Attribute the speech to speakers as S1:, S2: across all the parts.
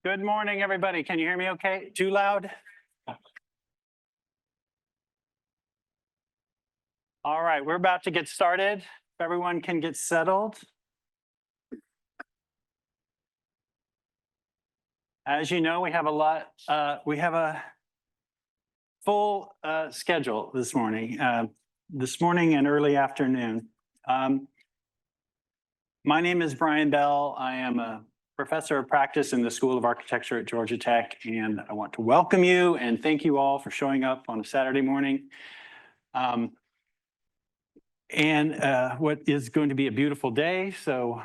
S1: Good morning, everybody. Can you hear me okay? Too loud? All right, we're about to get started. If everyone can get settled. As you know, we have a full schedule this morning and early afternoon. My name is Brian Bell. I am a professor of practice in the School of Architecture at Georgia Tech, and I want to welcome you and thank you all for showing up on a Saturday morning. What is going to be a beautiful day, so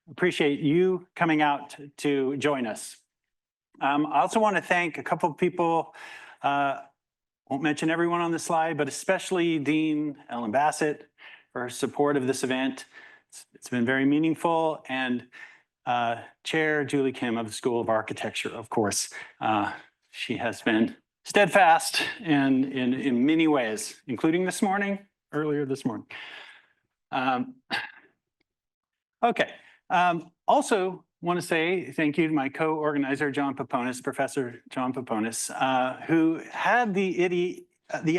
S1: appreciate you coming out to join us. I also want to thank a couple of people, won't mention everyone on the slide, but especially Dean Ellen Bassett for her support of this event. It's been very meaningful, and Chair Julie Kim of the School of Architecture, of course. She has been steadfast and in many ways, including earlier this morning. Okay. Also want to say thank you to my co-organizer, Professor John Paponis, who had the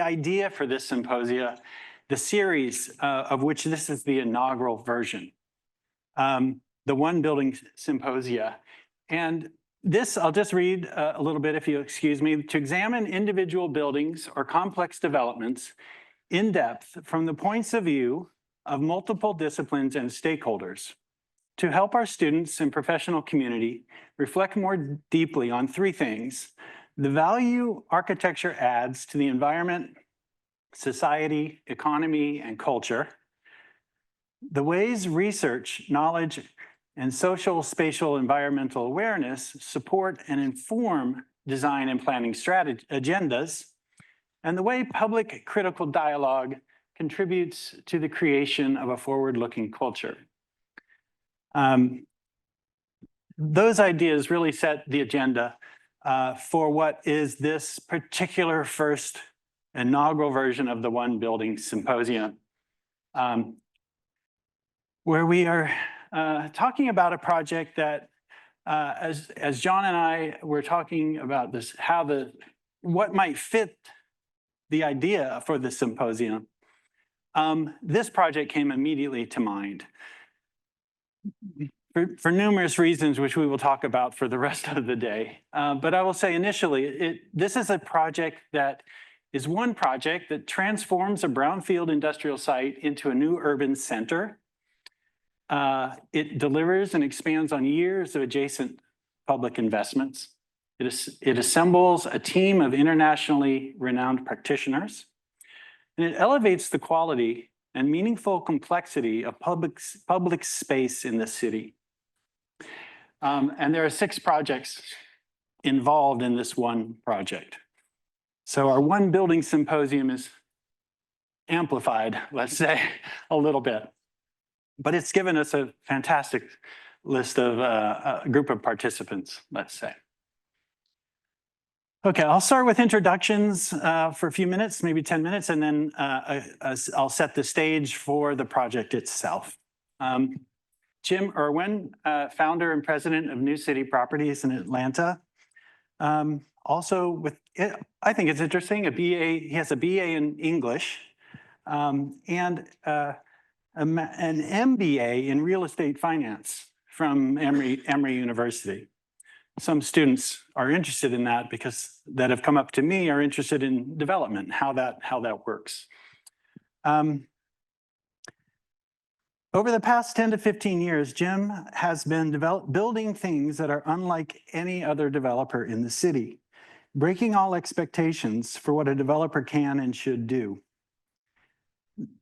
S1: idea for this symposia, the series of which this is the inaugural version, the One Building Symposia. And this, I'll just read a little bit if you excuse me, to examine individual buildings or complex developments in depth from the points of view of multiple disciplines and stakeholders, to help our students and professional community reflect more deeply on three things: the value architecture adds to the environment, society, economy, and culture; the ways research, knowledge, and social, spatial, environmental awareness support and inform design and planning strategy agendas; and the way public critical dialogue contributes to the creation of a forward-looking culture. Those ideas really set the agenda for what is this particular first inaugural version of the One Building Symposium, where we are talking about a project that, as John and I were talking about this, what might fit the idea for the symposium, this project came immediately to mind for numerous reasons, which we will talk about for the rest of the day. But I will say initially, this is a project that is one project that transforms a brownfield industrial site into a new urban center. It delivers and expands on years of adjacent public investments. It assembles a team of internationally renowned practitioners, and it elevates the quality and meaningful complexity of public space in the city. And there are 6 projects involved in this one project. So our One Building Symposium is amplified, let's say, a little bit. But it's given us a fantastic list of a group of participants, let's say. Okay, I'll start with introductions for a few minutes, maybe 10 minutes, and then I'll set the stage for the project itself. Jim Irwin, founder and president of New City Properties in Atlanta. Also, I think it's interesting, he has a BA in English and an MBA in real estate finance from Emory University. Some students are interested in that that have come up to me are interested in development, how that works. Over the past 10 to 15 years, Jim has been building things that are unlike any other developer in the city, breaking all expectations for what a developer can and should do.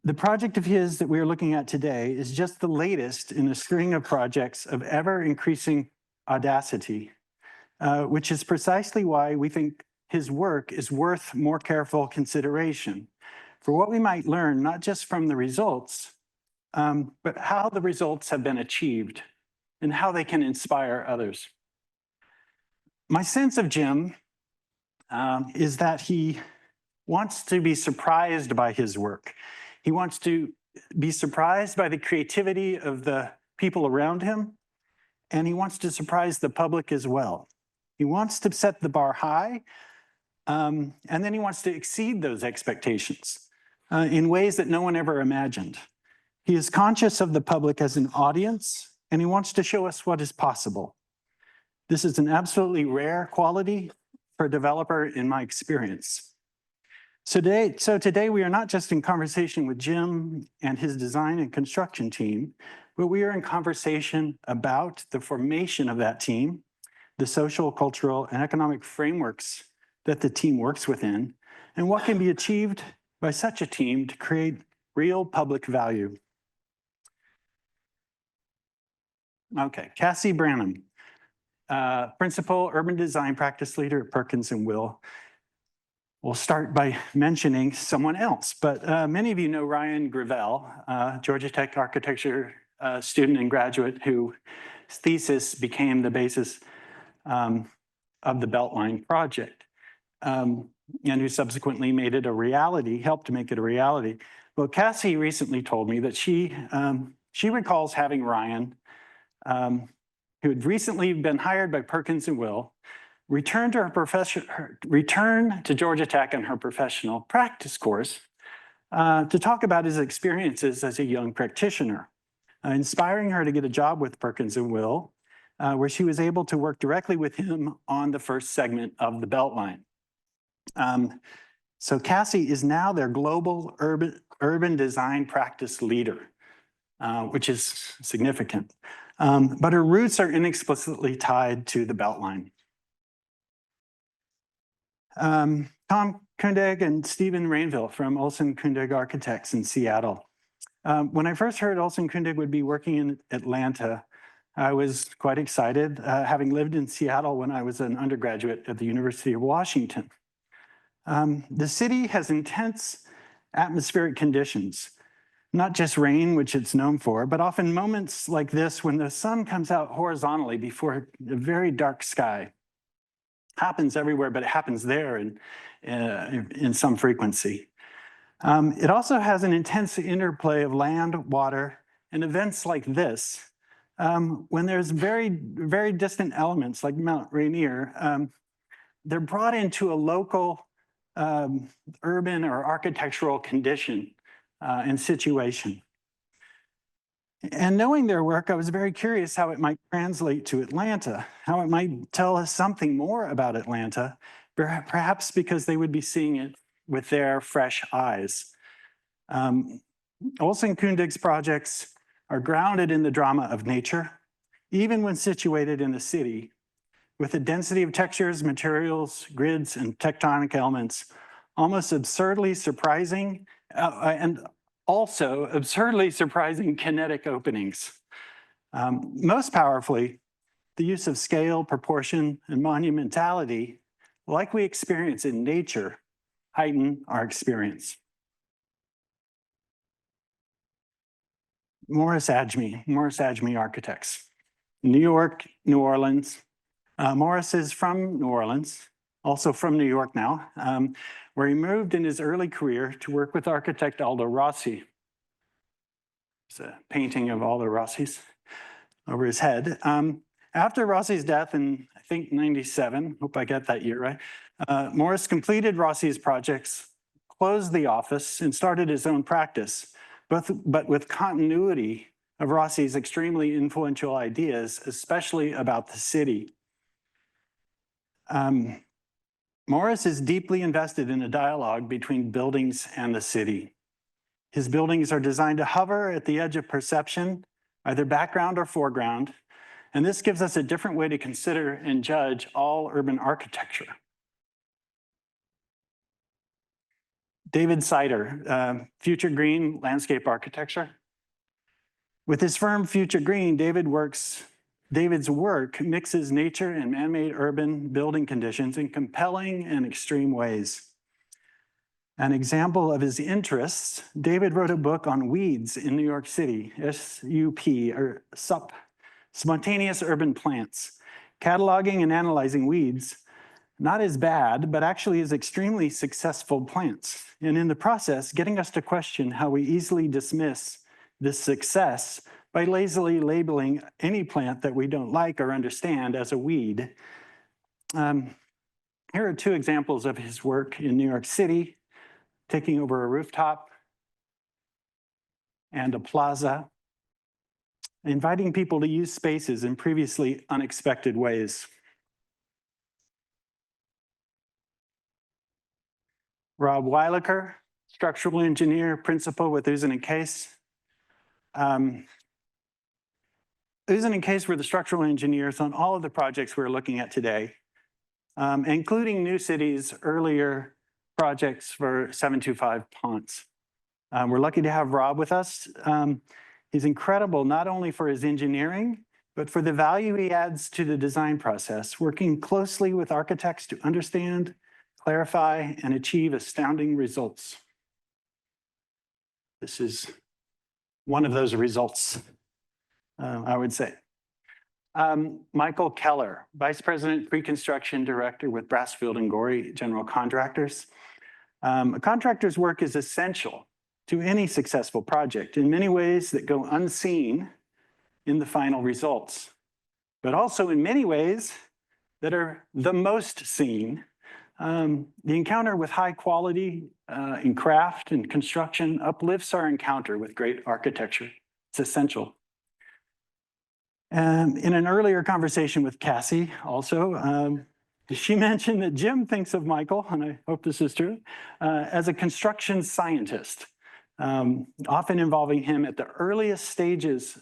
S1: The project of his that we are looking at today is just the latest in a string of projects of ever-increasing audacity, which is precisely why we think his work is worth more careful consideration for what we might learn, not just from the results, but how the results have been achieved and how they can inspire others. My sense of Jim is that he wants to be surprised by his work. He wants to be surprised by the creativity of the people around him and he wants to surprise the public as well. He wants to set the bar high, and then he wants to exceed those expectations in ways that no one ever imagined. He is conscious of the public as an audience, and he wants to show us what is possible. This is an absolutely rare quality for a developer in my experience. So today we are not just in conversation with Jim and his design and construction team, but we are in conversation about the formation of that team, the social, cultural, and economic frameworks that the team works within, and what can be achieved by such a team to create real public value. Okay, Cassie Branum, Principal Urban Design Practice Leader at Perkins and Will. We'll start by mentioning someone else, but many of you know Ryan Gravel, Georgia Tech architecture student and graduate whose thesis became the basis of the Beltline project, and who subsequently made it a reality, helped make it a reality. Well, Cassie recently told me that she recalls having Ryan, who had recently been hired by Perkins and Will, return to Georgia Tech on her professional practice course to talk about his experiences as a young practitioner, inspiring her to get a job with Perkins and Will, where she was able to work directly with him on the first segment of the Beltline. So Cassie is now their global urban design practice leader, which is significant. But her roots are inexplicably tied to the Beltline. Tom Kundig and Stephen Rainville from Olson Kundig Architects in Seattle. When I first heard Olson Kundig would be working in Atlanta, I was quite excited, having lived in Seattle when I was an undergraduate at the University of Washington. The city has intense atmospheric conditions, not just rain, which it's known for, but often moments like this when the sun comes out horizontally before a very dark sky. Happens everywhere, but it happens there in some frequency. It also has an intense interplay of land, water, and events like this. When there's very, very distant elements like Mount Rainier, they're brought into a local urban or architectural condition and situation. And knowing their work, I was very curious how it might translate to Atlanta, how it might tell us something more about Atlanta, perhaps because they would be seeing it with their fresh eyes. Olson Kundig's projects are grounded in the drama of nature, even when situated in the city, with a density of textures, materials, grids, and tectonic elements, almost absurdly surprising, and also absurdly surprising kinetic openings. Most powerfully, the use of scale, proportion, and monumentality, like we experience in nature, heighten our experience. Maurice Adjmi Architects. New York, New Orleans. Maurice is from New Orleans, also from New York now, where he moved in his early career to work with architect Aldo Rossi. There's a painting of Aldo Rossi's over his head. After Rossi's death in, I think, 97, hope I get that year right, Maurice completed Rossi's projects, closed the office, and started his own practice, but with continuity of Rossi's extremely influential ideas, especially about the city. Maurice is deeply invested in a dialogue between buildings and the city. His buildings are designed to hover at the edge of perception, either background or foreground, and this gives us a different way to consider and judge all urban architecture. David Seiter, Future Green Landscape Architecture. With his firm Future Green, David's work mixes nature and man-made urban building conditions in compelling and extreme ways. An example of his interests, David wrote a book on weeds in New York City, SUP, or SUP, Spontaneous Urban Plants, cataloging and analyzing weeds, not as bad, but actually as extremely successful plants. And in the process, getting us to question how we easily dismiss this success by lazily labeling any plant that we don't like or understand as a weed. Here are two examples of his work in New York City, taking over a rooftop and a plaza, inviting people to use spaces in previously unexpected ways. Rob Weilacher, structural engineer, principal with Uzun and Case. Uzun and Case were the structural engineers on all of the projects we're looking at today, including New City's earlier projects for 725 Ponce. We're lucky to have Rob with us. He's incredible, not only for his engineering, but for the value he adds to the design process, working closely with architects to understand, clarify, and achieve astounding results. This is one of those results, I would say. Michael Keller, Vice President, Pre-Construction Director with Brasfield and Gorrie General Contractors. A contractor's work is essential to any successful project in many ways that go unseen in the final results, but also in many ways that are the most seen. The encounter with high quality in craft and construction uplifts our encounter with great architecture. It's essential. In an earlier conversation with Cassie also, she mentioned that Jim thinks of Michael, and I hope this is true, as a construction scientist, often involving him at the earliest stages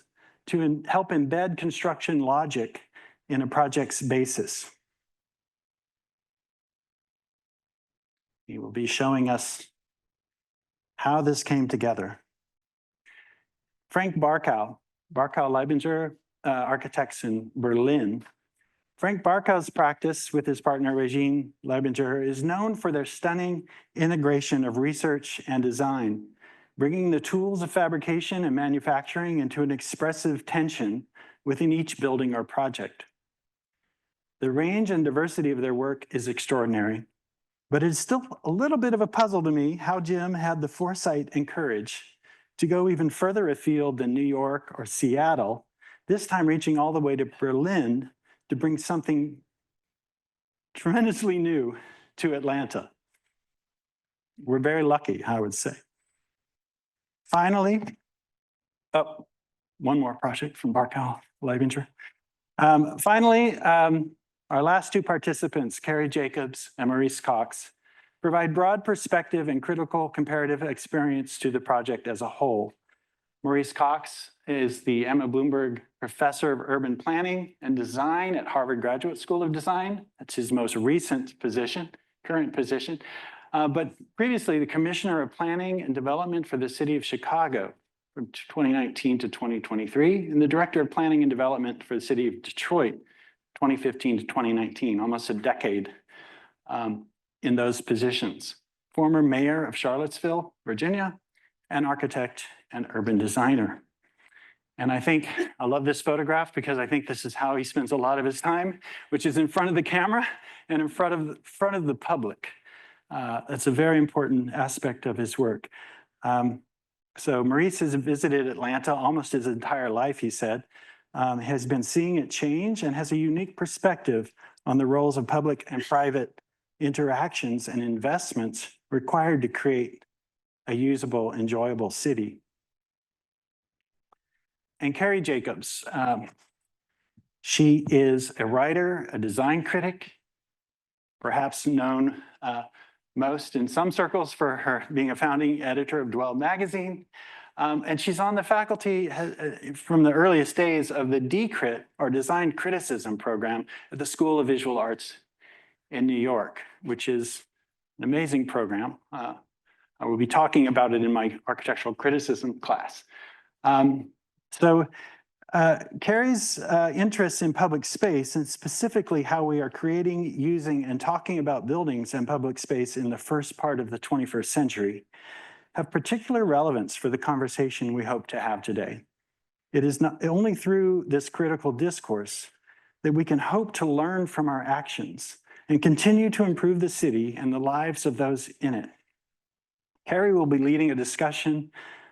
S1: to help embed construction logic in a project's basis. He will be showing us how this came together. Frank Barkow, Liebinger Architects in Berlin. Frank Barkow's practice with his partner Regine Liebinger is known for their stunning integration of research and design, bringing the tools of fabrication and manufacturing into an expressive tension within each building or project. The range and diversity of their work is extraordinary, but it's still a little bit of a puzzle to me how Jim had the foresight and courage to go even further afield than New York or Seattle, this time reaching all the way to Berlin to bring something tremendously new to Atlanta. We're very lucky, I would say. Finally, one more project from Barkow, Liebinger. Finally, our last two participants, Karrie Jacobs and Maurice Cox, provide broad perspective and critical comparative experience to the project as a whole. Maurice Cox is the Emma Bloomberg Professor of Urban Planning and Design at Harvard Graduate School of Design. That's his most recent position, current position. But previously, the Commissioner of Planning and Development for the City of Chicago from 2019 to 2023, and the Director of Planning and Development for the City of Detroit, 2015 to 2019, almost a decade in those positions. Former Mayor of Charlottesville, Virginia, and architect and urban designer. And I love this photograph because I think this is how he spends a lot of his time, which is in front of the camera and in front of the public. That's a very important aspect of his work. So Maurice has visited Atlanta almost his entire life, he said, has been seeing it change and has a unique perspective on the roles of public and private interactions and investments required to create a usable, enjoyable city. And Karrie Jacobs, she is a writer, a design critic, perhaps known most in some circles for her being a founding editor of Dwell magazine. And she's on the faculty from the earliest days of the DCRIT, or Design Criticism program at the School of Visual Arts in New York, which is an amazing program. I will be talking about it in my architectural criticism class. Karrie's interest in public space, and specifically how we are creating, using, and talking about buildings and public space in the first part of the 21st century, have particular relevance for the conversation we hope to have today. It is not only through this critical discourse that we can hope to learn from our actions and continue to improve the city and the lives of those in it. Karrie will be leading a discussion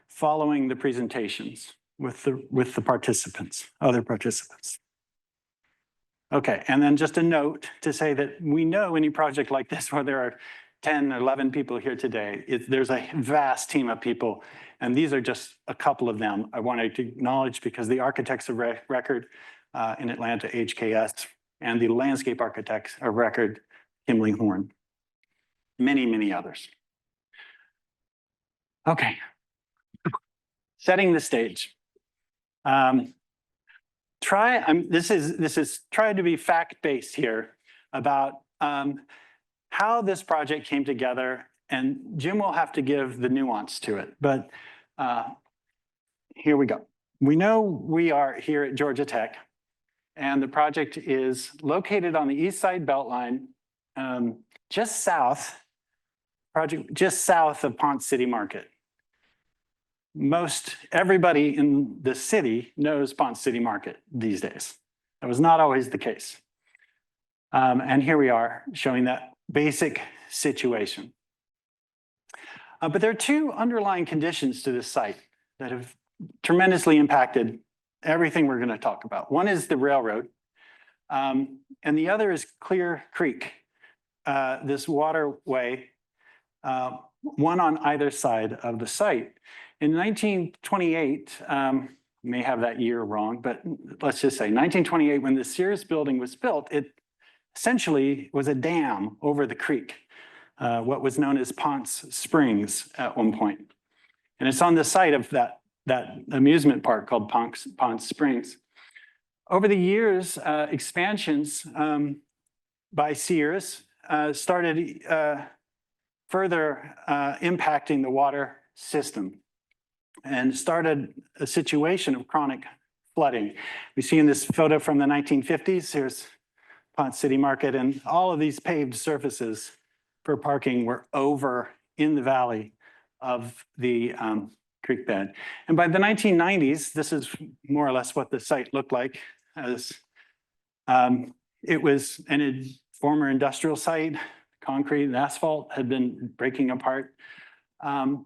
S1: following the presentations. with the participants, other participants. Okay, and then just a note to say that we know any project like this where there are 10, 11 people here today, there's a vast team of people, and these are just a couple of them I wanted to acknowledge because the architects of record in Atlanta, HKS, and the landscape architects of record, Kimley Horn, many, many others. Okay, setting the stage. This is trying to be fact-based here about how this project came together, and Jim will have to give the nuance to it, but here we go. We know we are here at Georgia Tech, and the project is located on the East Side Beltline, just south of Ponce City Market. Most everybody in the city knows Ponce City Market these days. That was not always the case. And here we are showing that basic situation. But there are two underlying conditions to this site that have tremendously impacted everything we're going to talk about. One is the railroad, and the other is Clear Creek, this waterway, one on either side of the site. In 1928, may have that year wrong, but let's just say 1928, when the Sears building was built, it essentially was a dam over the creek, what was known as Ponce Springs at one point. And it's on the site of that amusement park called Ponce Springs. Over the years, expansions by Sears started further impacting the water system and started a situation of chronic flooding. We see in this photo from the 1950s, here's Ponce City Market, and all of these paved surfaces for parking were over in the valley of the creek bed. And by the 1990s, this is more or less what the site looked like, as it was a former industrial site. Concrete and asphalt had been breaking apart. And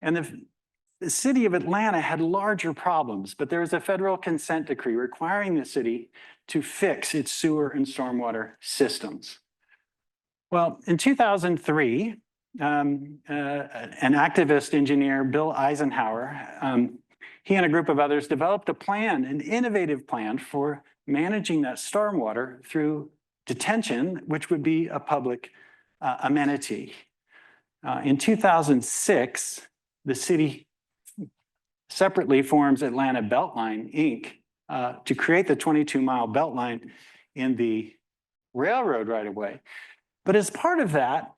S1: the city of Atlanta had larger problems, but there was a federal consent decree requiring the city to fix its sewer and stormwater systems. Well, in 2003, an activist engineer, Bill Eisenhower, he and a group of others developed a plan, an innovative plan for managing that stormwater through detention, which would be a public amenity. In 2006, the city separately forms Atlanta Beltline, Inc., to create the 22-mile Beltline in the railroad right-of-way. But as part of that,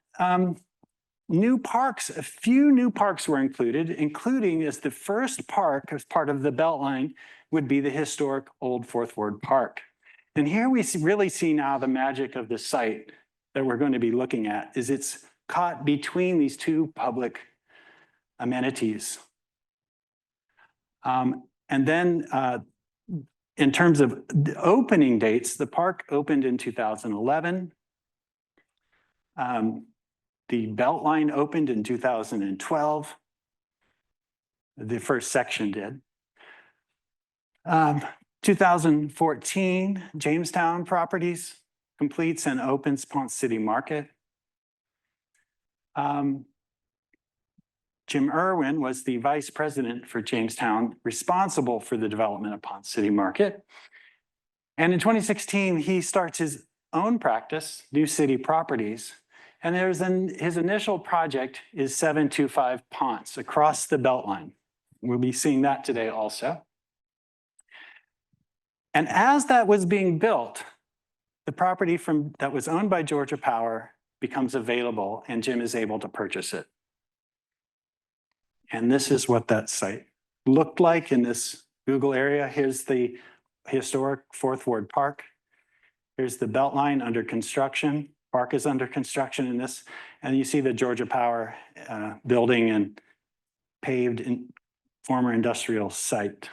S1: new parks, a few new parks were included, including as the first park as part of the Beltline would be the historic Old Fourth Ward Park. And here we really see now the magic of the site that we're going to be looking at, is it's caught between these two public amenities. And then in terms of the opening dates, the park opened in 2011. The Beltline opened in 2012. The first section did. 2014, Jamestown Properties completes and opens Ponce City Market. Jim Irwin was the vice president for Jamestown, responsible for the development of Ponce City Market. And in 2016, he starts his own practice, New City Properties. And his initial project is 725 Ponce across the Beltline. We'll be seeing that today also. And as that was being built, the property that was owned by Georgia Power becomes available, and Jim is able to purchase it. And this is what that site looked like in this Google area. Here's the historic Fourth Ward Park. Here's the Beltline under construction. Park is under construction in this. And you see the Georgia Power building and paved in former industrial site.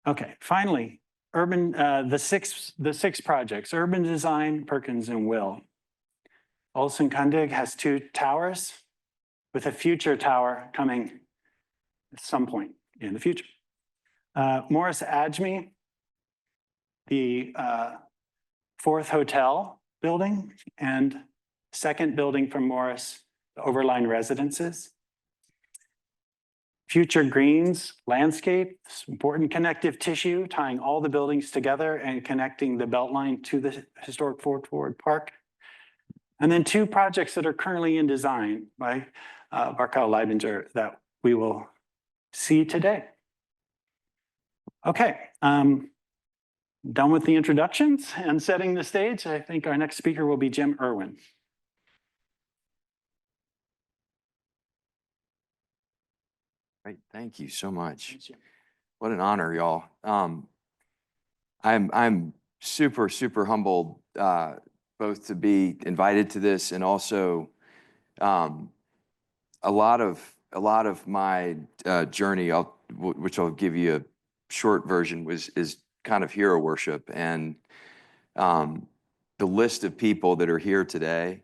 S1: Okay, finally, the six projects: urban design, Perkins, and Will. Olson Kundig has 2 towers, with a future tower coming at some point. in the future. Maurice Adjmi, the fourth hotel building and second building from Maurice, the Overline Residences. Future Greens landscape, important connective tissue, tying all the buildings together and connecting the Beltline to the historic Fort Ward Park. And then two projects that are currently in design by Barkow Liebinger that we will see today. Okay, done with the introductions and setting the stage. I think our next speaker will be Jim Irwin.
S2: Great, thank you so much. What an honor, y'all. I'm super humbled both to be invited to this and also a lot of my journey, which I'll give you a short version, is kind of hero worship, and the list of people that are here today.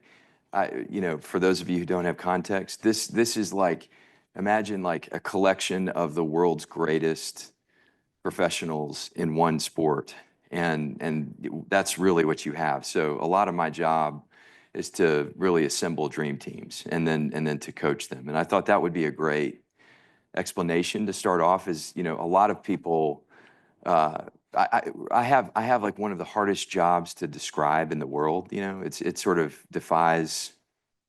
S2: For those of you who don't have context, this is like, imagine like a collection of the world's greatest professionals in one sport, and that's really what you have. So a lot of my job is to really assemble dream teams and then to coach them. And I thought that would be a great explanation to start off. Is a lot of people. I have like one of the hardest jobs to describe in the world. It sort of defies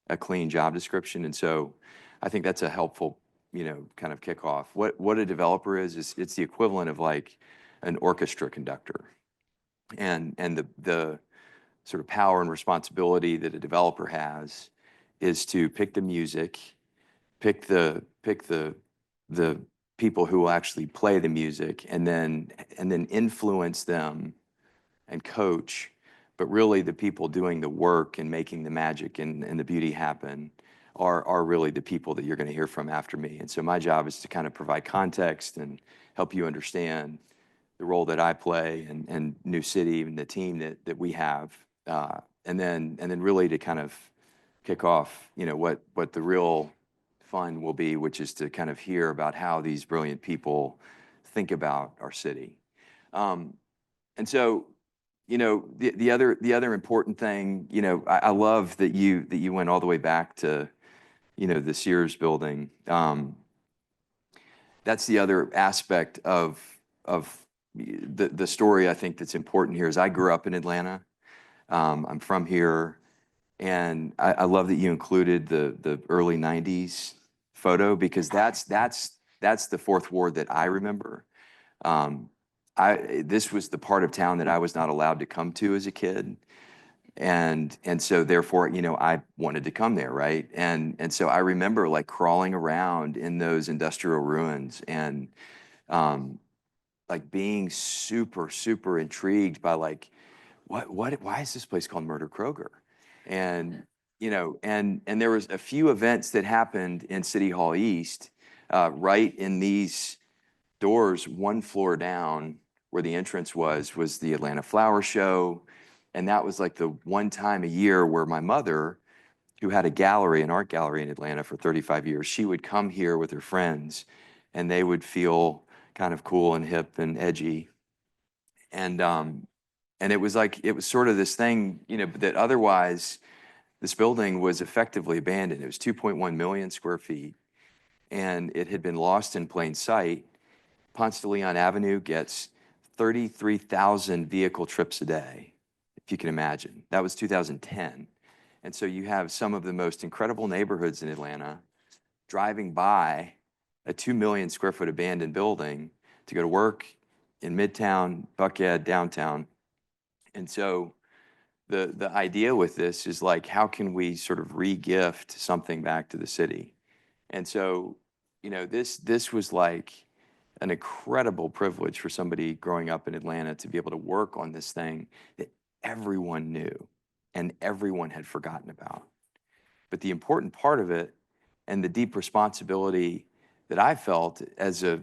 S2: a clean job description, and so I think that's a helpful, kind of kickoff. What a developer is it's the equivalent of like an orchestra conductor, and the sort of power and responsibility that a developer has is to pick the music, pick the people who will actually play the music, and then influence them and coach. But really, the people doing the work and making the magic and the beauty happen are really the people that you're going to hear from after me. And so my job is to kind of provide context and help you understand the role that I play and New City and the team that we have, and then really to kind of kick off, what the real fun will be, which is to kind of hear about how these brilliant people think about our city. And so, the other important thing, I love that you went all the way back to, the Sears building. That's the other aspect of the story I think that's important here. Is I grew up in Atlanta. I'm from here, and I love that you included the early '90s photo, because that's the Fourth Ward that I remember. This was the part of town that I was not allowed to come to as a kid. And so therefore, I wanted to come there, right? And so I remember like crawling around in those industrial ruins and like being super intrigued by like, why is this place called Murder Kroger? And and there was a few events that happened in City Hall East, right in these doors, one floor down where the entrance was the Atlanta Flower Show. And that was like the one time a year where my mother, who had an art gallery in Atlanta for 35 years, she would come here with her friends, and they would feel kind of cool and hip and edgy. And it was sort of this thing, that otherwise this building was effectively abandoned. It was 2.1 million square feet, and it had been lost in plain sight. Ponce de Leon Avenue gets 33,000 vehicle trips a day, if you can imagine. That was 2010. And so you have some of the most incredible neighborhoods in Atlanta driving by a 2 million square foot abandoned building to go to work in Midtown, Buckhead, downtown. And so the idea with this is like, how can we sort of re-gift something back to the city? And so, this was like an incredible privilege for somebody growing up in Atlanta to be able to work on this thing that everyone knew and everyone had forgotten about. But the important part of it, and the deep responsibility that I felt as a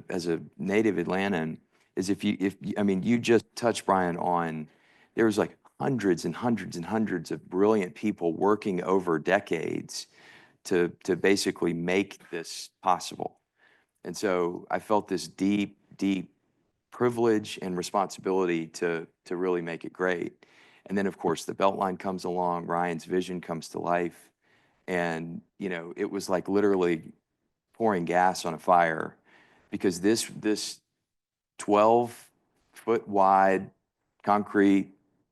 S2: native Atlantan, is you just touched, Brian, on, there was like hundreds and hundreds and hundreds of brilliant people working over decades to basically make this possible. And so I felt this deep, deep privilege and responsibility to really make it great. And then of course the Beltline comes along, Ryan's vision comes to life. And, you know, it was like literally pouring gas on a fire, because this 12-foot wide concrete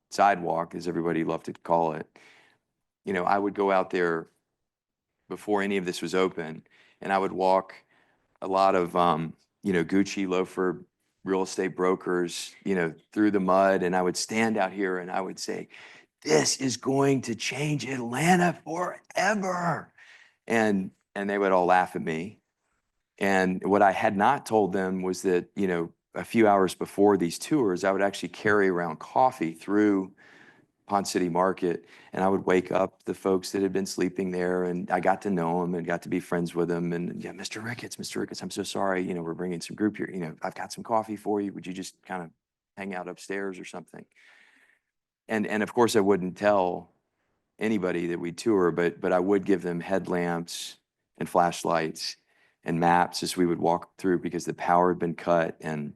S2: sidewalk, as everybody loved to call it, you know, I would go out there before any of this was open, and I would walk a lot of, you know, Gucci loafer real estate brokers, you know, through the mud, and I would stand out here and I would say, this is going to change Atlanta forever. And they would all laugh at me. And what I had not told them was that, you know, a few hours before these tours, I would actually carry around coffee through Pond City Market, and I would wake up the folks that had been sleeping there, and I got to know them and got to be friends with them. And yeah, Mr. Ricketts, I'm so sorry, you know, we're bringing some group here. You know, I've got some coffee for you. Would you just kind of hang out upstairs or something? And of course, I wouldn't tell anybody that we tour, but I would give them headlamps and flashlights and maps as we would walk through, because the power had been cut, and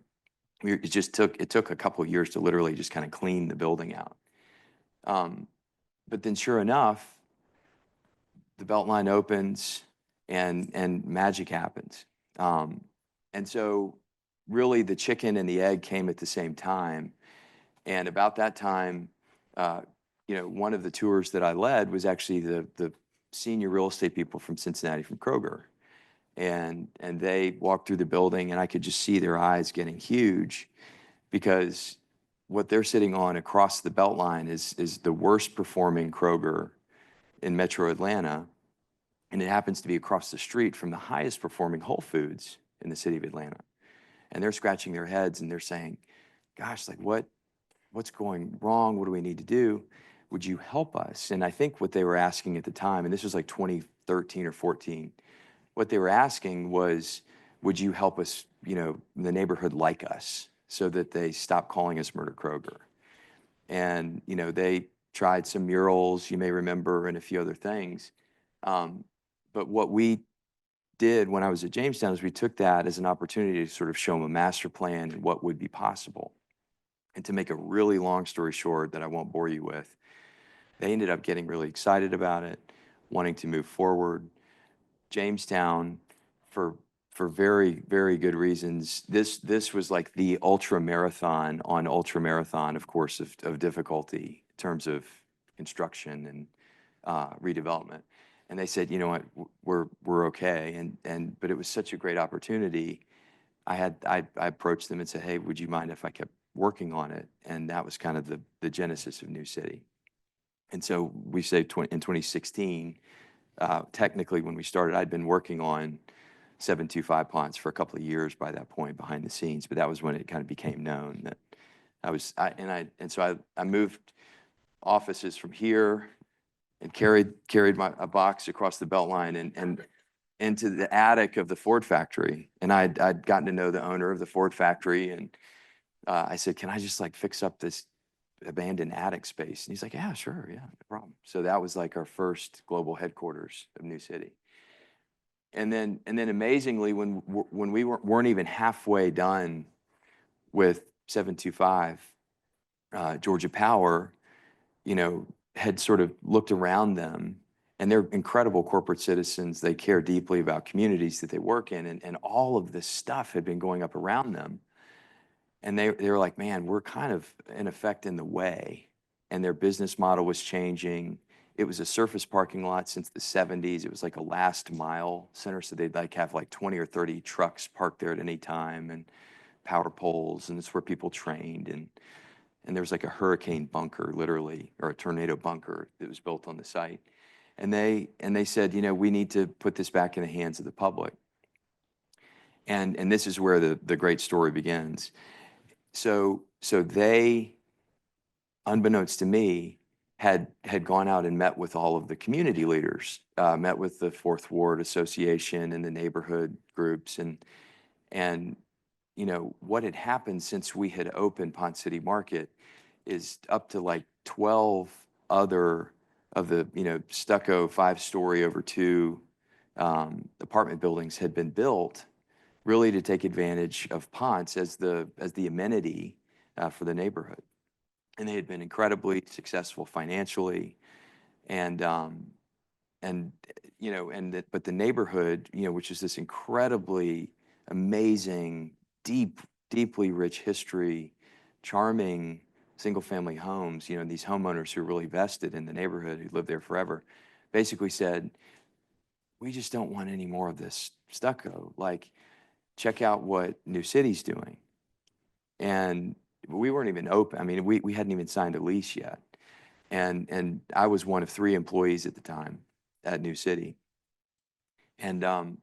S2: it took a couple of years to literally just kind of clean the building out. But then sure enough, the Beltline opens and magic happens. And so really the chicken and the egg came at the same time. And about that time, you know, one of the tours that I led was actually the senior real estate people from Cincinnati, from Kroger. And they walked through the building, and I could just see their eyes getting huge, because what they're sitting on across the Beltline is the worst performing Kroger in Metro Atlanta. And it happens to be across the street from the highest performing Whole Foods in the city of Atlanta. And they're scratching their heads and they're saying, gosh, like what's going wrong? What do we need to do? Would you help us? And I think what they were asking at the time, and this was like 2013 or 14, what they were asking was, would you help us, you know, the neighborhood like us, so that they stop calling us Murder Kroger? And, you know, they tried some murals, you may remember, and a few other things. But what we did when I was at Jamestown is we took that as an opportunity to sort of show them a master plan and what would be possible. And to make a really long story short that I won't bore you with, they ended up getting really excited about it, wanting to move forward. Jamestown, for very, very good reasons. This was like the ultra marathon on ultra marathon, of course, of difficulty in terms of construction and redevelopment. And they said, you know what, we're okay. But it was such a great opportunity. I approached them and said, hey, would you mind if I kept working on it? And that was kind of the genesis of New City. And so we say in 2016. Technically, when we started, I'd been working on 725 Ponce for a couple of years by that point behind the scenes, but that was when it kind of became known that I moved offices from here and carried a box across the Beltline and into the attic of the Ford factory. And I'd gotten to know the owner of the Ford factory, and I said, can I just like fix up this abandoned attic space? And he's like, yeah, sure, yeah, no problem. So that was like our first global headquarters of New City. And then amazingly, when we weren't even halfway done with 725, Georgia Power, you know, had sort of looked around them, and they're incredible corporate citizens. They care deeply about communities that they work in, and all of this stuff had been going up around them. And they were like, man, we're kind of in effect in the way. And their business model was changing. It was a surface parking lot since the 70s. It was like a last mile center. So they'd like have like 20 or 30 trucks parked there at any time, and power poles. And it's where people trained. And there was like a hurricane bunker, literally, or a tornado bunker that was built on the site. And they said, you know, we need to put this back in the hands of the public. And this is where the great story begins. So they, unbeknownst to me, had gone out and met with all of the community leaders, met with the Fourth Ward Association and the neighborhood groups, and you know what had happened since we had opened Pond City Market is up to like 12 other of the, you know, stucco 5-story over 2 apartment buildings had been built really to take advantage of Ponce as the amenity for the neighborhood. And they had been incredibly successful financially, and but the neighborhood, which is this incredibly amazing, deeply rich history, charming single-family homes, these homeowners who are really vested in the neighborhood, who live there forever, basically said, we just don't want any more of this stucco. Like, check out what New City's doing. And we weren't even open. I mean, we hadn't even signed a lease yet. And I was one of 3 employees at the time at New City. And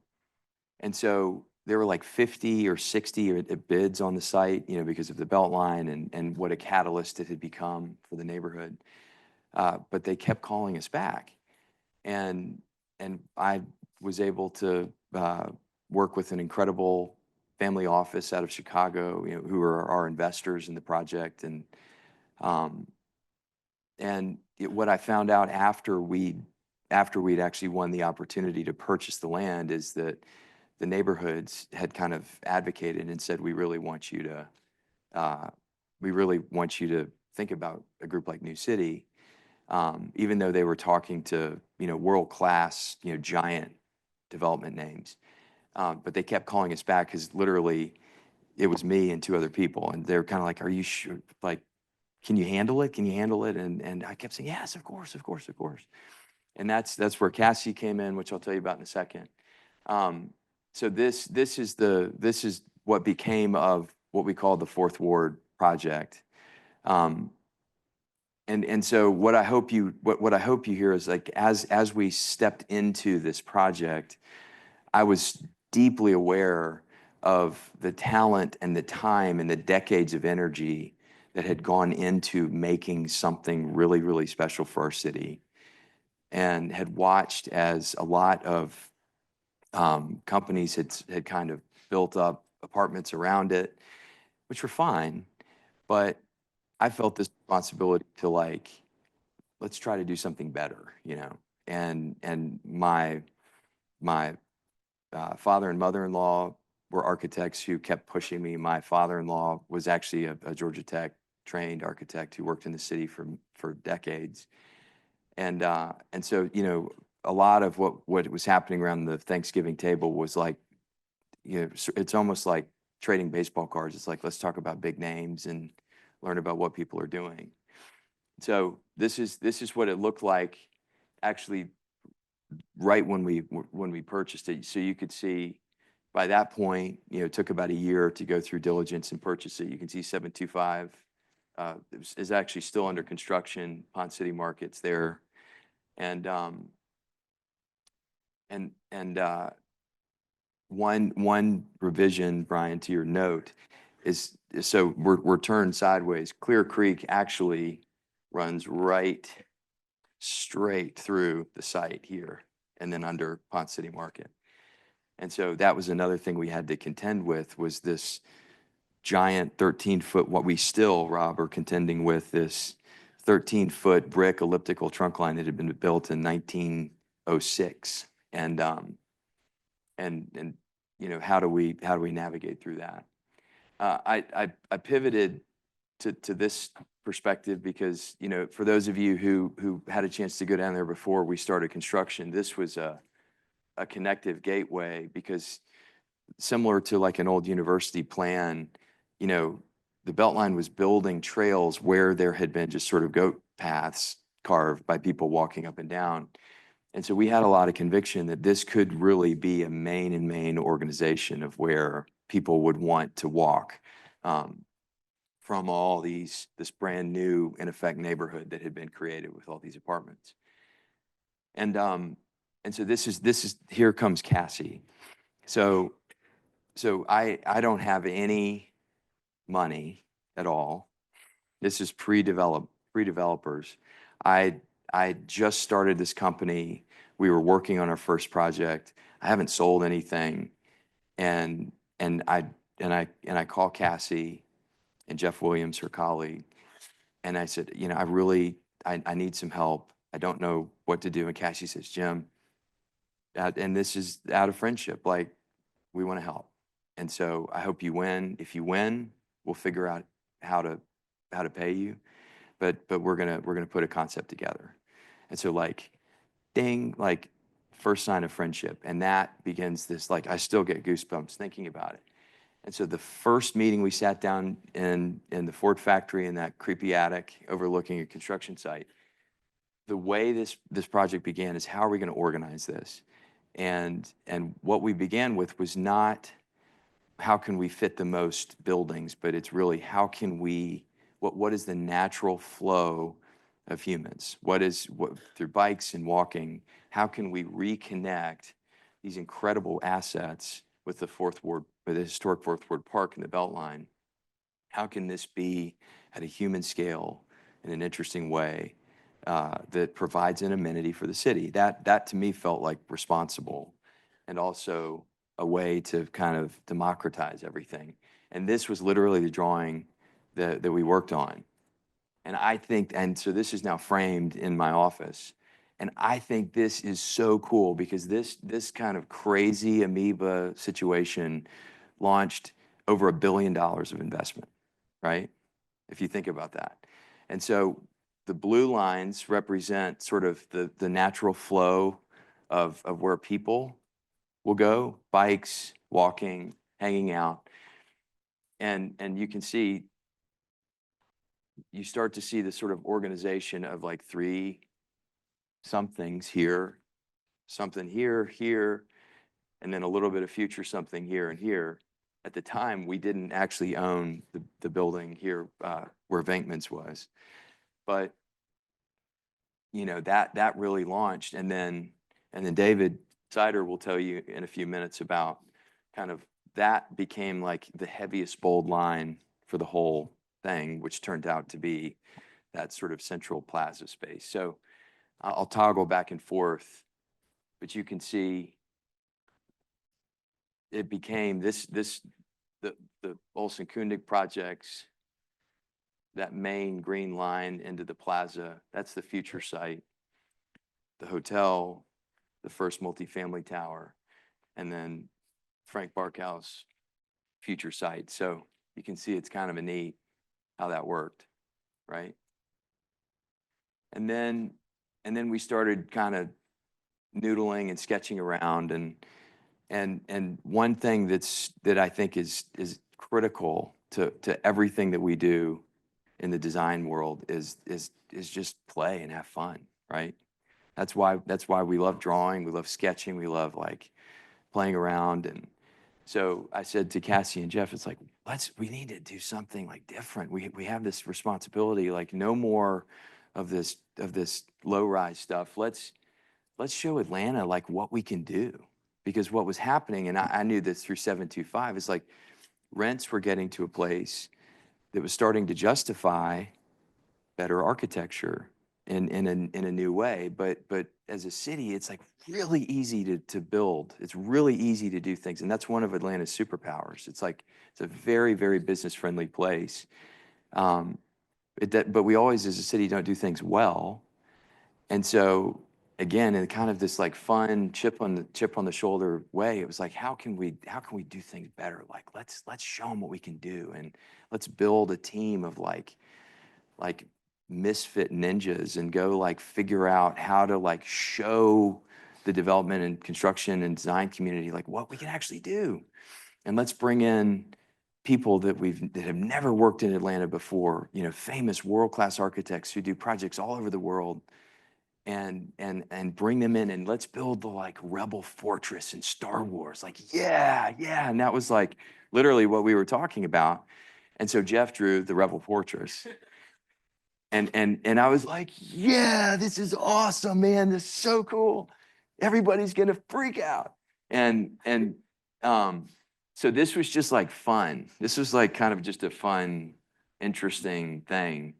S2: so there were like 50 or 60 bids on the site, because of the Beltline and what a catalyst it had become for the neighborhood. But they kept calling us back. And I was able to work with an incredible family office out of Chicago, who are our investors in the project. What I found out after we'd actually won the opportunity to purchase the land is that the neighborhoods had kind of advocated and said, we really want you to think about a group like New City, even though they were talking to, world-class, giant development names. But they kept calling us back because literally it was me and 2 other people. And they're kind of like, are you sure? Like, can you handle it? Can you handle it? And I kept saying, yes, of course, of course, of course. And that's where Cassie came in, which I'll tell you about in a second. So this is what became of what we call the Fourth Ward project. And so what I hope you hear is, like, as we stepped into this project, I was deeply aware of the talent and the time and the decades of energy that had gone into making something really, really special for our city, and had watched as a lot of companies had kind of built up apartments around it, which were fine, but I felt this responsibility to, like, let's try to do something better, And my father and mother-in-law were architects who kept pushing me. My father-in-law was actually a Georgia Tech trained architect who worked in the city for decades. And so, a lot of what was happening around the Thanksgiving table was like, it's almost like trading baseball cards. It's like, let's talk about big names and learn about what people are doing. So this is what it looked like actually right when we purchased it. So you could see by that point, it took about a year to go through diligence and purchase it. You can see 725 is actually still under construction. Ponce City Market's there. And one revision, Brian, to your note is, so we're turned sideways. Clear Creek actually runs right straight through the site here and then under Ponce City Market. And so that was another thing we had to contend with, was this giant 13-foot, what we still, Rob, are contending with, this 13-foot brick elliptical trunk line that had been built in 1906. And how do we navigate through that? I pivoted to this perspective because, for those of you who had a chance to go down there before we started construction, this was a connective gateway, because similar to like an old university plan, the Beltline was building trails where there had been just sort of goat paths carved by people walking up and down. And so we had a lot of conviction that this could really be a main organization of where people would want to walk from all this brand new, in effect, neighborhood that had been created with all these apartments. And so this is here comes Cassie. So I don't have any money at all. This is pre-developers. I just started this company. We were working on our first project. I haven't sold anything, and I call Cassie and Jeff Williams, her colleague, and I said, I need some help. I don't know what to do. And Cassie says, Jim, and this is out of friendship, like, we want to help. And so I hope you win. If you win, we'll figure out how to pay you. But we're gonna put a concept together. And so like, ding, like first sign of friendship. And that begins this, like, I still get goosebumps thinking about it. And so the first meeting we sat down in the Ford factory in that creepy attic overlooking a construction site, the way this project began is, how are we going to organize this? And what we began with was not how can we fit the most buildings, but it's really how can we, what is the natural flow of humans? What through bikes and walking, how can we reconnect these incredible assets with the Fourth Ward, with the historic Fourth Ward Park and the Beltline? How can this be at a human scale in an interesting way that provides an amenity for the city? That to me felt like responsible, and also a way to kind of democratize everything. And this was literally the drawing that we worked on. And I think, and so this is now framed in my office. And I think this is so cool because this kind of crazy amoeba situation launched over $1 billion of investment, right? If you think about that. And so the blue lines represent sort of the natural flow of where people will go, bikes, walking, hanging out. And you can see, you start to see this sort of organization of like 3 somethings here, something here, here, and then a little bit of future something here and here. At the time, we didn't actually own the building here where Venkman's was. But, you know, that really launched. And then David Seiter will tell you in a few minutes about kind of that became like the heaviest bold line for the whole thing, which turned out to be that sort of central plaza space. So I'll toggle back and forth, but you can see it became the Olson Kundig projects, that main green line into the plaza, that's the future site, the hotel, the first multifamily tower, and then Frank Barkow's future site. So you can see it's kind of a neat how that worked, right? And then we started kind of noodling and sketching around, and one thing that I think is critical to everything that we do in the design world is just play and have fun, right? That's why we love drawing, we love sketching, we love like playing around. And so I said to Cassie and Jeff, it's like, we need to do something like different. We have this responsibility, like no more of this low-rise stuff. Let's show Atlanta like what we can do. Because what was happening, and I knew this through 725, is like rents were getting to a place that was starting to justify better architecture in a new way. But as a city, it's like really easy to build. It's really easy to do things. And that's one of Atlanta's superpowers. It's like, it's a very, very business-friendly place. But we always, as a city, don't do things well. And so, again, in kind of this like fun chip on the shoulder way, it was like, how can we do things better? Like, let's show them what we can do, and let's build a team of like misfit ninjas and go like figure out how to like show the development and construction and design community like what we can actually do. And let's bring in people that have never worked in Atlanta before, you know, famous world-class architects who do projects all over the world, and bring them in, and let's build the like rebel fortress in Star Wars. Like, yeah. And that was like literally what we were talking about. And so Jeff drew the rebel fortress. And I was like, yeah, this is awesome, man. This is so cool. Everybody's gonna freak out. And so this was just like fun. This was like kind of just a fun, interesting thing.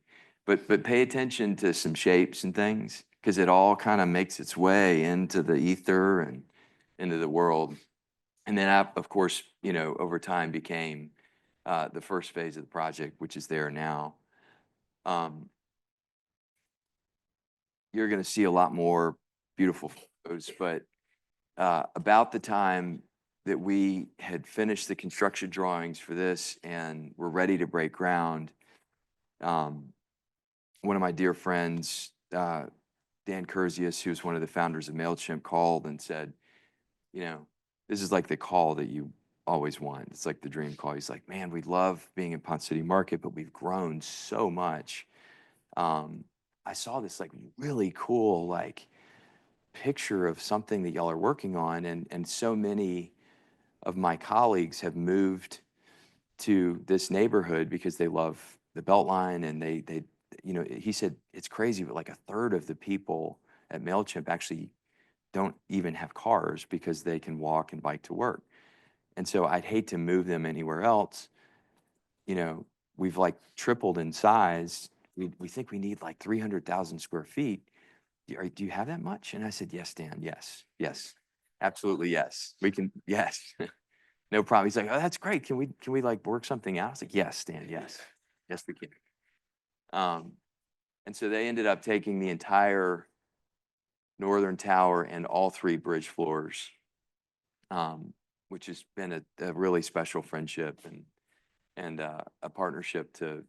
S2: But pay attention to some shapes and things, because it all kind of makes its way into the ether and into the world. And then of course, you know, over time became the first phase of the project, which is there now. You're going to see a lot more beautiful photos, but about the time that we had finished the construction drawings for this and were ready to break ground, one of my dear friends, Dan Curzius, who was one of the founders of MailChimp, called and said, you know, this is like the call that you always want. It's like the dream call. He's like, man, we love being in Ponce City Market, but we've grown so much. I saw this like really cool like picture of something that y'all are working on, and so many of my colleagues have moved to this neighborhood because they love the Beltline, and they you know, he said it's crazy, but like a third of the people at MailChimp actually don't even have cars because they can walk and bike to work. And so I'd hate to move them anywhere else. You know, we've like tripled in size. We think we need like 300,000 square feet. Do you have that much? And I said, yes, Dan, yes, absolutely, yes. We can, yes, no problem. He's like, oh, that's great. Can we like work something out? I was like, yes, Dan, yes, we can. And so they ended up taking the entire northern tower and all 3 bridge floors, which has been a really special friendship and a partnership to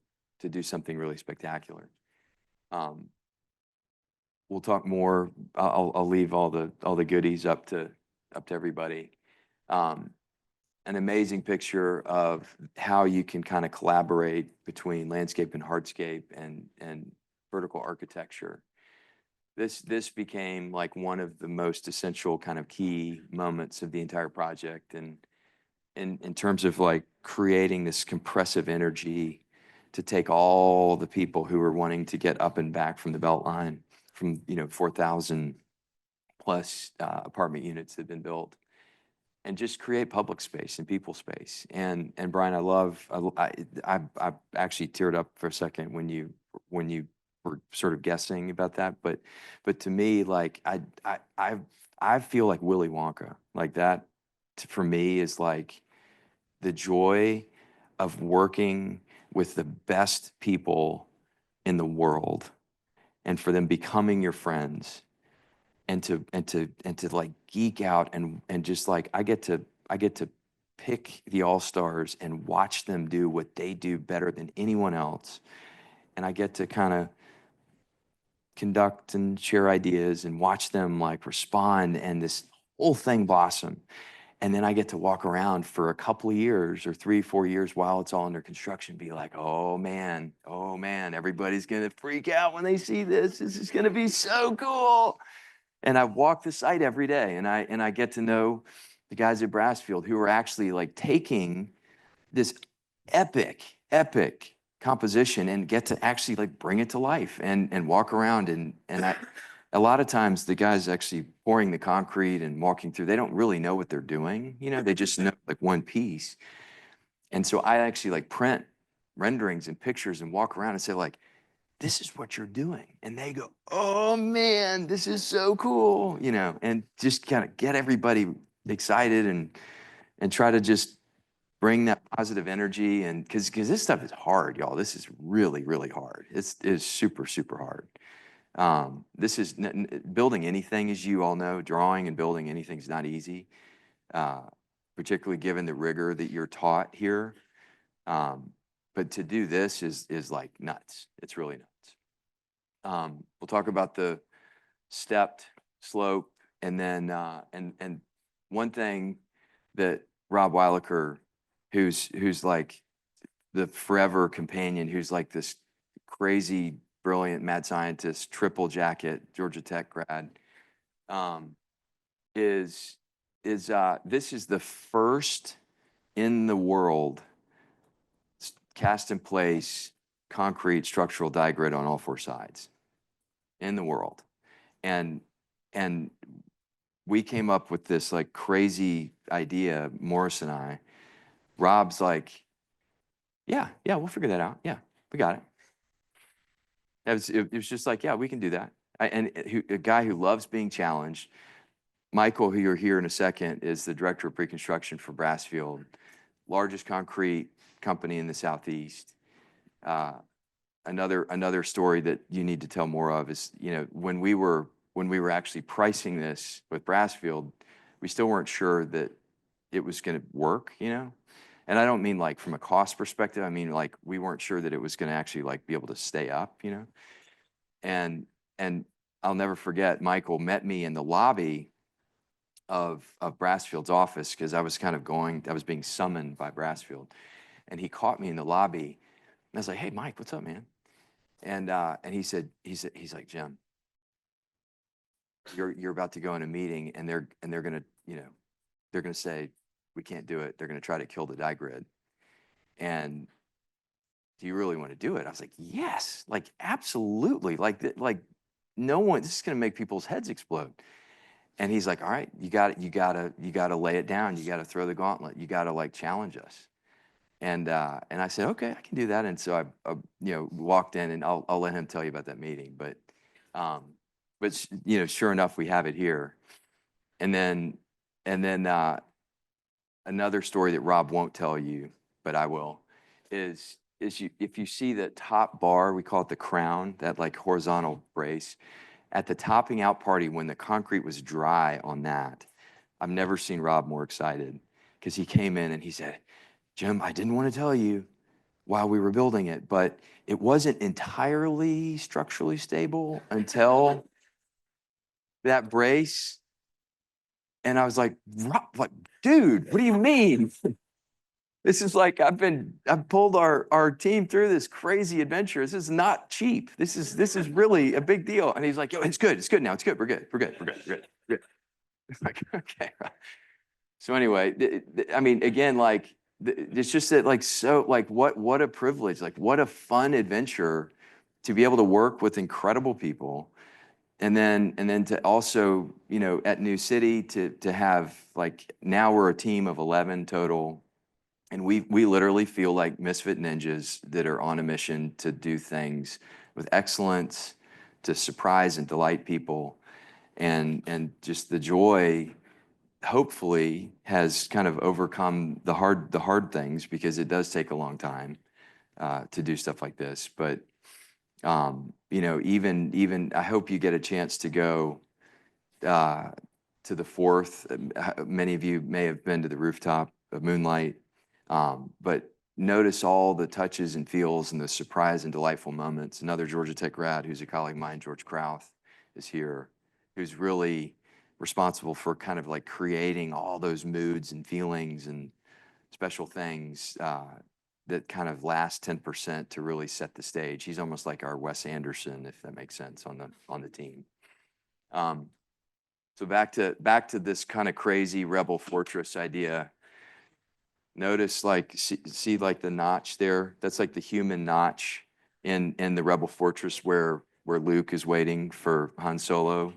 S2: do something really spectacular. We'll talk more. I'll leave all the goodies up to everybody. An amazing picture of how you can kind of collaborate between landscape and hardscape and vertical architecture. This became like one of the most essential kind of key moments of the entire project, and in terms of like creating this compressive energy to take all the people who are wanting to get up and back from the Beltline, from 4,000 plus apartment units that have been built, and just create public space and people space. And Brian, I actually teared up for a second when you were sort of guessing about that, but to me, like I feel like Willy Wonka, like that for me is like the joy of working with the best people in the world, and for them becoming your friends, and to like geek out and just like I get to pick the all-stars and watch them do what they do better than anyone else, and I get to kind of conduct and share ideas and watch them like respond and this whole thing blossom. And then I get to walk around for a couple of years or 3-4 years while it's all under construction, be like, oh man, everybody's gonna freak out when they see this. This is gonna be so cool. And I walk the site every day, and I get to know the guys at Brasfield who are actually like taking this epic composition and get to actually like bring it to life and walk around, and a lot of times the guys actually pouring the concrete and walking through, they don't really know what they're doing, they just know like one piece. And so I actually like print renderings and pictures and walk around and say like, this is what you're doing. And they go, oh man, this is so cool, and just kind of get everybody excited and try to just bring that positive energy. And because this stuff is hard, y'all. This is really, really hard. It is super, super hard. This is building anything, as you all know, drawing and building anything is not easy, particularly given the rigor that you're taught here. But to do this is like nuts. It's really nuts. We'll talk about the stepped slope, and then and one thing that Rob Weilacher, who's like the forever companion, who's like this crazy, brilliant mad scientist, triple jacket, Georgia Tech grad, is this is the first in the world cast in place concrete structural die grid on all 4 sides in the world. And we came up with this like crazy idea, Maurice and I. Rob's like, yeah, we'll figure that out. Yeah, we got it. It was just like, yeah, we can do that. A guy who loves being challenged. Michael, who you'll hear in a second, is the director of pre-construction for Brasfield, largest concrete company in the Southeast. Another story that you need to tell more of is, when we were actually pricing this with Brasfield, we still weren't sure that it was going to work, you know? And I don't mean like from a cost perspective. I mean, like, we weren't sure that it was going to actually like be able to stay up, you know? And I'll never forget, Michael met me in the lobby of Brasfield's office, because I was being summoned by Brasfield, and he caught me in the lobby, and I was like, "Hey, Mike, what's up, man?" And he's like, "Jim, you're about to go in a meeting, and they're gonna, you know, they're gonna say we can't do it. They're gonna try to kill the digrid. And do you really want to do it?" I was like, "Yes, like absolutely. Like no one. This is gonna make people's heads explode." And he's like, "All right, you gotta lay it down. You gotta throw the gauntlet. You gotta like challenge us." And I said, "Okay, I can do that." And so I you know, walked in, and I'll let him tell you about that meeting. But you know, sure enough, we have it here. And then another story that Rob won't tell you, but I will, is if you see the top bar, we call it the crown, that like horizontal brace, at the topping out party when the concrete was dry on that, I've never seen Rob more excited, because he came in and he said, "Jim, I didn't want to tell you while we were building it, but it wasn't entirely structurally stable until that brace." And I was like, "Dude, what do you mean?" This is like, I've pulled our team through this crazy adventure. This is not cheap. This is really a big deal. And he's like, "Yo, it's good. It's good now. It's good. We're good. We're good. We're good. We're good. We're good." It's like, okay. So anyway, I mean, again, like, it's just that, like, so like what a privilege, like what a fun adventure to be able to work with incredible people. And then to also, you know, at New City to have, like, now we're a team of 11 total. And we literally feel like misfit ninjas that are on a mission to do things with excellence, to surprise and delight people. And just the joy, hopefully, has kind of overcome the hard things, because it does take a long time to do stuff like this. But you know, even I hope you get a chance to go to the fourth. Many of you may have been to the rooftop of Moonlight. But notice all the touches and feels and the surprise and delightful moments. Another Georgia Tech grad who's a colleague of mine, George Krauth, is here, who's really responsible for kind of like creating all those moods and feelings and special things that kind of last 10% to really set the stage. He's almost like our Wes Anderson, if that makes sense, on the team. So back to this kind of crazy rebel fortress idea. Notice, like, see like the notch there? That's like the human notch in the Rebel Fortress where Luke is waiting for Han Solo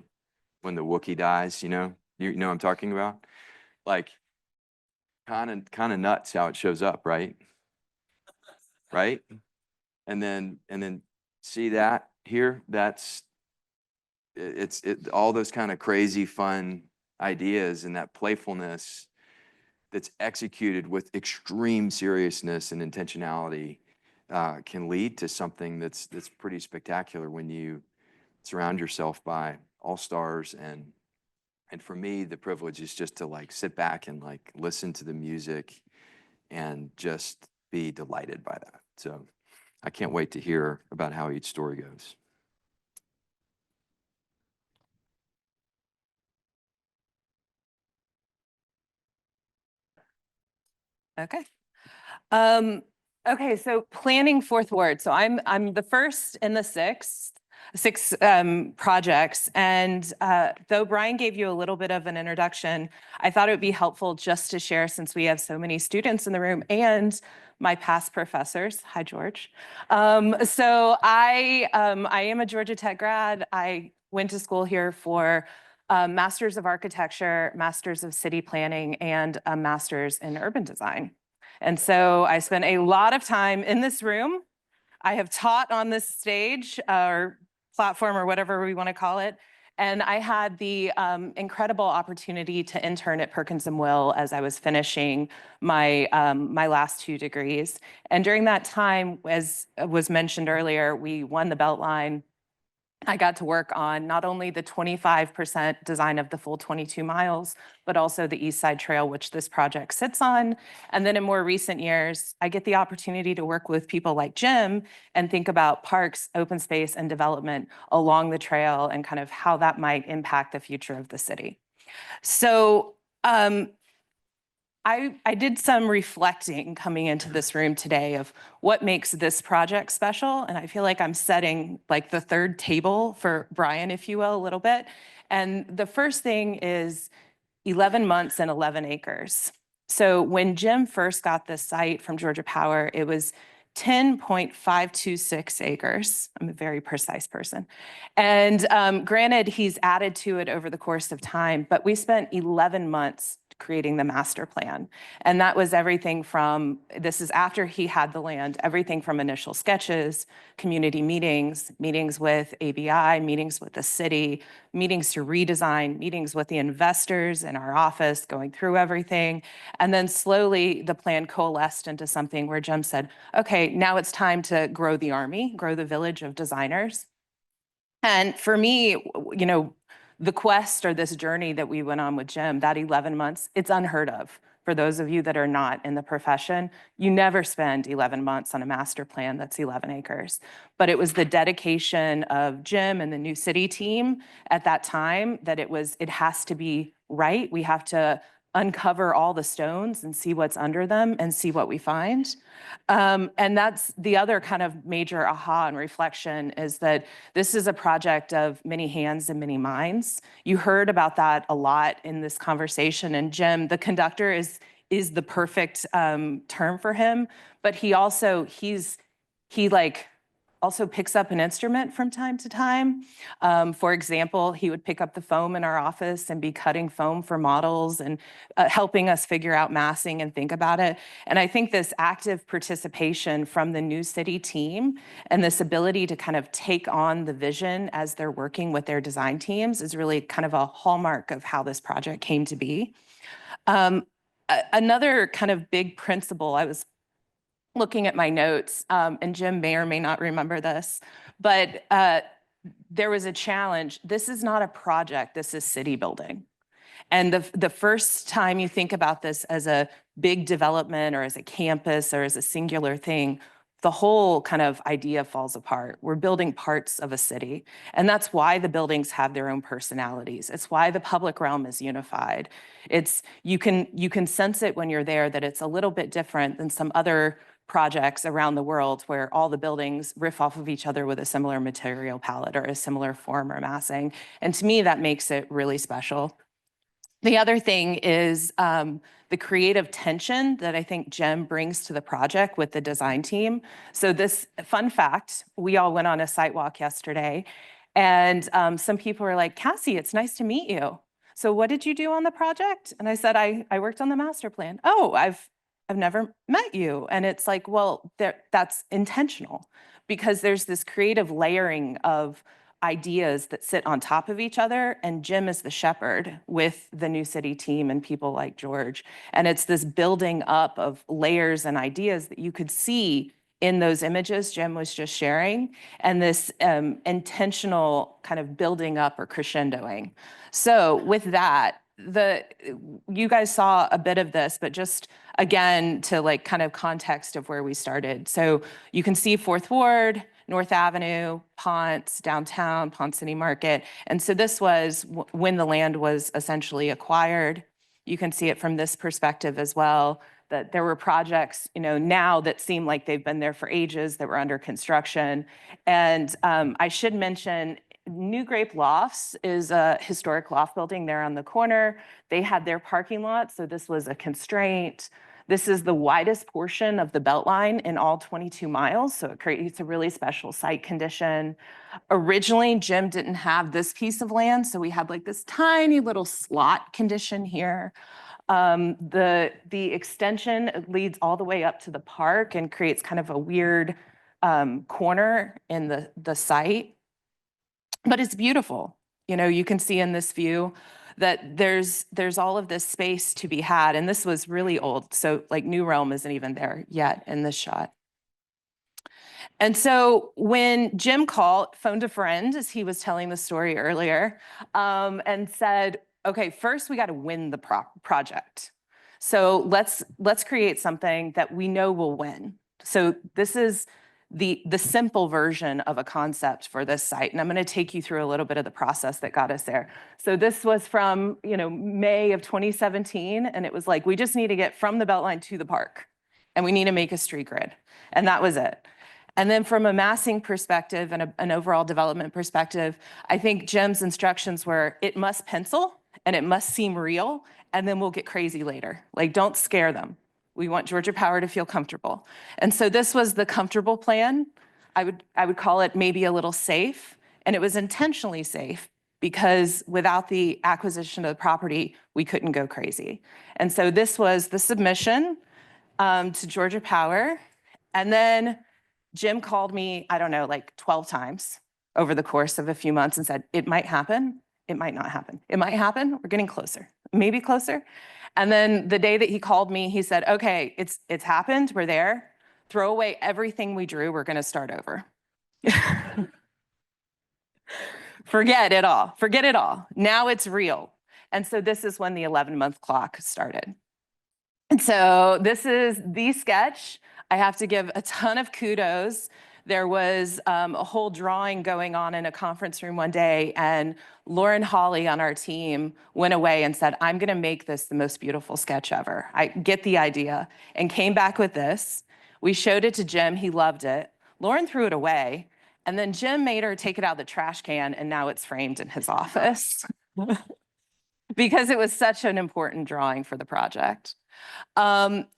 S2: when the Wookiee dies, you know? You know what I'm talking about? Like, kind of nuts how it shows up, right? Right? And then see that here? That's all those kind of crazy fun ideas and that playfulness that's executed with extreme seriousness and intentionality can lead to something that's pretty spectacular when you surround yourself by all stars. And for me, the privilege is just to like sit back and like listen to the music and just be delighted by that. So I can't wait to hear about how each story goes.
S3: Okay. Okay, so planning fourth ward. So I'm the first in the six projects. And though Brian gave you a little bit of an introduction, I thought it would be helpful just to share, since we have so many students in the room and my past professors. Hi, George. So I am a Georgia Tech grad. I went to school here for Masters of Architecture, Masters of City Planning, and a Masters in Urban Design. And so I spent a lot of time in this room. I have taught on this stage or platform or whatever we want to call it. And I had the incredible opportunity to intern at Perkins and Will as I was finishing my my last 2 degrees. And during that time, as was mentioned earlier, we won the Beltline. I got to work on not only the 25% design of the full 22 miles, but also the East Side Trail, which this project sits on. And then in more recent years, I get the opportunity to work with people like Jim and think about parks, open space, and development along the trail and kind of how that might impact the future of the city. So I did some reflecting coming into this room today of what makes this project special. And I feel like I'm setting like the third table for Brian, if you will, a little bit. And the first thing is 11 months and 11 acres. So when Jim first got this site from Georgia Power, it was 10.526 acres. I'm a very precise person. And granted, he's added to it over the course of time, but we spent 11 months creating the master plan. And that was everything from, this is after he had the land, everything from initial sketches, community meetings, meetings with ABI, meetings with the city, meetings to redesign, meetings with the investors in our office, going through everything. And then slowly the plan coalesced into something where Jim said, okay, now it's time to grow the army, grow the village of designers. And for me, you know, the quest or this journey that we went on with Jim, that 11 months, it's unheard of. For those of you that are not in the profession, you never spend 11 months on a master plan that's 11 acres. But it was the dedication of Jim and the new city team at that time that it has to be right. We have to uncover all the stones and see what's under them and see what we find. And that's the other kind of major aha and reflection, is that this is a project of many hands and many minds. You heard about that a lot in this conversation. And Jim, the conductor, is the perfect term for him. But he also, also picks up an instrument from time to time. For example, he would pick up the foam in our office and be cutting foam for models and helping us figure out massing and think about it. And I think this active participation from the new city team and this ability to kind of take on the vision as they're working with their design teams is really kind of a hallmark of how this project came to be. Another kind of big principle, I was looking at my notes, and Jim may or may not remember this, but there was a challenge. This is not a project, this is city building. And the first time you think about this as a big development or as a campus or as a singular thing, the whole kind of idea falls apart. We're building parts of a city. And that's why the buildings have their own personalities. It's why the public realm is unified. You can sense it when you're there that it's a little bit different than some other projects around the world where all the buildings riff off of each other with a similar material palette or a similar form or massing. And to me, that makes it really special. The other thing is the creative tension that I think Jim brings to the project with the design team. So this fun fact, we all went on a site walk yesterday, and some people were like, Cassie, it's nice to meet you. So what did you do on the project? And I said, I worked on the master plan. Oh, I've never met you. And it's like, well, that's intentional, because there's this creative layering of ideas that sit on top of each other. And Jim is the shepherd with the new city team and people like George. And it's this building up of layers and ideas that you could see in those images Jim was just sharing, and this intentional kind of building up or crescendoing. So with that, you guys saw a bit of this, but just again, to like kind of context of where we started. So you can see 4th Ward, North Avenue, Ponce, downtown, Ponce City Market. And so this was when the land was essentially acquired. You can see it from this perspective as well, that there were projects, you know, now that seem like they've been there for ages that were under construction. And I should mention, New Grape Lofts is a historic loft building there on the corner. They had their parking lot, so this was a constraint. This is the widest portion of the Beltline in all 22 miles, so it creates a really special site condition. Originally, Jim didn't have this piece of land, so we had like this tiny little slot condition here. The extension leads all the way up to the park and creates kind of a weird corner in the site. But it's beautiful. You know, you can see in this view that there's all of this space to be had. And this was really old. So like New Realm isn't even there yet in this shot. And so when Jim phoned a friend, as he was telling the story earlier, and said, okay, first we got to win the project. So let's create something that we know will win. So this is the simple version of a concept for this site. And I'm going to take you through a little bit of the process that got us there. So this was from, May of 2017. And it was like, we just need to get from the Beltline to the park. And we need to make a street grid. And that was it. And then from a massing perspective and an overall development perspective, I think Jim's instructions were, it must pencil and it must seem real, and then we'll get crazy later. Like, don't scare them. We want Georgia Power to feel comfortable. And so this was the comfortable plan. I would call it maybe a little safe, and it was intentionally safe because without the acquisition of the property, we couldn't go crazy. And so this was the submission to Georgia Power. And then Jim called me, I don't know, like 12 times over the course of a few months and said, it might happen, it might not happen. It might happen, we're getting closer, maybe closer. And then the day that he called me, he said, okay, it's happened, we're there. Throw away everything we drew, we're gonna start over. Forget it all. Now it's real. And so this is when the 11-month clock started. And so this is the sketch. I have to give a ton of kudos. There was a whole drawing going on in a conference room one day, and Lauren Hawley on our team went away and said, I'm gonna make this the most beautiful sketch ever. I get the idea, and came back with this. We showed it to Jim, he loved it. Lauren threw it away, and then Jim made her take it out of the trash can, and now it's framed in his office. Because it was such an important drawing for the project.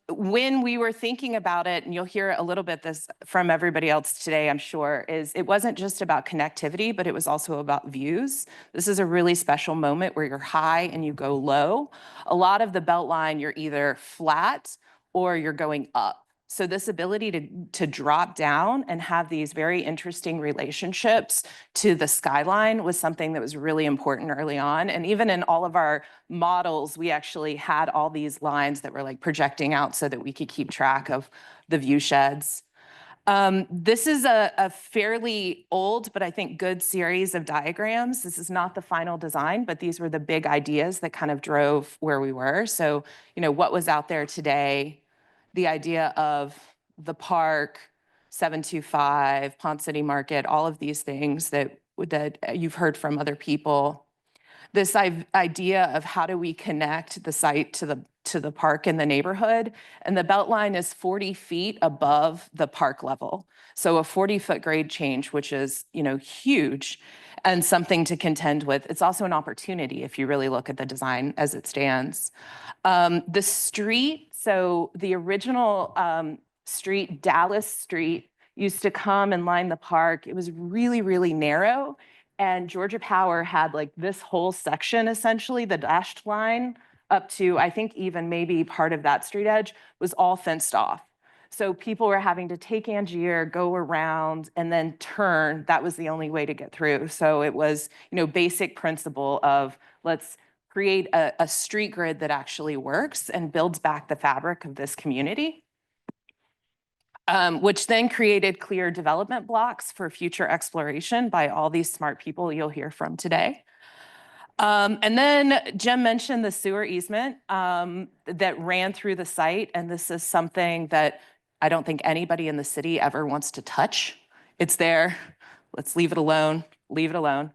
S3: When we were thinking about it, and you'll hear a little bit this from everybody else today, I'm sure, is it wasn't just about connectivity, but it was also about views. This is a really special moment where you're high and you go low. A lot of the Beltline, you're either flat or you're going up. So this ability to drop down and have these very interesting relationships to the skyline was something that was really important early on. And even in all of our models, we actually had all these lines that were like projecting out so that we could keep track of the view sheds. This is a fairly old, but I think good series of diagrams. This is not the final design, but these were the big ideas that kind of drove where we were. So, what was out there today, the idea of the park, 725, Pond City Market, all of these things that you've heard from other people. This idea of how do we connect the site to the park and the neighborhood. And the Beltline is 40 feet above the park level. So a 40-foot grade change, which is, huge and something to contend with. It's also an opportunity if you really look at the design as it stands. The street, so the original street, Dallas Street, used to come and line the park. It was really, really narrow. And Georgia Power had like this whole section, essentially, the dashed line up to, I think even maybe part of that street edge was all fenced off. So people were having to take Angier, go around, and then turn. That was the only way to get through. So it was, basic principle of let's create a street grid that actually works and builds back the fabric of this community. Which then created clear development blocks for future exploration by all these smart people you'll hear from today. And then Jim mentioned the sewer easement that ran through the site, and this is something that I don't think anybody in the city ever wants to touch. It's there, let's leave it alone, leave it alone.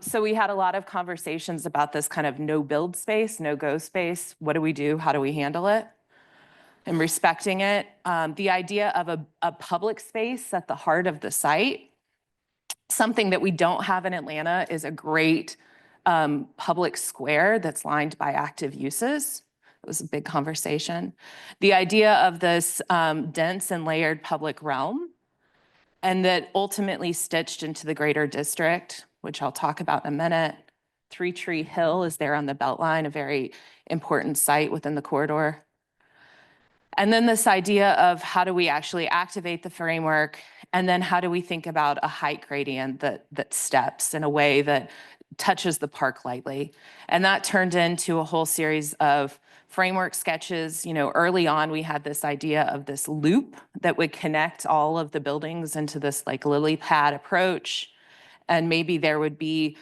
S3: So we had a lot of conversations about this kind of no build space, no go space. What do we do? How do we handle it? And respecting it. The idea of a public space at the heart of the site, something that we don't have in Atlanta is a great public square that's lined by active uses. It was a big conversation. The idea of this dense and layered public realm, and that ultimately stitched into the greater district, which I'll talk about in a minute. Three Tree Hill is there on the Beltline, a very important site within the corridor. And then this idea of how do we actually activate the framework, and then how do we think about a height gradient that steps in a way that touches the park lightly. And that turned into a whole series of framework sketches, early on, we had this idea of this loop that would connect all of the buildings into this like lily pad approach. And maybe there would be,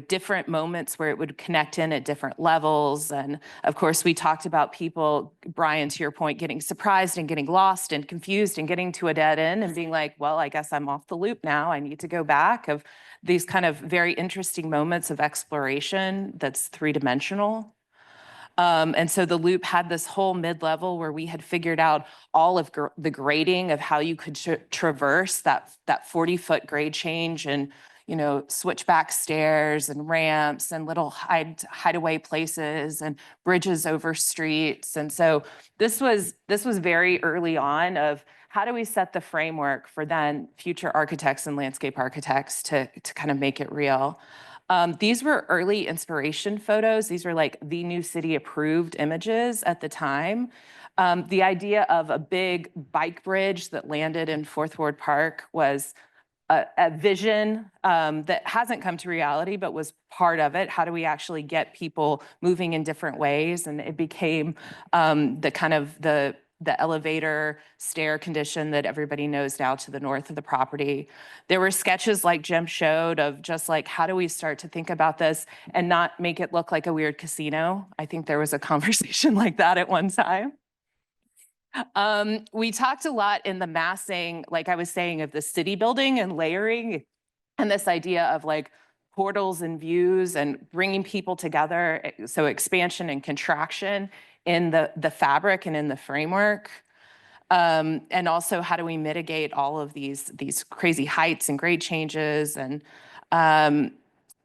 S3: different moments where it would connect in at different levels. And of course, we talked about people, Brian, to your point, getting surprised and getting lost and confused and getting to a dead end and being like, well, I guess I'm off the loop now. I need to go back. Of these kind of very interesting moments of exploration that's three-dimensional. And so the loop had this whole mid-level where we had figured out all of the grading of how you could traverse that 40-foot grade change and switchback stairs and ramps and little hideaway places and bridges over streets. And so this was very early on of how do we set the framework for then future architects and landscape architects to kind of make it real. These were early inspiration photos. These were like the new city approved images at the time. The idea of a big bike bridge that landed in Fourth Ward Park was a vision that hasn't come to reality, but was part of it. How do we actually get people moving in different ways? And it became the elevator stair condition that everybody knows now to the north of the property. There were sketches like Jim showed of just like, how do we start to think about this and not make it look like a weird casino? I think there was a conversation like that at one time. We talked a lot in the massing, like I was saying, of the city building and layering and this idea of like portals and views and bringing people together. So expansion and contraction in the fabric and in the framework. And also how do we mitigate all of these crazy heights and grade changes? And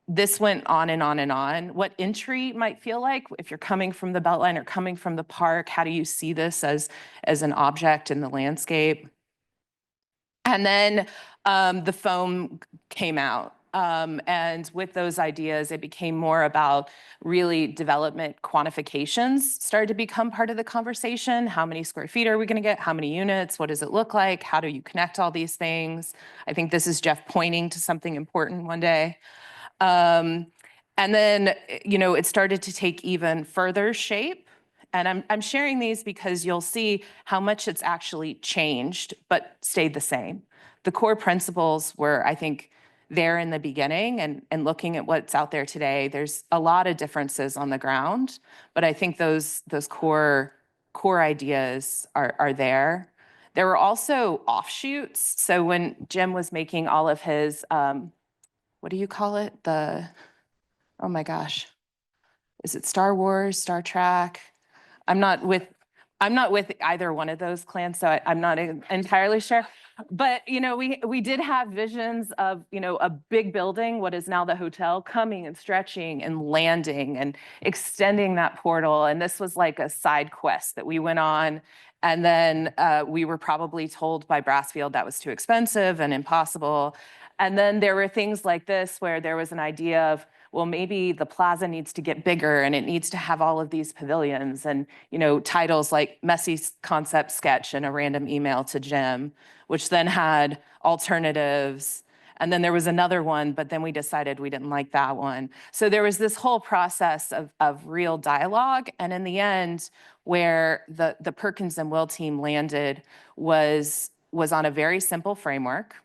S3: this went on and on and on. What entry might feel like if you're coming from the Beltline or coming from the park, how do you see this as an object in the landscape? And then the foam came out. And with those ideas, it became more about really development quantifications started to become part of the conversation. How many square feet are we going to get? How many units? What does it look like? How do you connect all these things? I think this is Jeff pointing to something important one day. And then, it started to take even further shape. And I'm sharing these because you'll see how much it's actually changed, but stayed the same. The core principles were, I think, there in the beginning, and looking at what's out there today, there's a lot of differences on the ground, but I think those core ideas are there. There were also offshoots. So when Jim was making all of his, what do you call it? Oh my gosh, is it Star Wars, Star Trek? I'm not with either one of those clans, so I'm not entirely sure. But we did have visions of a big building, what is now the hotel, coming and stretching and landing and extending that portal. And this was like a side quest that we went on. And then we were probably told by Brasfield that was too expensive and impossible. And then there were things like this where there was an idea of, well, maybe the plaza needs to get bigger and it needs to have all of these pavilions and, titles like Messy Concept Sketch and a random email to Jim, which then had alternatives. And then there was another one, but then we decided we didn't like that one. So there was this whole process of real dialogue. And in the end, where the Perkins and Will team landed was on a very simple framework.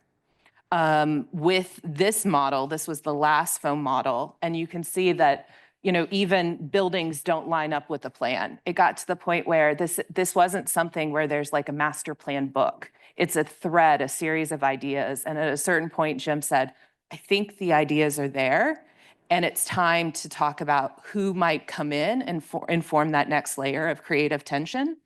S3: With this model, this was the last foam model, and you can see that, even buildings don't line up with the plan. It got to the point where this wasn't something where there's like a master plan book. It's a thread, a series of ideas. And at a certain point, Jim said, I think the ideas are there, and it's time to talk about who might come in and inform that next layer of creative tension.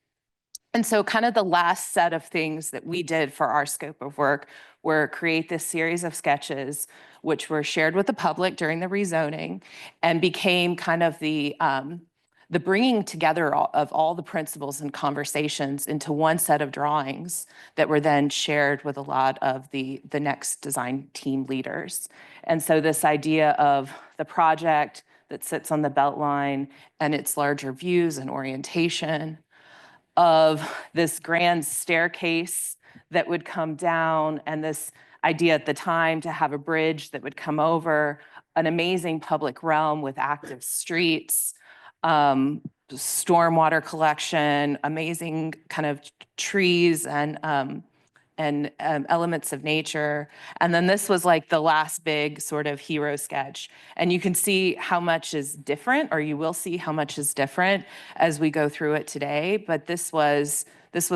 S3: And so kind of the last set of things that we did for our scope of work were create this series of sketches, which were shared with the public during the rezoning and became kind of the bringing together of all the principles and conversations into one set of drawings that were then shared with a lot of the next design team leaders. And so this idea of the project that sits on the Beltline and its larger views and orientation, of this grand staircase that would come down, and this idea at the time to have a bridge that would come over, an amazing public realm with active streets, stormwater collection, amazing kind of trees and elements of nature. And then this was like the last big sort of hero sketch. And you can see how much is different, or you will see how much is different as we go through it today. But this was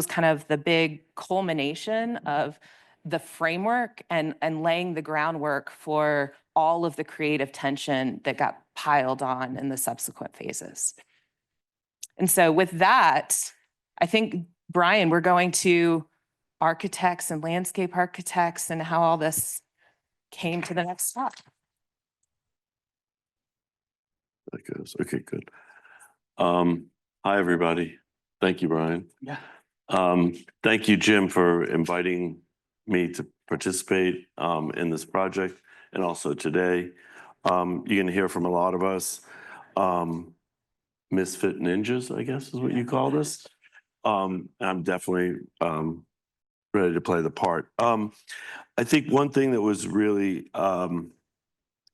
S3: kind of the big culmination of the framework and laying the groundwork for all of the creative tension that got piled on in the subsequent phases. And so with that, I think, Brian, we're going to architects and landscape architects and how all this came to the next step.
S4: That goes. Okay, good. Hi, everybody. Thank you, Brian.
S1: Yeah.
S4: Thank you, Jim, for inviting me to participate in this project and also today. You're going to hear from a lot of us. Misfit ninjas, I guess is what you call this. I'm definitely ready to play the part. I think one thing that was really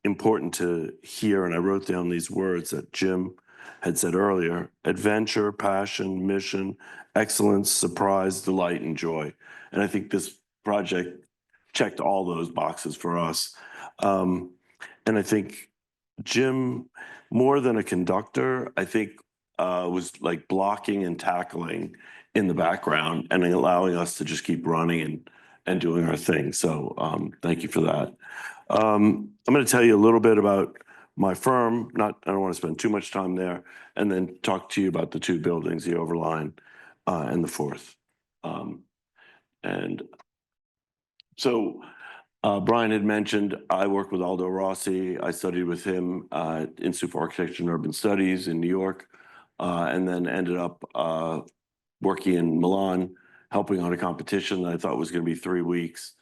S4: important to hear, and I wrote down these words that Jim had said earlier: adventure, passion, mission, excellence, surprise, delight, and joy. And I think this project checked all those boxes for us. And I think Jim, more than a conductor, I think was like blocking and tackling in the background and allowing us to just keep running and doing our thing. So thank you for that. I'm going to tell you a little bit about my firm. I don't want to spend too much time there, and then talk to you about the two buildings, the Overline and the fourth. And so Brian had mentioned I work with Aldo Rossi. I studied with him at Institute for Architecture and Urban Studies in New York, and then ended up working in Milan, helping on a competition that I thought was going to be 3 weeks,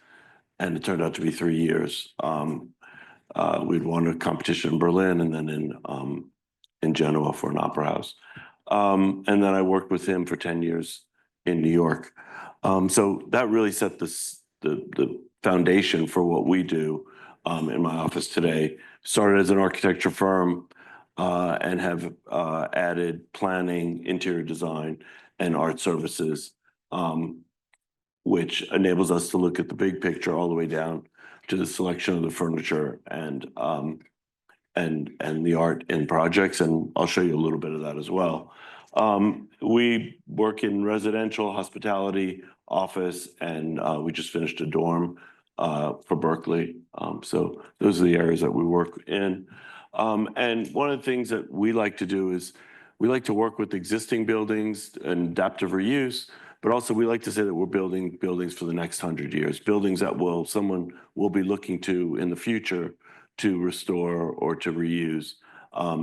S4: and it turned out to be 3 years. We'd won a competition in Berlin and then in Genoa for an opera house. And then I worked with him for 10 years in New York. So that really set the foundation for what we do in my office today. Started as an architecture firm and have added planning, interior design, and art services, which enables us to look at the big picture all the way down to the selection of the furniture and the art in projects. And I'll show you a little bit of that as well. We work in residential, hospitality, office, and we just finished a dorm for Berkeley. So those are the areas that we work in. And one of the things that we like to do is we like to work with existing buildings and adaptive reuse, but also we like to say that we're building buildings for the next 100 years, buildings that someone will be looking to in the future to restore or to reuse,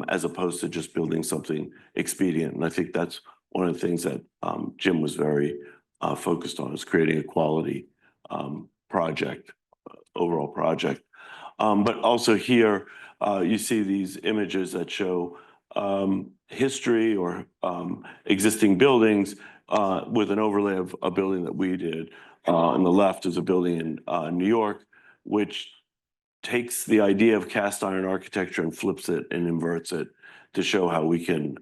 S4: as opposed to just building something expedient. And I think that's one of the things that Jim was very focused on, is creating a quality project, overall project. But also here, you see these images that show history or existing buildings with an overlay of a building that we did. On the left is a building in New York, which takes the idea of cast iron architecture and flips it and inverts it to show how we can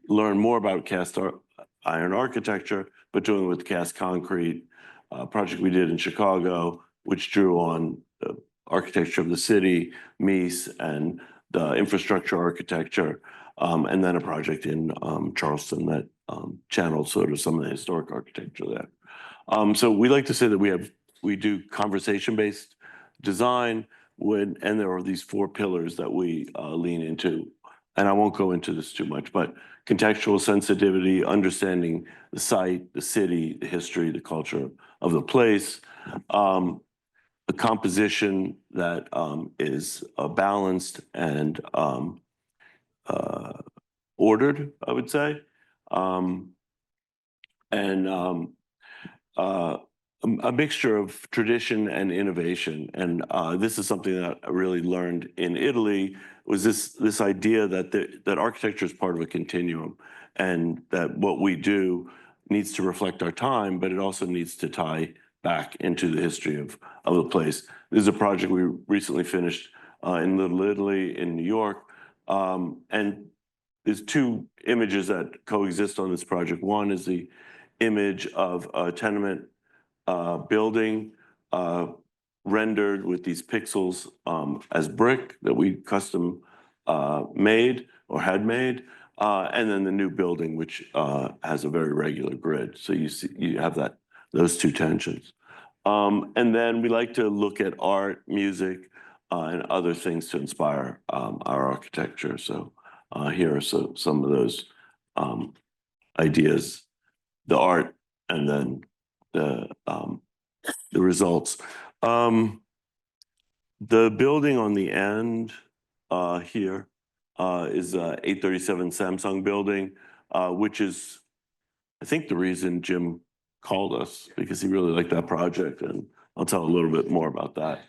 S4: learn more about cast iron architecture, but doing it with cast concrete. Project we did in Chicago, which drew on the architecture of the city, Mies, and the infrastructure architecture, and then a project in Charleston that channeled sort of some of the historic architecture there. So we like to say that we do conversation-based design, and there are these 4 pillars that we lean into. And I won't go into this too much, but contextual sensitivity, understanding the site, the city, the history, the culture of the place, a composition that is balanced and ordered, I would say, and a mixture of tradition and innovation. And this is something that I really learned in Italy, was this idea that architecture is part of a continuum, and that what we do needs to reflect our time, but it also needs to tie back into the history of the place. This is a project we recently finished in Little Italy in New York. And there's two images that coexist on this project. One is the image of a tenement building rendered with these pixels as brick that we custom made or had made, and then the new building, which has a very regular grid. So you have those two tensions. And then we like to look at art, music, and other things to inspire our architecture. So here are some of those ideas, the art, and then the results. The building on the end here is 837 Samsung building, which is, I think, the reason Jim called us, because he really liked that project, and I'll tell a little bit more about that.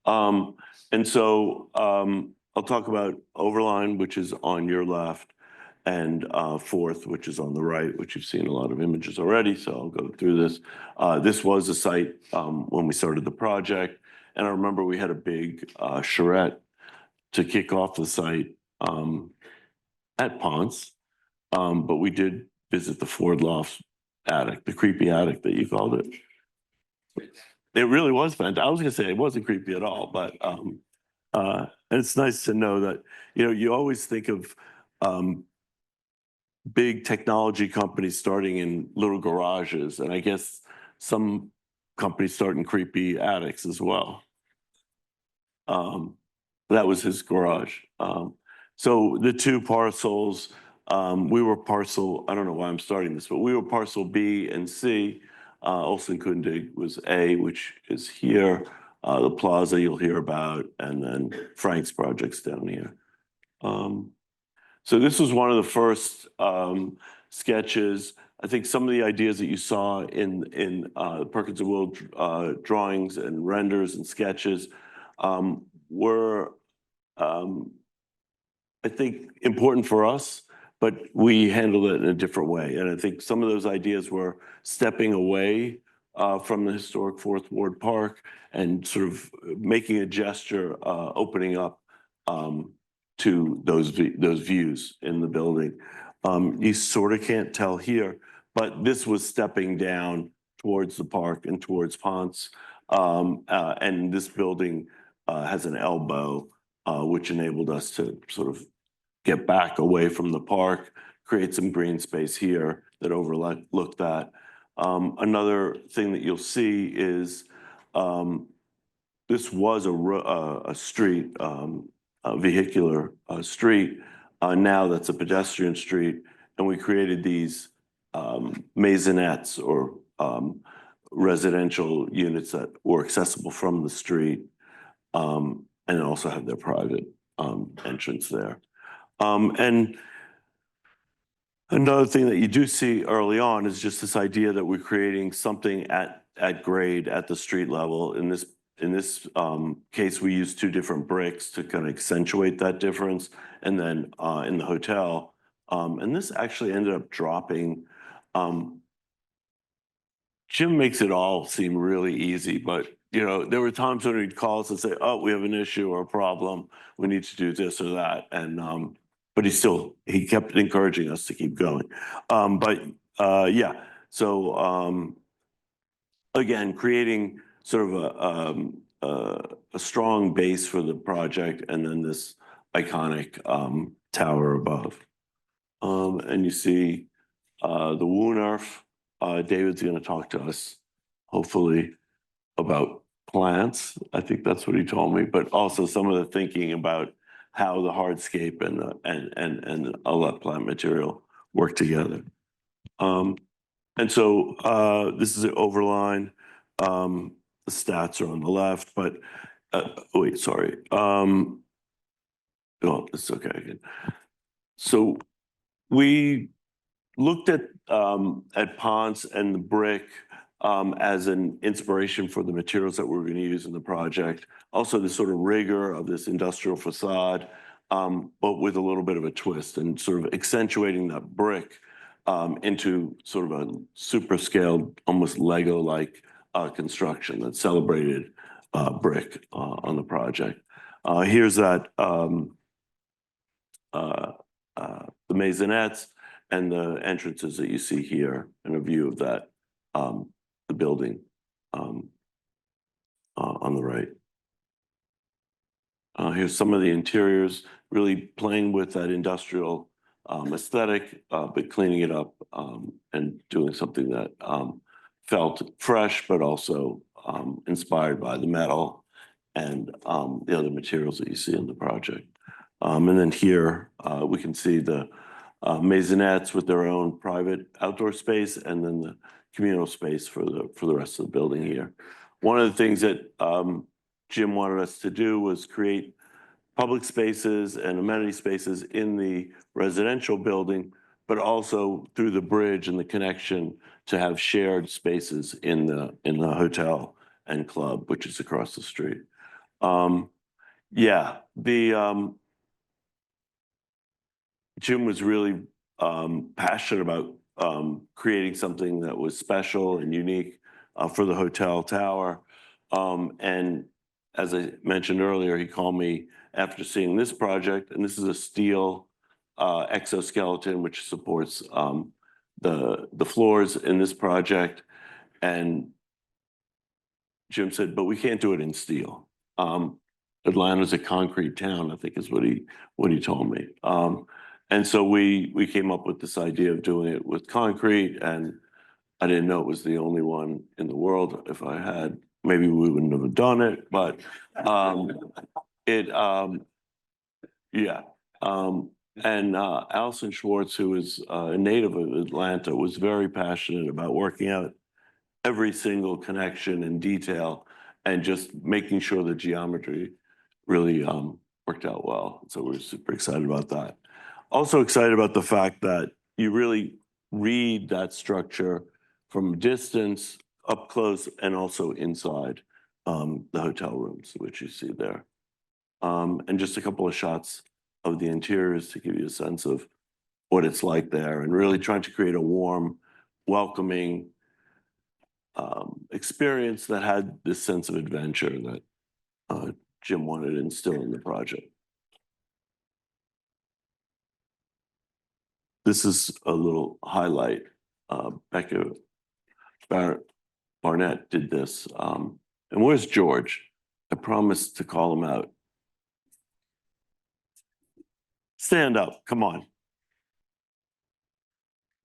S4: And so I'll talk about Overline, which is on your left, and Fourth, which is on the right, which you've seen a lot of images already, so I'll go through this. This was a site when we started the project, and I remember we had a big charrette to kick off the site at Ponce, but we did visit the Ford Loft attic, the creepy attic that you called it. It really was fantastic. I was gonna say it wasn't creepy at all, but and it's nice to know that, you always think of big technology companies starting in little garages, and I guess some companies start in creepy attics as well. That was his garage. So the two parcels, we were parcel, I don't know why I'm starting this, but we were parcel B and C. Olson Kundig was A, which is here. The plaza you'll hear about, and then Frank's project's down here. So this was one of the first sketches. I think some of the ideas that you saw in Perkins and Will drawings and renders and sketches were, I think, important for us, but we handled it in a different way. And I think some of those ideas were stepping away from the historic Fourth Ward Park and sort of making a gesture, opening up to those views in the building. You sort of can't tell here, but this was stepping down towards the park and towards Ponce. And this building has an elbow, which enabled us to sort of get back away from the park, create some green space here that overlooked that. Another thing that you'll see is this was a street, a vehicular street. Now that's a pedestrian street, and we created these maisonettes or residential units that were accessible from the street, and also had their private entrance there. And another thing that you do see early on is just this idea that we're creating something at grade at the street level. In this case, we used two different bricks to kind of accentuate that difference. And then in the hotel, and this actually ended up dropping. Jim makes it all seem really easy, but there were times when he'd call us and say, "Oh, we have an issue or a problem. We need to do this or that." And but he kept encouraging us to keep going. Yeah, so again, creating sort of a strong base for the project, and then this iconic tower above. And you see the Woonarf. David's going to talk to us, hopefully, about plants. I think that's what he told me, but also some of the thinking about how the hardscape and all that plant material work together. And so this is an overline. The stats are on the left, but wait, sorry. Oh, it's okay again. So we looked at Ponce and the brick as an inspiration for the materials that we're going to use in the project. Also, the sort of rigor of this industrial facade, but with a little bit of a twist, and sort of accentuating that brick into sort of a super scaled, almost Lego-like construction that celebrated brick on the project. Here's that the maisonettes and the entrances that you see here, and a view of that, the building on the right. Here's some of the interiors, really playing with that industrial aesthetic, but cleaning it up and doing something that felt fresh, but also inspired by the metal and the other materials that you see in the project. And then here we can see the maisonettes with their own private outdoor space, and then the communal space for the rest of the building here. One of the things that Jim wanted us to do was create public spaces and amenity spaces in the residential building, but also through the bridge and the connection to have shared spaces in the hotel and club, which is across the street. Yeah, Jim was really passionate about creating something that was special and unique for the hotel tower. And as I mentioned earlier, he called me after seeing this project, and this is a steel exoskeleton which supports the floors in this project. And Jim said, but we can't do it in steel. Atlanta's a concrete town, I think is what he told me. And so we came up with this idea of doing it with concrete, and I didn't know it was the only one in the world. If I had, maybe we wouldn't have done it, but yeah. And Allison Schwartz, who is a native of Atlanta, was very passionate about working out every single connection and detail and just making sure the geometry really worked out well. So we're super excited about that. Also excited about the fact that you really read that structure from a distance, up close, and also inside the hotel rooms, which you see there. And just a couple of shots of the interiors to give you a sense of what it's like there, and really trying to create a warm, welcoming experience that had this sense of adventure that Jim wanted to instill in the project. This is a little highlight. Becca Barnett did this. And where's George? I promised to call him out. Stand up, come on.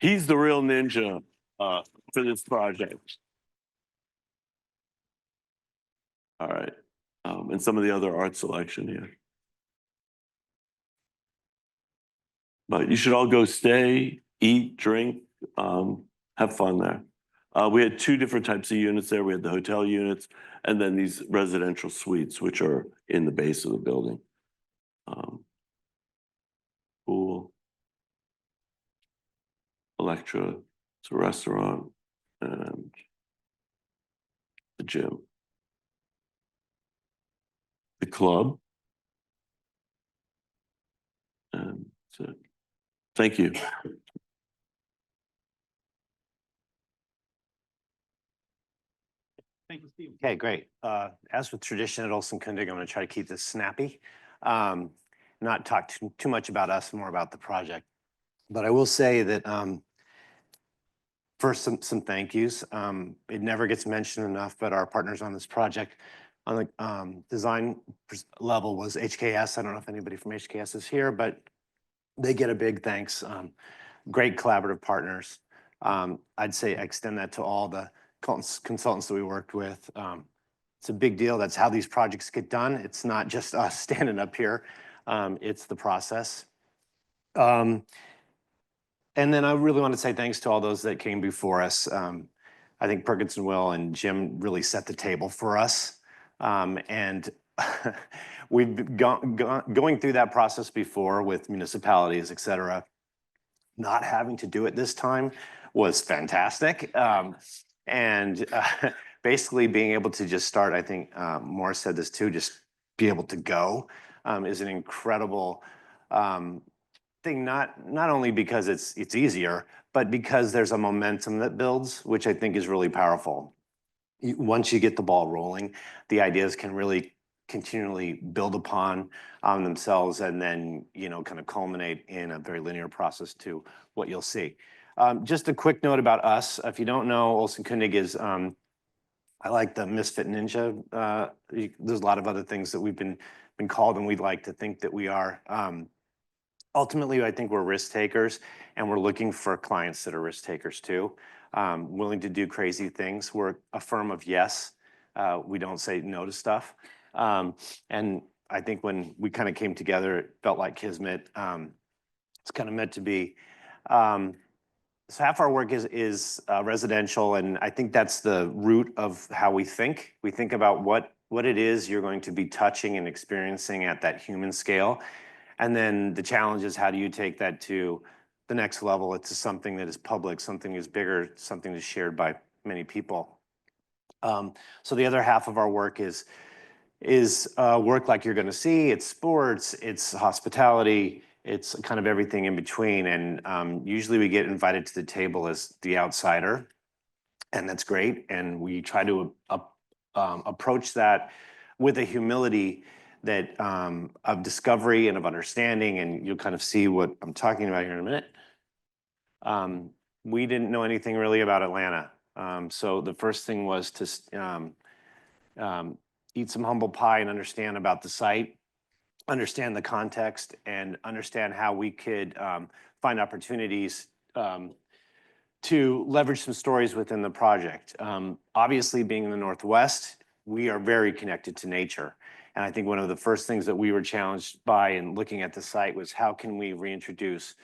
S4: He's the real ninja for this project. All right, and some of the other art selection here. But you should all go stay, eat, drink, have fun there. We had two different types of units there. We had the hotel units and then these residential suites, which are in the base of the building. Pool, Electra, it's a restaurant, and the gym. The club. And that's it. Thank you.
S1: Thank you, Steve.
S5: Okay, great. As with tradition at Olson Kundig, I'm going to try to keep this snappy. Not talk too much about us, more about the project. But I will say that first, some thank yous. It never gets mentioned enough, but our partners on this project on the design level was HKS. I don't know if anybody from HKS is here, but they get a big thanks. Great collaborative partners. I'd say extend that to all the consultants that we worked with. It's a big deal. That's how these projects get done. It's not just us standing up here. It's the process. And then I really want to say thanks to all those that came before us. I think Perkins and Will and Jim really set the table for us. And we've going through that process before with municipalities, et cetera. Not having to do it this time was fantastic. And basically being able to just start, I think Maurice said this too, just be able to go is an incredible thing, not only because it's easier, but because there's a momentum that builds, which I think is really powerful. Once you get the ball rolling, the ideas can really continually build upon themselves and then, you know, kind of culminate in a very linear process to what you'll see. Just a quick note about us. If you don't know, Olson Kundig is, I like the misfit ninja. There's a lot of other things that we've been called, and we'd like to think that we are. Ultimately, I think we're risk takers, and we're looking for clients that are risk takers too, willing to do crazy things. We're a firm of yes. We don't say no to stuff. And I think when we kind of came together, it felt like kismet. It's kind of meant to be. So half our work is residential, and I think that's the root of how we think. We think about what it is you're going to be touching and experiencing at that human scale. And then the challenge is, how do you take that to the next level? It's something that is public, something that is bigger, something that's shared by many people. So the other half of our work is work like you're going to see. It's sports, it's hospitality, it's kind of everything in between. And usually we get invited to the table as the outsider, and that's great. And we try to approach that with a humility that of discovery and of understanding, and you'll kind of see what I'm talking about here in a minute. We didn't know anything really about Atlanta. So the first thing was to eat some humble pie and understand about the site, understand the context, and understand how we could find opportunities to leverage some stories within the project. Obviously, being in the Northwest, we are very connected to nature. And I think one of the first things that we were challenged by in looking at the site was, how can we reintroduce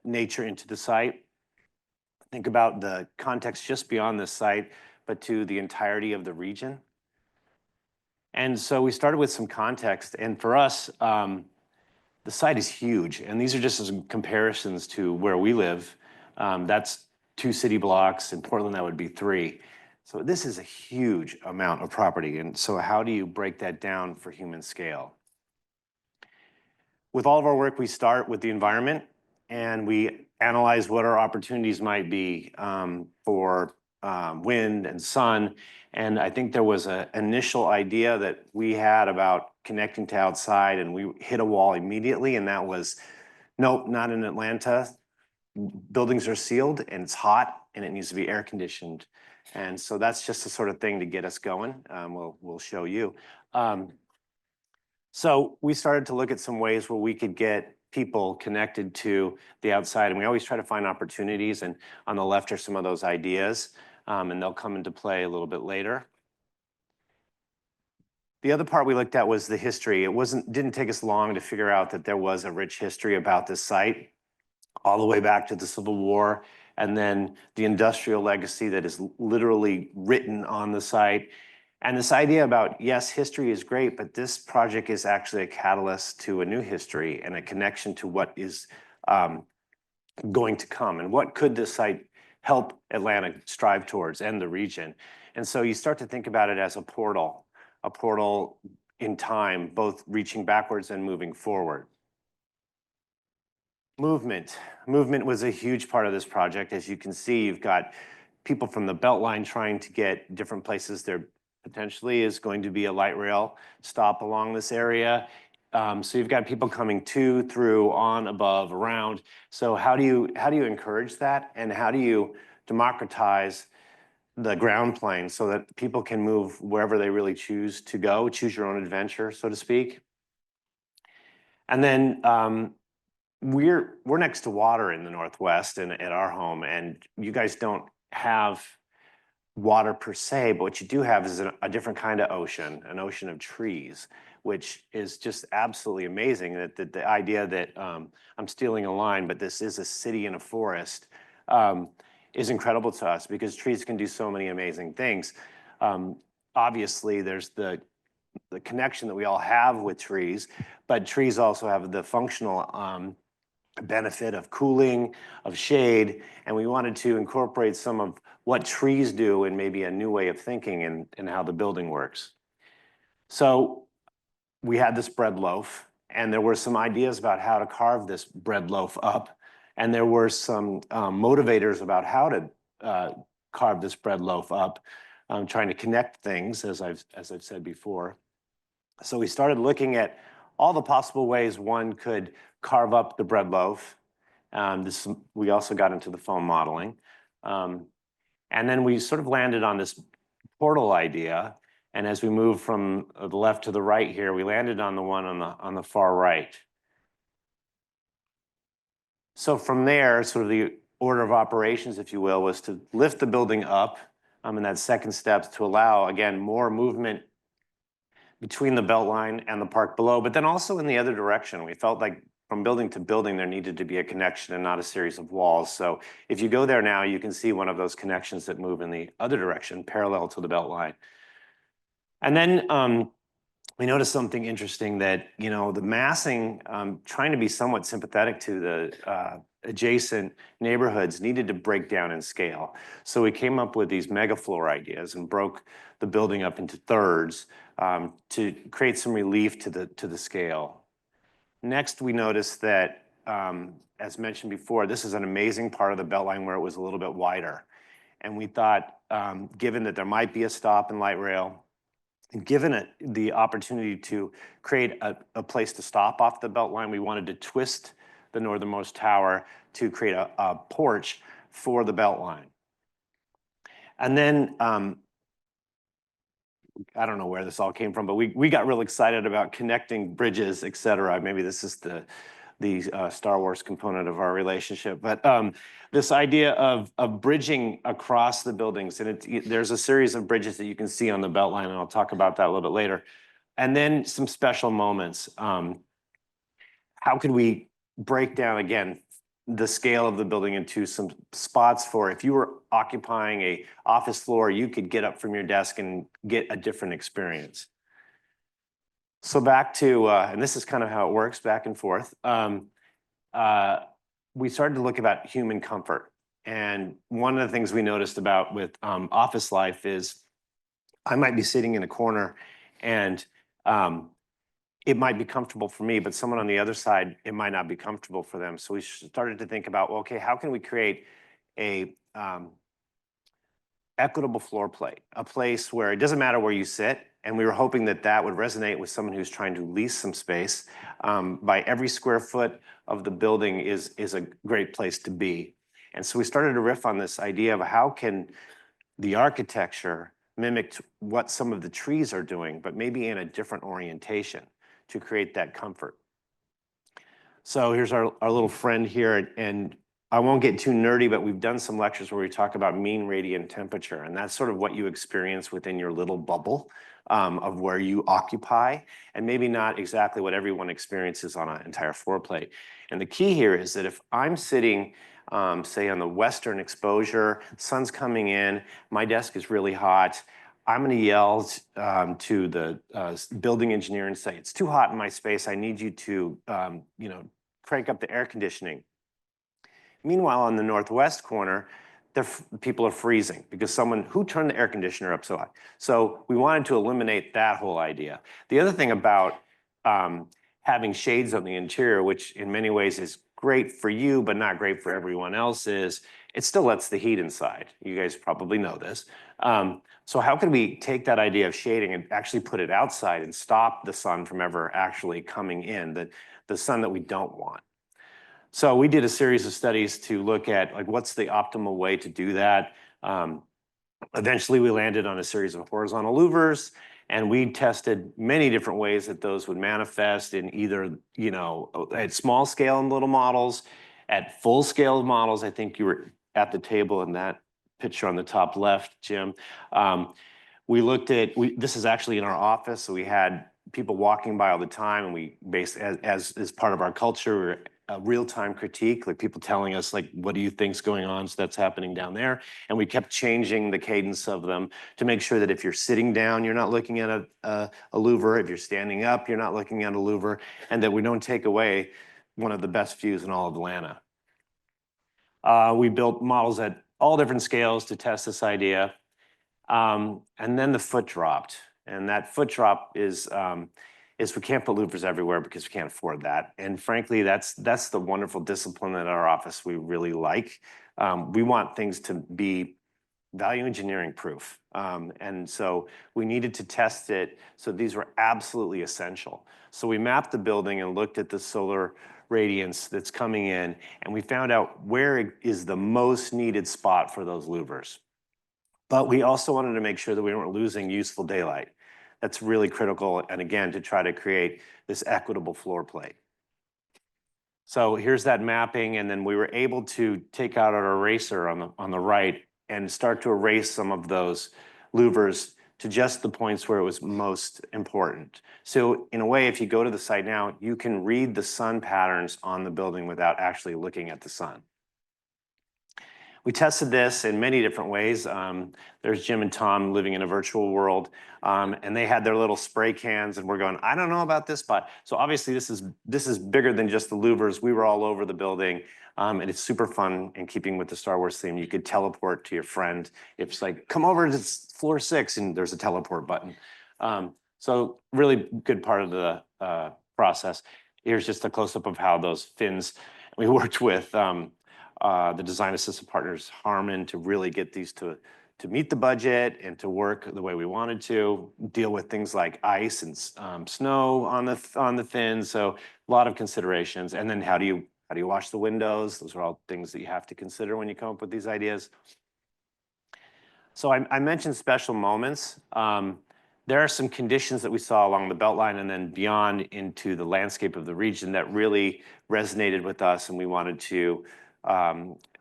S5: nature into the site? Think about the context just beyond this site, but to the entirety of the region. And so we started with some context. And for us, the site is huge. And these are just some comparisons to where we live. That's 2 city blocks. In Portland, that would be 3. So this is a huge amount of property. And so how do you break that down for human scale? With all of our work, we start with the environment, and we analyze what our opportunities might be for wind and sun. And I think there was an initial idea that we had about connecting to outside, and we hit a wall immediately, and that was, nope, not in Atlanta. Buildings are sealed, and it's hot, and it needs to be air conditioned. And so that's just the sort of thing to get us going. We'll show you. So we started to look at some ways where we could get people connected to the outside, and we always try to find opportunities. And on the left are some of those ideas, and they'll come into play a little bit later. The other part we looked at was the history. It didn't take us long to figure out that there was a rich history about this site, all the way back to the Civil War, and then the industrial legacy that is literally written on the site. And this idea about, yes, history is great, but this project is actually a catalyst to a new history and a connection to what is going to come, and what could this site help Atlanta strive towards, and the region. And so you start to think about it as a portal in time, both reaching backwards and moving forward. Movement was a huge part of this project. As you can see, you've got people from the Beltline trying to get different places. There potentially is going to be a light rail stop along this area. So you've got people coming to, through, on, above, around. So how do you encourage that, and how do you democratize the ground plane so that people can move wherever they really choose to go, choose your own adventure, so to speak? And then we're next to water in the Northwest and at our home, and you guys don't have water per se, but what you do have is a different kind of ocean, an ocean of trees, which is just absolutely amazing. That the idea that I'm stealing a line, but this is a city in a forest, is incredible to us, because trees can do so many amazing things. Obviously, there's the connection that we all have with trees, but trees also have the functional benefit of cooling, of shade, and we wanted to incorporate some of what trees do in maybe a new way of thinking and how the building works. So we had this bread loaf, and there were some ideas about how to carve this bread loaf up, and there were some motivators about how to carve this bread loaf up, trying to connect things, as I've said before. So we started looking at all the possible ways one could carve up the bread loaf. We also got into the foam modeling. And then we sort of landed on this portal idea. And as we move from the left to the right here, we landed on the one on the far right. So from there, sort of the order of operations, if you will, was to lift the building up in that second step to allow, again, more movement between the Beltline and the park below, but then also in the other direction. We felt like from building to building, there needed to be a connection and not a series of walls. So if you go there now, you can see one of those connections that move in the other direction, parallel to the Beltline. And then we noticed something interesting that, the massing, trying to be somewhat sympathetic to the adjacent neighborhoods, needed to break down in scale. So we came up with these mega floor ideas and broke the building up into thirds to create some relief to the scale. Next, we noticed that, as mentioned before, this is an amazing part of the Beltline where it was a little bit wider. And we thought, given that there might be a stop and light rail, and given it the opportunity to create a place to stop off the Beltline, we wanted to twist the northernmost tower to create a porch for the Beltline. And then, I don't know where this all came from, but we got real excited about connecting bridges, et cetera. Maybe this is the Star Wars component of our relationship. But this idea of bridging across the buildings, and there's a series of bridges that you can see on the Beltline, and I'll talk about that a little bit later. And then some special moments. How could we break down, again, the scale of the building into some spots for if you were occupying a office floor, you could get up from your desk and get a different experience. So back to, and this is kind of how it works, back and forth. We started to look about human comfort. And one of the things we noticed about with office life is I might be sitting in a corner and it might be comfortable for me, but someone on the other side, it might not be comfortable for them. So we started to think about, well, okay, how can we create a equitable floor plate, a place where it doesn't matter where you sit. And we were hoping that that would resonate with someone who's trying to lease some space. By every square foot of the building is a great place to be. And so we started to riff on this idea of how can the architecture mimic what some of the trees are doing, but maybe in a different orientation to create that comfort. So here's our little friend here, and I won't get too nerdy, but we've done some lectures where we talk about mean radiant temperature, and that's sort of what you experience within your little bubble of where you occupy, and maybe not exactly what everyone experiences on an entire floor plate. And the key here is that if I'm sitting, say on the western exposure, sun's coming in, my desk is really hot, I'm going to yell to the building engineer and say, it's too hot in my space, I need you to crank up the air conditioning. Meanwhile, on the northwest corner, people are freezing because who turned the air conditioner up so high? So we wanted to eliminate that whole idea. The other thing about having shades on the interior, which in many ways is great for you, but not great for everyone else, is it still lets the heat inside. You guys probably know this. So how can we take that idea of shading and actually put it outside and stop the sun from ever actually coming in, the sun that we don't want? So we did a series of studies to look at like what's the optimal way to do that. Eventually we landed on a series of horizontal louvers, and we tested many different ways that those would manifest in either, at small scale and little models, at full scale models. I think you were at the table in that picture on the top left, Jim. We looked at, this is actually in our office, so we had people walking by all the time, and we based, as part of our culture, a real-time critique, like people telling us, like, what do you think's going on? So that's happening down there. And we kept changing the cadence of them to make sure that if you're sitting down, you're not looking at a louver. If you're standing up, you're not looking at a louver, and that we don't take away one of the best views in all of Atlanta. We built models at all different scales to test this idea. And then the foot dropped. And that foot drop is we can't put louvers everywhere because we can't afford that. And frankly, that's the wonderful discipline at our office we really like. We want things to be value engineering proof. And so we needed to test it. So these were absolutely essential. So we mapped the building and looked at the solar radiance that's coming in, and we found out where is the most needed spot for those louvers. But we also wanted to make sure that we weren't losing useful daylight. That's really critical, and again, to try to create this equitable floor plate. So here's that mapping, and then we were able to take out our eraser on the right and start to erase some of those louvers to just the points where it was most important. So in a way, if you go to the site now, you can read the sun patterns on the building without actually looking at the sun. We tested this in many different ways. There's Jim and Tom living in a virtual world, and they had their little spray cans, and we're going, I don't know about this spot. So obviously this is bigger than just the louvers. We were all over the building, and it's super fun in keeping with the Star Wars theme. You could teleport to your friend. It's like, come over to floor 6, and there's a teleport button. So really good part of the process. Here's just a close-up of how those fins, we worked with the design assistant partners, Harmon, to really get these to meet the budget and to work the way we wanted to, deal with things like ice and snow on the fins. So a lot of considerations. And then how do you wash the windows? Those are all things that you have to consider when you come up with these ideas. So I mentioned special moments. There are some conditions that we saw along the Beltline and then beyond into the landscape of the region that really resonated with us, and we wanted to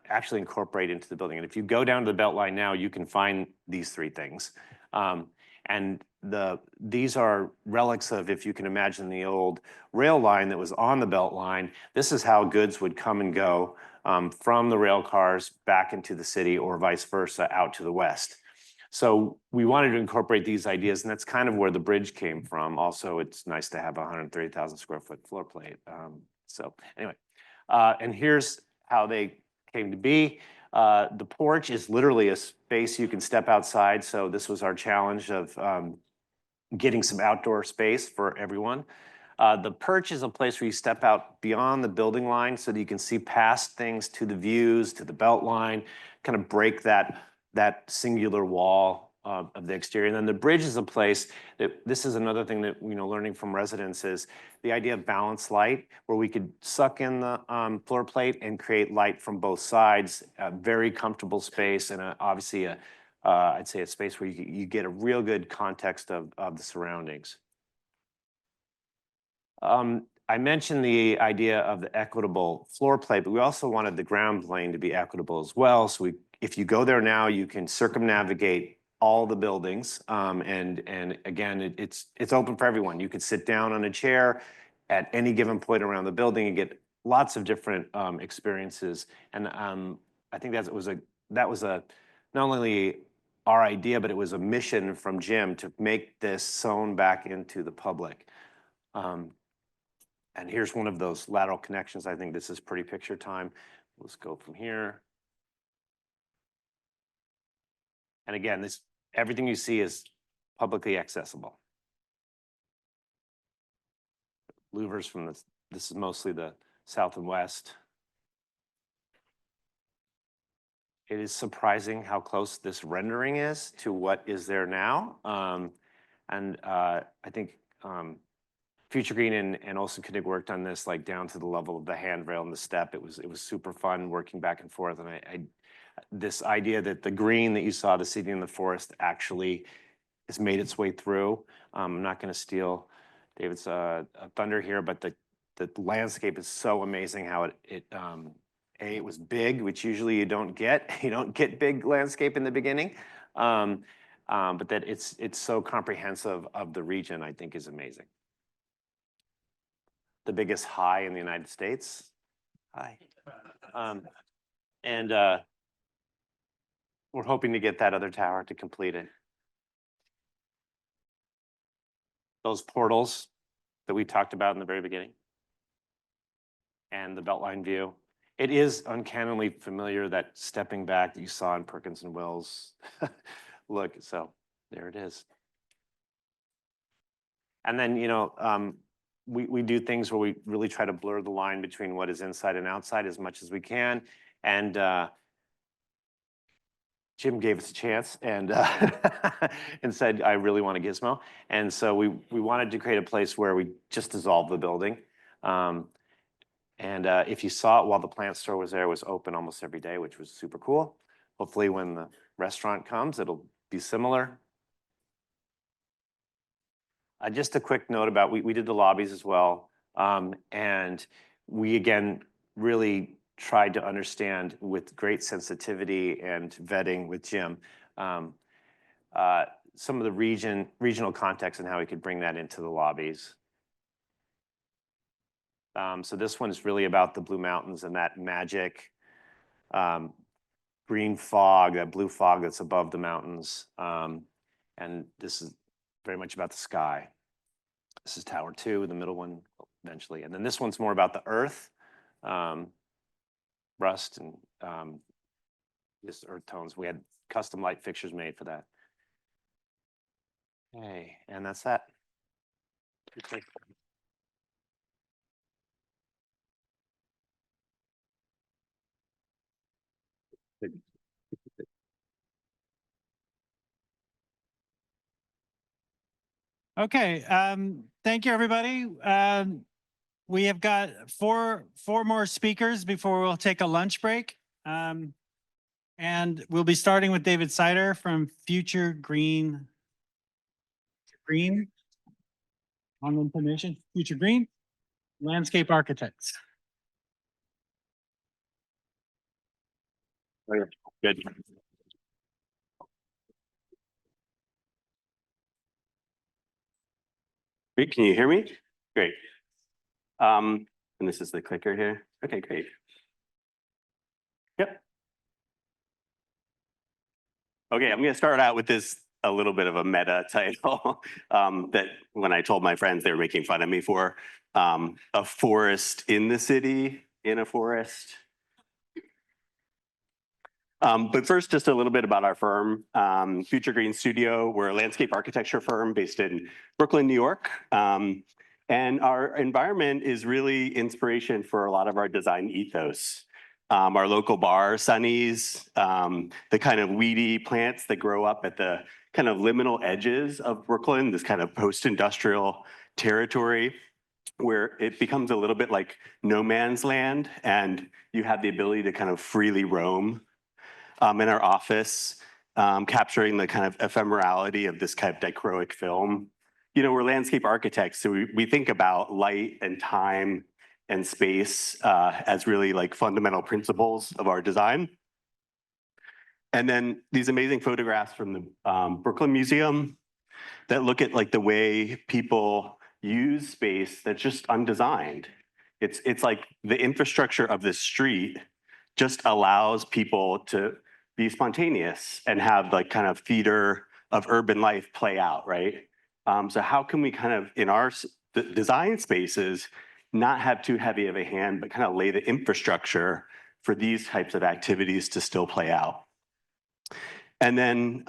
S5: actually incorporate into the building. And if you go down to the Beltline now, you can find these 3 things. And these are relics of, if you can imagine, the old rail line that was on the Beltline. This is how goods would come and go from the rail cars back into the city, or vice versa out to the west. So we wanted to incorporate these ideas, and that's kind of where the bridge came from. Also, it's nice to have a 130,000 square foot floor plate. So anyway, and here's how they came to be. The porch is literally a space you can step outside. So this was our challenge of getting some outdoor space for everyone. The perch is a place where you step out beyond the building line so that you can see past things to the views, to the belt line, kind of break that singular wall of the exterior. And then the bridge is a place that, this is another thing that, learning from residents, is the idea of balanced light, where we could suck in the floor plate and create light from both sides, a very comfortable space, and obviously I'd say a space where you get a real good context of the surroundings. I mentioned the idea of the equitable floor plate, but we also wanted the ground plane to be equitable as well. So if you go there now, you can circumnavigate all the buildings, and again, it's open for everyone. You could sit down on a chair at any given point around the building and get lots of different experiences. And I think that was not only our idea, but it was a mission from Jim to make this sewn back into the public. And here's one of those lateral connections. I think this is pretty picture time. Let's go from here. And again, everything you see is publicly accessible. Louvers from this is mostly the south and west. It is surprising how close this rendering is to what is there now. I think Future Green and Olson Kundig worked on this like down to the level of the handrail and the step. It was super fun working back and forth. And this idea that the green that you saw, the city in the forest, actually has made its way through. I'm not going to steal David's thunder here, but the landscape is so amazing how it was big, which usually you don't get. You don't get big landscape in the beginning, but that it's so comprehensive of the region, I think, is amazing. The biggest high in the United States. High. And we're hoping to get that other tower to complete it. Those portals that we talked about in the very beginning. And the Beltline view. It is uncannily familiar, that stepping back that you saw in Perkins and Wells. Look, so there it is. And then, we do things where we really try to blur the line between what is inside and outside as much as we can. And Jim gave us a chance and and said, I really want a gizmo. And so we wanted to create a place where we just dissolved the building. If you saw it while the plant store was there, it was open almost every day, which was super cool. Hopefully when the restaurant comes, it'll be similar. Just a quick note about, we did the lobbies as well. And we, again, really tried to understand with great sensitivity and vetting with Jim, some of the regional context and how we could bring that into the lobbies. So this one is really about the Blue Mountains and that magic green fog, that blue fog that's above the mountains. And this is very much about the sky. This is Tower 2, the middle one eventually. And then this one's more about the earth, rust and just earth tones. We had custom light fixtures made for that. Okay, and that's that. Okay.
S1: Okay, thank you, everybody. We have got four more speakers before we'll take a lunch break. And we'll be starting with David Seiter from Future Green. On information, Future Green, Landscape Architects.
S6: Good. Great, can you hear me? Great. And this is the clicker here. Okay, great. Yep. Okay, I'm gonna start out with this a little bit of a meta title that when I told my friends, they were making fun of me for. A forest in the city, in a forest. But first, just a little bit about our firm, Future Green Studio. We're a landscape architecture firm based in Brooklyn, New York. And our environment is really inspiration for a lot of our design ethos. Our local bar, Sunny's, the kind of weedy plants that grow up at the kind of liminal edges of Brooklyn, this kind of post-industrial territory where it becomes a little bit like no man's land and you have the ability to kind of freely roam. In our office, capturing the kind of ephemerality of this kind of dichroic film. You know, we're landscape architects, so we think about light and time and space as really like fundamental principles of our design. And then these amazing photographs from the Brooklyn Museum that look at like the way people use space that's just undesigned. It's like the infrastructure of this street just allows people to be spontaneous and have like kind of theater of urban life play out, right? So how can we kind of, in our design spaces, not have too heavy of a hand, but kind of lay the infrastructure for these types of activities to still play out? And then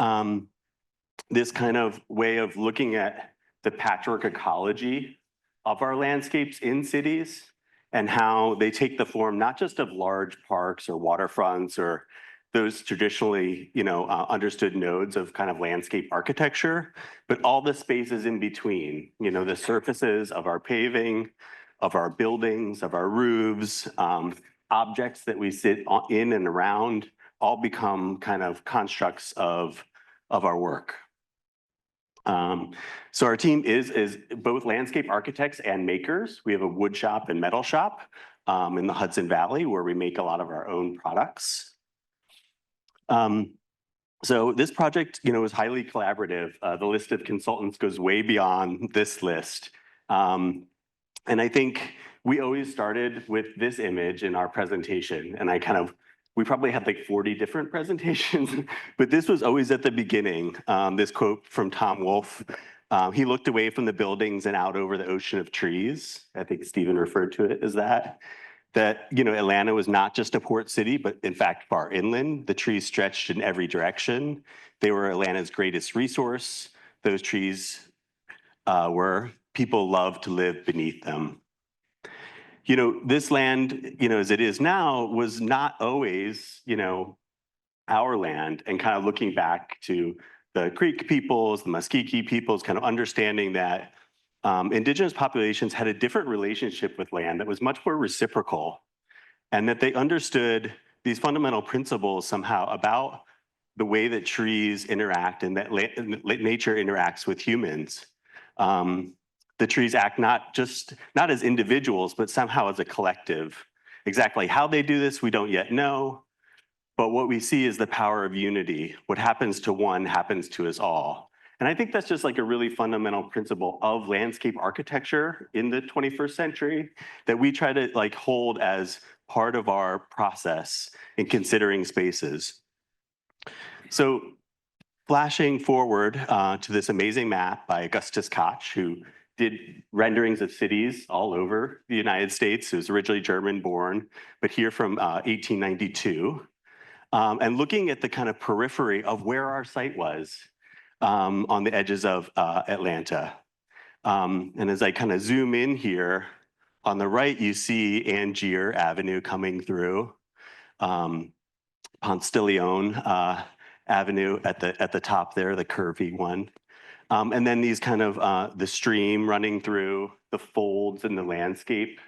S6: this kind of way of looking at the patchwork ecology of our landscapes in cities and how they take the form not just of large parks or waterfronts or those traditionally, you know, understood nodes of kind of landscape architecture, but all the spaces in between, you know, the surfaces of our paving, of our buildings, of our roofs, objects that we sit in and around, all become kind of constructs of our work. So our team is both landscape architects and makers. We have a wood shop and metal shop in the Hudson Valley where we make a lot of our own products. So this project, you know, is highly collaborative. The list of consultants goes way beyond this list. And I think we always started with this image in our presentation. And we probably had like 40 different presentations, but this was always at the beginning. This quote from Tom Wolfe. He looked away from the buildings and out over the ocean of trees. I think Stephen referred to it as that. That, you know, Atlanta was not just a port city, but in fact, far inland. The trees stretched in every direction. They were Atlanta's greatest resource. Those trees people loved to live beneath them. You know, this land, you know, as it is now, was not always, you know, our land and kind of looking back to the Creek peoples, the Muskegee peoples, kind of understanding that indigenous populations had a different relationship with land that was much more reciprocal, and that they understood these fundamental principles somehow about the way that trees interact and that nature interacts with humans. The trees act not as individuals, but somehow as a collective. Exactly how they do this, we don't yet know. But what we see is the power of unity. What happens to one happens to us all. And I think that's just like a really fundamental principle of landscape architecture in the 21st century that we try to like hold as part of our process in considering spaces. So flashing forward to this amazing map by Augustus Koch, who did renderings of cities all over the United States. He was originally German born, but here from 1892. And looking at the kind of periphery of where our site was on the edges of Atlanta. And as I kind of zoom in here, on the right, you see Angier Avenue coming through, Ponce de Leon Avenue at the top there, the curvy one. And then these kind of the stream running through the folds in the landscape.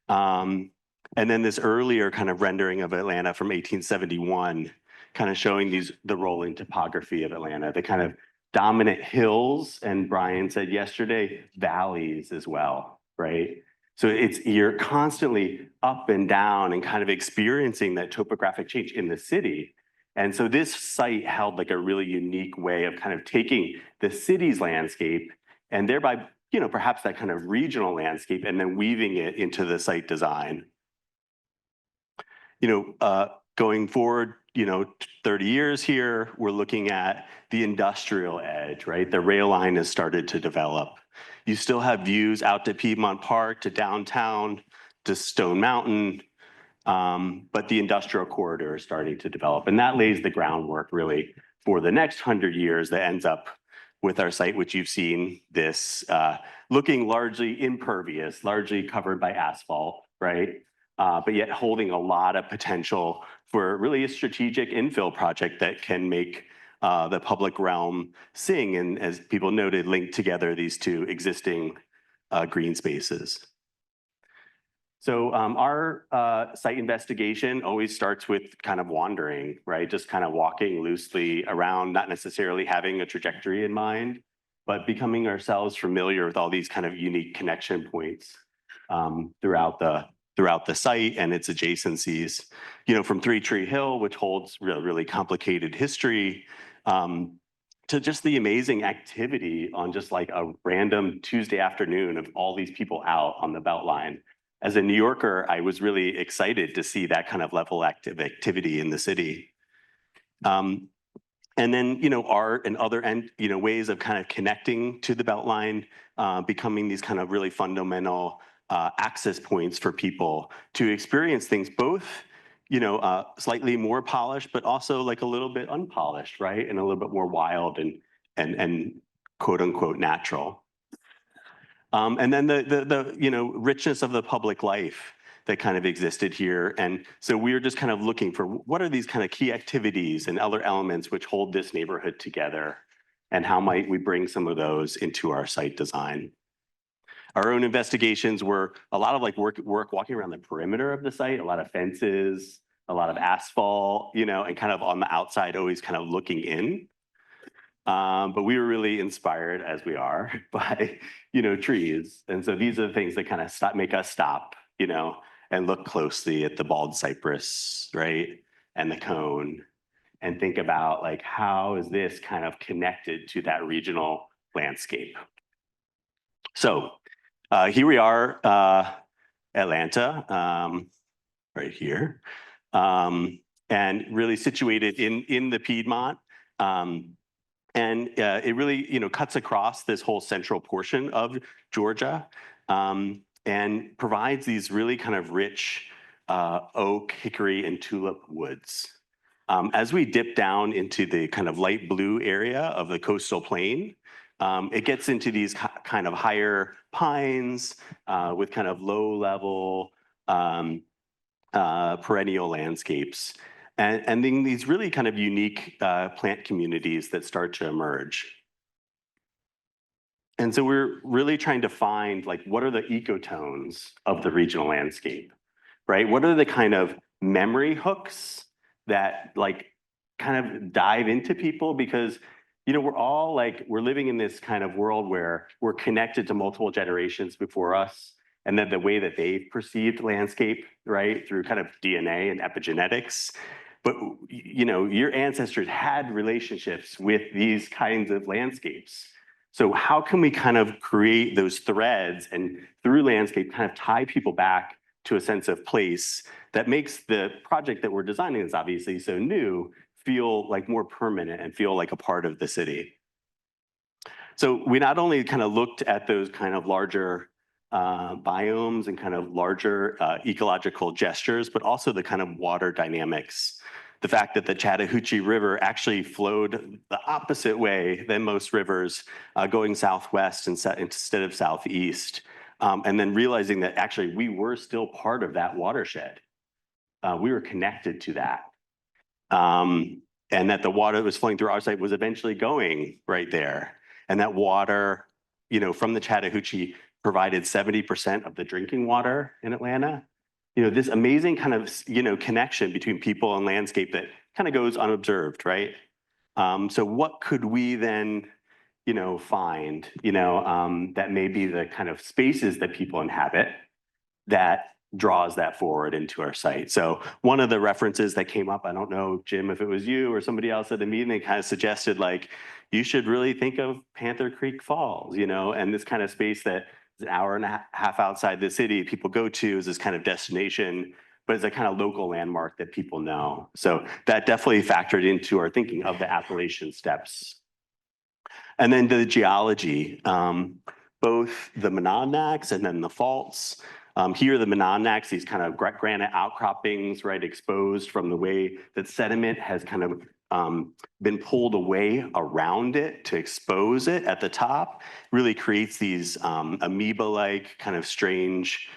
S6: And then this earlier kind of rendering of Atlanta from 1871, kind of showing the rolling topography of Atlanta, the kind of dominant hills, and Brian said yesterday, valleys as well, right? So you're constantly up and down and kind of experiencing that topographic change in the city. And so this site held like a really unique way of kind of taking the city's landscape and thereby, perhaps that kind of regional landscape and then weaving it into the site design. Going forward, 30 years here, we're looking at the industrial edge, right? The rail line has started to develop. You still have views out to Piedmont Park, to downtown, to Stone Mountain, but the industrial corridor is starting to develop. And that lays the groundwork really for the next 100 years that ends up with our site, which you've seen this looking largely impervious, largely covered by asphalt, right? But yet holding a lot of potential for really a strategic infill project that can make the public realm sing, and as people noted, link together these two existing green spaces. So our site investigation always starts with kind of wandering, right? Just kind of walking loosely around, not necessarily having a trajectory in mind, but becoming ourselves familiar with all these kind of unique connection points throughout the site and its adjacencies, from Three Tree Hill, which holds really complicated history, to just the amazing activity on just like a random Tuesday afternoon of all these people out on the Beltline. As a New Yorker, I was really excited to see that kind of level of activity in the city. And then, art and other ways of kind of connecting to the Beltline, becoming these kind of really fundamental access points for people to experience things both, slightly more polished, but also like a little bit unpolished, right? And a little bit more wild and quote unquote natural. And then the richness of the public life that kind of existed here. And so we were just kind of looking for what are these kind of key activities and other elements which hold this neighborhood together, and how might we bring some of those into our site design. Our own investigations were a lot of like work walking around the perimeter of the site, a lot of fences, a lot of asphalt, and kind of on the outside, always kind of looking in. But we were really inspired, as we are, by, trees. And so these are the things that kind of make us stop, and look closely at the bald cypress, right? And the cone, and think about like, how is this kind of connected to that regional landscape? So here we are, Atlanta, right here, and really situated in the Piedmont. And it really, cuts across this whole central portion of Georgia, and provides these really kind of rich oak, hickory, and tulip woods. As we dip down into the kind of light blue area of the coastal plain, it gets into these kind of higher pines with kind of low level perennial landscapes. and then these really kind of unique plant communities that start to emerge. And so we're really trying to find like, what are the ecotones of the regional landscape, right? What are the kind of memory hooks that like kind of dive into people? Because, you know, we're all like, we're living in this kind of world where we're connected to multiple generations before us. And then the way that they've perceived landscape, right, through kind of DNA and epigenetics. But, you know, your ancestors had relationships with these kinds of landscapes. So how can we kind of create those threads and through landscape kind of tie people back to a sense of place that makes the project that we're designing, that's obviously so new, feel like more permanent and feel like a part of the city. So we not only kind of looked at those kind of larger biomes and kind of larger ecological gestures, but also the kind of water dynamics. The fact that the Chattahoochee River actually flowed the opposite way than most rivers, going southwest instead of southeast. And then realizing that actually we were still part of that watershed. We were connected to that. And that the water that was flowing through our site was eventually going right there. And that water, you know, from the Chattahoochee provided 70% of the drinking water in Atlanta. You know, this amazing kind of, you know, connection between people and landscape that kind of goes unobserved, right? So what could we then, you know, find, you know, that may be the kind of spaces that people inhabit that draws that forward into our site. So one of the references that came up, I don't know, Jim, if it was you or somebody else at the meeting, they kind of suggested like, you should really think of Panther Creek Falls, you know, and this kind of space that is an hour and a half outside the city, people go to as this kind of destination, but it's a kind of local landmark that people know. So that definitely factored into our thinking of the Appalachian Steps. And then the geology, both the monadnocks and then the faults. Here, the monadnocks, these kind of granite outcroppings, right, exposed from the way that sediment has kind of been pulled away around it to expose it at the top, really creates these amoeba-like kind of strange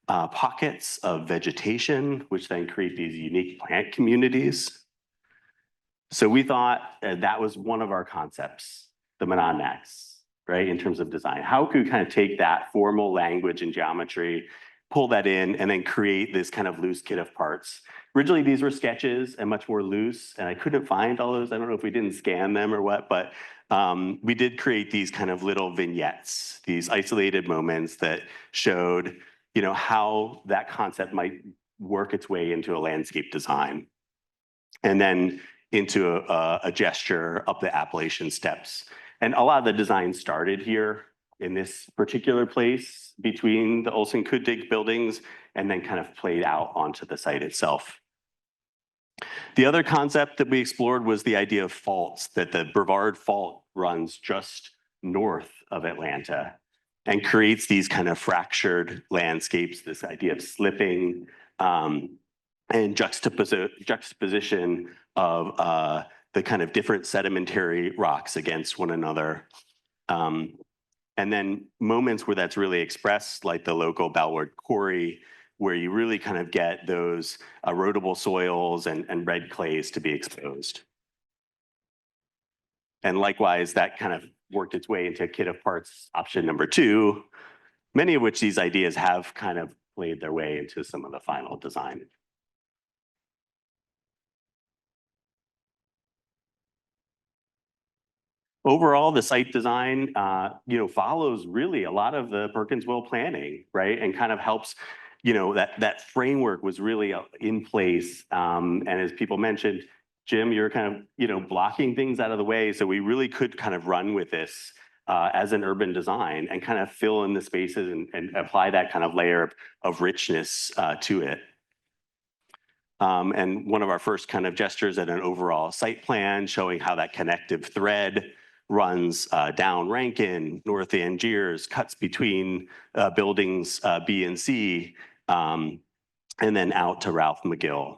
S6: pockets of vegetation, which then create these unique plant communities. So we thought that was one of our concepts, the monadnocks, right, in terms of design. How could we kind of take that formal language and geometry, pull that in, and then create this kind of loose kit of parts? Originally, these were sketches and much more loose, and I couldn't find all those. I don't know if we didn't scan them or what, but we did create these kind of little vignettes, these isolated moments that showed, you know, how that concept might work its way into a landscape design. And then into a gesture up the Appalachian Steps. And a lot of the design started here in this particular place between the Olson Kundig buildings and then kind of played out onto the site itself. The other concept that we explored was the idea of faults, that the Brevard Fault runs just north of Atlanta and creates these kind of fractured landscapes, this idea of slipping and juxtaposition of the kind of different sedimentary rocks against one another. And then moments where that's really expressed, like the local Ballard Quarry, where you really kind of get those erodible soils and red clays to be exposed. And likewise, that kind of worked its way into kit of parts option number 2, many of which these ideas have kind of played their way into some of the final design. Overall, the site design, you know, follows really a lot of the Perkins will planning, right? And kind of helps, you know, that framework was really in place. And as people mentioned, Jim, you're kind of, you know, blocking things out of the way. So we really could kind of run with this as an urban design and kind of fill in the spaces and apply that kind of layer of richness to it. And one of our first kind of gestures at an overall site plan showing how that connective thread runs down Rankin, north Angiers, cuts between buildings B and C, and then out to Ralph McGill.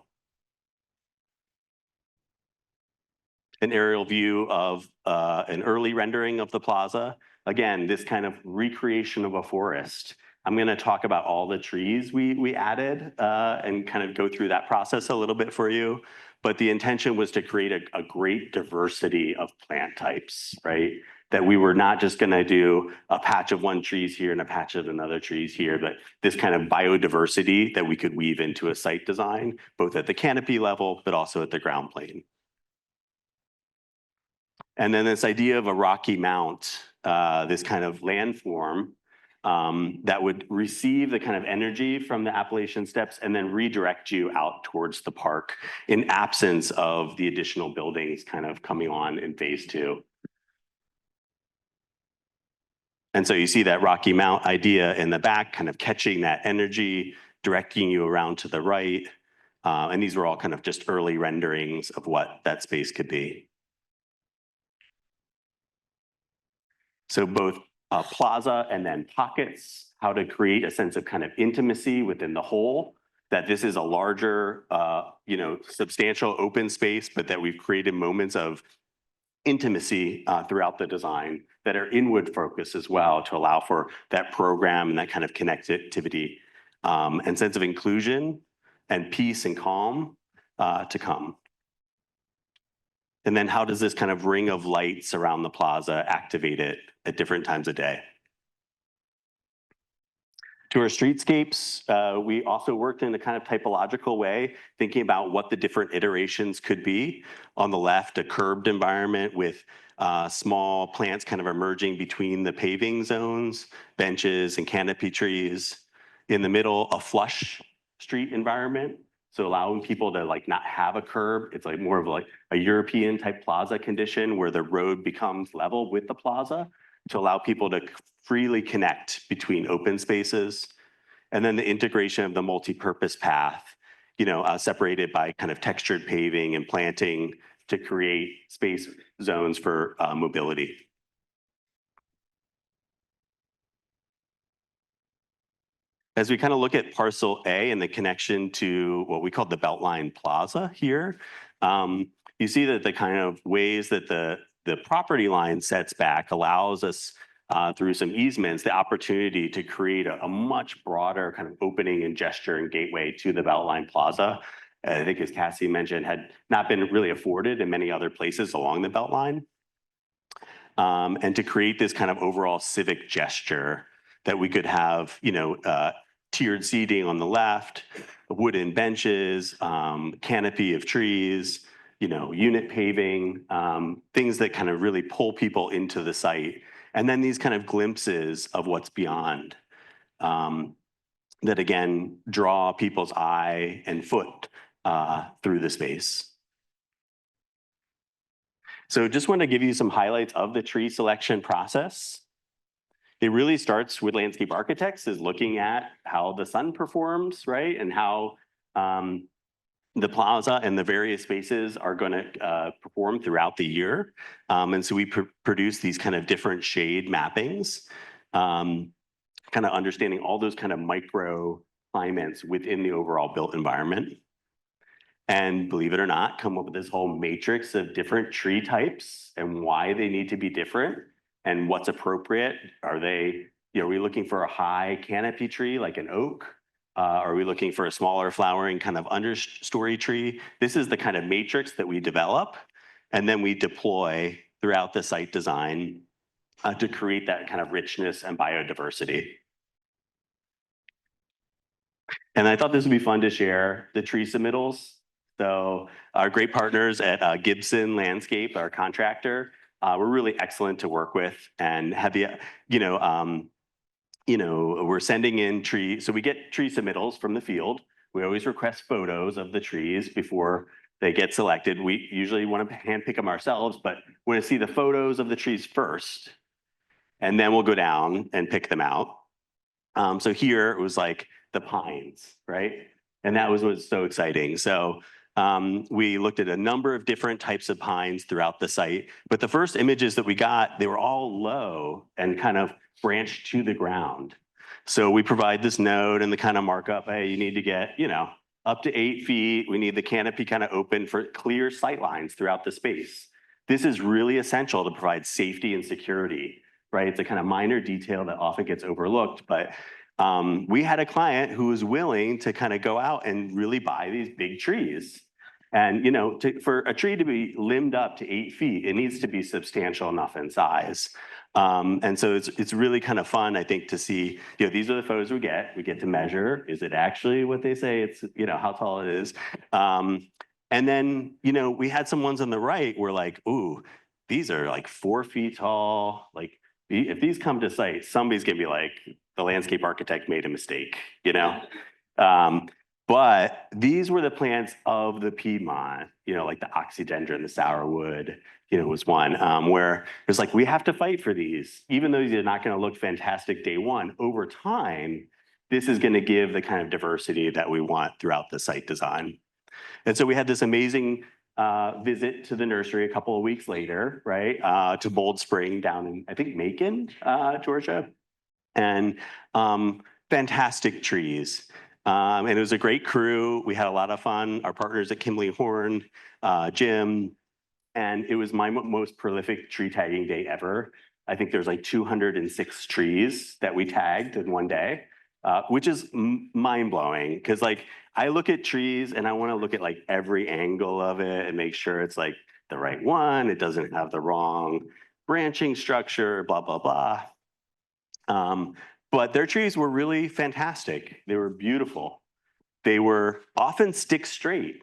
S6: An aerial view of an early rendering of the plaza. Again, this kind of recreation of a forest I'm going to talk about all the trees we added and kind of go through that process a little bit for you. But the intention was to create a great diversity of plant types, right? That we were not just going to do a patch of one trees here and a patch of another trees here, but this kind of biodiversity that we could weave into a site design, both at the canopy level, but also at the ground plane. And then this idea of a rocky mount, this kind of landform that would receive the kind of energy from the Appalachian Steps and then redirect you out towards the park in absence of the additional buildings kind of coming on in phase 2. And so you see that Rocky Mount idea in the back, kind of catching that energy, directing you around to the right. And these were all kind of just early renderings of what that space could be. So both plaza and then pockets, how to create a sense of kind of intimacy within the whole, that this is a larger, substantial open space, but that we've created moments of intimacy throughout the design that are inward focused as well to allow for that program and that kind of connectivity and sense of inclusion and peace and calm to come. And then how does this kind of ring of lights around the plaza activate it at different times of day? To our streetscapes, we also worked in a kind of typological way, thinking about what the different iterations could be. On the left, a curbed environment with small plants kind of emerging between the paving zones, benches and canopy trees. In the middle, a flush street environment. So allowing people to like not have a curb. It's like more of like a European type plaza condition where the road becomes level with the plaza to allow people to freely connect between open spaces. And then the integration of the multi-purpose path, separated by kind of textured paving and planting to create space zones for mobility. As we kind of look at parcel A and the connection to what we call the Beltline Plaza here, you see that the kind of ways that the property line sets back allows us through some easements, the opportunity to create a much broader kind of opening and gesture and gateway to the Beltline Plaza. I think as Cassie mentioned, had not been really afforded in many other places along the Beltline. And to create this kind of overall civic gesture that we could have, tiered seating on the left, wooden benches, canopy of trees, unit paving, things that kind of really pull people into the site. And then these kind of glimpses of what's beyond that again, draw people's eye and foot through the space. So just want to give you some highlights of the tree selection process. It really starts with landscape architects is looking at how the sun performs, right? And how the plaza and the various spaces are going to perform throughout the year. And so we produce these kind of different shade mappings, kind of understanding all those kind of micro climates within the overall built environment. And believe it or not, come up with this whole matrix of different tree types and why they need to be different and what's appropriate. Are they, are we looking for a high canopy tree like an oak? Are we looking for a smaller flowering kind of understory tree? This is the kind of matrix that we develop and then we deploy throughout the site design to create that kind of richness and biodiversity. And I thought this would be fun to share the tree submittals. So our great partners at Gibson Landscape, our contractor, were really excellent to work with and had the, we're sending in trees. So we get tree submittals from the field. We always request photos of the trees before they get selected. We usually want to handpick them ourselves, but we want to see the photos of the trees first, and then we'll go down and pick them out. So here it was like the pines, right? And that was what's so exciting. So we looked at a number of different types of pines throughout the site, but the first images that we got, they were all low and kind of branched to the ground. So we provide this node and the kind of markup, hey, you need to get, up to 8 feet. We need the canopy kind of open for clear sight lines throughout the space. This is really essential to provide safety and security, right? It's a kind of minor detail that often gets overlooked, but we had a client who was willing to kind of go out and really buy these big trees. And, you know, for a tree to be limbed up to 8 feet, it needs to be substantial enough in size. And so it's really kind of fun, I think, to see, you know, these are the photos we get. We get to measure, is it actually what they say it's, you know, how tall it is. And then, you know, we had some ones on the right where like, ooh, these are like 4 feet tall. Like if these come to site, somebody's gonna be like, the landscape architect made a mistake, you know? But these were the plants of the Piedmont, you know, like the oxydendron, the sourwood, you know, was one where it's like, we have to fight for these, even though these are not going to look fantastic day one. Over time, this is going to give the kind of diversity that we want throughout the site design. And so we had this amazing visit to the nursery a couple of weeks later, right, to Bold Spring down in, I think, Macon, Georgia. And fantastic trees. And it was a great crew. We had a lot of fun. Our partners at Kimley Horn, Jim, and it was my most prolific tree tagging day ever. I think there's like 206 trees that we tagged in one day, which is mind blowing. Because like I look at trees and I want to look at like every angle of it and make sure it's like the right one. It doesn't have the wrong branching structure, blah, blah, blah. But their trees were really fantastic. They were beautiful. They were often stick straight,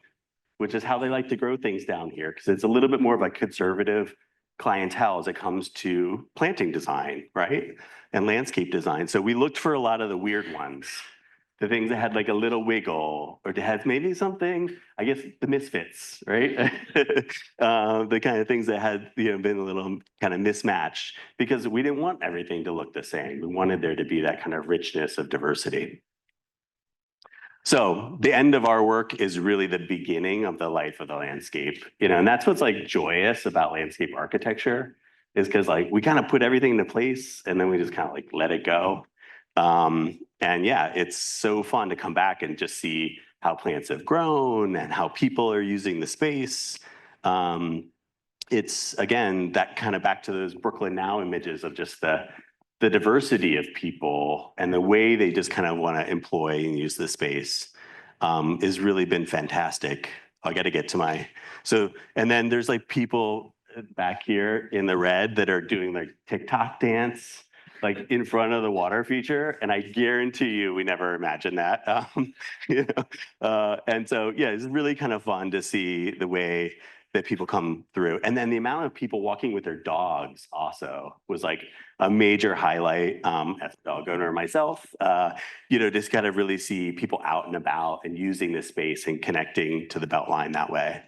S6: which is how they like to grow things down here, because it's a little bit more of a conservative clientele as it comes to planting design, right? And landscape design. So we looked for a lot of the weird ones, the things that had like a little wiggle, or to have maybe something, I guess the misfits, right? The kind of things that had, you know, been a little kind of mismatched, because we didn't want everything to look the same. We wanted there to be that kind of richness of diversity. So the end of our work is really the beginning of the life of the landscape, you know, and that's what's like joyous about landscape architecture, is because like we kind of put everything into place and then we just kind of like let it go. And yeah, it's so fun to come back and just see how plants have grown and how people are using the space. It's again, that kind of back to those Brooklyn Now images of just the diversity of people and the way they just kind of want to employ and use the space has really been fantastic. I got to get to and then there's like people back here in the red that are doing like TikTok dance, like in front of the water feature. And I guarantee you, we never imagined that. You know? And so, yeah, it's really kind of fun to see the way that people come through. And then the amount of people walking with their dogs also was like a major highlight as a dog owner myself, you know, just kind of really see people out and about and using this space and connecting to the Beltline that way.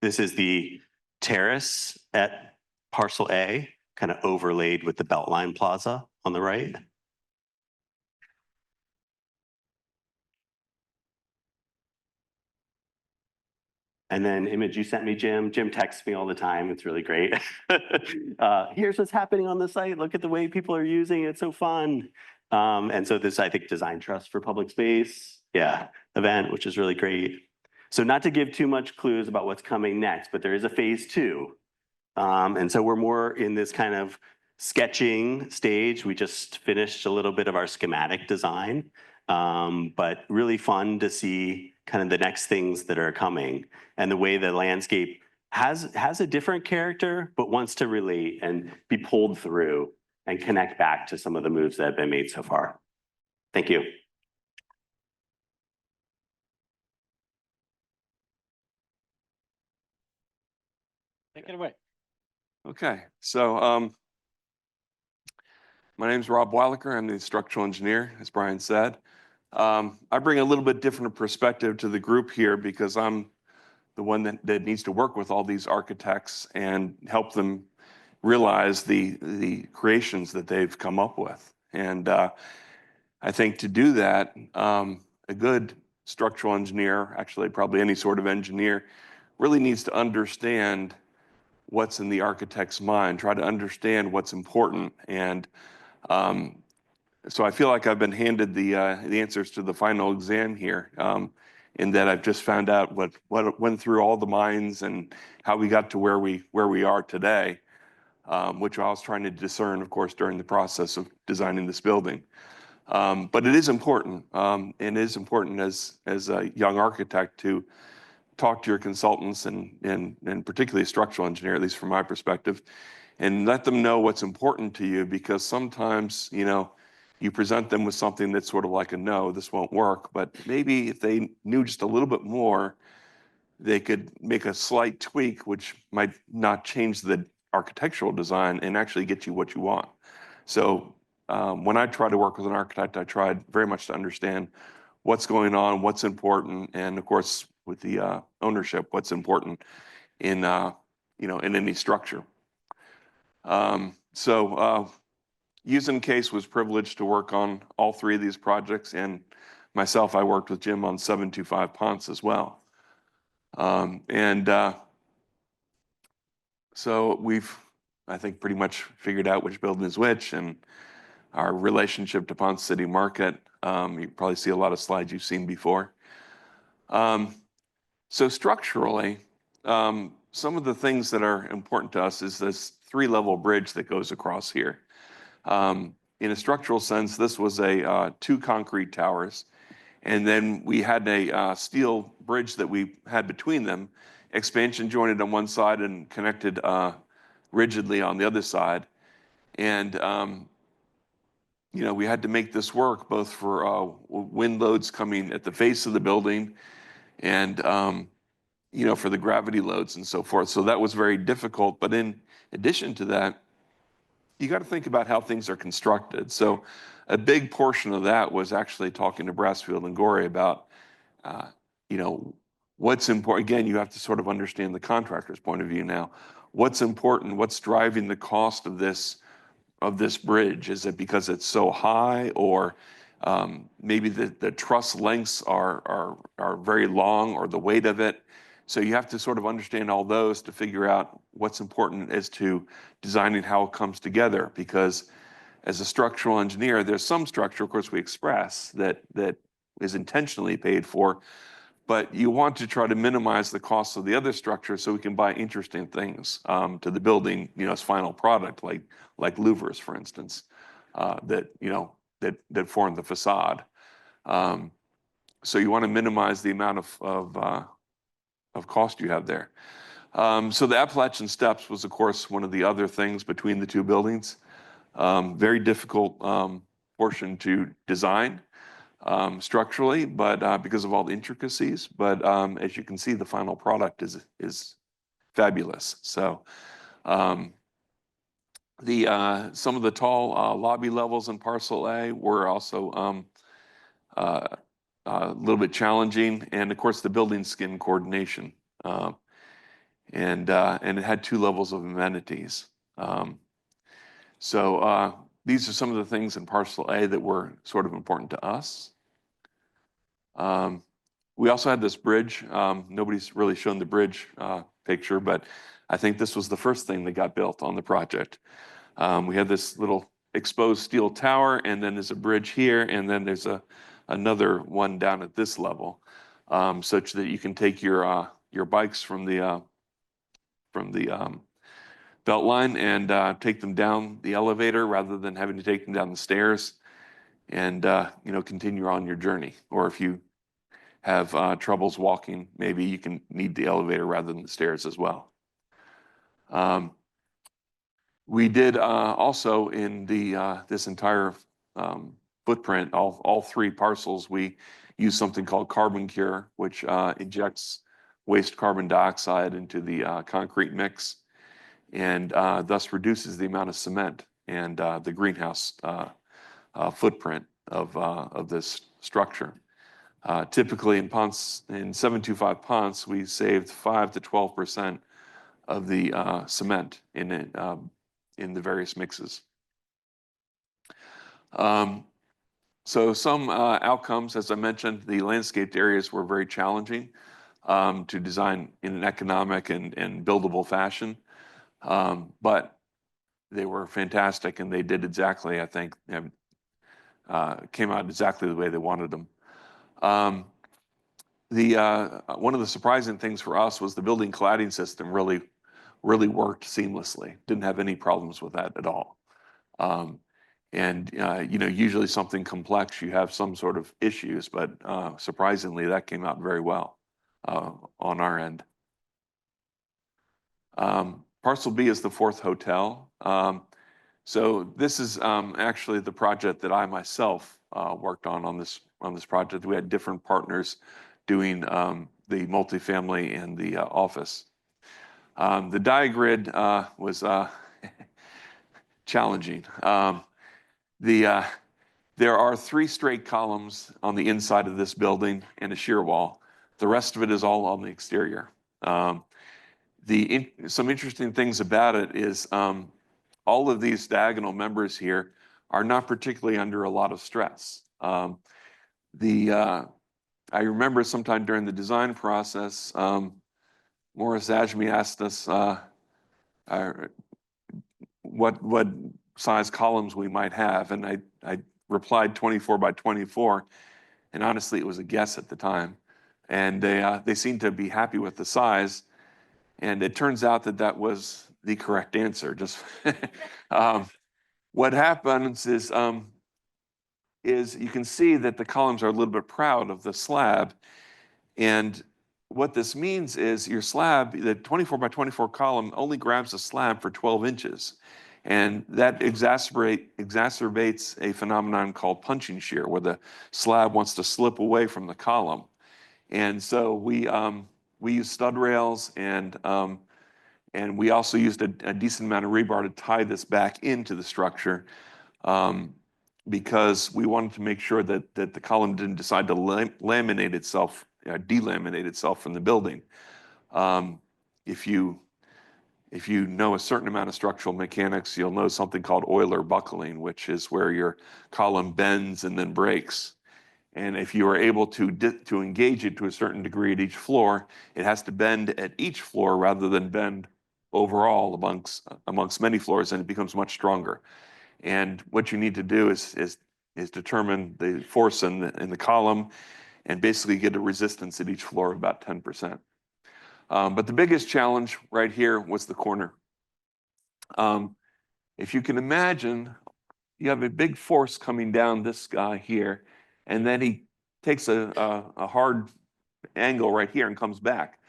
S6: This is the terrace at Parcel A, kind of overlaid with the Beltline Plaza on the right. And then image you sent me, Jim. Jim texts me all the time. It's really great. Here's what's happening on the site. Look at the way people are using it. It's so fun. And so this, I think, Design Trust for Public Space, yeah, event, which is really great. So not to give too much clues about what's coming next, but there is a phase 2. And so we're more in this kind of sketching stage. We just finished a little bit of our schematic design, but really fun to see kind of the next things that are coming and the way the landscape has a different character, but wants to relate and be pulled through and connect back to some of the moves that have been made so far. Thank you.
S1: Take it away.
S7: Okay, so my name is Rob Weilacher. I'm the structural engineer, as Brian said. I bring a little bit different perspective to the group here because I'm the one that needs to work with all these architects and help them realize the creations that they've come up with. And I think to do that, a good structural engineer, actually probably any sort of engineer, really needs to understand what's in the architect's mind, try to understand what's important. And so I feel like I've been handed the answers to the final exam here, in that I've just found out what went through all the minds and how we got to where we are today. which I was trying to discern, of course, during the process of designing this building. But it is important, and it is important as a young architect to talk to your consultants and particularly a structural engineer, at least from my perspective, and let them know what's important to you, because sometimes, you know, you present them with something that's sort of like a no, this won't work, but maybe if they knew just a little bit more, they could make a slight tweak, which might not change the architectural design and actually get you what you want. So when I try to work with an architect, I tried very much to understand what's going on, what's important, and of course, with the ownership, what's important in you know, in any structure. Uzun Case was privileged to work on all three of these projects, and myself, I worked with Jim on 725 Ponce as well. So we've, I think, pretty much figured out which building is which, and our relationship to Ponce City Market. You probably see a lot of slides you've seen before. So structurally, some of the things that are important to us is this 3-level bridge that goes across here. In a structural sense, this was a 2 concrete towers, and then we had a steel bridge that we had between them, expansion jointed on one side and connected rigidly on the other side. And you know, we had to make this work both for wind loads coming at the face of the building and you know, for the gravity loads and so forth. So that was very difficult. But in addition to that, you got to think about how things are constructed. So a big portion of that was actually talking to Brasfield and Gorrie about, you know, what's important. Again, you have to sort of understand the contractor's point of view now. What's important? What's driving the cost of this bridge? Is it because it's so high, or maybe the truss lengths are very long, or the weight of it? So you have to sort of understand all those to figure out what's important as to designing how it comes together. Because as a structural engineer, there's some structure, of course, we express that is intentionally paid for, but you want to try to minimize the cost of the other structure so we can buy interesting things to the building, you know, as final product, like louvers, for instance, that, you know, that form the facade. So you want to minimize the amount of cost you have there. So the Appalachian Steps was, of course, one of the other things between the two buildings. Very difficult portion to design structurally, but because of all the intricacies. But as you can see, the final product is fabulous. So some of the tall lobby levels in Parcel A were also a little bit challenging, and of course the building skin coordination, and it had 2 levels of amenities. So these are some of the things in Parcel A that were sort of important to us. We also had this bridge. Nobody's really shown the bridge picture, but I think this was the first thing that got built on the project. We had this little exposed steel tower, and then there's a bridge here, and then there's another one down at this level, such that you can take your bikes from the belt line and take them down the elevator rather than having to take them down the stairs, and you know, continue on your journey. Or if you have troubles walking, maybe you can need the elevator rather than the stairs as well. We did also in this entire footprint, all 3 parcels, we use something called carbon cure, which injects waste carbon dioxide into the concrete mix, and thus reduces the amount of cement and the greenhouse footprint of this structure. Typically in 725 Ponce, we saved 5 to 12% of the cement in the various mixes. So some outcomes, as I mentioned, the landscaped areas were very challenging to design in an economic and buildable fashion, but they were fantastic, and they did exactly, I think, came out exactly the way they wanted them. One of the surprising things for us was the building cladding system really really worked seamlessly. Didn't have any problems with that at all. Usually something complex, you have some sort of issues, but surprisingly, that came out very well on our end. Parcel B is the 4th hotel. So this is actually the project that I myself worked on this project. We had different partners doing the multifamily and the office. The diagrid was challenging. There are 3 straight columns on the inside of this building and a shear wall. The rest of it is all on the exterior. Some interesting things about it is all of these diagonal members here are not particularly under a lot of stress. I remember sometime during the design process, Maurice Adjmi asked us what size columns we might have, and I replied 24 by 24, and honestly, it was a guess at the time. And they seemed to be happy with the size, and it turns out that that was the correct answer. Just what happens is you can see that the columns are a little bit proud of the slab, and what this means is your slab, the 24 by 24 column, only grabs the slab for 12 inches. And that exacerbates a phenomenon called punching shear, where the slab wants to slip away from the column. And so we use stud rails, and we also used a decent amount of rebar to tie this back into the structure, because we wanted to make sure that the column didn't decide to delaminate itself from the building. If you know a certain amount of structural mechanics, you'll know something called Euler buckling, which is where your column bends and then breaks. And if you are able to engage it to a certain degree at each floor, it has to bend at each floor rather than bend overall amongst many floors, and it becomes much stronger. And what you need to do is determine the force in the column and basically get a resistance at each floor of about 10%. But the biggest challenge right here was the corner. If you can imagine, you have a big force coming down this guy here, and then he takes a hard angle right here and comes back.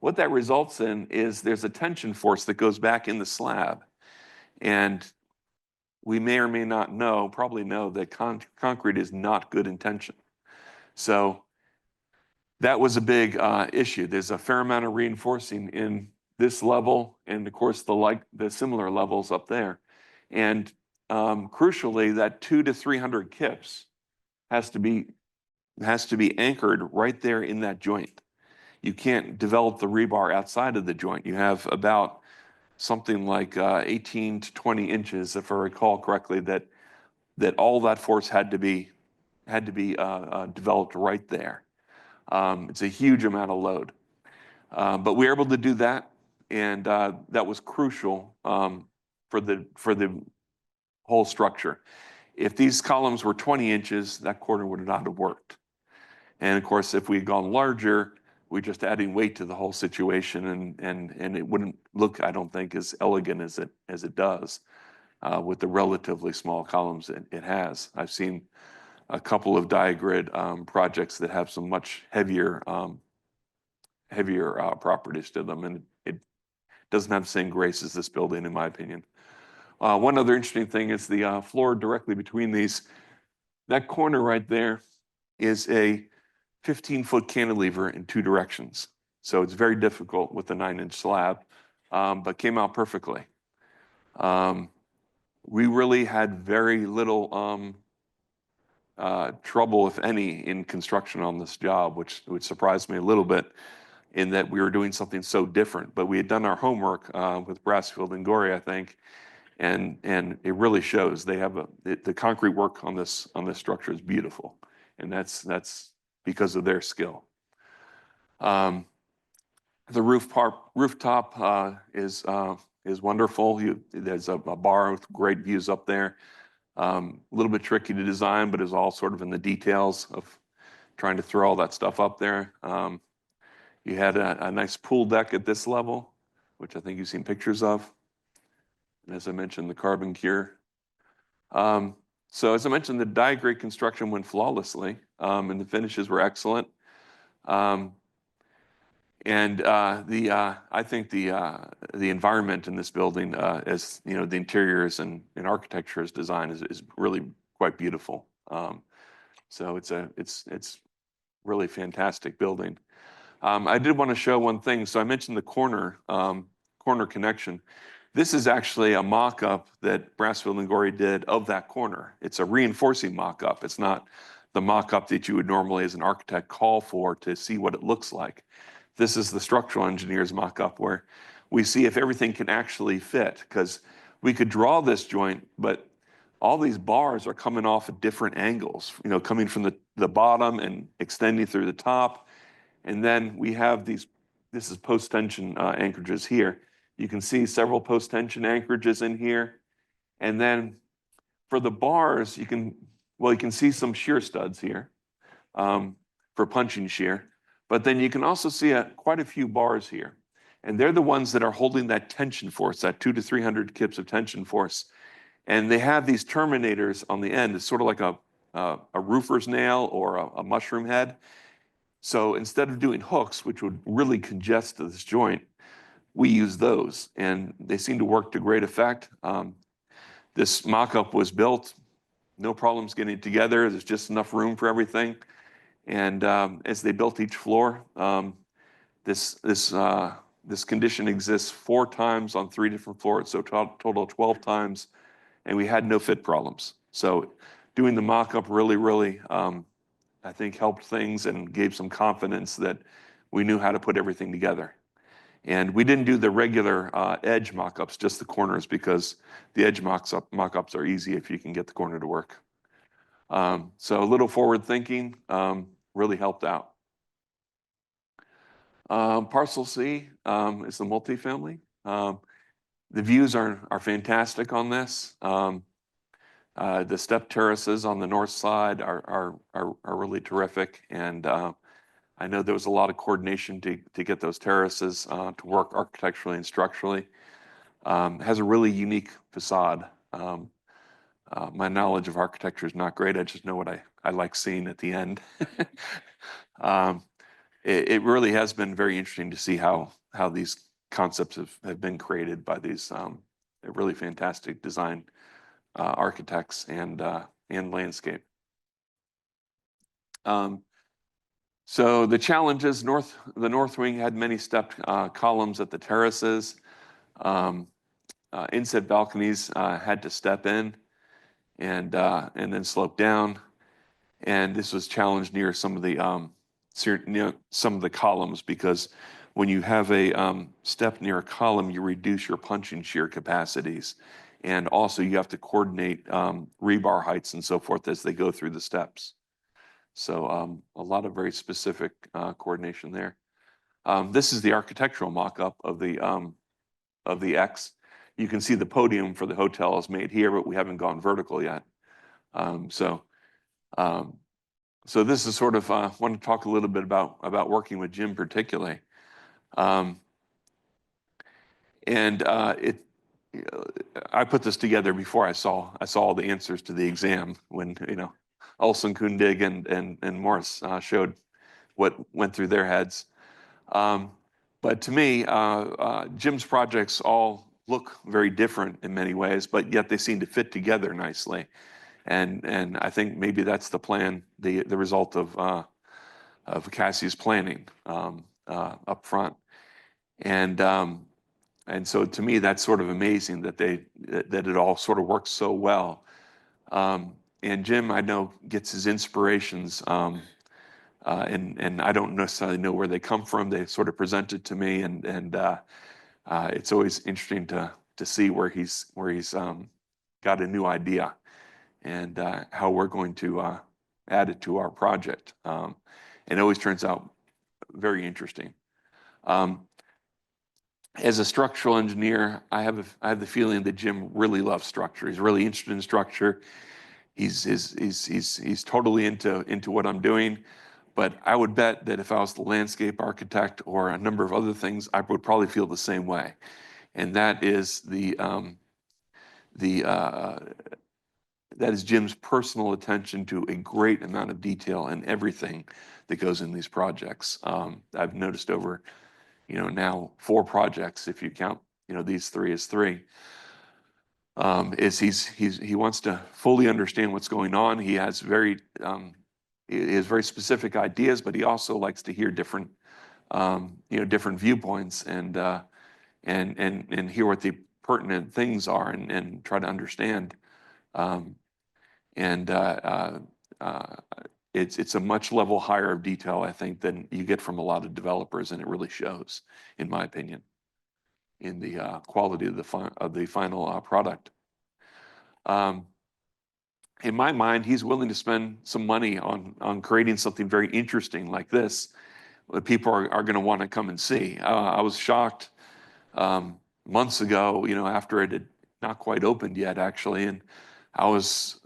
S7: What that results in is there's a tension force that goes back in the slab. And we may or may not know, probably know, that concrete is not good in tension. So that was a big issue. There's a fair amount of reinforcing in this level, and of course the similar levels up there. And crucially, that 200 to 300 kips has to be anchored right there in that joint. You can't develop the rebar outside of the joint. You have about something like 18 to 20 inches, if I recall correctly, that all that force had to be developed right there. It's a huge amount of load, but we were able to do that, and that was crucial for the whole structure. If these columns were 20 inches, that corner would not have worked. And of course, if we had gone larger, we're just adding weight to the whole situation, and it wouldn't look, I don't think, as elegant as it does with the relatively small columns it has. I've seen a couple of diagrid projects that have some much heavier properties to them, and it doesn't have the same grace as this building, in my opinion. One other interesting thing is the floor directly between these. That corner right there is a 15-foot cantilever in 2 directions. So it's very difficult with the 9-inch slab, but came out perfectly. We really had very little trouble, if any, in construction on this job, which surprised me a little bit, in that we were doing something so different. But we had done our homework with Brasfield and Gorrie, I think, and it really shows. They have the concrete work on this structure is beautiful, and that's because of their skill. The rooftop is wonderful. There's a bar with great views up there. A little bit tricky to design, but is all sort of in the details of trying to throw all that stuff up there. You had a nice pool deck at this level. which I think you've seen pictures of. And as I mentioned, the carbon cure. So as I mentioned, the die-grade construction went flawlessly, and the finishes were excellent. I think the environment in this building, as you know, the interiors and architecture's design is really quite beautiful. So it's really fantastic building. I did want to show one thing. So I mentioned the corner connection. This is actually a mock-up that Brasfield and Gorrie did of that corner. It's a reinforcing mock-up. It's not the mock-up that you would normally as an architect call for to see what it looks like. This is the structural engineer's mock-up where we see if everything can actually fit, because we could draw this joint, but all these bars are coming off at different angles, you know, coming from the bottom and extending through the top. And then we have this is post-tension anchorages here. You can see several post-tension anchorages in here. And then for the bars, you can see some shear studs here for punching shear. But then you can also see quite a few bars here. And they're the ones that are holding that tension force, that 200 to 300 kips of tension force. And they have these terminators on the end. It's sort of like a roofer's nail or a mushroom head. So instead of doing hooks, which would really congest this joint, we use those, and they seem to work to great effect. This mock-up was built, no problems getting it together. There's just enough room for everything. And as they built each floor, this condition exists 4 times on 3 different floors, so total 12 times, and we had no fit problems. So doing the mock-up really, I think helped things and gave some confidence that we knew how to put everything together. And we didn't do the regular edge mock-ups, just the corners, because the edge mock-ups are easy if you can get the corner to work. So a little forward thinking really helped out. Parcel C is the multifamily. The views are fantastic on this. The step terraces on the north side are really terrific, and I know there was a lot of coordination to get those terraces to work architecturally and structurally. Has a really unique facade. My knowledge of architecture is not great. I just know what I like seeing at the end. It really has been very interesting to see how these concepts have been created by these really fantastic design architects and landscape. So the challenges, the north wing had many stepped columns at the terraces. Inset balconies had to step in and then slope down. And this was challenged near some of the columns, because when you have a step near a column, you reduce your punching shear capacities. And also you have to coordinate rebar heights and so forth as they go through the steps. So a lot of very specific coordination there. This is the architectural mock-up of the X. You can see the podium for the hotel is made here, but we haven't gone vertical yet. So this is sort of, I want to talk a little bit about working with Jim particularly. I put this together before I saw all the answers to the exam, when, you know, Olson, Kundig, and Maurice showed what went through their heads. But to me, Jim's projects all look very different in many ways, but yet they seem to fit together nicely. And I think maybe that's the plan, the result of Cassie's planning up front. And so to me, that's sort of amazing that it all sort of works so well. And Jim, I know, gets his inspirations, and I don't necessarily know where they come from. They sort of present it to me, and it's always interesting to see where he's got a new idea, and how we're going to add it to our project. And it always turns out very interesting. As a structural engineer, I have the feeling that Jim really loves structure. He's really interested in structure. He's totally into what I'm doing, But I would bet that if I was the landscape architect or a number of other things, I would probably feel the same way. And that is that is Jim's personal attention to a great amount of detail in everything that goes in these projects. I've noticed over, now 4 projects, if you count, these 3 as 3, is he wants to fully understand what's going on. He has very specific ideas, but he also likes to hear different, different viewpoints and hear what the pertinent things are and try to understand. It's a much level higher of detail, I think, than you get from a lot of developers, and it really shows, in my opinion, in the quality of the final product. In my mind, he's willing to spend some money on creating something very interesting like this that people are going to want to come and see. I was shocked months ago, after it had not quite opened yet, actually, and I was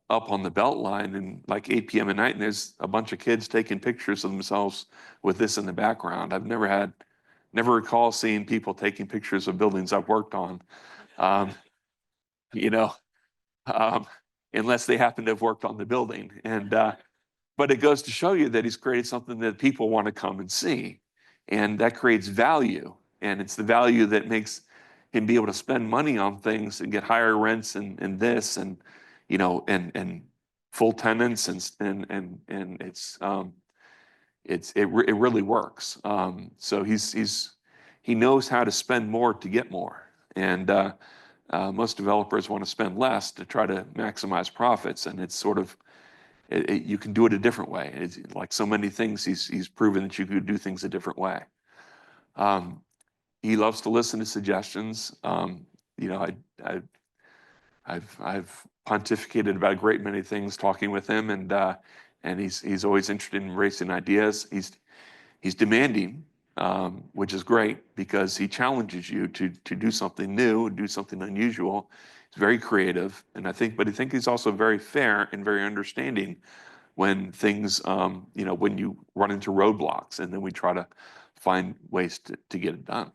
S7: up on the Beltline and like 8 p.m. at night, and there's a bunch of kids taking pictures of themselves with this in the background. I've never recall seeing people taking pictures of buildings I've worked on, unless they happen to have worked on the building. But it goes to show you that he's created something that people want to come and see, and that creates value. And it's the value that makes him be able to spend money on things and get higher rents and this and full tenants and it really works. So he knows how to spend more to get more, and most developers want to spend less to try to maximize profits, and it's sort of you can do it a different way. It's like so many things, he's proven that you could do things a different way. He loves to listen to suggestions. I've pontificated about a great many things talking with him, and he's always interested in embracing ideas. He's demanding, which is great because he challenges you to do something new, do something unusual. He's very creative, and I think he's also very fair and very understanding when things, when you run into roadblocks, and then we try to find ways to get it done.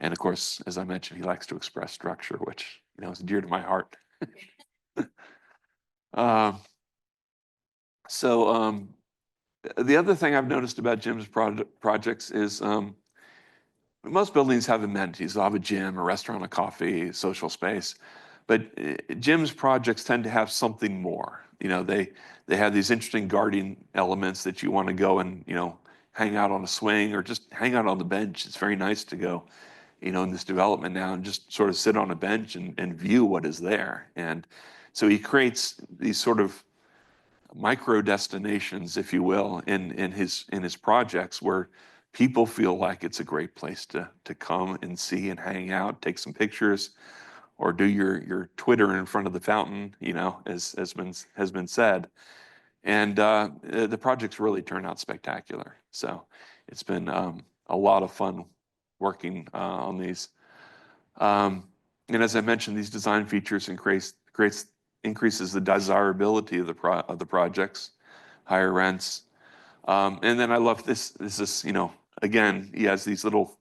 S7: And of course, as I mentioned, he likes to express structure, which is dear to my heart. The other thing I've noticed about Jim's projects is most buildings have amenities. They'll have a gym, a restaurant, a coffee, social space. But Jim's projects tend to have something more. They have these interesting guarding elements that you want to go and hang out on a swing or just hang out on the bench. It's very nice to go in this development now and just sort of sit on a bench and view what is there. And so he creates these sort of micro destinations, if you will, in his projects where people feel like it's a great place to come and see and hang out, take some pictures, or do your Twitter in front of the fountain, as has been said. And the projects really turn out spectacular. So it's been a lot of fun working on these. And as I mentioned, these design features increases the desirability of the projects, higher rents. And then I love this. This is, again, he has these little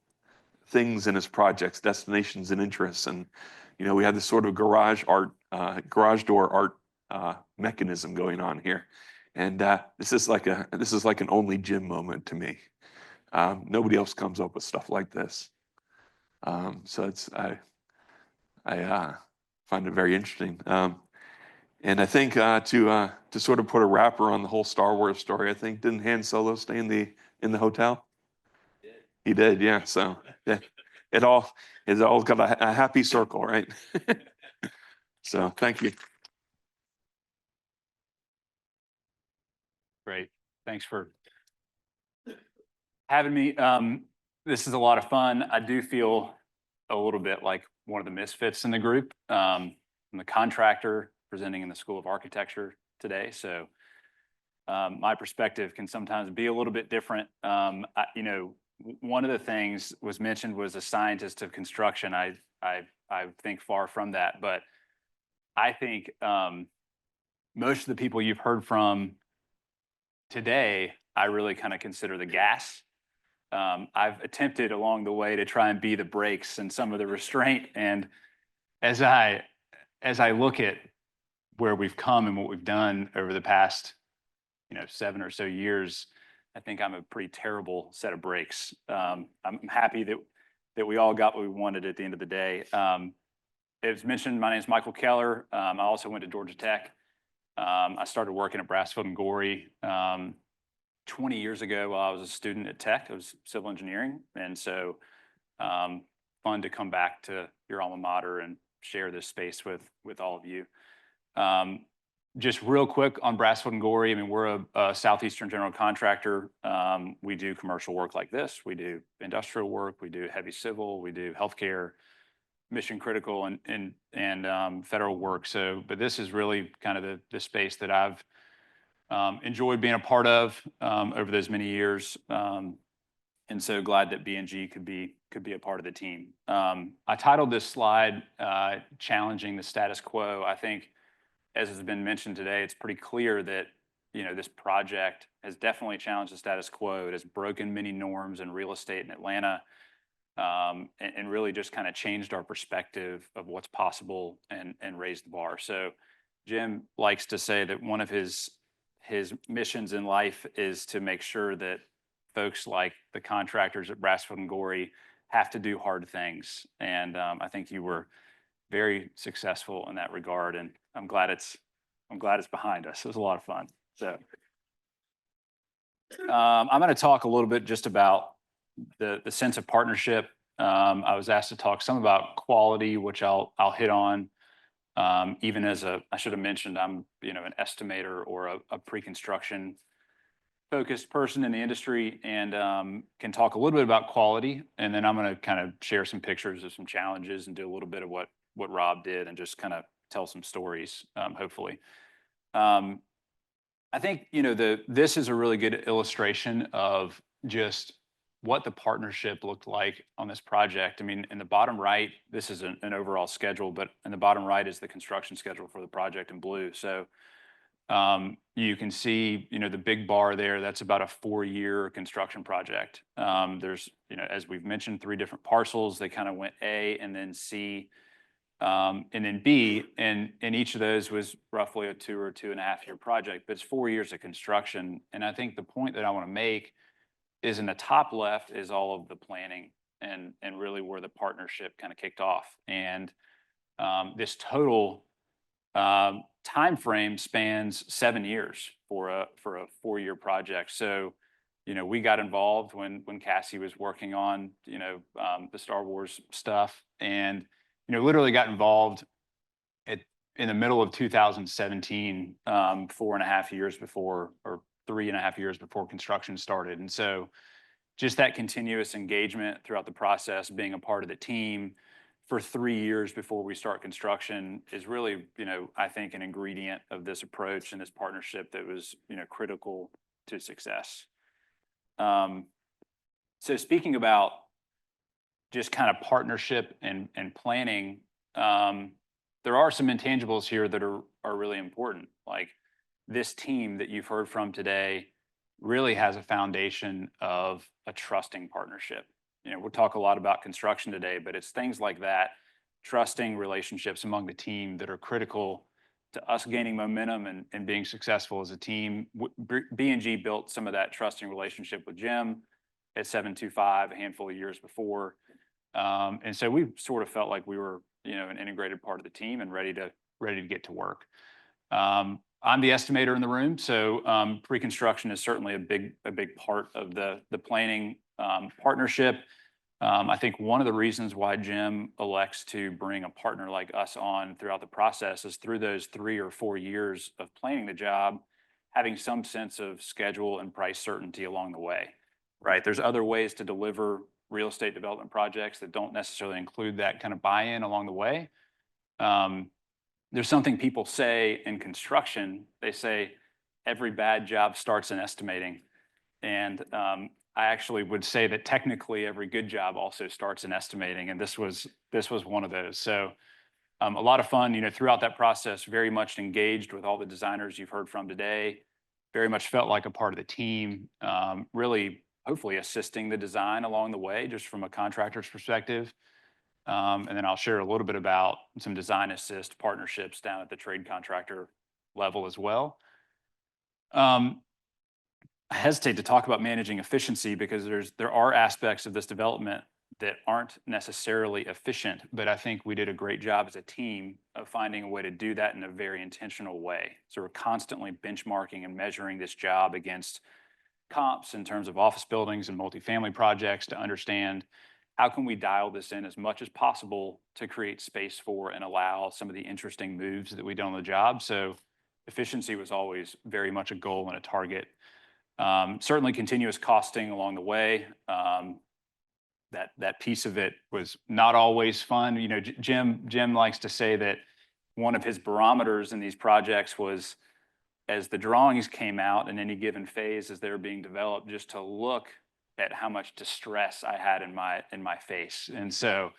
S7: things in his projects, destinations and interests. And, we have this sort of garage door art mechanism going on here. And this is like an only Jim moment to me. Nobody else comes up with stuff like this. So I find it very interesting. And I think to sort of put a wrapper on the whole Star Wars story, I think, didn't Han Solo stay in the hotel? He did, yeah. So yeah, it all got a happy circle, right? So thank you.
S8: Great. Thanks for having me. This is a lot of fun. I do feel a little bit like one of the misfits in the group. I'm the contractor presenting in the School of Architecture today. So my perspective can sometimes be a little bit different. One of the things was mentioned was a scientist of construction. I think far from that, but I think most of the people you've heard from today I really kind of consider the gas. I've attempted along the way to try and be the brakes and some of the restraint. And as I look at where we've come and what we've done over the past, 7 or so years, I think I'm a pretty terrible set of brakes. I'm happy that we all got what we wanted at the end of the day. As mentioned, my name is Michael Keller. I also went to Georgia Tech. I started working at Brasfield and Gorrie 20 years ago while I was a student at Tech. I was civil engineering. And so fun to come back to your alma mater and share this space with all of you. Just real quick on Brasfield and Gorrie, I mean, we're a Southeastern general contractor. We do commercial work like this. We do industrial work. We do heavy civil. We do healthcare, mission critical, and federal work. So, but this is really kind of the space that I've enjoyed being a part of over those many years. And so glad that B&G could be a part of the team. I titled this slide, Challenging the Status Quo. I think, as has been mentioned today, it's pretty clear that, this project has definitely challenged the status quo. It has broken many norms in real estate in Atlanta, and really just kind of changed our perspective of what's possible and raised the bar. So Jim likes to say that one of his missions in life is to make sure that folks like the contractors at Brasfield and Gorrie have to do hard things. And I think you were very successful in that regard, and I'm glad it's behind us. It was a lot of fun. So I'm going to talk a little bit just about the sense of partnership. I was asked to talk some about quality, which I'll hit on. Even as I should have mentioned, I'm an estimator or a pre-construction focused person in the industry, and can talk a little bit about quality. And then I'm going to kind of share some pictures of some challenges and do a little bit of what Rob did and just kind of tell some stories, hopefully. I think, this is a really good illustration of just what the partnership looked like on this project. I mean, in the bottom right, this is an overall schedule, but in the bottom right is the construction schedule for the project in blue. So you can see, the big bar there, that's about a 4-year construction project. There's, as we've mentioned, 3 different parcels. They kind of went A and then C and then B, and each of those was roughly a 2 or 2.5 year project, but it's 4 years of construction. And I think the point that I want to make is in the top left is all of the planning and really where the partnership kind of kicked off. And this total time frame spans 7 years for a 4-year project. So, we got involved when Cassie was working on, the Star Wars stuff, and, literally got involved in the middle of 2017, 4.5 years before, or 3.5 years before construction started. And so just that continuous engagement throughout the process, being a part of the team for 3 years before we start construction is really, I think an ingredient of this approach and this partnership that was, critical to success. So speaking about just kind of partnership and planning, there are some intangibles here that are really important. Like this team that you've heard from today really has a foundation of a trusting partnership. We'll talk a lot about construction today, but it's things like that, trusting relationships among the team that are critical to us gaining momentum and being successful as a team. B&G built some of that trusting relationship with Jim at 725 a handful of years before. And so we sort of felt like we were, an integrated part of the team and ready to get to work. I'm the estimator in the room, so pre-construction is certainly a big part of the planning partnership. I think one of the reasons why Jim elects to bring a partner like us on throughout the process is through those 3 or 4 years of planning the job, having some sense of schedule and price certainty along the way, right? There's other ways to deliver real estate development projects that don't necessarily include that kind of buy-in along the way. There's something people say in construction. They say every bad job starts in estimating. And I actually would say that technically every good job also starts in estimating. And this was one of those. So a lot of fun, throughout that process, very much engaged with all the designers you've heard from today. very much felt like a part of the team, really hopefully assisting the design along the way, just from a contractor's perspective. And then I'll share a little bit about some design assist partnerships down at the trade contractor level as well. I hesitate to talk about managing efficiency because there are aspects of this development that aren't necessarily efficient, but I think we did a great job as a team of finding a way to do that in a very intentional way. So we're constantly benchmarking and measuring this job against comps in terms of office buildings and multifamily projects to understand how can we dial this in as much as possible to create space for and allow some of the interesting moves that we do on the job. So efficiency was always very much a goal and a target. Certainly continuous costing along the way. That piece of it was not always fun. You know, Jim likes to say that one of his barometers in these projects was, as the drawings came out in any given phase as they were being developed, just to look at how much distress I had in my face. And so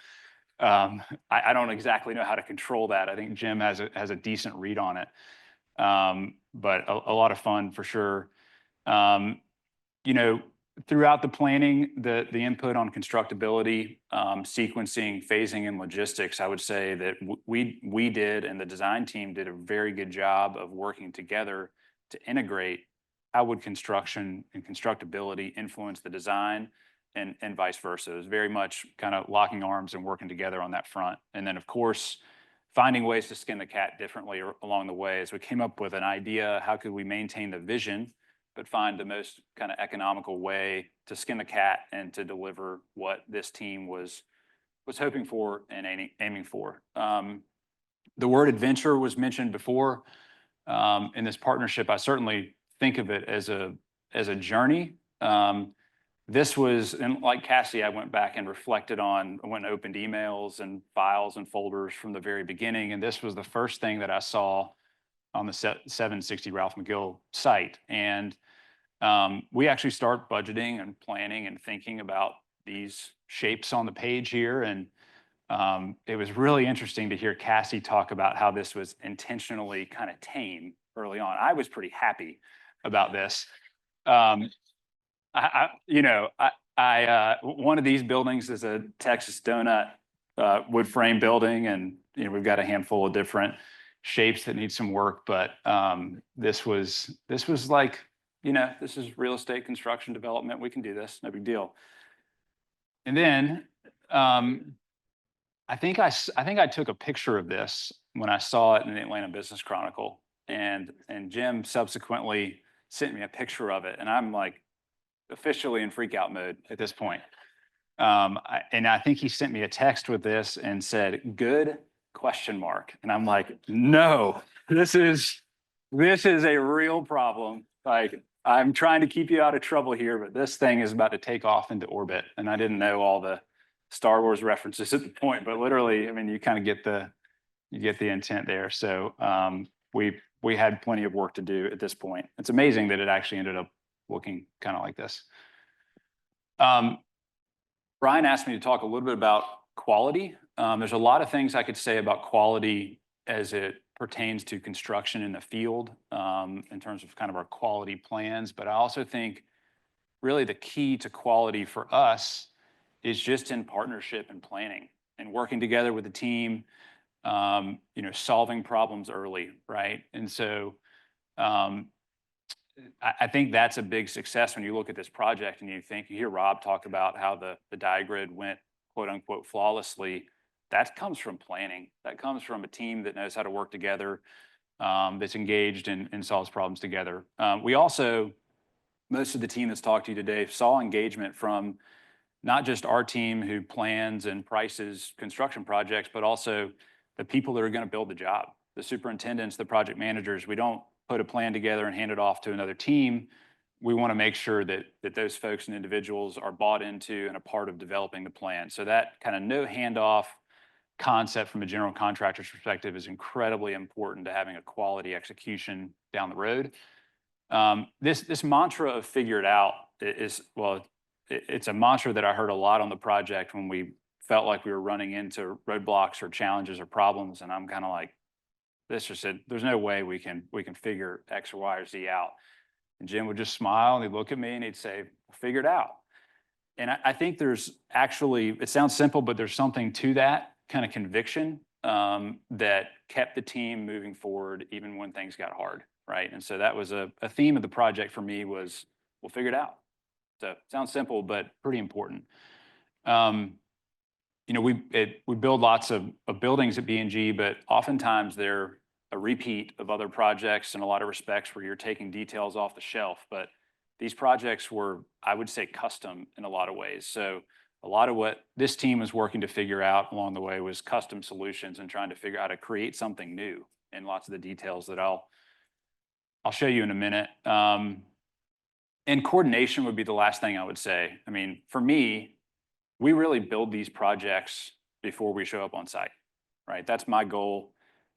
S8: I don't exactly know how to control that. I think Jim has a decent read on it, but a lot of fun for sure. You know, throughout the planning, the input on constructability, sequencing, phasing, and logistics, I would say that we did, and the design team did a very good job of working together to integrate how would construction and constructability influence the design and vice versa. It was very much kind of locking arms and working together on that front. And then, of course, finding ways to skin the cat differently along the way. As we came up with an idea, how could we maintain the vision but find the most kind of economical way to skin the cat and to deliver what this team was hoping for and aiming for. The word adventure was mentioned before. In this partnership, I certainly think of it as a journey. This was, and like Cassie, I went back and reflected on, I went and opened emails and files and folders from the very beginning, and this was the first thing that I saw on the 760 Ralph McGill site. And we actually start budgeting and planning and thinking about these shapes on the page here. And it was really interesting to hear Cassie talk about how this was intentionally kind of tame early on. I was pretty happy about this. One of these buildings is a Texas donut wood frame building, and we've got a handful of different shapes that need some work, but this was like, this is real estate construction development. We can do this, no big deal. And then I think I took a picture of this when I saw it in the Atlanta Business Chronicle, and Jim subsequently sent me a picture of it, and I'm like officially in freak out mode at this point. And I think he sent me a text with this and said, "Good?" ? And I'm like, no, this is a real problem. Like, I'm trying to keep you out of trouble here, but this thing is about to take off into orbit. And I didn't know all the Star Wars references at the point, but literally, I mean, you kind of get the intent there. So we had plenty of work to do at this point. It's amazing that it actually ended up looking kind of like this. Brian asked me to talk a little bit about quality. There's a lot of things I could say about quality as it pertains to construction in the field, in terms of kind of our quality plans. But I also think really the key to quality for us is just in partnership and planning and working together with the team, solving problems early, right? And so I think that's a big success when you look at this project and you hear Rob talk about how the diagrid went quote unquote flawlessly. That comes from planning. That comes from a team that knows how to work together, that's engaged and solves problems together. We also, most of the team that's talked to you today saw engagement from not just our team who plans and prices construction projects, but also the people that are going to build the job, the superintendents, the project managers. We don't put a plan together and hand it off to another team. We want to make sure that those folks and individuals are bought into and a part of developing the plan. So that kind of no handoff concept from a general contractor's perspective is incredibly important to having a quality execution down the road. This mantra of figure it out is, well, it's a mantra that I heard a lot on the project when we felt like we were running into roadblocks or challenges or problems. And I'm kind of like, there's no way we can figure X or Y or Z out. And Jim would just smile and he'd look at me and he'd say, we'll figure it out. And I think there's actually, it sounds simple, but there's something to that kind of conviction that kept the team moving forward even when things got hard, right? And so that was a theme of the project for me was, we'll figure it out. So it sounds simple, but pretty important. You know, we build lots of buildings at B&G, but oftentimes they're a repeat of other projects in a lot of respects where you're taking details off the shelf. But these projects were, I would say, custom in a lot of ways. So a lot of what this team was working to figure out along the way was custom solutions and trying to figure out how to create something new in lots of the details that I'll show you in a minute. And coordination would be the last thing I would say. I mean, for me, we really build these projects before we show up on site, right? That's my goal.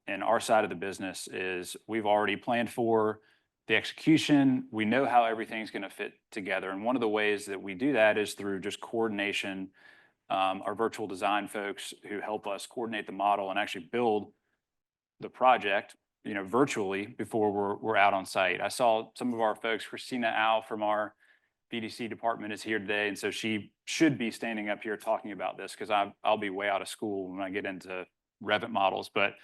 S8: And our side of the business is we've already planned for the execution. We know how everything's going to fit together. And one of the ways that we do that is through just coordination. Our virtual design folks who help us coordinate the model and actually build the project, you know, virtually before we're out on site. I saw some of our folks, Christina Al from our BDC department is here today. And so she should be standing up here talking about this because I'll be way out of school when I get into Revit models. But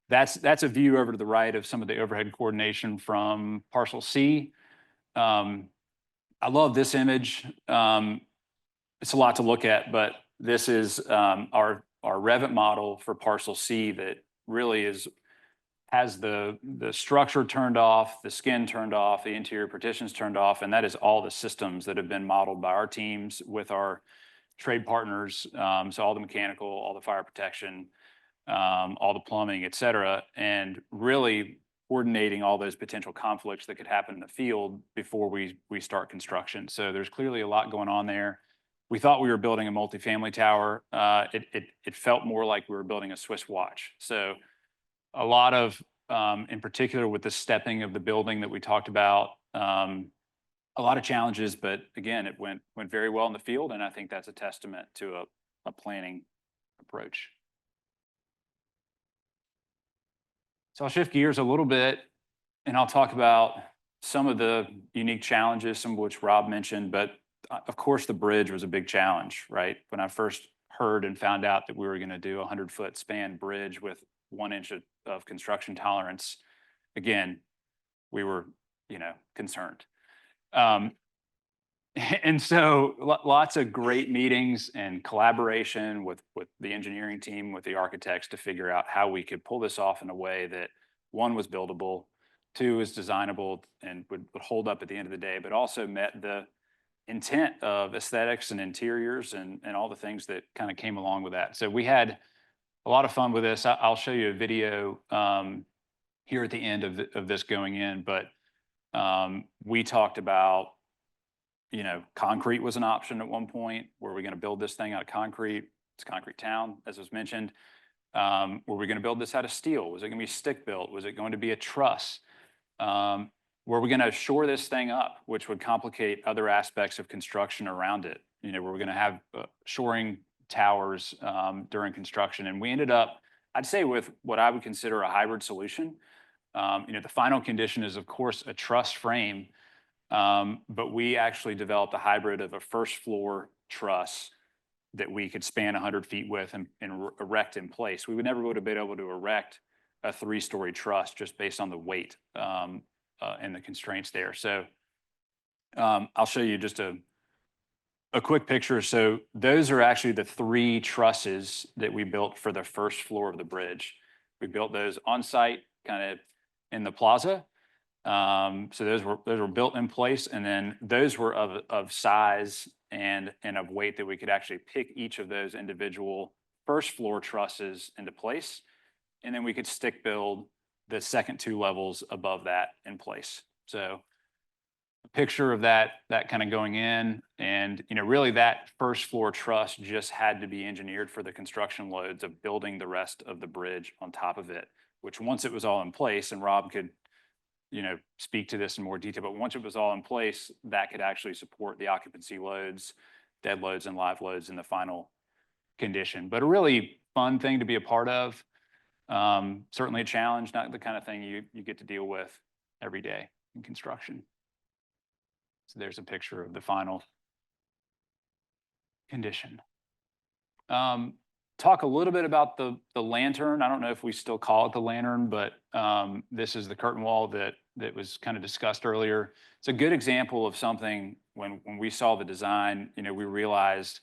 S8: that's a view over to the right of some of the overhead coordination from Parcel C. I love this image. It's a lot to look at, but this is our Revit model for Parcel C that really has the structure turned off, the skin turned off, the interior partitions turned off, and that is all the systems that have been modeled by our teams with our trade partners. So all the mechanical, all the fire protection, all the plumbing, et cetera, and really coordinating all those potential conflicts that could happen in the field before we start construction. So there's clearly a lot going on there. We thought we were building a multifamily tower. It felt more like we were building a Swiss watch. So a lot of, in particular with the stepping of the building that we talked about, a lot of challenges, but again, it went very well in the field. And I think that's a testament to a planning approach. So I'll shift gears a little bit and I'll talk about some of the unique challenges, some of which Rob mentioned, but of course the bridge was a big challenge, right? When I first heard and found out that we were going to do a 100-foot span bridge with 1 inch of construction tolerance, again, we were, you know, concerned. And so lots of great meetings and collaboration with the engineering team, with the architects to figure out how we could pull this off in a way that 1 was buildable, 2 is designable and would hold up at the end of the day, but also met the intent of aesthetics and interiors and all the things that kind of came along with that. So we had a lot of fun with this. I'll show you a video here at the end of this going in, but we talked about, you know, concrete was an option at one point. Were we going to build this thing out of concrete? It's a concrete town, as was mentioned. Were we going to build this out of steel? Was it going to be stick built? Was it going to be a truss? Were we going to shore this thing up, which would complicate other aspects of construction around it? You know, were we going to have shoring towers during construction? And we ended up, I'd say, with what I would consider a hybrid solution. You know, the final condition is, of course, a truss frame. But we actually developed a hybrid of a first floor truss that we could span 100 feet with and erect in place. We would never would have been able to erect a 3-story truss just based on the weight and the constraints there. So I'll show you just a quick picture. So those are actually the 3 trusses that we built for the first floor of the bridge. We built those on site, kind of in the plaza. So those were built in place, and then those were of size and of weight that we could actually pick each of those individual first floor trusses into place, and then we could stick build the second 2 levels above that in place. So a picture of that kind of going in, and you know, really that first floor truss just had to be engineered for the construction loads of building the rest of the bridge on top of it, which once it was all in place, and Rob could, you know, speak to this in more detail, but once it was all in place, that could actually support the occupancy loads, dead loads, and live loads in the final condition. But a really fun thing to be a part of. Certainly a challenge, not the kind of thing you get to deal with every day in construction. So there's a picture of the final condition. Talk a little bit about the lantern. I don't know if we still call it the lantern, but this is the curtain wall that was kind of discussed earlier. It's a good example of something when we saw the design, we realized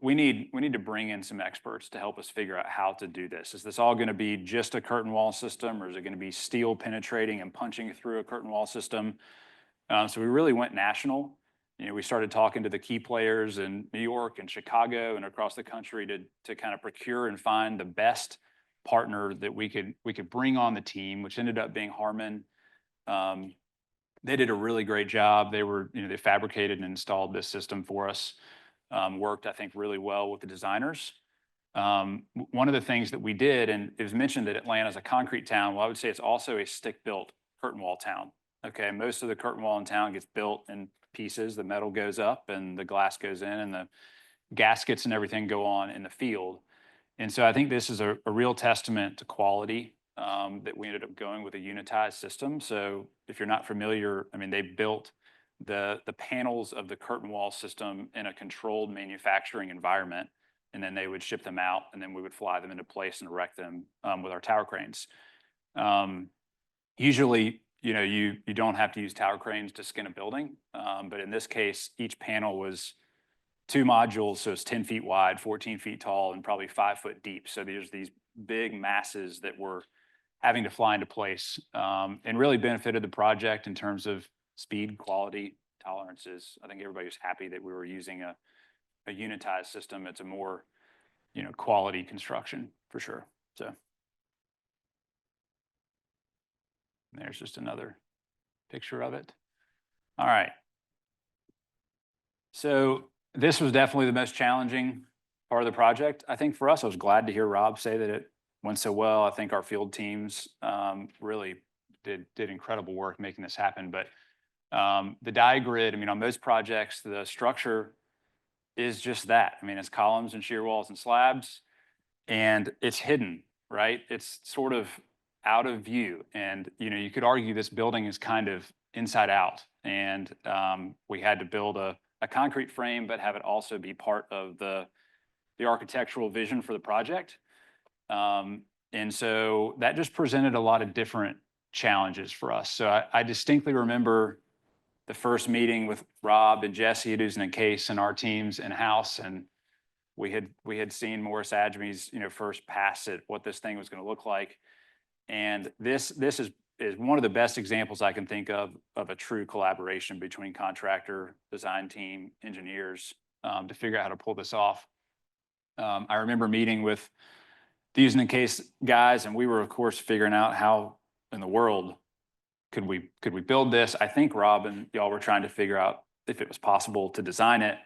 S8: we need to bring in some experts to help us figure out how to do this. Is this all going to be just a curtain wall system, or is it going to be steel penetrating and punching through a curtain wall system? So we really went national. We started talking to the key players in New York and Chicago and across the country to kind of procure and find the best partner that we could bring on the team, which ended up being Harman. They did a really great job. They fabricated and installed this system for us. Worked, I think, really well with the designers. One of the things that we did, and it was mentioned that Atlanta's a concrete town. Well, I would say it's also a stick-built curtain wall town. Okay, most of the curtain wall in town gets built in pieces. The metal goes up and the glass goes in, and the gaskets and everything go on in the field. And so I think this is a real testament to quality that we ended up going with a unitized system. So if you're not familiar, they built the panels of the curtain wall system in a controlled manufacturing environment, and then they would ship them out, and then we would fly them into place and erect them with our tower cranes. Usually, you don't have to use tower cranes to skin a building, but in this case, each panel was 2 modules, so it's 10 feet wide, 14 feet tall, and probably 5 foot deep. So there's these big masses that were having to fly into place, and really benefited the project in terms of speed, quality, tolerances. I think everybody was happy that we were using a unitized system. It's a more, quality construction for sure. So there's just another picture of it. All right. So this was definitely the most challenging part of the project. I think for us, I was glad to hear Rob say that it went so well. I think our field teams really did incredible work making this happen. But the diagrid, on most projects, the structure is just that. It's columns and shear walls and slabs, and it's hidden, right? It's sort of out of view. And, you could argue this building is kind of inside out. And we had to build a concrete frame, but have it also be part of the architectural vision for the project. And so that just presented a lot of different challenges for us. So I distinctly remember the first meeting with Rob and Jesse at Uzun and Case and our teams in-house, and we had seen Maurice Adjmi's first pass at what this thing was going to look like. And this is one of the best examples I can think of a true collaboration between contractor, design team, engineers to figure out how to pull this off. I remember meeting with the Uzun and Case guys, and we were, of course, figuring out how in the world could we build this. I think Rob and y'all were trying to figure out if it was possible to design it.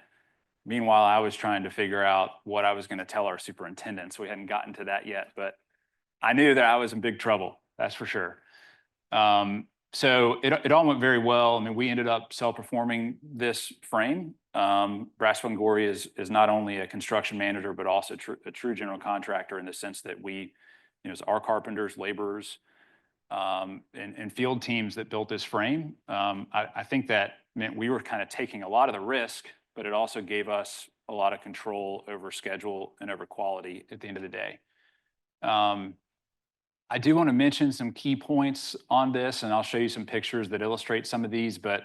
S8: Meanwhile, I was trying to figure out what I was going to tell our superintendents. We hadn't gotten to that yet, but I knew that I was in big trouble, that's for sure. So it all went very well. We ended up self-performing this frame. Brasfield and Gorrie is not only a construction manager, but also a true general contractor in the sense that we, it's our carpenters, laborers, and field teams that built this frame. I think that meant we were kind of taking a lot of the risk, but it also gave us a lot of control over schedule and over quality at the end of the day. I do want to mention some key points on this, and I'll show you some pictures that illustrate some of these, but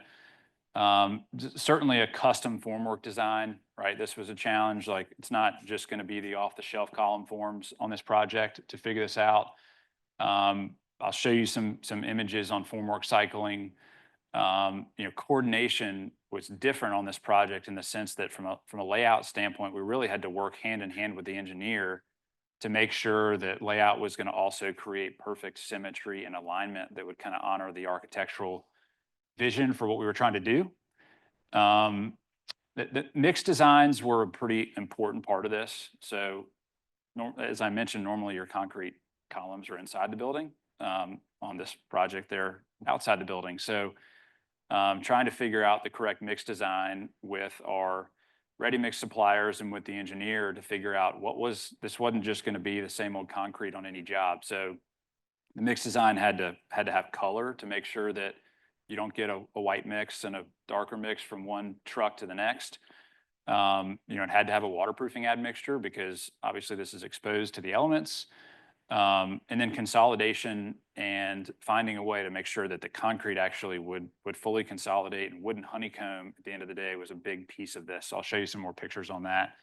S8: certainly a custom formwork design, right? This was a challenge. Like, it's not just going to be the off-the-shelf column forms on this project to figure this out. I'll show you some images on formwork cycling. Coordination was different on this project in the sense that from a layout standpoint, we really had to work hand in hand with the engineer to make sure that layout was going to also create perfect symmetry and alignment that would kind of honor the architectural vision for what we were trying to do. The mixed designs were a pretty important part of this. So as I mentioned, normally your concrete columns are inside the building. On this project, they're outside the building. So trying to figure out the correct mix design with our ready mix suppliers and with the engineer to figure out this wasn't just going to be the same old concrete on any job. So the mix design had to have color to make sure that You don't get a white mix and a darker mix from one truck to the next. It had to have a waterproofing admixture because obviously this is exposed to the elements. And then consolidation and finding a way to make sure that the concrete actually would fully consolidate and wouldn't honeycomb at the end of the day was a big piece of this. I'll show you some more pictures on that.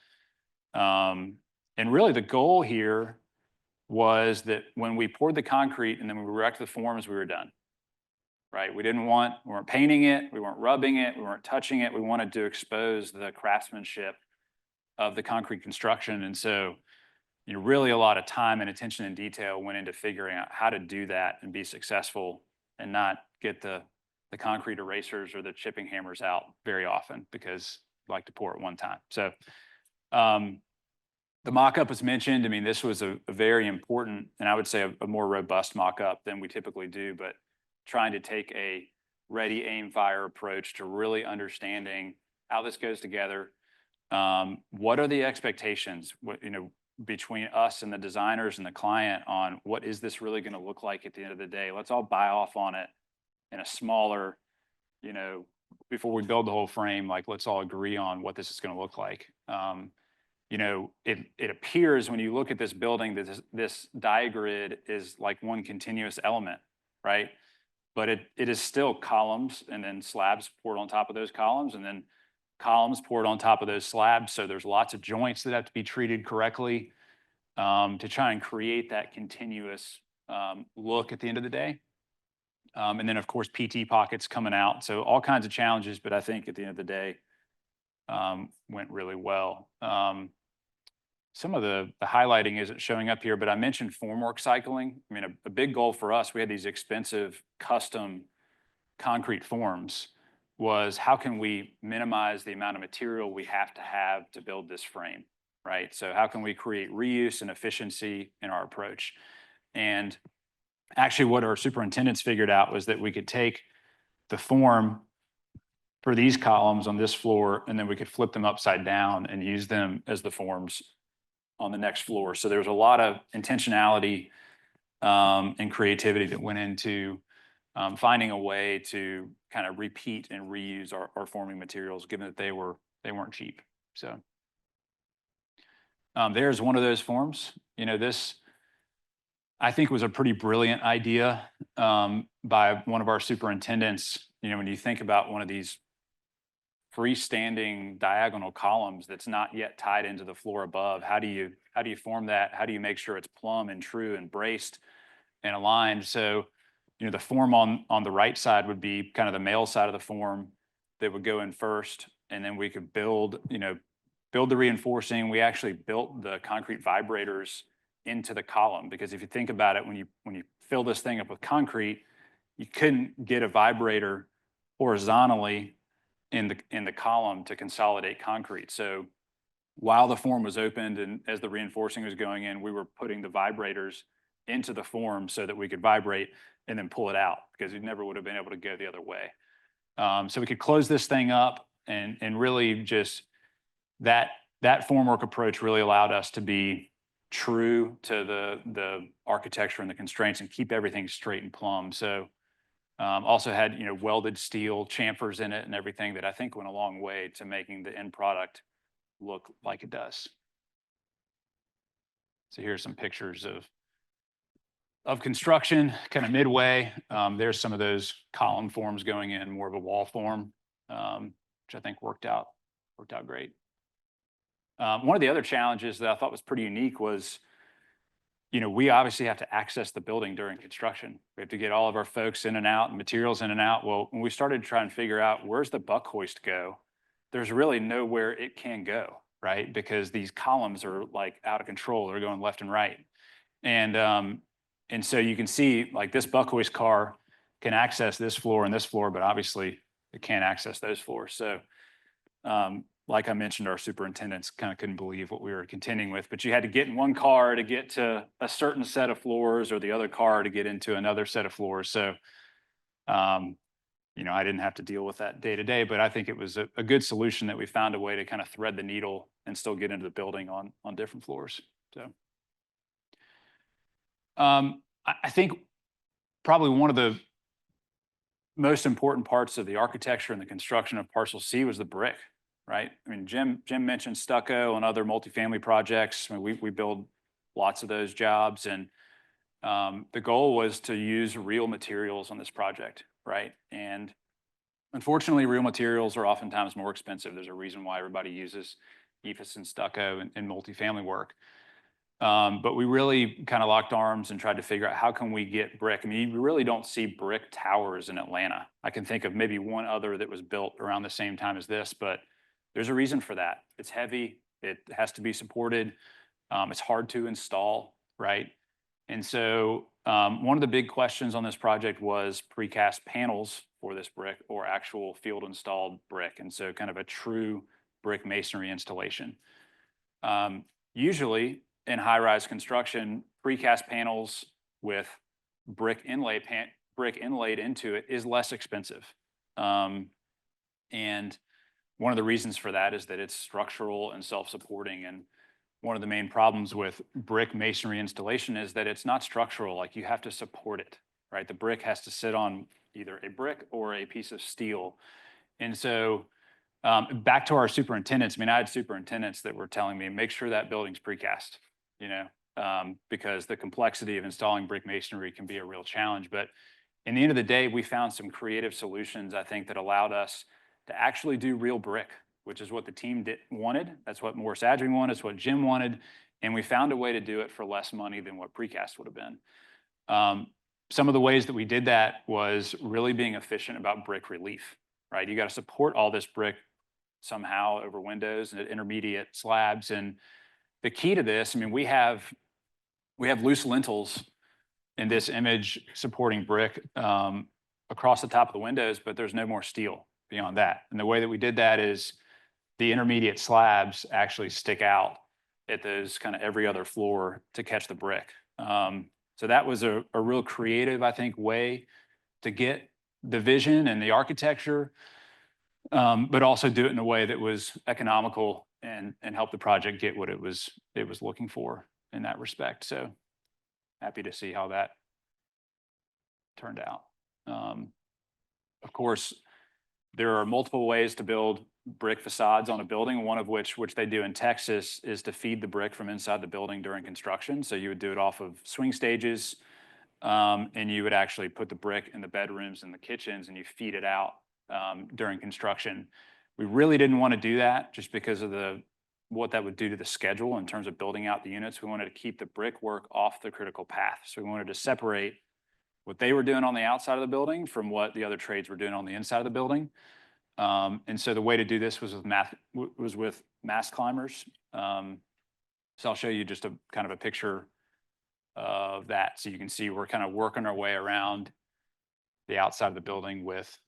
S8: And really the goal here was that when we poured the concrete and then we erected the forms, we were done, right? We weren't painting it, we weren't rubbing it, we weren't touching it. We wanted to expose the craftsmanship of the concrete construction. And so really a lot of time and attention and detail went into figuring out how to do that and be successful and not get the concrete erasers or the chipping hammers out very often because we like to pour it one time. So the mock-up was mentioned. I mean, this was a very important, and I would say a more robust mock-up than we typically do, but trying to take a ready, aim, fire approach to really understanding how this goes together. What are the expectations? Between us and the designers and the client on what is this really going to look like at the end of the day. Let's all buy off on it in a smaller, before we build the whole frame, like let's all agree on what this is going to look like. It appears when you look at this building that this diagrid is like one continuous element, right? But it is still columns and then slabs poured on top of those columns and then columns poured on top of those slabs. So there's lots of joints that have to be treated correctly to try and create that continuous look at the end of the day. And then of course, PT pockets coming out. So all kinds of challenges, but I think at the end of the day, went really well. Some of the highlighting isn't showing up here, but I mentioned formwork cycling. I mean, a big goal for us, we had these expensive custom concrete forms, was how can we minimize the amount of material we have to build this frame, right? So how can we create reuse and efficiency in our approach? And actually what our superintendents figured out was that we could take the form for these columns on this floor, and then we could flip them upside down and use them as the forms on the next floor. So there was a lot of intentionality and creativity that went into finding a way to kind of repeat and reuse our forming materials, given that they weren't cheap. So there's one of those forms. This I think was a pretty brilliant idea by one of our superintendents. When you think about one of these freestanding diagonal columns that's not yet tied into the floor above, how do you form that? How do you make sure it's plumb and true and braced and aligned? So the form on the right side would be kind of the male side of the form that would go in first, and then we could build the reinforcing. We actually built the concrete vibrators into the column, because if you think about it, when you fill this thing up with concrete, you couldn't get a vibrator horizontally in the column to consolidate concrete. So while the form was opened and as the reinforcing was going in, we were putting the vibrators into the form so that we could vibrate and then pull it out, because we never would have been able to go the other way. So we could close this thing up, and really just that formwork approach really allowed us to be true to the architecture and the constraints and keep everything straight and plumb. So also had welded steel chamfers in it and everything that I think went a long way to making the end product look like it does. So here's some pictures of construction kind of midway. There's some of those column forms going in, more of a wall form, which I think worked out great. One of the other challenges that I thought was pretty unique was, we obviously have to access the building during construction. We have to get all of our folks in and out and materials in and out. Well, when we started trying to figure out where's the buck hoist go, there's really nowhere it can go, right? Because these columns are like out of control. They're going left and right. And so you can see like this buck hoist car can access this floor and this floor, but obviously it can't access those floors. So like I mentioned, our superintendents kind of couldn't believe what we were contending with, but you had to get in one car to get to a certain set of floors, or the other car to get into another set of floors. So, I didn't have to deal with that day to day, but I think it was a good solution that we found a way to kind of thread the needle and still get into the building on different floors. So, I think probably one of the most important parts of the architecture and the construction of parcel C was the brick, right? I mean, Jim mentioned stucco and other multifamily projects. I mean, we build lots of those jobs, and the goal was to use real materials on this project, right? And unfortunately, real materials are oftentimes more expensive. There's a reason why everybody uses EIFS and stucco in multifamily work. But we really kind of locked arms and tried to figure out how can we get brick. I mean, you really don't see brick towers in Atlanta. I can think of maybe one other that was built around the same time as this, but there's a reason for that. It's heavy, it has to be supported, it's hard to install, right? And so one of the big questions on this project was precast panels for this brick or actual field installed brick. And so kind of a true brick masonry installation. Usually in high-rise construction, precast panels with brick inlaid into it is less expensive. And one of the reasons for that is that it's structural and self-supporting. And one of the main problems with brick masonry installation is that it's not structural, like you have to support it, right? The brick has to sit on either a brick or a piece of steel. And so back to our superintendents, I mean, I had superintendents that were telling me, make sure that building's precast, you know, because the complexity of installing brick masonry can be a real challenge. But in the end of the day, we found some creative solutions, I think, that allowed us to actually do real brick, which is what the team wanted. That's what Maurice Adjmi wanted. It's what Jim wanted. And we found a way to do it for less money than what precast would have been. Some of the ways that we did that was really being efficient about brick relief, right? You got to support all this brick somehow over windows and at intermediate slabs. And the key to this, I mean, we have loose lintels in this image supporting brick across the top of the windows, but there's no more steel beyond that. And the way that we did that is the intermediate slabs actually stick out at those kind of every other floor to catch the brick. So that was a real creative, I think, way to get the vision and the architecture, but also do it in a way that was economical and help the project get what it was looking for in that respect. So happy to see how that turned out. Of course, there are multiple ways to build brick facades on a building, one of which they do in Texas, is to feed the brick from inside the building during construction. So you would do it off of swing stages, and you would actually put the brick in the bedrooms and the kitchens, and you feed it out during construction. We really didn't want to do that just because of what that would do to the schedule in terms of building out the units. We wanted to keep the brick work off the critical path. So we wanted to separate what they were doing on the outside of the building from what the other trades were doing on the inside of the building. And so the way to do this was with mast climbers. So I'll show you just a kind of a picture of that. So you can see we're kind of working our way around the outside of the building with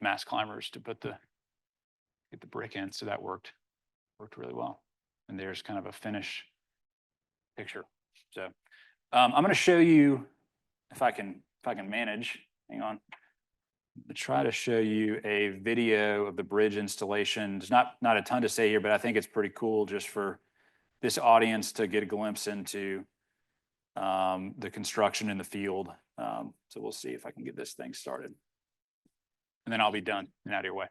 S8: mast climbers to get the brick in. So that worked really well. And there's kind of a finish picture. So I'm going to show you, if I can manage, hang on. To try to show you a video of the bridge installation. There's not a ton to say here, but I think it's pretty cool just for this audience to get a glimpse into the construction in the field. So we'll see if I can get this thing started. And then I'll be done and out of your way.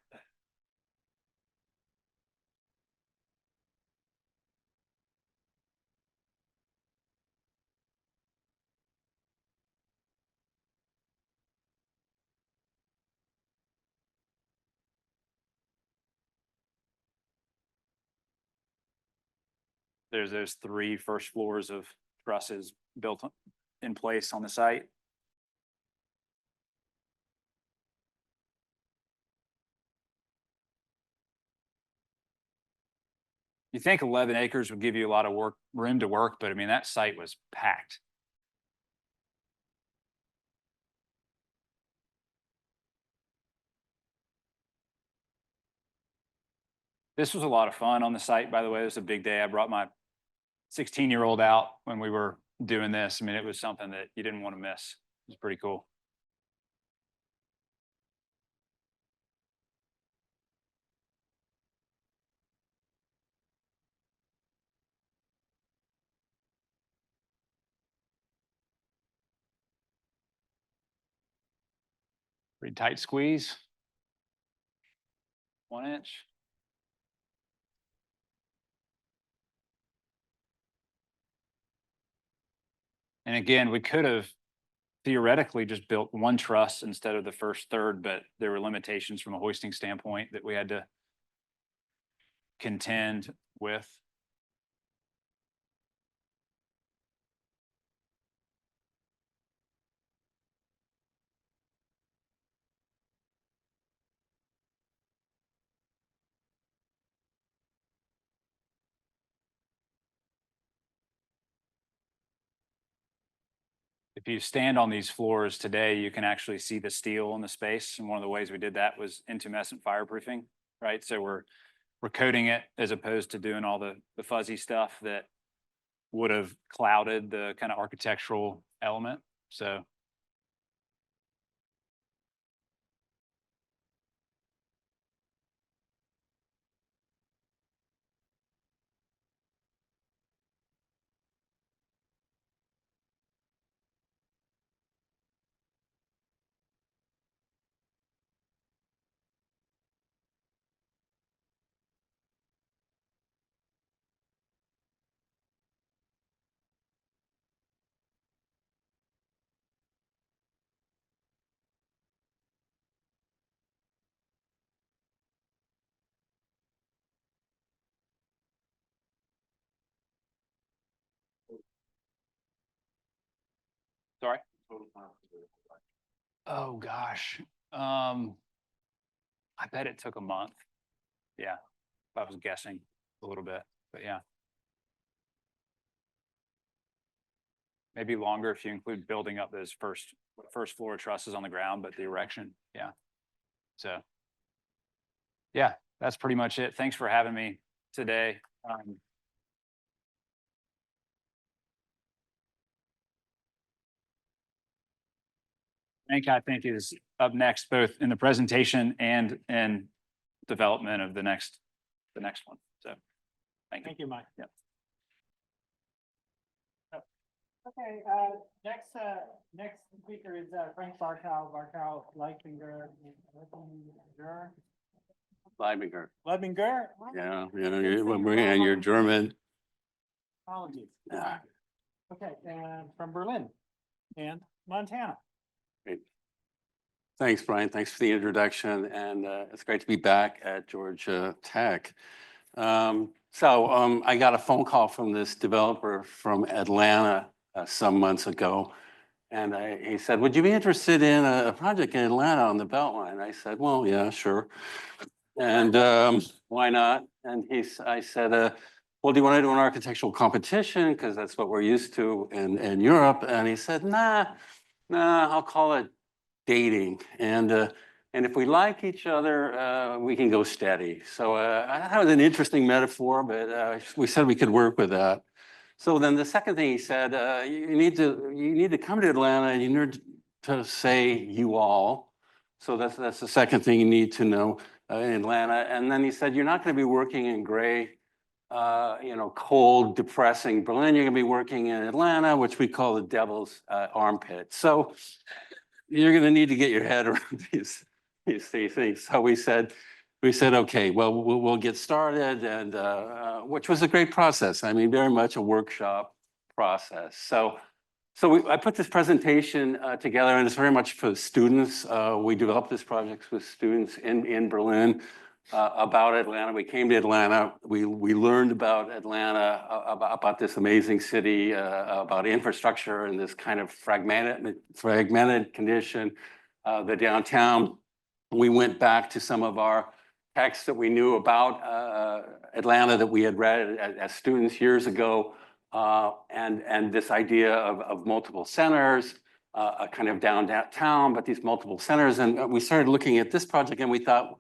S8: There's those 3 first floors of trusses built in place on the site. You think 11 acres would give you a lot of room to work, but I mean, that site was packed. This was a lot of fun on the site, by the way. It was a big day. I brought my 16-year-old out when we were doing this. I mean, it was something that you didn't want to miss. It was pretty cool. Pretty tight squeeze. 1 inch. And again, we could have theoretically just built 1 truss instead of the first third, but there were limitations from a hoisting standpoint that we had to contend with. If you stand on these floors today, you can actually see the steel in the space. And one of the ways we did that was intumescent fireproofing, right? So we're coating it as opposed to doing all the fuzzy stuff that would have clouded the kind of architectural element. So sorry. Oh gosh. I bet it took a month. Yeah, if I was guessing a little bit, but yeah. Maybe longer if you include building up those first floor trusses on the ground, but the erection, yeah. So, yeah, that's pretty much it. Thanks for having me today. I think is up next, both in the presentation and in development of the next one. So, thank you.
S1: Thank you, Mike.
S8: Yeah.
S1: Okay, next speaker is Frank Barkow, Liebinger.
S9: Liebinger.
S1: Liebinger?
S9: Yeah, and you're German.
S1: Apologies.
S9: Yeah.
S1: Okay, and from Berlin and Montana.
S9: Great. Thanks, Brian. Thanks for the introduction. And it's great to be back at Georgia Tech. I got a phone call from this developer from Atlanta some months ago. And he said, would you be interested in a project in Atlanta on the Beltline? I said, well, yeah, sure. And why not? And I said, well, do you want to do an architectural competition? Because that's what we're used to in Europe. And he said, nah, I'll call it dating. And if we like each other, we can go steady. So that was an interesting metaphor, but we said we could work with that. So then the second thing he said, you need to come to Atlanta and you need to say you all. So that's the second thing you need to know in Atlanta. And then he said, you're not going to be working in gray, cold, depressing Berlin. You're going to be working in Atlanta, which we call the devil's armpit. So you're going to need to get your head around these things. So we said, okay, well, we'll get started, and which was a great process. I mean, very much a workshop process. So I put this presentation together, and it's very much for students. We developed this project with students in Berlin about Atlanta. We came to Atlanta. We learned about Atlanta, about this amazing city, about infrastructure and this kind of fragmented condition, the downtown. We went back to some of our texts that we knew about Atlanta that we had read as students years ago, and this idea of multiple centers, a kind of downtown, but these multiple centers. And we started looking at this project, and we thought,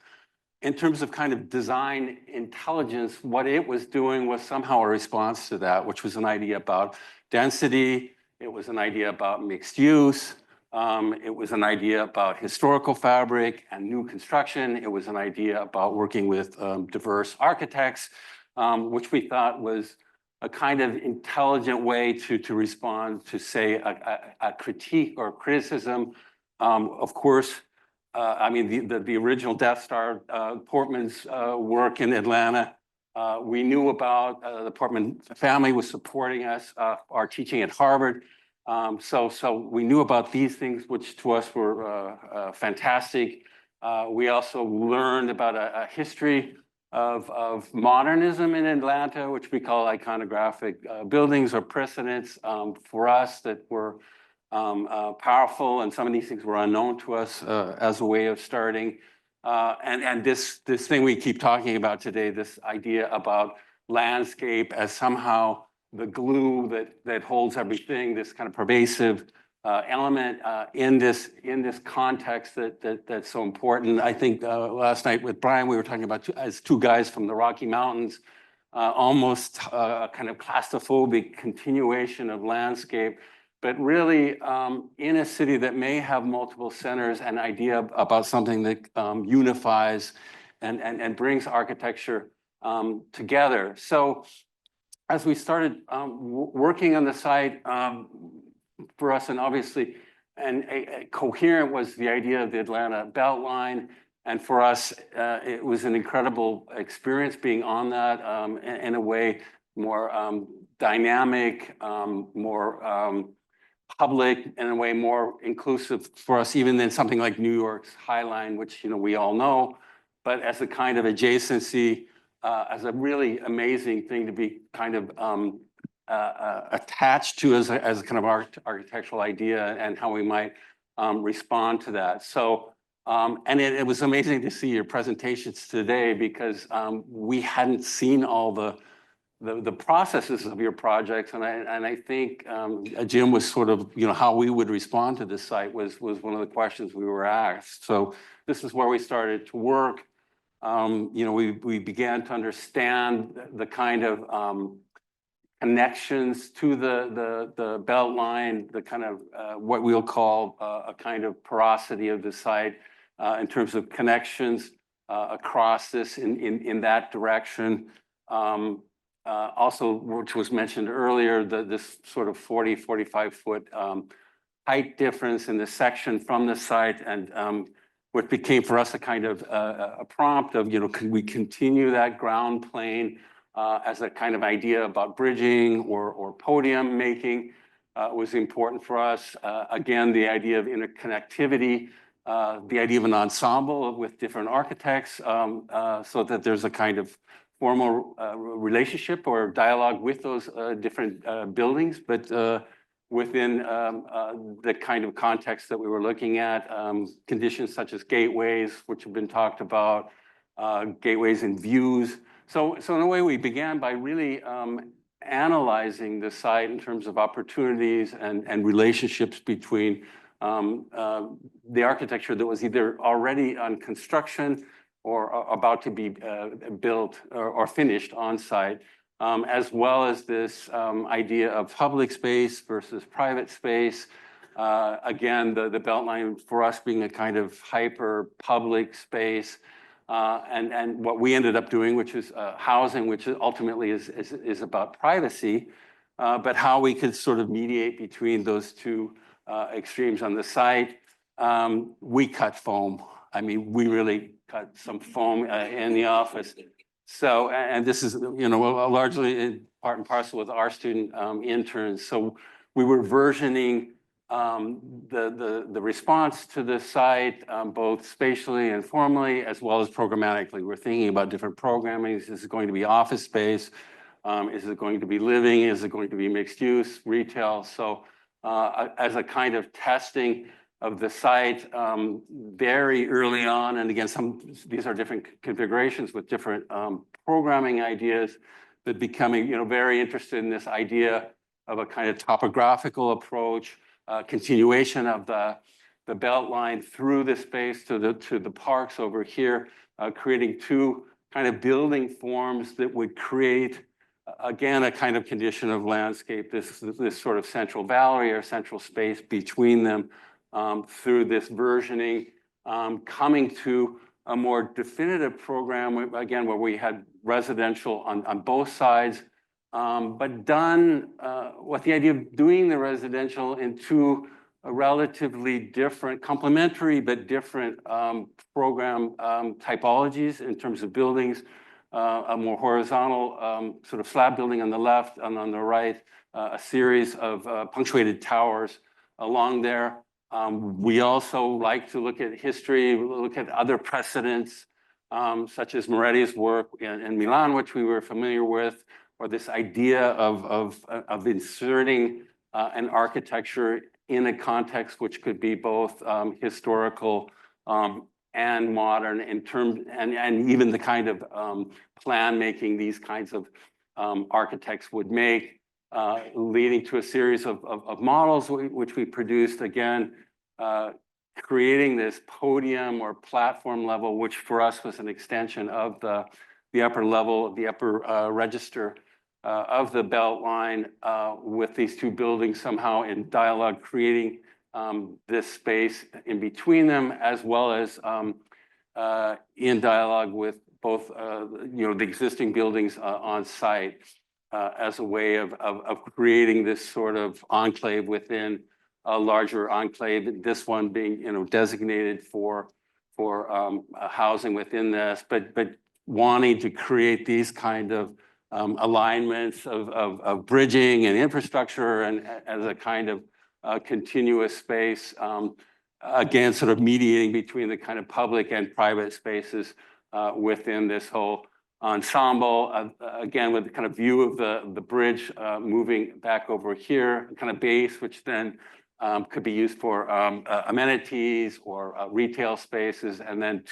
S9: in terms of kind of design intelligence, what it was doing was somehow a response to that, which was an idea about density. It was an idea about mixed use. It was an idea about historical fabric and new construction. It was an idea about working with diverse architects, which we thought was a kind of intelligent way to respond to, say, a critique or criticism. Of course, I mean, the original Death Star, Portman's work in Atlanta. We knew about the Portman family was supporting us, our teaching at Harvard. So we knew about these things, which to us were fantastic. We also learned about a history of modernism in Atlanta, which we call iconographic buildings or precedents for us that were powerful, and some of these things were unknown to us as a way of starting. And this thing we keep talking about today, this idea about landscape as somehow the glue that holds everything, this kind of pervasive element in this context that's so important. I think last night with Brian, we were talking about as two guys from the Rocky Mountains, almost a kind of claustrophobic continuation of landscape, but really in a city that may have multiple centers, an idea about something that unifies and brings architecture together. So as we started working on the site, for us, and obviously, and coherent was the idea of the Atlanta Beltline. And for us, it was an incredible experience being on that in a way more dynamic, more public, in a way more inclusive for us, even than something like New York's High Line, which we all know, but as a kind of adjacency, as a really amazing thing to be kind of attached to as a kind of architectural idea and how we might respond to that. So, and it was amazing to see your presentations today because we hadn't seen all the processes of your projects, and I think Jim was sort of how we would respond to this site was one of the questions we were asked. So this is where we started to work. We began to understand the kind of connections to the belt line, the kind of what we'll call a kind of porosity of the site in terms of connections across this in that direction. Also, which was mentioned earlier, this sort of 45 foot height difference in the section from the site, and what became for us a kind of a prompt of, can we continue that ground plane as a kind of idea about bridging or podium making was important for us. Again, the idea of interconnectivity, the idea of an ensemble with different architects so that there's a kind of formal relationship or dialogue with those different buildings, but within the kind of context that we were looking at, conditions such as gateways, which have been talked about, gateways and views. So in a way, we began by really analyzing the site in terms of opportunities and relationships between the architecture that was either already on construction or about to be built or finished on site, as well as this idea of public space versus private space. Again, the Beltline for us being a kind of hyper public space. And what we ended up doing, which is housing, which ultimately is about privacy, but how we could sort of mediate between those two extremes on the site. We cut foam. I mean, we really cut some foam in the office. So, and this is, largely in part and parcel with our student interns. So we were versioning the response to the site, both spatially and formally, as well as programmatically. We're thinking about different programming. Is it going to be office space? Is it going to be living? Is it going to be mixed use, retail? So as a kind of testing of the site very early on, and again, these are different configurations with different programming ideas, but becoming very interested in this idea of a kind of topographical approach, continuation of the belt line through the space to the parks over here, creating two kind of building forms that would create, again, a kind of condition of landscape, this sort of central valley or central space between them through this versioning, coming to a more definitive program, again, where we had residential on both sides, but done with the idea of doing the residential in two relatively different, complementary, but different program typologies in terms of buildings, a more horizontal sort of slab building on the left, and on the right, a series of punctuated towers along there. We also like to look at history, look at other precedents, such as Moretti's work in Milan, which we were familiar with, or this idea of inserting an architecture in a context which could be both historical and modern in terms, and even the kind of plan making these kinds of architects would make, leading to a series of models which we produced, again, creating this podium or platform level, which for us was an extension of the upper level, the upper register of the belt line, with these two buildings somehow in dialogue, creating this space in between them, as well as in dialogue with both the existing buildings on site, as a way of creating this sort of enclave within a larger enclave. This one being designated for housing within this, but wanting to create these kind of alignments of bridging and infrastructure, and as a kind of continuous space, again, sort of mediating between the kind of public and private spaces within this whole ensemble, again, with the kind of view of the bridge moving back over here, kind of base, which then could be used for amenities or retail spaces, and then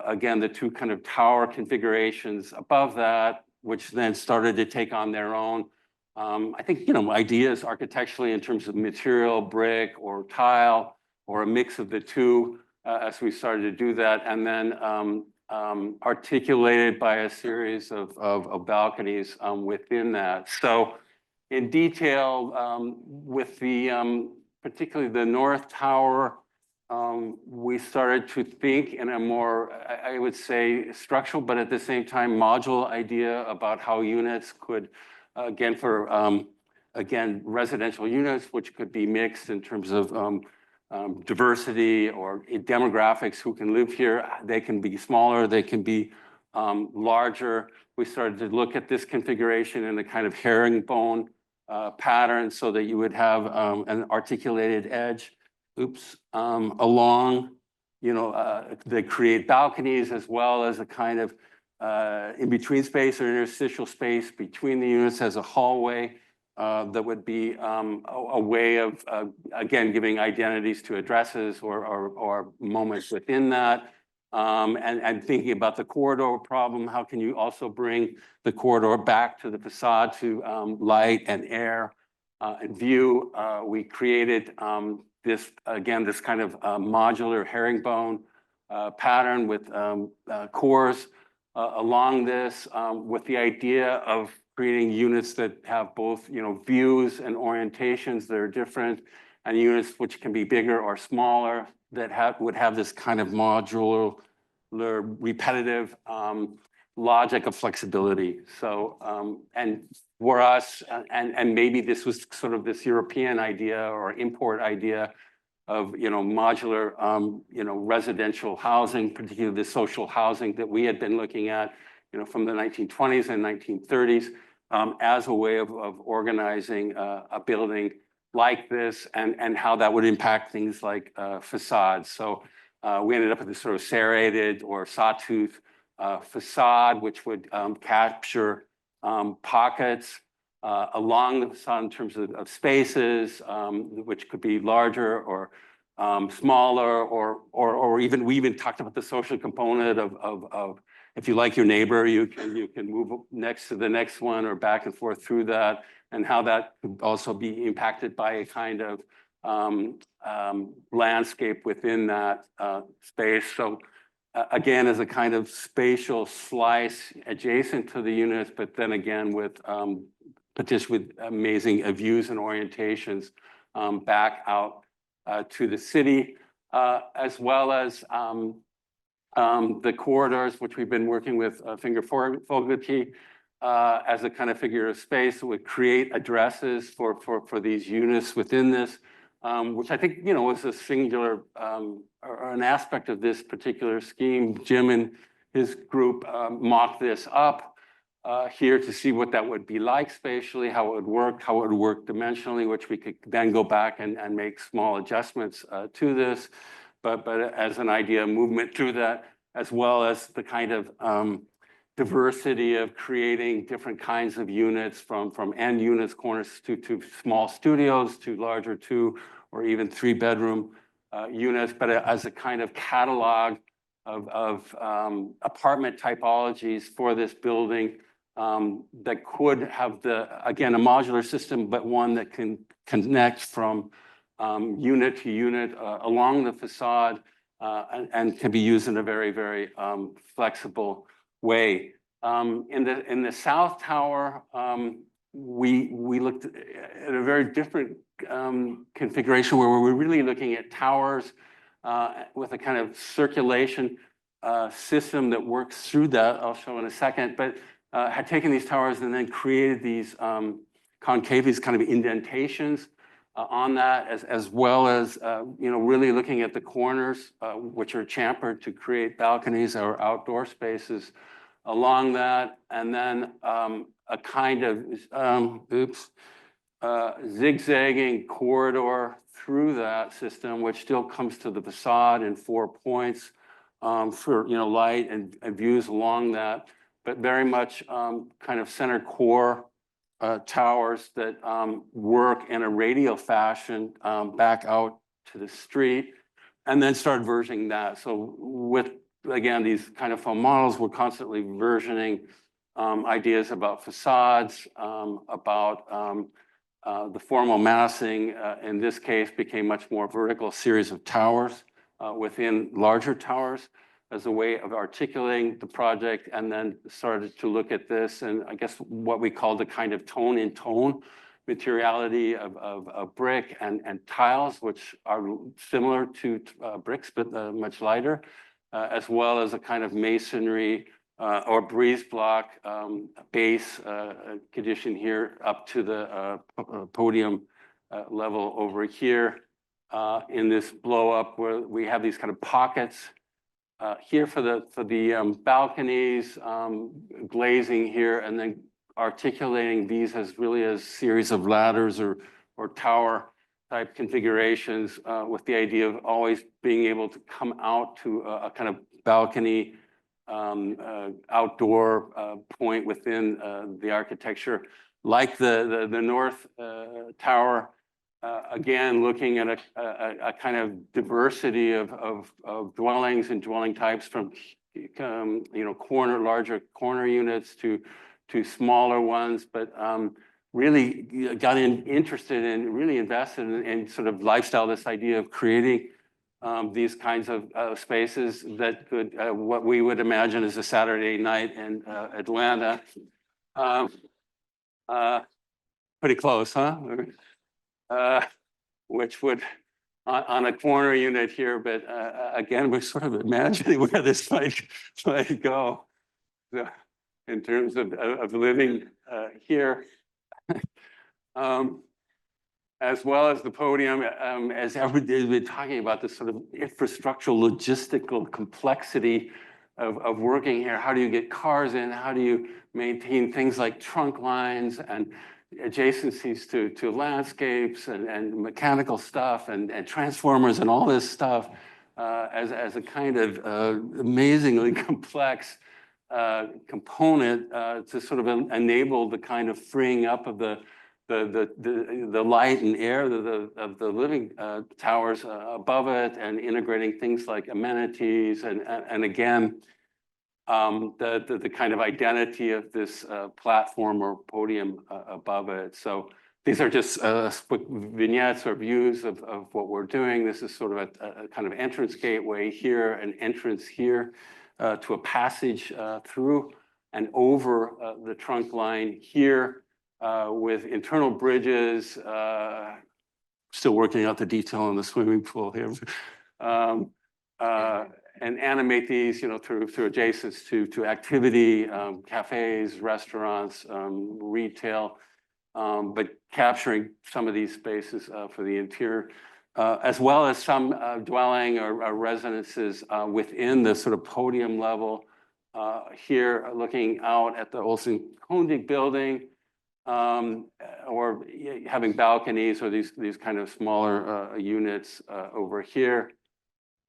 S9: again, the two kind of tower configurations above that, which then started to take on their own, I think, ideas architecturally in terms of material, brick or tile, or a mix of the two, as we started to do that, and then articulated by a series of balconies within that. So in detail, with particularly the North Tower, we started to think in a more, I would say, structural, but at the same time, modular idea about how units could, again, residential units, which could be mixed in terms of diversity or demographics, who can live here. They can be smaller, they can be larger. We started to look at this configuration in a kind of herringbone pattern, so that you would have an articulated edge. Along, they create balconies, as well as a kind of in-between space or interstitial space between the units as a hallway that would be a way of, again, giving identities to addresses or moments within that. And thinking about the corridor problem, how can you also bring the corridor back to the facade to light and air and view? We created this kind of modular herringbone pattern with cores along this, with the idea of creating units that have both, views and orientations that are different, and units which can be bigger or smaller, that would have this kind of modular, repetitive logic of flexibility. So, and for us, and maybe this was sort of this European idea or import idea of, modular, residential housing, particularly the social housing that we had been looking at, from the 1920s and 1930s, as a way of organizing a building like this, and how that would impact things like facades. So we ended up with this sort of serrated or sawtooth facade, which would capture pockets along the facade in terms of spaces, which could be larger or smaller, or even, we even talked about the social component of if you like your neighbor, you can move next to the next one or back and forth through that, and how that could also be impacted by a kind of landscape within that space. So again, as a kind of spatial slice adjacent to the units, but then again with potentially with amazing views and orientations back out to the city, as well as the corridors, which we've been working with Finger Fogarty as a kind of figure of space that would create addresses for these units within this, which I think, you know, was a singular or an aspect of this particular scheme. Jim and his group mocked this up here to see what that would be like spatially, how it would work dimensionally, which we could then go back and make small adjustments to this. But as an idea, movement through that, as well as the kind of diversity of creating different kinds of units from end units, corners to small studios, to larger 2 or even 3 bedroom units, but as a kind of catalog of apartment typologies for this building that could have again, a modular system, but one that can connect from unit to unit along the facade and can be used in a very, very flexible way. In the South Tower, we looked at a very different configuration where we were really looking at towers with a kind of circulation system that works through that. I'll show in a second, but had taken these towers and then created these concaves, kind of indentations on that, as well as you know, really looking at the corners, which are chamfered to create balconies or outdoor spaces along that, and then a kind of zigzagging corridor through that system, which still comes to the facade in 4 points for, you know, light and views along that, but very much kind of center core towers that work in a radial fashion back out to the street, and then start versioning that. So with, again, these kind of foam models, we're constantly versioning ideas about facades, about the formal massing, in this case, became much more vertical series of towers within larger towers as a way of articulating the project, and then started to look at this and I guess what we call the kind of tone-in-tone materiality of brick and tiles, which are similar to bricks, but much lighter, as well as a kind of masonry or breeze block base condition here up to the podium level over here in this blow up where we have these kind of pockets here for the balconies, glazing here, and then articulating these as really as series of ladders or tower type configurations with the idea of always being able to come out to a kind of balcony outdoor point within the architecture, like the North Tower. Again, looking at a kind of diversity of dwellings and dwelling types, from you know, larger corner units to smaller ones, but really got interested and really invested in sort of lifestyle, this idea of creating these kinds of spaces that could, what we would imagine as a Saturday night in Atlanta. Pretty close, huh? Which would, on a corner unit here, but again, we're sort of imagining where this might go in terms of living here. As well as the podium, as everybody's been talking about, this sort of infrastructural, logistical complexity of working here. How do you get cars in? How do you maintain things like trunk lines and adjacencies to landscapes and mechanical stuff and transformers and all this stuff as a kind of amazingly complex component to sort of enable the kind of freeing up of the light and air of the living towers above it, and integrating things like amenities and again, the kind of identity of this platform or podium above it. So these are just quick vignettes or views of what we're doing. This is sort of a kind of entrance gateway here, an entrance here to a passage through and over the trunk line here with internal bridges. Still working out the detail on the swimming pool here. and animate these, through adjacents to activity, cafes, restaurants, retail, but capturing some of these spaces for the interior, as well as some dwelling or residences within the sort of podium level. Here, looking out at the Olson Kundig building, or having balconies or these kind of smaller units over here.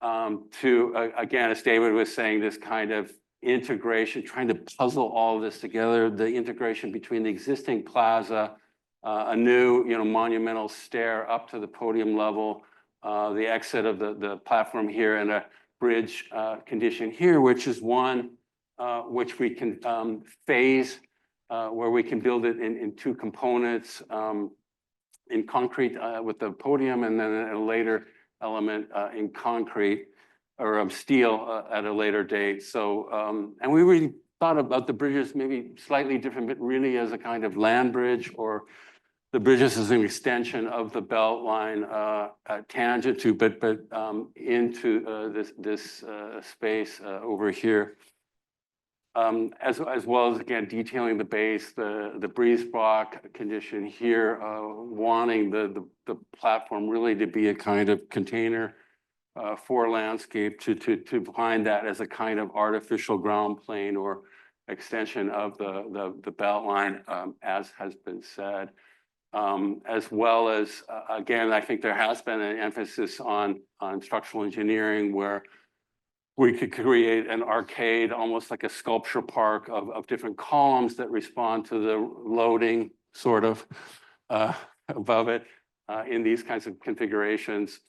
S9: Again, as David was saying, this kind of integration, trying to puzzle all of this together, the integration between the existing plaza, a new, monumental stair up to the podium level, the exit of the platform here, and a bridge condition here, which is one which we can phase, where we can build it in two components, in concrete with the podium, and then a later element in concrete or steel at a later date. So, and we really thought about the bridges maybe slightly different, but really as a kind of land bridge, or the bridges as an extension of the belt line, tangent to, but into this space over here. As well as, again, detailing the base, the breeze block condition here, wanting the platform really to be a kind of container for landscape, to find that as a kind of artificial ground plane or extension of the belt line, as has been said. As well as, again, I think there has been an emphasis on structural engineering, where we could create an arcade, almost like a sculpture park of different columns that respond to the loading, sort of, above it, in these kinds of configurations,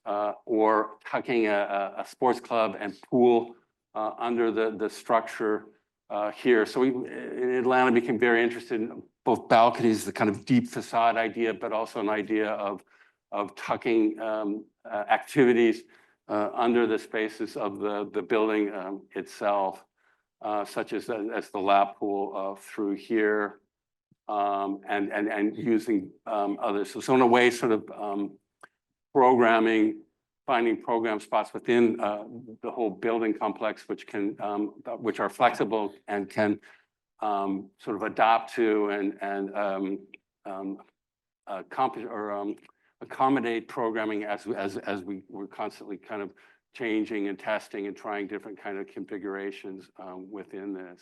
S9: or tucking a sports club and pool under the structure here. So we, in Atlanta, became very interested in both balconies, the kind of deep facade idea, but also an idea of tucking activities under the spaces of the building itself, such as the lap pool through here, and using others. So in a way, sort of finding program spots within the whole building complex, which are flexible and can sort of adapt to and accommodate programming as we're constantly kind of changing and testing and trying different kind of configurations within this.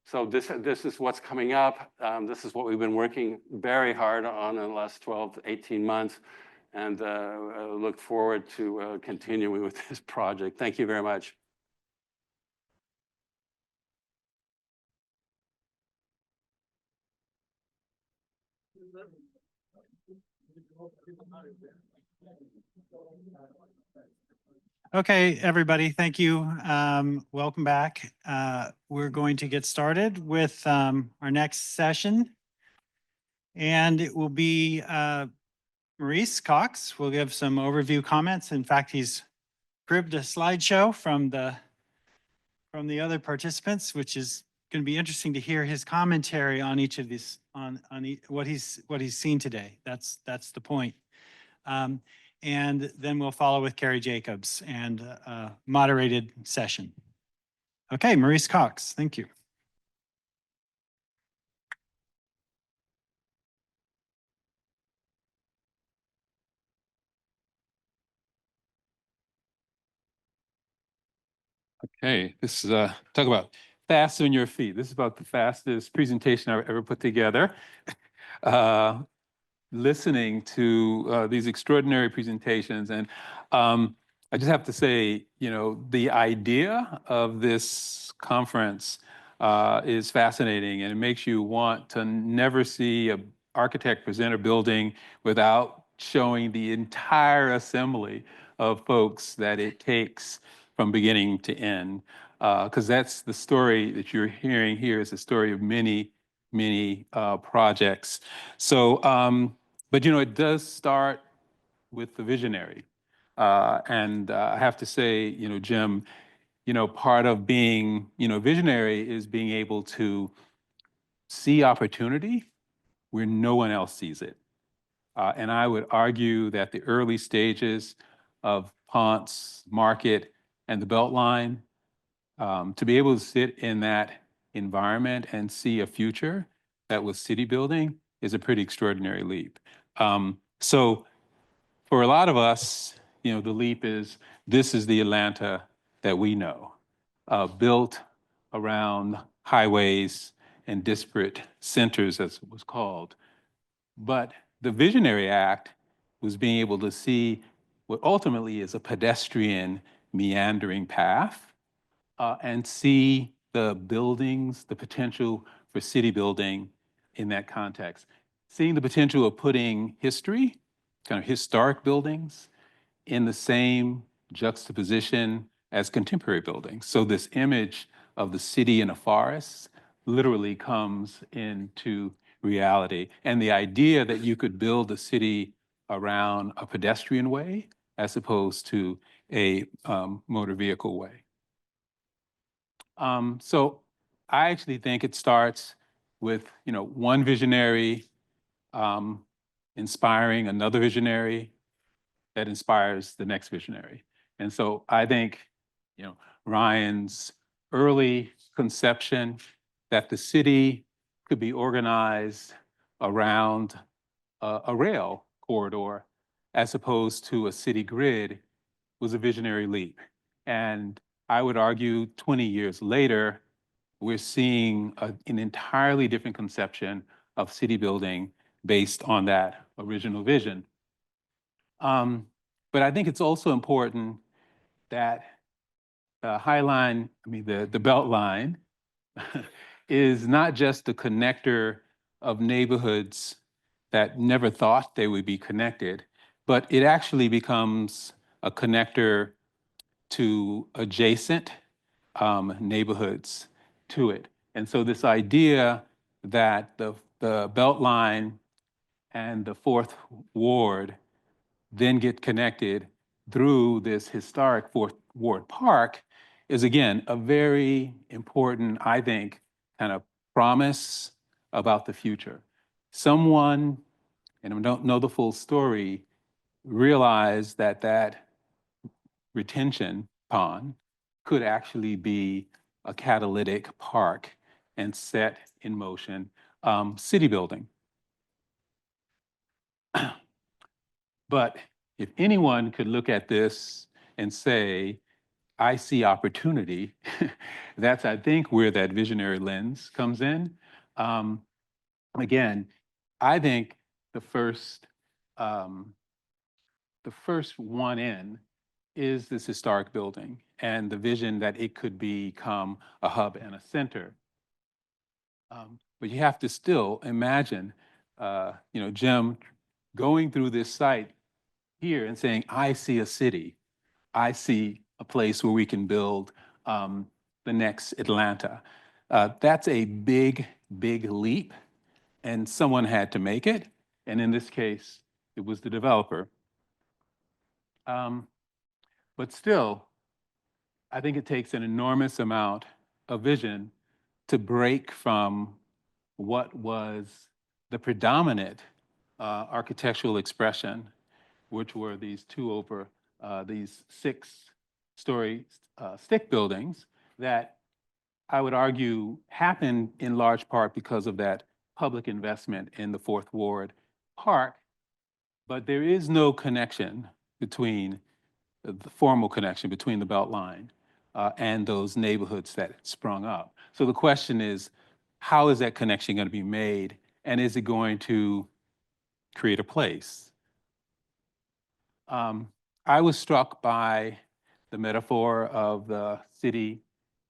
S9: So this is what's coming up. This is what we've been working very hard on in the last 12 to 18 months, and look forward to continuing with this project. Thank you very much.
S1: Okay, everybody, thank you. Welcome back. We're going to get started with our next session. And it will be Maurice Cox will give some overview comments. In fact, he's cribbed a slideshow from the other participants, which is going to be interesting to hear his commentary on each of these, on what he's seen today. That's the point. And then we'll follow with Karrie Jacobs and a moderated session. Okay, Maurice Cox, thank you.
S10: Okay, this is talk about fast on your feet. This is about the fastest presentation I've ever put together. Listening to these extraordinary presentations, and I just have to say, the idea of this conference is fascinating, and it makes you want to never see an architect present a building without showing the entire assembly of folks that it takes from beginning to end, because that's the story that you're hearing here, is the story of many projects. So, but it does start with the visionary. And I have to say, Jim, part of being, visionary is being able to see opportunity where no one else sees it. And I would argue that the early stages of Ponce Market and the Beltline, to be able to sit in that environment and see a future that was city building is a pretty extraordinary leap. So for a lot of us, the leap is, this is the Atlanta that we know, built around highways and disparate centers, as it was called. But the Visionary Act was being able to see what ultimately is a pedestrian meandering path, and see the buildings, the potential for city building in that context. Seeing the potential of putting history, kind of historic buildings, in the same juxtaposition as contemporary buildings. So this image of the city in a forest literally comes into reality. And the idea that you could build a city around a pedestrian way as opposed to a motor vehicle way. So I actually think it starts with, one visionary inspiring another visionary that inspires the next visionary. And so I think, Ryan's early conception that the city could be organized around a rail corridor as opposed to a city grid was a visionary leap. And I would argue 20 years later, we're seeing an entirely different conception of city building based on that original vision. But I think it's also important that the the Belt Line is not just the connector of neighborhoods that never thought they would be connected, but it actually becomes a connector to adjacent neighborhoods to it. And so this idea that the Beltline and the Fourth Ward then get connected through this historic Fourth Ward Park is, again, a very important, I think, kind of promise about the future. Someone, and I don't know the full story, realized that that retention pond could actually be a catalytic park and set in motion city building. But if anyone could look at this and say, I see opportunity, that's, I think, where that visionary lens comes in. Again, I think the first one in is this historic building and the vision that it could become a hub and a center. But you have to still imagine, Jim going through this site here and saying, I see a city. I see a place where we can build the next Atlanta. That's a big, big leap, and someone had to make it. And in this case, it was the developer. But still, I think it takes an enormous amount of vision to break from what was the predominant architectural expression, which were these these 6-story stick buildings that I would argue happened in large part because of that public investment in the Fourth Ward Park. But there is no connection between the formal connection between the Beltline and those neighborhoods that sprung up. So the question is, how is that connection going to be made? And is it going to create a place? I was struck by the metaphor of the city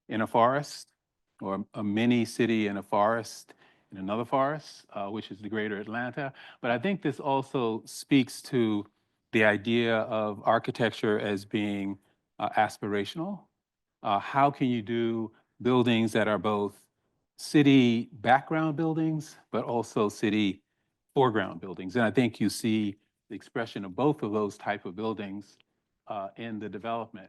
S10: in a forest, or a mini city in a forest in another forest, which is the greater Atlanta. But I think this also speaks to the idea of architecture as being aspirational. How can you do buildings that are both city background buildings, but also city foreground buildings? And I think you see the expression of both of those type of buildings in the development.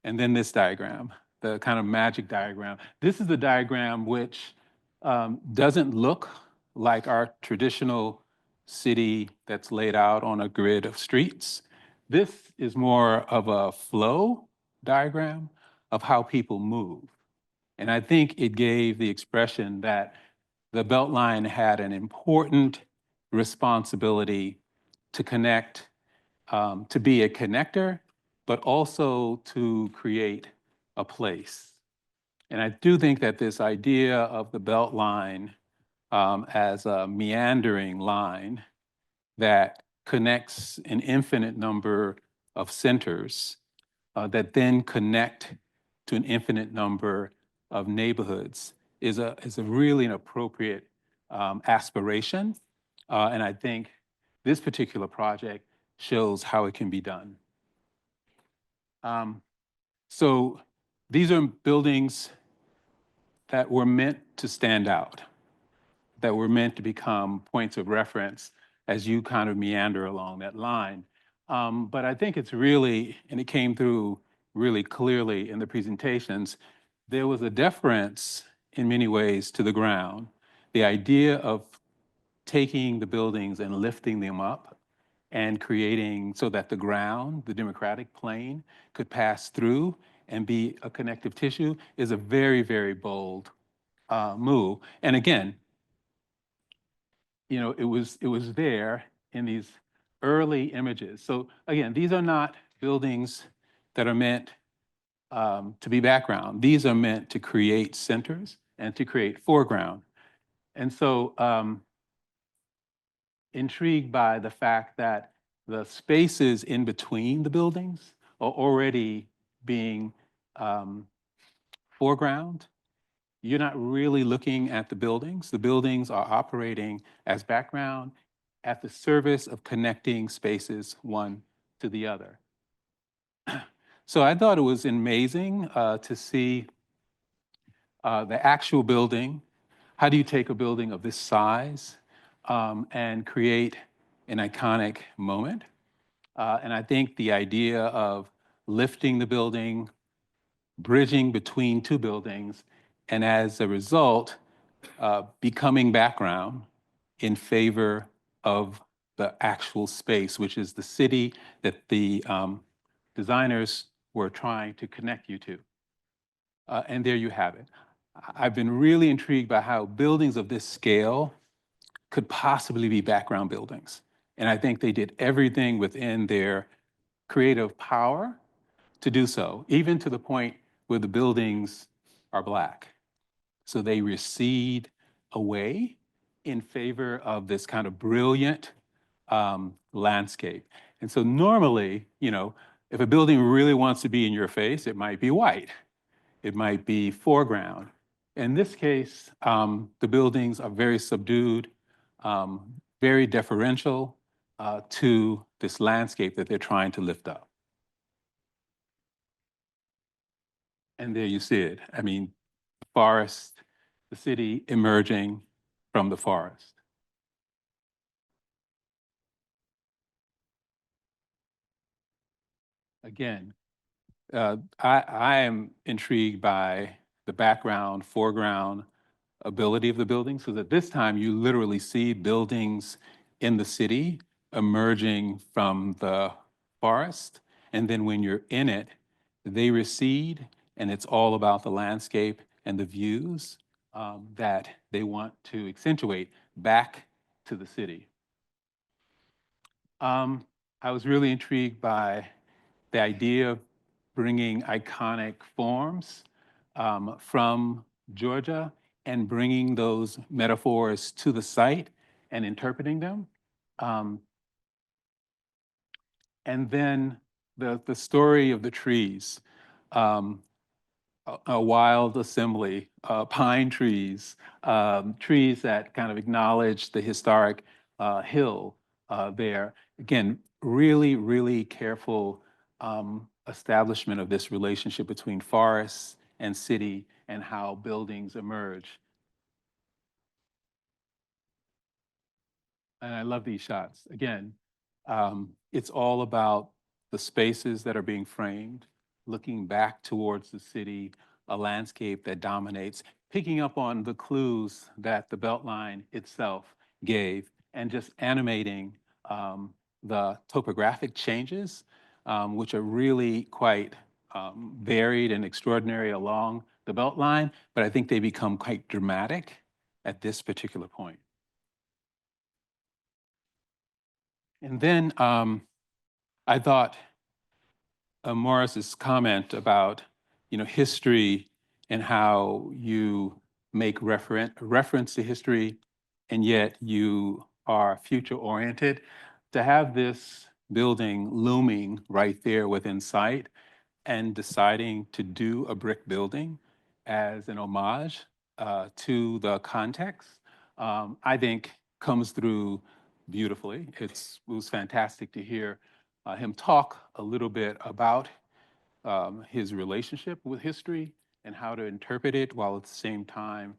S10: And then this diagram, the kind of magic diagram. This is the diagram which doesn't look like our traditional city that's laid out on a grid of streets. This is more of a flow diagram of how people move. And I think it gave the expression that the Beltline had an important responsibility to connect, to be a connector, but also to create a place. And I do think that this idea of the Beltline as a meandering line that connects an infinite number of centers that then connect to an infinite number of neighborhoods is a really an appropriate aspiration. And I think this particular project shows how it can be done. So these are buildings that were meant to stand out, that were meant to become points of reference as you kind of meander along that line. But I think it's really, and it came through really clearly in the presentations, there was a deference in many ways to the ground. The idea of taking the buildings and lifting them up and creating so that the ground, the democratic plane, could pass through and be a connective tissue is a very, very bold move. And again, you know, it was there in these early images. So again, these are not buildings that are meant to be background. These are meant to create centers and to create foreground. And so intrigued by the fact that the spaces in between the buildings are already being foreground. You're not really looking at the buildings. The buildings are operating as background at the service of connecting spaces one to the other. So I thought it was amazing to see the actual building. How do you take a building of this size and create an iconic moment? And I think the idea of lifting the building, bridging between two buildings, and as a result, becoming background in favor of the actual space, which is the city that the designers were trying to connect you to. And there you have it. I've been really intrigued by how buildings of this scale could possibly be background buildings. And I think they did everything within their creative power to do so, even to the point where the buildings are Black. So they recede away in favor of this kind of brilliant landscape. And so normally, you know, if a building really wants to be in your face, it might be white. It might be foreground. In this case, the buildings are very subdued, very deferential to this landscape that they're trying to lift up. And there you see it. I mean, the forest, the city emerging from the forest. Again, I am intrigued by the background, foreground ability of the buildings, so that this time you literally see buildings in the city emerging from the forest. And then when you're in it, they recede, and it's all about the landscape and the views that they want to accentuate back to the city. I was really intrigued by the idea of bringing iconic forms from Georgia and bringing those metaphors to the site and interpreting them. And then the story of the trees, a wild assembly, pine trees, trees that kind of acknowledge the historic hill there. Again, really, really careful establishment of this relationship between forests and city and how buildings emerge. And I love these shots. Again, it's all about the spaces that are being framed, looking back towards the city, a landscape that dominates, picking up on the clues that the Beltline itself gave, and just animating the topographic changes, which are really quite varied and extraordinary along the Beltline, but I think they become quite dramatic at this particular point. And then I thought Maurice's comment about, history and how you make reference to history, and yet you are future oriented. To have this building looming right there within sight and deciding to do a brick building as an homage to the context, I think comes through beautifully. It was fantastic to hear him talk a little bit about his relationship with history and how to interpret it while at the same time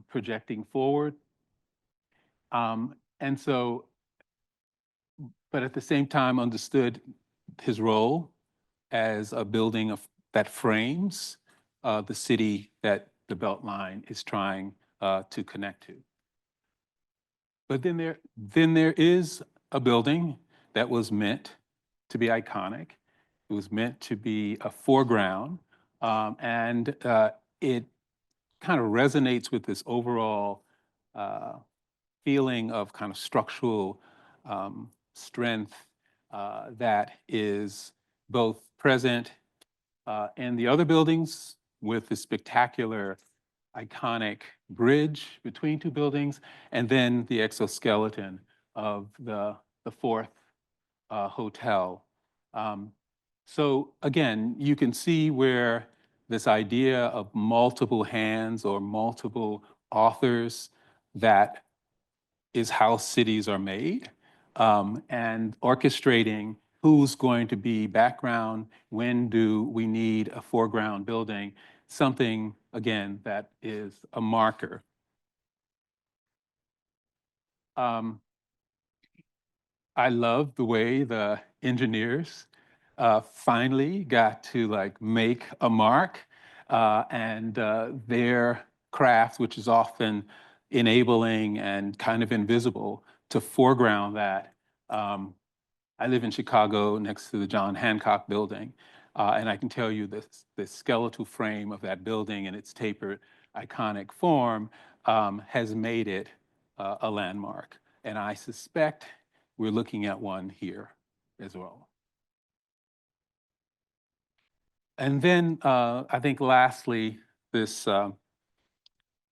S10: projecting forward. And so, but at the same time understood his role as a building that frames the city that the Beltline is trying to connect to. But then there is a building that was meant to be iconic. It was meant to be a foreground, and it kind of resonates with this overall feeling of kind of structural strength that is both present in the other buildings with the spectacular iconic bridge between two buildings, and then the exoskeleton of the fourth hotel. So again, you can see where this idea of multiple hands or multiple authors, that is how cities are made, and orchestrating who's going to be background, when do we need a foreground building, something, again, that is a marker. I love the way the engineers finally got to make a mark, and their craft, which is often enabling and kind of invisible, to foreground that. I live in Chicago next to the John Hancock building, and I can tell you the skeletal frame of that building and its tapered iconic form has made it a landmark. And I suspect we're looking at one here as well. And then I think lastly, this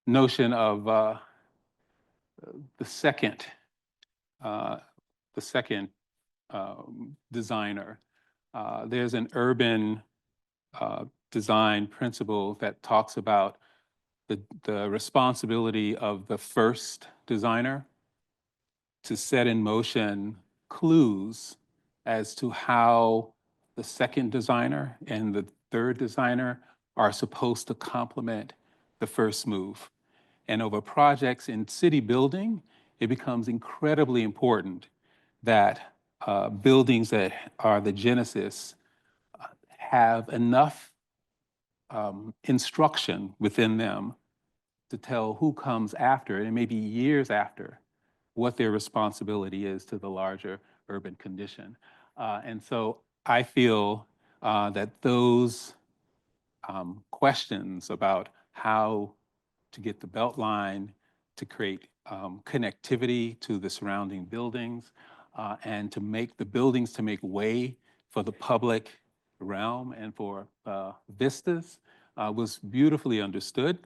S10: notion of the second designer. There's an urban design principle that talks about the responsibility of the first designer to set in motion clues as to how the second designer and the third designer are supposed to complement the first move. And over projects in city building, it becomes incredibly important that buildings that are the genesis have enough instruction within them to tell who comes after, and maybe years after, what their responsibility is to the larger urban condition. And so I feel that those questions about how to get the Beltline to create connectivity to the surrounding buildings, and to make the buildings to make way for the public realm and for vistas was beautifully understood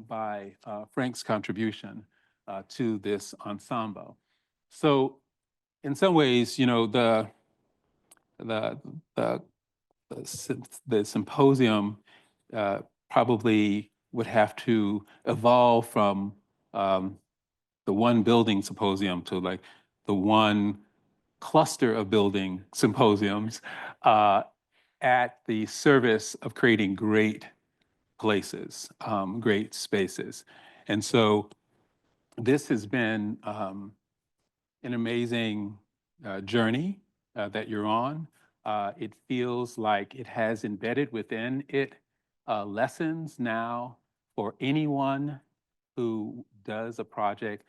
S10: by Frank's contribution to this ensemble. So in some ways, the symposium probably would have to evolve from the one building symposium to the one cluster of building symposiums at the service of creating great places, great spaces. And so this has been an amazing journey that you're on. It feels like it has embedded within it lessons now for anyone who does a project,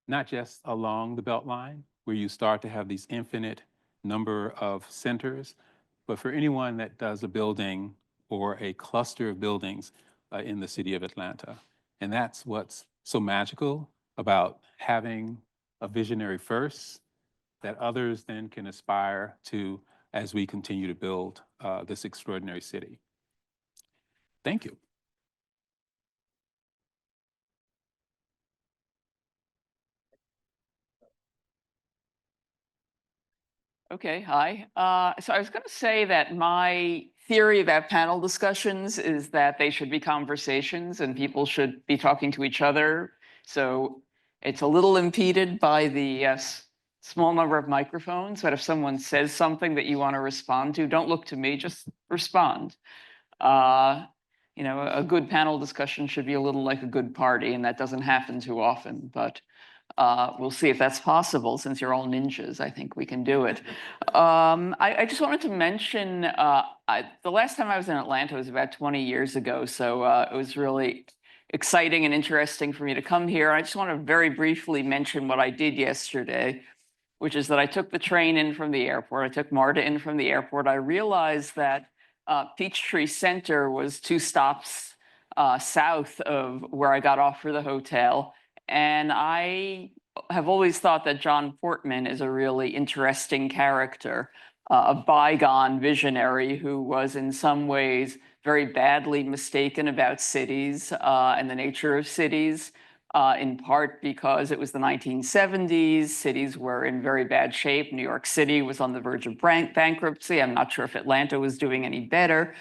S10: not just along the Beltline, where you start to have these infinite number of centers, but for anyone that does a building or a cluster of buildings in the city of Atlanta. And that's what's so magical about having a visionary first that others then can aspire to as we continue to build this extraordinary city. Thank you.
S11: Okay, hi. So I was going to say that my theory about panel discussions is that they should be conversations and people should be talking to each other. So it's a little impeded by the small number of microphones, but if someone says something that you want to respond to, don't look to me, just respond. You know, a good panel discussion should be a little like a good party, and that doesn't happen too often, but we'll see if that's possible. Since you're all ninjas, I think we can do it. I just wanted to mention, the last time I was in Atlanta was about 20 years ago, so it was really exciting and interesting for me to come here. I just want to very briefly mention what I did yesterday, which is that I took the train in from the airport. I took Marta in from the airport. I realized that Peachtree Center was 2 stops south of where I got off for the hotel. And I have always thought that John Portman is a really interesting character, a bygone visionary who was in some ways very badly mistaken about cities and the nature of cities, in part because it was the 1970s. Cities were in very bad shape. New York City was on the verge of bankruptcy. I'm not sure if Atlanta was doing any better.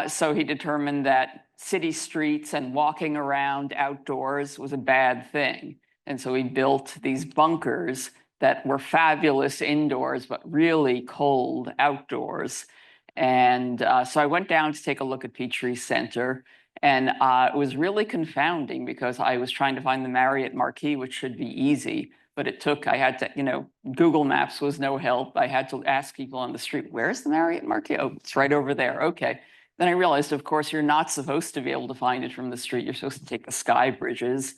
S11: So he determined that city streets and walking around outdoors was a bad thing. And so he built these bunkers that were fabulous indoors, but really cold outdoors. And so I went down to take a look at Peachtree Center. And it was really confounding because I was trying to find the Marriott Marquis, which should be easy. But it took, I had to, you know, Google Maps was no help. I had to ask people on the street, where's the Marriott Marquis? Oh, it's right over there. Okay. Then I realized, of course, you're not supposed to be able to find it from the street. You're supposed to take the sky bridges.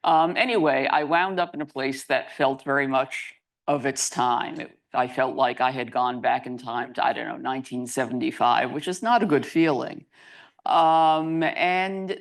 S11: Anyway, I wound up in a place that felt very much of its time. I felt like I had gone back in time to, I don't know, 1975, which is not a good feeling. And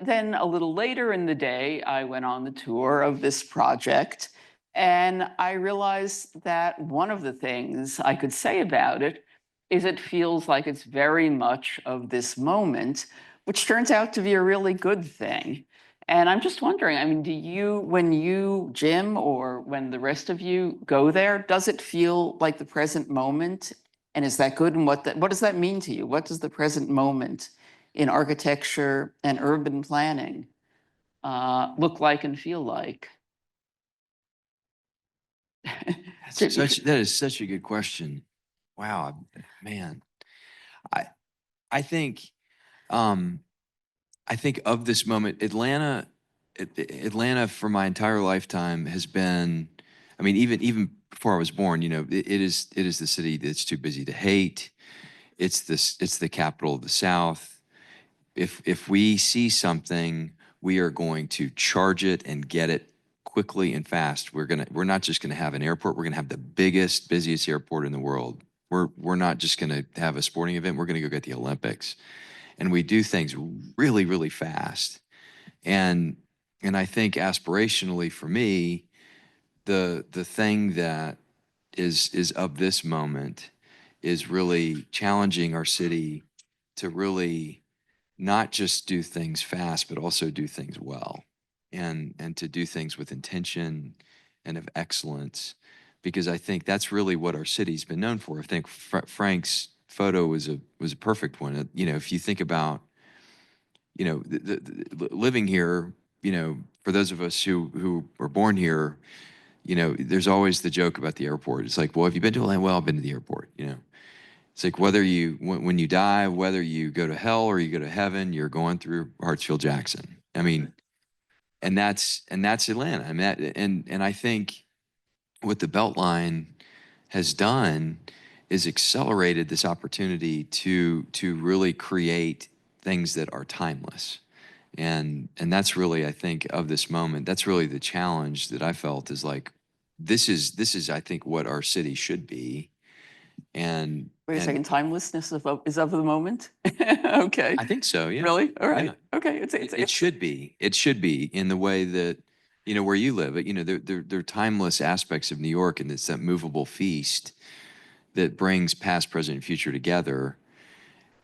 S11: then a little later in the day, I went on the tour of this project, and I realized that one of the things I could say about it is it feels like it's very much of this moment, which turns out to be a really good thing. And I'm just wondering, I mean, do you, when you, Jim, or when the rest of you go there, does it feel like the present moment? And is that good? And what does that mean to you? What does the present moment in architecture and urban planning look like and feel like?
S2: That is such a good question. Wow, man. I think of this moment, Atlanta for my entire lifetime has been, I mean, even before I was born, you know, it is the city that's too busy to hate. It's the capital of the South. If we see something, we are going to charge it and get it quickly and fast. We're not just gonna have an airport, we're gonna have the biggest, busiest airport in the world. We're not just gonna have a sporting event, we're gonna go get the Olympics. And we do things really, really fast. And I think aspirationally for me, the thing that is of this moment is really challenging our city to really not just do things fast, but also do things well, and to do things with intention and of excellence, because I think that's really what our city's been known for. I think Frank's photo was a perfect one. You know, if you think about, you know, the living here, you know, for those of us who were born here, you know, there's always the joke about the airport. It's like, well, have you been to Atlanta? Well, I've been to the airport, you know. It's like whether when you die, whether you go to hell or you go to heaven, you're going through Hartsfield-Jackson. I mean, and that's Atlanta. I mean, and I think what the Beltline has done is accelerated this opportunity to really create things that are timeless. And that's really, I think, of this moment, that's really the challenge that I felt is like, this is I think what our city should be. And
S11: Wait a
S2: and
S11: second, timelessness is of the moment? Okay.
S2: I think so, yeah.
S11: Really? All right.
S2: Yeah.
S11: Okay.
S2: It should be. It should be in the way that, you know, where you live. You know, they're timeless aspects of New York, and it's that movable feast that brings past, present, and future together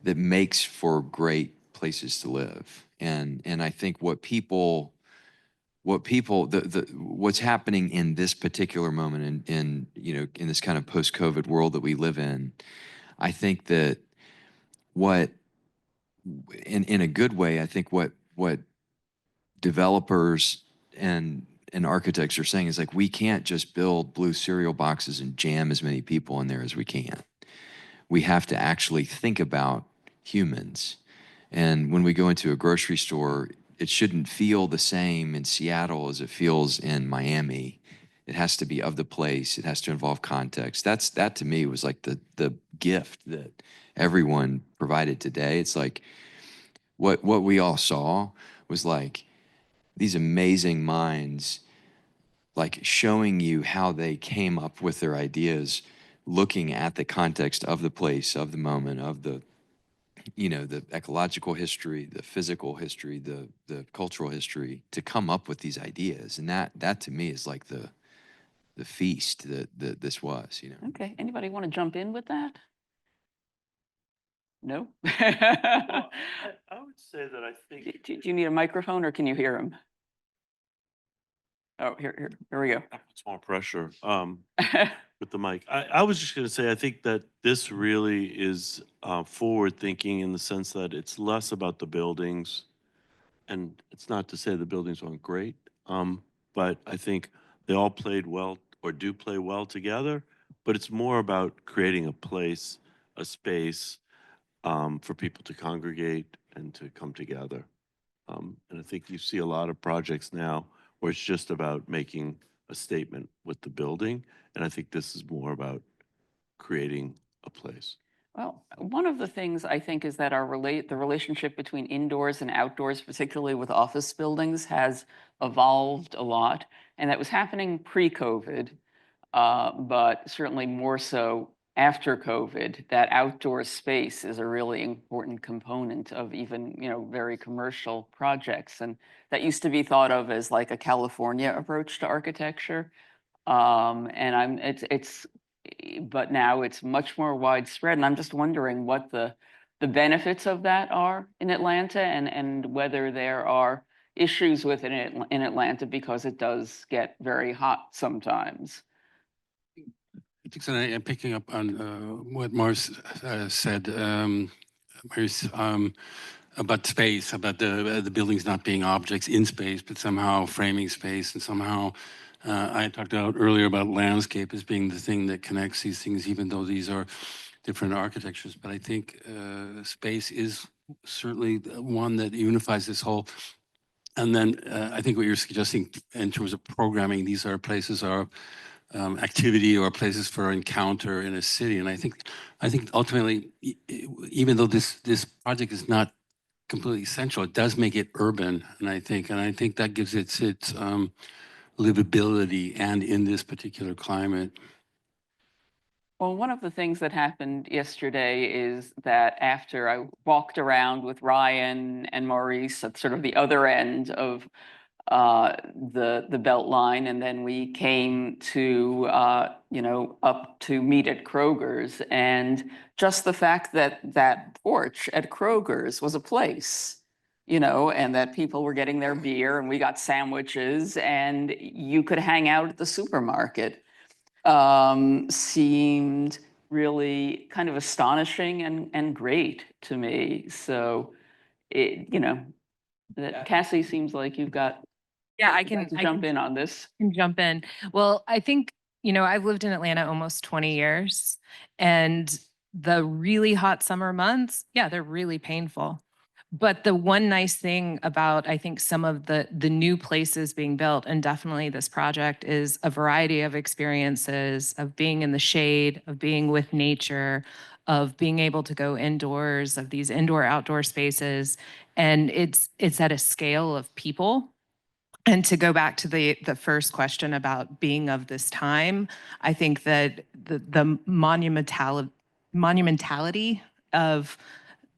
S2: that makes for great places to live. And I think what's happening in this particular moment in you know, in this kind of post-COVID world that we live in, I think that in a good way, I think what developers and architects are saying is like, we can't just build blue cereal boxes and jam as many people in there as we can. We have to actually think about humans. And when we go into a grocery store, it shouldn't feel the same in Seattle as it feels in Miami. It has to be of the place. It has to involve context. That to me was like the gift that everyone provided today. It's like what we all saw was like these amazing minds, like showing you how they came up with their ideas, looking at the context of the place, of the moment, of the, you know, the ecological history, the physical history, the cultural history, to come up with these ideas. And that to me is like the feast that this was, you know.
S11: Okay. Anybody want to jump in with that? No?
S4: Well, I would say that I think
S11: Do you need a microphone or can you hear him? Oh, here we go.
S4: that puts more pressure with the mic. I was just going to say, I think that this really is forward thinking in the sense that it's less about the buildings, and it's not to say the buildings aren't great, but I think they all played well or do play well together, but it's more about creating a place, a space for people to congregate and to come together. And I think you see a lot of projects now where it's just about making a statement with the building. And I think this is more about creating a place.
S11: Well, one of the things I think is that the relationship between indoors and outdoors, particularly with office buildings, has evolved a lot. And that was happening pre-COVID, but certainly more so after COVID. That outdoor space is a really important component of even, you know, very commercial projects. And that used to be thought of as like a California approach to architecture. But now it's much more widespread. And I'm just wondering what the benefits of that are in Atlanta, and whether there are issues with it in Atlanta, because it does get very hot sometimes.
S9: I think so. I'm picking up on what Maurice said, Maurice, about space, about the buildings not being objects in space, but somehow framing space, and somehow I talked about earlier about landscape as being the thing that connects these things, even though these are different architectures. But I think space is certainly one that unifies this whole. And then I think what you're suggesting in terms of programming, these are places are activity or places for encounter in a city. And I think ultimately, even though this project is not completely central, it does make it urban. And I think that gives its livability, and in this particular climate.
S11: Well, one of the things that happened yesterday is that after I walked around with Ryan and Maurice at sort of the other end of the belt line, and then we came to you know, up to meet at Kroger's, and just the fact that that porch at Kroger's was a place, you know, and that people were getting their beer, and we got sandwiches, and you could hang out at the supermarket, seemed really kind of astonishing and great to me. So it, you know, that Cassie, seems like you've got.
S3: Yeah, I
S11: you'd like
S3: can
S11: to jump in on this.
S3: jump in. Well, I think, you know, I've lived in Atlanta almost 20 years, and the really hot summer months, yeah, they're really painful. But the one nice thing about, I think, some of the new places being built, and definitely this project, is a variety of experiences of being in the shade, of being with nature, of being able to go indoors, of these indoor outdoor spaces. And it's at a scale of people And to go back to the first question about being of this time, I think that the monumentality of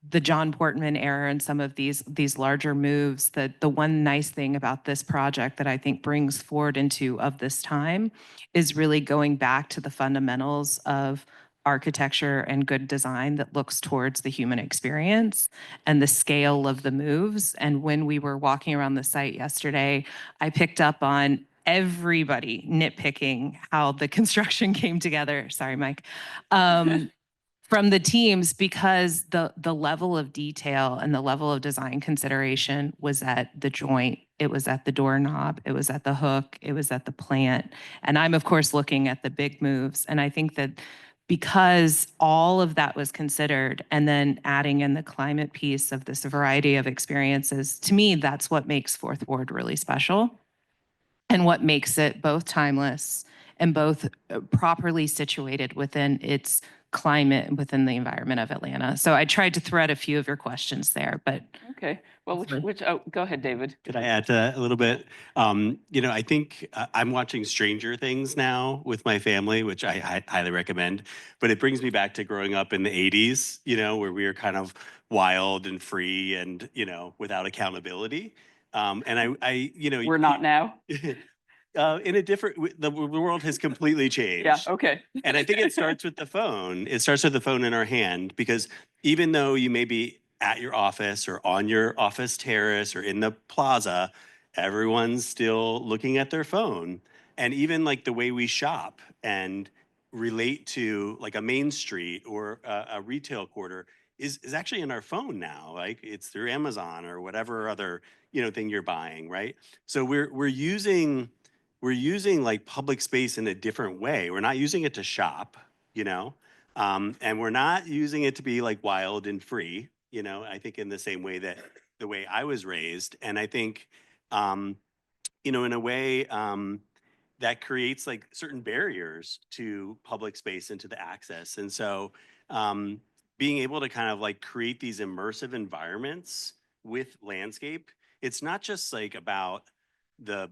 S3: the John Portman era and some of these larger moves, that the one nice thing about this project that I think brings forward into of this time is really going back to the fundamentals of architecture and good design that looks towards the human experience and the scale of the moves. And when we were walking around the site yesterday, I picked up on everybody nitpicking how the construction came together. Sorry, Mike. From the teams, because the level of detail and the level of design consideration was at the joint, it was at the doorknob, it was at the hook, it was at the plant. And I'm of course looking at the big moves. And I think that because all of that was considered, and then adding in the climate piece of this variety of experiences, to me, that's what makes Fourth Ward really special and what makes it both timeless and both properly situated within its climate and within the environment of Atlanta. So I tried to thread a few of your questions there, but
S11: Okay, well, go ahead, David.
S12: Could I add to that a little bit? I think I'm watching Stranger Things now with my family, which I highly recommend. But it brings me back to growing up in the 80s, where we were kind of wild and free and, without accountability.
S11: We're not now?
S12: In a different, the world has completely changed.
S11: Yeah, okay.
S12: And I think it starts with the phone. It starts with the phone in our hand, because even though you may be at your office or on your office terrace or in the plaza, everyone's still looking at their phone. And even like the way we shop and relate to like a main street or a retail quarter is actually in our phone now. Like it's through Amazon or whatever other, thing you're buying, right? So we're using like public space in a different way. We're not using it to shop, and we're not using it to be like wild and free, I think in the same way that the way I was raised. And I think, in a way that creates like certain barriers to public space and to the access. And so being able to kind of like create these immersive environments with landscape, it's not just like about the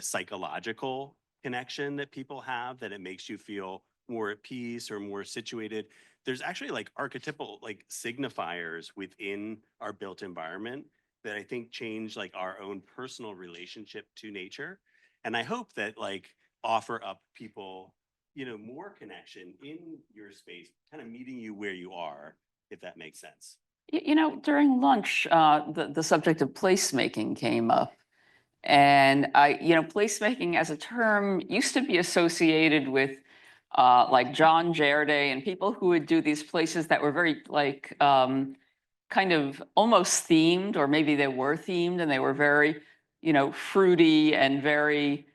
S12: psychological connection that people have, that it makes you feel more at peace or more situated. There's actually like archetypal like signifiers within our built environment that I think change like our own personal relationship to nature. And I hope that like offer up people, more connection in your space, kind of meeting you where you are, if that makes sense.
S11: During lunch, the subject of placemaking came up. And placemaking as a term used to be associated with like John Jarday and people who would do these places that were very like kind of almost themed, or maybe they were themed and they were very, fruity and very,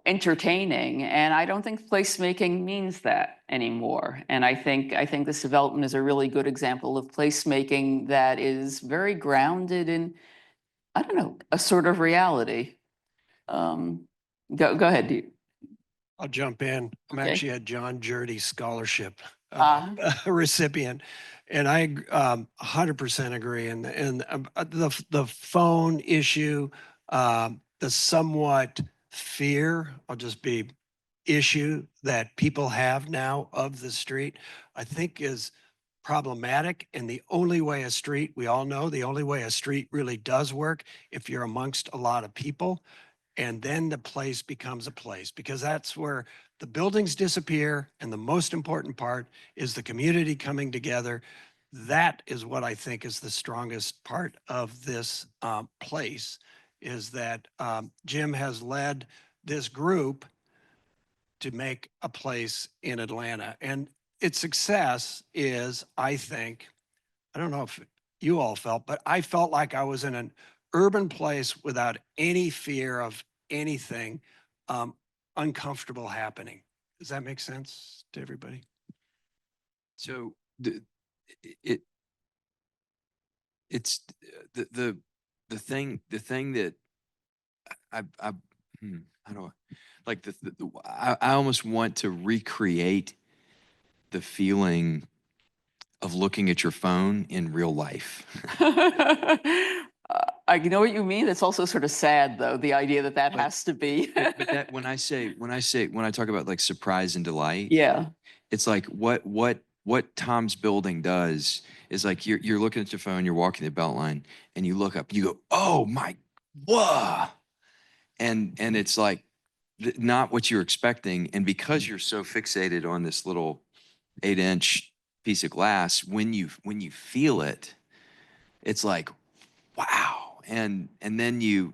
S11: entertaining. And I don't think placemaking means that anymore. And I think this development is a really good example of placemaking that is very grounded in, a sort of reality. Go ahead, Dee.
S13: I'll jump in. I'm
S11: Okay.
S13: actually a John Jarday scholarship recipient, and I 100% agree. And the phone issue, the somewhat fear, I'll just be issue that people have now of the street, I think is problematic. And the only way a street, we all know, the only way a street really does work if you're amongst a lot of people. And then the place becomes a place, because that's where the buildings disappear. And the most important part is the community coming together. That is what I think is the strongest part of this place, is that Jim has led this group to make a place in Atlanta. And its success is, I think, I don't know if you all felt, but I felt like I was in an urban place without any fear of anything uncomfortable happening. Does that make sense to everybody?
S2: So it's the thing that I how do I almost want to recreate the feeling of looking at your phone in real life.
S11: I know what you mean. It's also sort of sad, though, the idea that that
S2: But-
S11: has to be.
S2: But that, when I talk about like surprise and delight,
S11: Yeah.
S2: it's like what Tom's building does is like you're looking at your phone, you're walking the Beltline, and you look up, you go, oh my, whoa, and it's like not what you're expecting, and because you're so fixated on this little 8-inch piece of glass, when you feel it, it's like, wow, and then you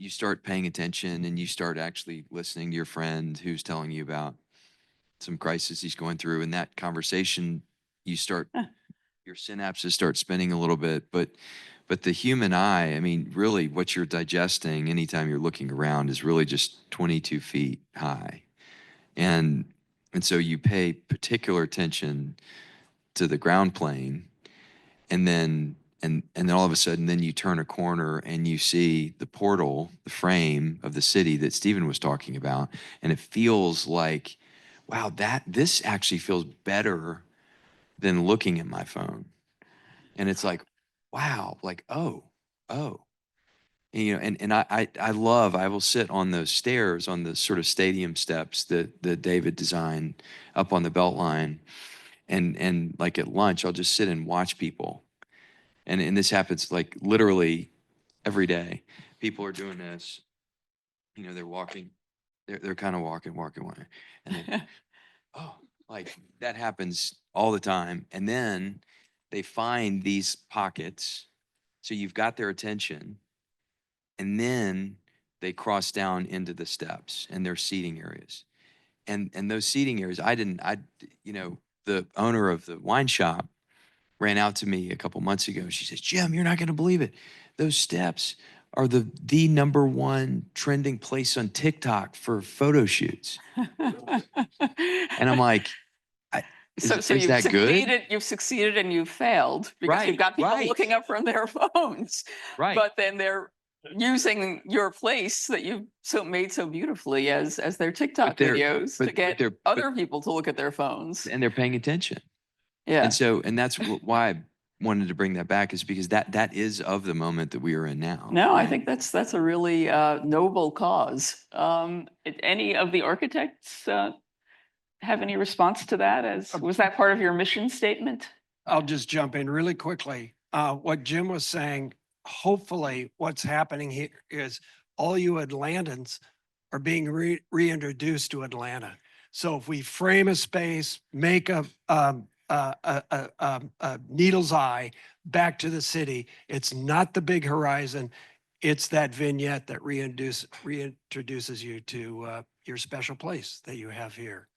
S2: start paying attention, and you start actually listening to your friend who's telling you about some crisis he's going through. In that conversation, you start, your synapses start spinning a little bit, but the human eye, I mean, really what you're digesting anytime you're looking around is really just 22 feet high. And so you pay particular attention to the ground plane, and then all of a sudden, then you turn a corner and you see the portal, the frame of the city that Stephen was talking about, and it feels like, wow, this actually feels better than looking at my phone. And it's like, wow, like, oh. And, you know, and I will sit on those stairs, on the sort of stadium steps that David designed up on the Beltline. And like at lunch, I'll just sit and watch people. And this happens like literally every day. People are doing this, you know, they're walking, they're kind of walking. And then, oh, like that happens all the time. And then they find these pockets. So you've got their attention. And then they cross down into the steps and their seating areas. And those seating areas, you know, the owner of the wine shop ran out to me a couple months ago. She says, Jim, you're not going to believe it. Those steps are the #1 trending place on TikTok for photo shoots. And I'm like,
S11: So
S2: is
S11: you've
S2: that good?
S11: succeeded, you've succeeded and you've failed because you've
S2: Right,
S11: got people
S2: right.
S11: looking up from their phones.
S2: Right.
S11: But then they're using your place that you've made so beautifully as their TikTok videos to get other people to look at their phones.
S2: And they're paying attention.
S11: Yeah.
S2: And that's why I wanted to bring that back, is because that is of the moment that we are in now.
S11: No, I think that's a really noble cause. Any of the architects have any response to that? Was that part of your mission statement?
S13: I'll just jump in really quickly. What Jim was saying, hopefully what's happening here is all you Atlantans are being reintroduced to Atlanta. So if we frame a space, make a needle's eye back to the city, it's not the big horizon. It's that vignette that reintroduces you to your special place that you have here.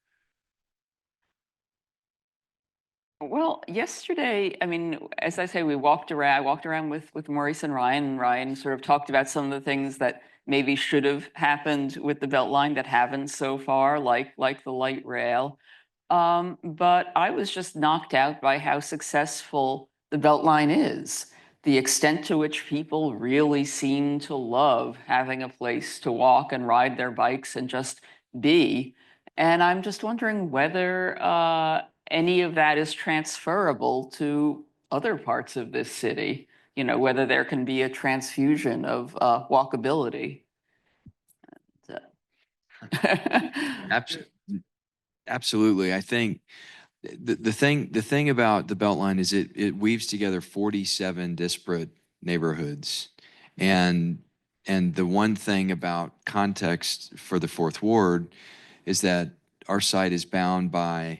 S11: Well, yesterday, I mean, as I say, I walked around with Maurice and Ryan sort of talked about some of the things that maybe should have happened with the Beltline that haven't so far, like the light rail. But I was just knocked out by how successful the Beltline is, the extent to which people really seem to love having a place to walk and ride their bikes and just be. And I'm just wondering whether any of that is transferable to other parts of this city, you know, whether there can be a transfusion of walkability.
S2: Absolutely. I think the thing about the Beltline is it weaves together 47 disparate neighborhoods. And the one thing about context for the Fourth Ward is that our site is bound by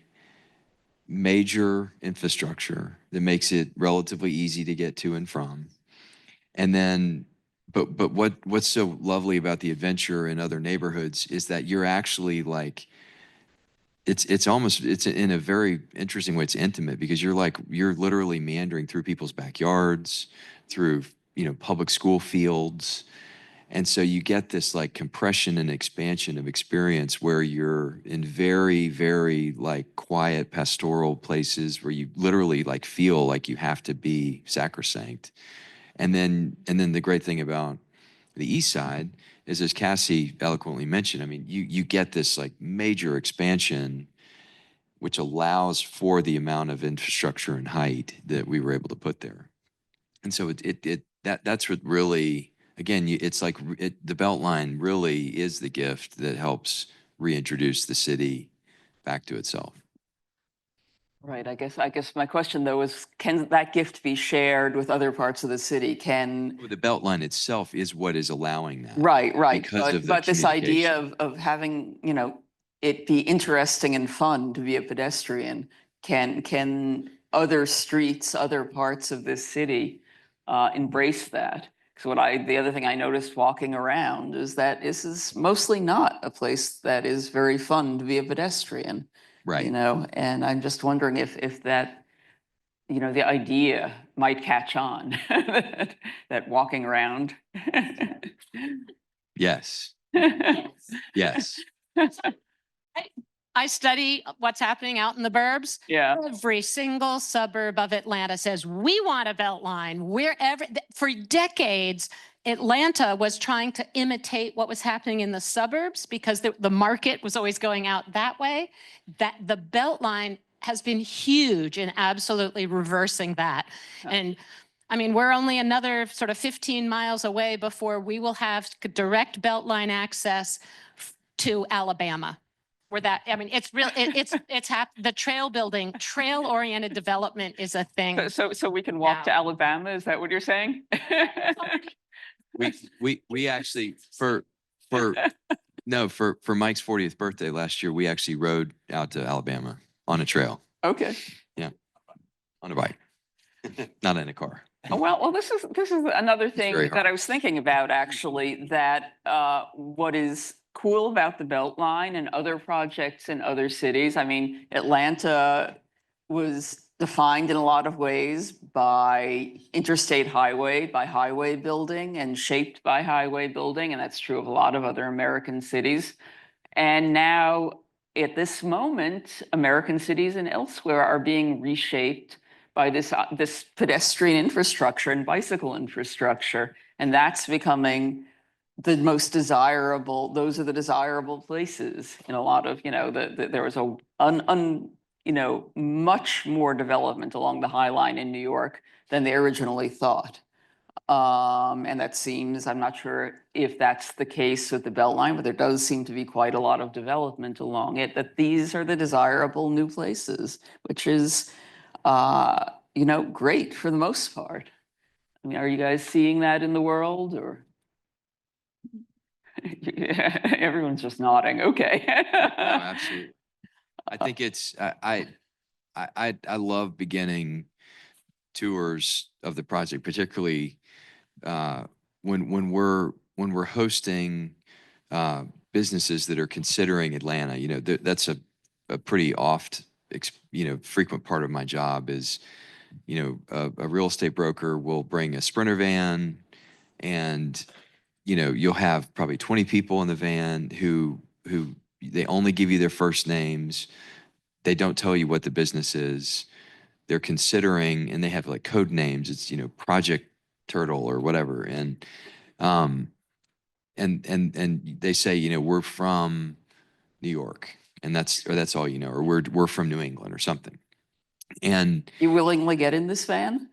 S2: major infrastructure that makes it relatively easy to get to and from. And then, but what's so lovely about the adventure in other neighborhoods is that you're actually like, it's in a very interesting way, it's intimate, because you're literally meandering through people's backyards, through, you know, public school fields. And so you get this like compression and expansion of experience where you're in very, very like quiet pastoral places where you literally like feel like you have to be sacrosanct. And then the great thing about the East Side is, as Cassie eloquently mentioned, I mean, you get this like major expansion, which allows for the amount of infrastructure and height that we were able to put there. And so that's what really, again, it's like the Beltline really is the gift that helps reintroduce the city back to itself.
S11: Right, I guess my question though is, can that gift be shared with other parts of the city? Can,
S2: The Beltline itself is what is allowing that.
S11: right,
S2: Because of the
S11: but this idea
S2: communication.
S11: of having, you know, it be interesting and fun to be a pedestrian, can other streets, other parts of this city embrace that? Because the other thing I noticed walking around is that this is mostly not a place that is very fun to be a pedestrian.
S2: Right.
S11: You know, and I'm just wondering if that, you know, the idea might catch on, that walking around.
S2: Yes. Yes.
S14: I study what's happening out in the burbs.
S11: Yeah.
S14: Every single suburb of Atlanta says, we want a Beltline. For decades, Atlanta was trying to imitate what was happening in the suburbs because the market was always going out that way. That the Beltline has been huge in absolutely reversing that. And I mean, we're only another sort of 15 miles away before we will have direct Beltline access to Alabama. Where that, I mean, it's real, the trail-oriented development is a thing.
S11: So we can walk to Alabama, is that what you're saying?
S2: We actually, for Mike's 40th birthday last year, we actually rode out to Alabama on a trail.
S11: Okay.
S2: Yeah. On a bike, not in a car.
S11: Well, this is another thing
S2: very
S11: that
S2: hard.
S11: I was thinking about, actually, that what is cool about the Beltline and other projects in other cities. I mean, Atlanta was defined in a lot of ways by interstate highway, by highway building, and shaped by highway building, and that's true of a lot of other American cities. And now, at this moment, American cities and elsewhere are being reshaped by this pedestrian infrastructure and bicycle infrastructure, and that's becoming the most desirable. Those are the desirable places in a lot of, you know, there was you know, much more development along the High Line in New York than they originally thought. And that seems, I'm not sure if that's the case with the Beltline, but there does seem to be quite a lot of development along it, that these are the desirable new places, which is, you know, great for the most part. I mean, are you guys seeing that in the world, or? Everyone's just nodding. Okay.
S2: No, absolutely. I think it's, I love beginning tours of the project, particularly when we're hosting businesses that are considering Atlanta. You know, that's a pretty frequent part of my job is, you know, a real estate broker will bring a Sprinter van, and you know, you'll have probably 20 people in the van who they only give you their first names. They don't tell you what the business is. They're considering, and they have like code names. It's, you know, Project Turtle or whatever. And they say, you know, we're from New York, and that's all you know, or we're from New England or something. And
S11: you willingly get in this van?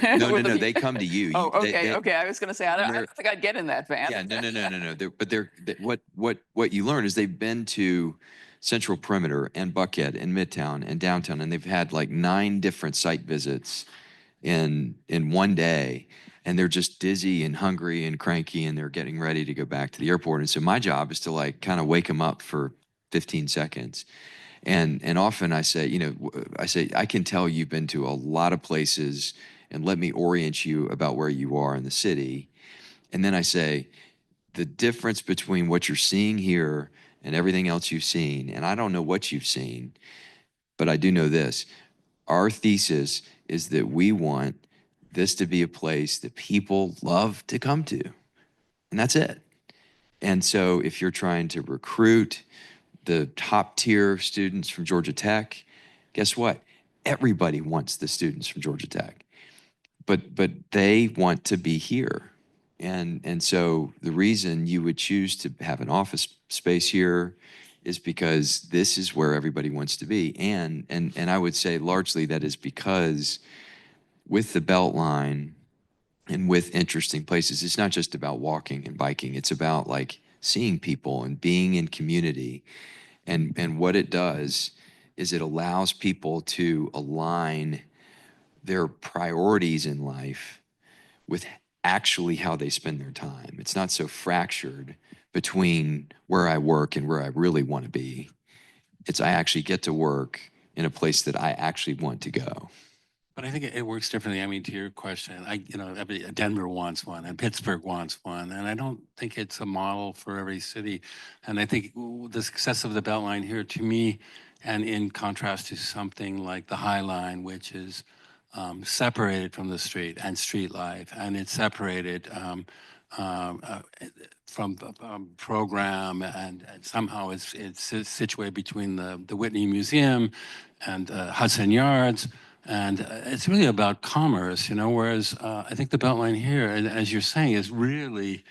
S2: No, they come to you.
S11: Oh, okay, okay. I was going to say, I don't think I'd get in that van.
S2: Yeah, no. What you learn is they've been to Central Perimeter and Buckhead and Midtown and Downtown, and they've had like 9 different site visits in one day, and they're just dizzy and hungry and cranky, and they're getting ready to go back to the airport. And so my job is to like kind of wake them up for 15 seconds. And often I say, you know, I can tell you've been to a lot of places, and let me orient you about where you are in the city. And then I say, the difference between what you're seeing here and everything else you've seen, and I don't know what you've seen, but I do know this. Our thesis is that we want this to be a place that people love to come to. And that's it. And so if you're trying to recruit the top tier students from Georgia Tech, guess what? Everybody wants the students from Georgia Tech. But they want to be here. And so the reason you would choose to have an office space here is because this is where everybody wants to be. And I would say largely that is because with the Beltline, and with interesting places. It's not just about walking and biking. It's about like seeing people and being in community. And what it does is it allows people to align their priorities in life with actually how they spend their time. It's not so fractured between where I work and where I really want to be. It's I actually get to work in a place that I actually want to go.
S9: But I think it works differently. I mean, to your question, Denver wants one and Pittsburgh wants one, and I don't think it's a model for every city. And I think the success of the Beltline here, to me, and in contrast to something like the High Line, which is separated from the street and street life, and it's separated from the program, and somehow it's situated between the Whitney Museum and Hudson Yards. And it's really about commerce, whereas I think the Beltline here, as you're saying, is really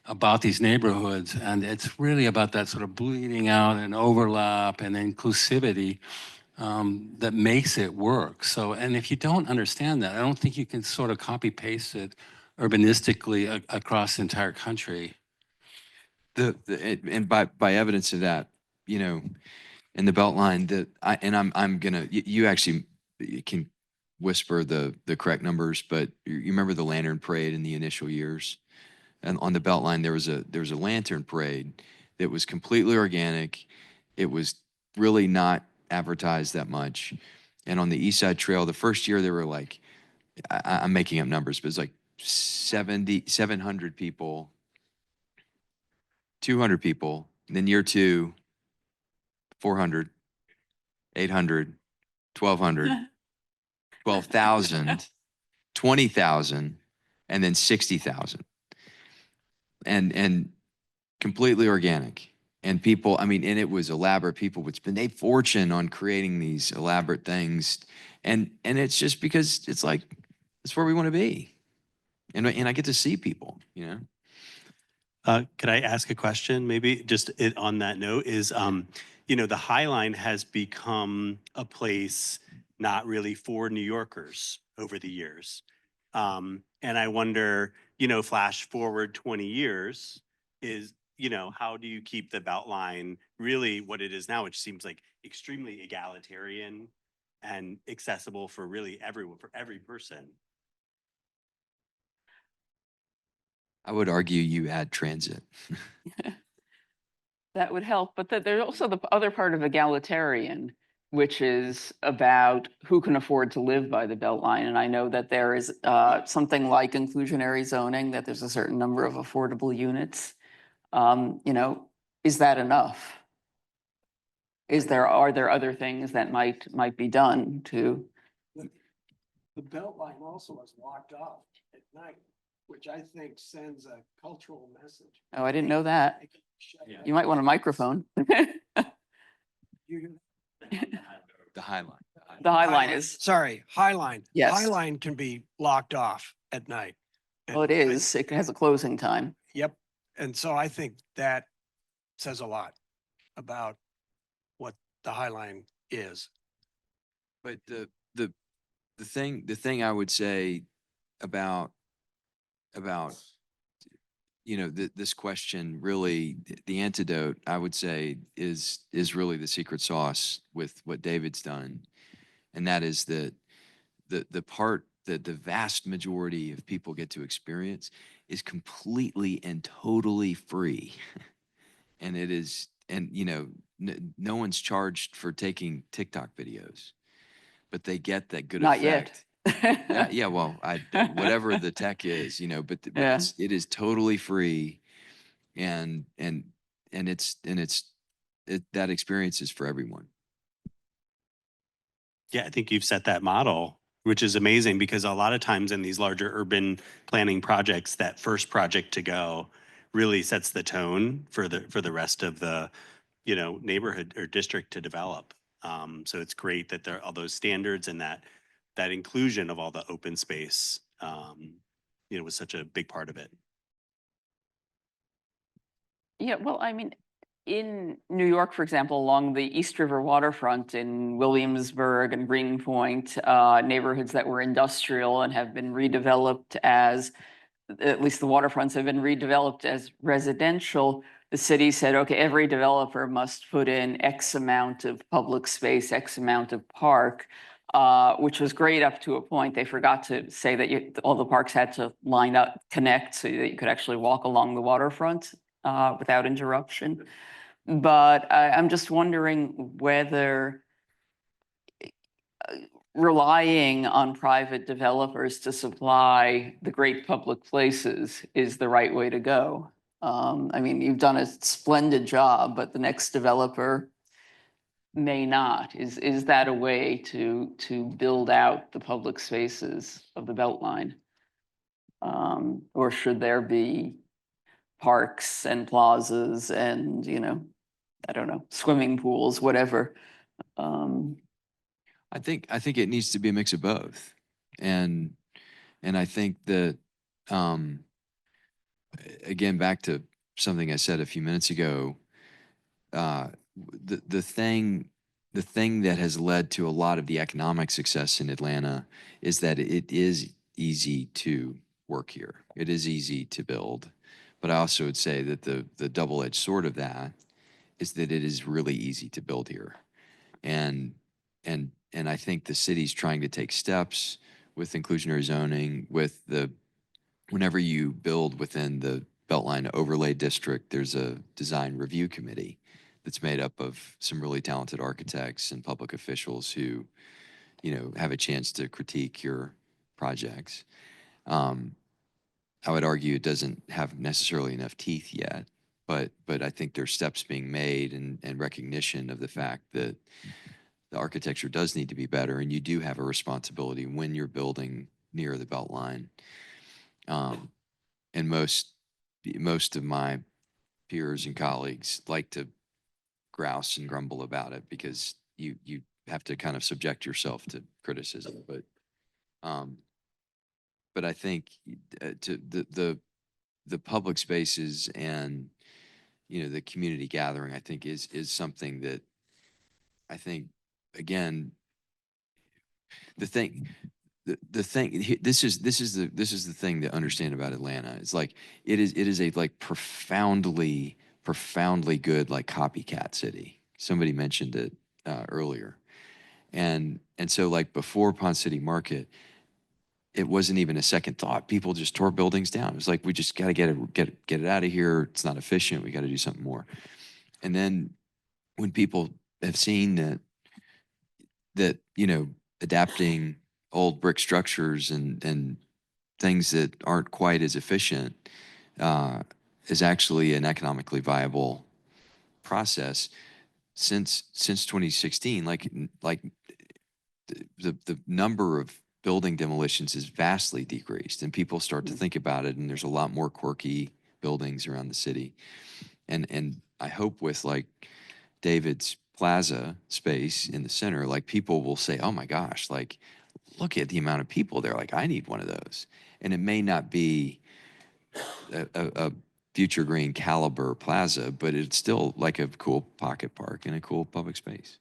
S9: about these neighborhoods. And it's really about that sort of bleeding out and overlap and inclusivity that makes it work. So, and if you don't understand that, I don't think you can sort of copy paste it urbanistically across the entire country.
S2: And by evidence of that, in the Beltline, I'm gonna, you actually can whisper the correct numbers, but you remember the lantern parade in the initial years, and on the Beltline there was a lantern parade that was completely organic. It was really not advertised that much, and on the East Side Trail, the first year there were like, I'm making up numbers, but it's like 700 people, 200 people, and then year two, 400, 800, 1,200, 12,000, 20,000, and then 60,000. And completely organic. And people, I mean, and it was elaborate. People would spend a fortune on creating these elaborate things. And it's just because it's like, it's where we want to be. And I get to see people,
S12: Could I ask a question? Maybe just on that note is, the High Line has become a place not really for New Yorkers over the years. And I wonder, flash forward 20 years is, how do you keep the Beltline really what it is now, which seems like extremely egalitarian and accessible for really everyone, for every person?
S2: I would argue you add transit.
S11: That would help, but there's also the other part of egalitarian, which is about who can afford to live by the Beltline. And I know that there is something like inclusionary zoning, that there's a certain number of affordable units. Is that enough? Are there other things that might be done to?
S13: The Beltline also is locked off at night, which I think sends a cultural message.
S11: Oh, I didn't know that. You might want a microphone.
S2: The High Line.
S11: The High Line is.
S13: Sorry, High Line.
S11: Yes.
S13: High Line can be locked off at night.
S11: Well, it is. It has a closing time.
S13: Yep. And so I think that says a lot about what the High Line is.
S2: But the thing I would say about this question, really the antidote, I would say, is really the secret sauce with what David's done. And that is that the part that the vast majority of people get to experience is completely and totally free. And it is, and no one's charged for taking TikTok videos, but they get that good
S11: Not
S2: effect.
S11: yet.
S2: Yeah, well, whatever the tech is, but
S11: Yeah.
S2: it is totally free, and that experience is for everyone.
S12: Yeah, I think you've set that model, which is amazing, because a lot of times in these larger urban planning projects, that first project to go really sets the tone for the rest of the neighborhood or district to develop. So it's great that there are all those standards, and that inclusion of all the open space was such a big part of it.
S11: Yeah, well, I mean, in New York, for example, along the East River waterfront in Williamsburg and Greenpoint, neighborhoods that were industrial and have been redeveloped as, at least the waterfronts have been redeveloped as residential. The city said, okay, every developer must put in X amount of public space, X amount of park, which was great up to a point. They forgot to say that all the parks had to line up, connect, so that you could actually walk along the waterfront without interruption. But I'm just wondering whether relying on private developers to supply the great public places is the right way to go. I mean, you've done a splendid job, but the next developer may not. Is that a way to build out the public spaces of the Beltline? Or should there be parks and plazas and, you know, I don't know, swimming pools, whatever?
S2: I think it needs to be a mix of both. And I think that, again, back to something I said a few minutes ago, the thing that has led to a lot of the economic success in Atlanta is that it is easy to work here. It is easy to build. But I also would say that the double-edged sword of that is that it is really easy to build here. And I think the city's trying to take steps with inclusionary zoning, with whenever you build within the Beltline Overlay District, there's a design review committee that's made up of some really talented architects and public officials who, you know, have a chance to critique your projects. I would argue it doesn't have necessarily enough teeth yet, but I think there's steps being made and recognition of the fact that the architecture does need to be better, and you do have a responsibility when you're building near the Beltline. And most of my peers and colleagues like to grouse and grumble about it because you have to kind of subject yourself to criticism. But I think to the public spaces and, you know, the community gathering, I think is something that I think, again, this is the thing to understand about Atlanta. It's like it is a like profoundly good like copycat city. Somebody mentioned it earlier, and so like before Ponce City Market, it wasn't even a second thought. People just tore buildings down. It was like, we just got to get it out of here. It's not efficient. We got to do something more. And then when people have seen that you know, adapting old brick structures and things that aren't quite as efficient is actually an economically viable process. Since 2016, like the number of building demolitions is vastly decreased, and people start to think about it, and there's a lot more quirky buildings around the city. And I hope with like David's plaza space in the center, like people will say, oh my gosh, like look at the amount of people there. Like I need one of those. And it may not be a future green caliber plaza, but it's still like a cool pocket park and a cool public space.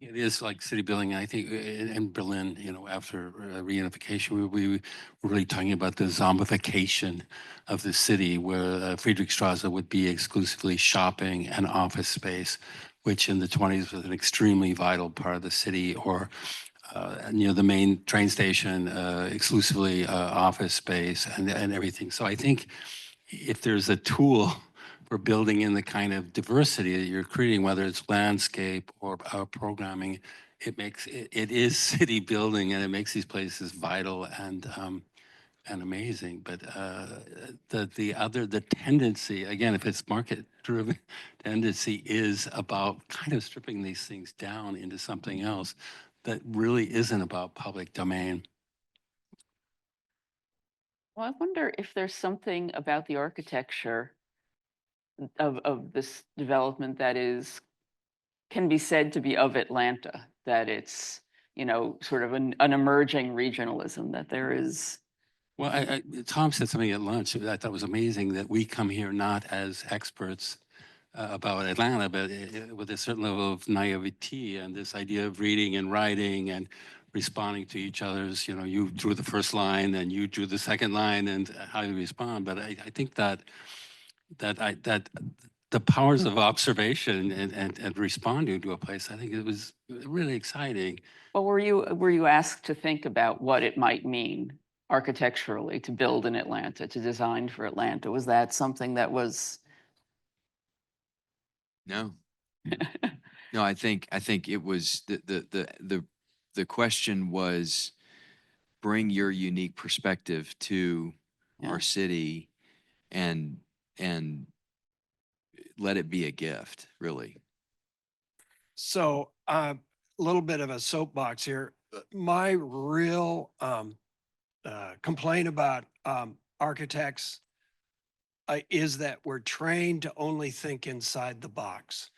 S9: It is like city building. I think in Berlin, you know, after reunification, we were really talking about the zombification of the city, where Friedrichstrasse would be exclusively shopping and office space, which in the 20s was an extremely vital part of the city, or you know, the main train station, exclusively office space and everything. So I think if there's a tool for building in the kind of diversity that you're creating, whether it's landscape or programming, it is city building, and it makes these places vital and amazing. But the tendency, again, if it's market driven, tendency is about kind of stripping these things down into something else that really isn't about public domain.
S11: Well, I wonder if there's something about the architecture of this development that can be said to be of Atlanta, that it's, you know, sort of an emerging regionalism, that there is.
S9: Well, Tom said something at lunch that I thought was amazing, that we come here not as experts about Atlanta, but with a certain level of naivety and this idea of reading and writing and responding to each other's, you drew the first line and you drew the second line and how you respond. But I think that the powers of observation and responding to a place, I think it was really exciting.
S11: Well, were you asked to think about what it might mean architecturally to build in Atlanta, to design for Atlanta? Was that something that was?
S2: No. No, I think it was the question was bring your unique perspective to
S11: Yeah.
S2: our city and let it be a gift, really.
S13: So a little bit of a soapbox here. My real complaint about architects is that we're trained to only think inside the box.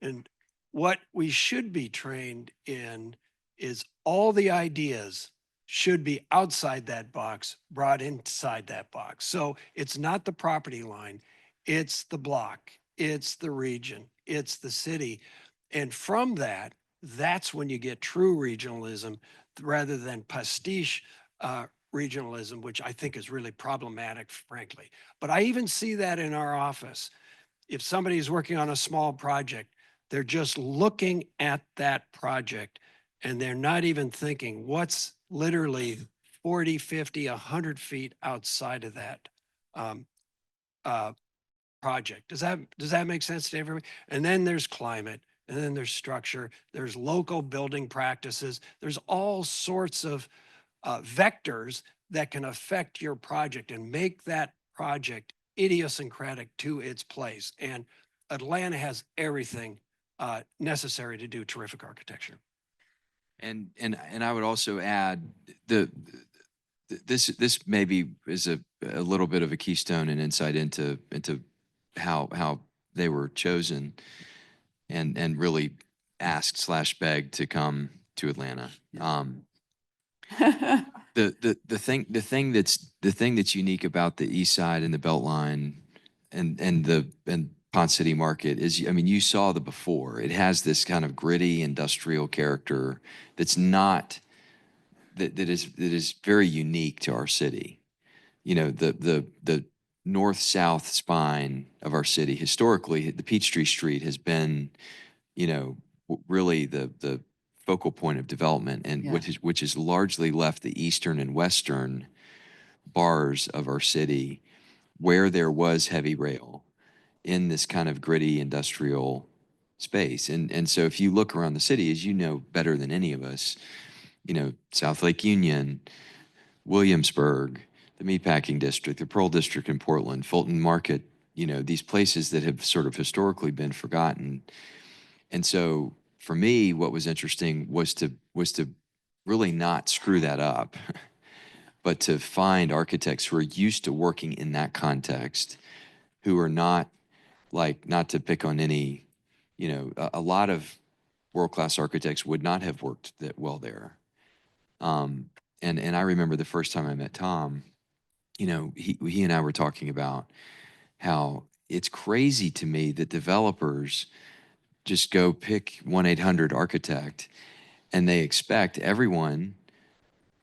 S13: And what we should be trained in is all the ideas should be outside that box, brought inside that box. So it's not the property line, it's the block, it's the region, it's the city. And from that, that's when you get true regionalism rather than pastiche regionalism, which I think is really problematic, frankly. But I even see that in our office. If somebody's working on a small project, they're just looking at that project and they're not even thinking what's literally 40, 50, 100 feet outside of that project. Does that make sense to everybody? And then there's climate, and then there's structure, there's local building practices, there's all sorts of vectors that can affect your project and make that project idiosyncratic to its place. And Atlanta has everything necessary to do terrific architecture.
S2: And I would also add this maybe is a little bit of a keystone and insight into how they were chosen and really asked / begged to come to Atlanta. The thing that's unique about the East Side and the Beltline and Ponce City Market is, I mean, you saw the before. It has this kind of gritty industrial character that's not that is very unique to our city. You know, the north-south spine of our city historically, the Peachtree Street has been, you know, really the focal point of development, and
S11: Yeah.
S2: which has largely left the eastern and western bars of our city where there was heavy rail in this kind of gritty industrial space. And so if you look around the city, as you know better than any of us, you know, South Lake Union, Williamsburg, the Meatpacking District, the Pearl District in Portland, Fulton Market, you know, these places that have sort of historically been forgotten. And so for me, what was interesting was to really not screw that up, but to find architects who are used to working in that context, who are not to pick on any, you know, a lot of world-class architects would not have worked that well there. And I remember the first time I met Tom, you know, he and I were talking about how it's crazy to me that developers just go pick 1-800-architect and they expect everyone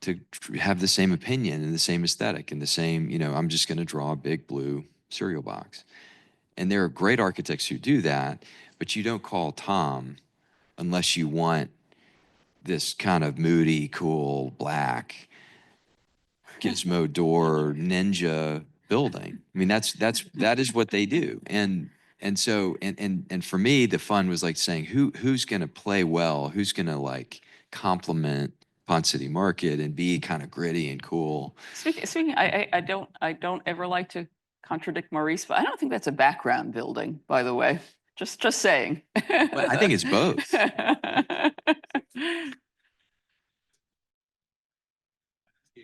S2: to have the same opinion and the same aesthetic and the same, you know, I'm just going to draw a big blue cereal box. And there are great architects who do that, but you don't call Tom unless you want this kind of moody, cool, black, gizmo door, ninja building. I mean, that is what they do. And so for me, the fun was like saying, who's going to play well? Who's going to like complement Ponce City Market and be kind of gritty and cool?
S11: Speaking, I don't ever like to contradict Maurice, but I don't think that's a background building, by the way. Just saying.
S2: But I think it's both.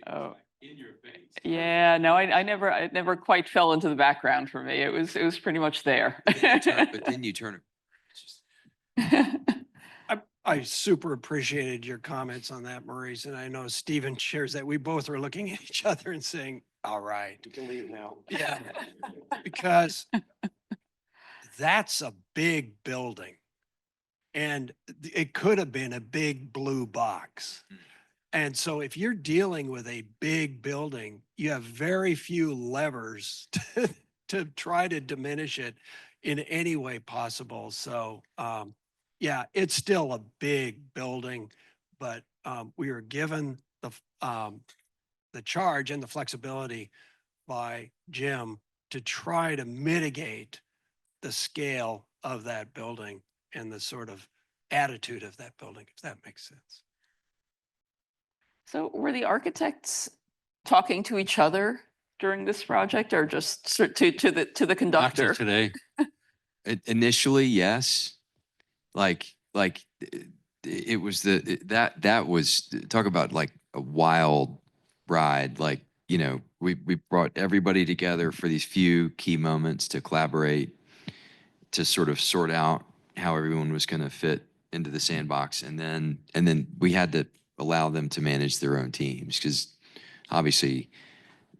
S11: Oh. Yeah, no, it never quite fell into the background for me. It was pretty much there.
S2: But then you turn it.
S13: I super appreciated your comments on that, Maurice, and I know Stephen shares that. We both are looking at each other and saying, all right.
S5: You can leave now.
S13: Yeah, because that's a big building. And it could have been a big blue box. And so if you're dealing with a big building, you have very few levers to try to diminish it in any way possible. So yeah, it's still a big building, but we were given the charge and the flexibility by Jim to try to mitigate the scale of that building and the sort of attitude of that building, if that makes sense.
S11: So were the architects talking to each other during this project, or just to the
S9: Not
S11: conductor?
S9: till today.
S2: Initially, yes. Like it was that was, talk about like a wild ride. Like, you know, we brought everybody together for these few key moments to collaborate, to sort of sort out how everyone was going to fit into the sandbox. And then we had to allow them to manage their own teams, because obviously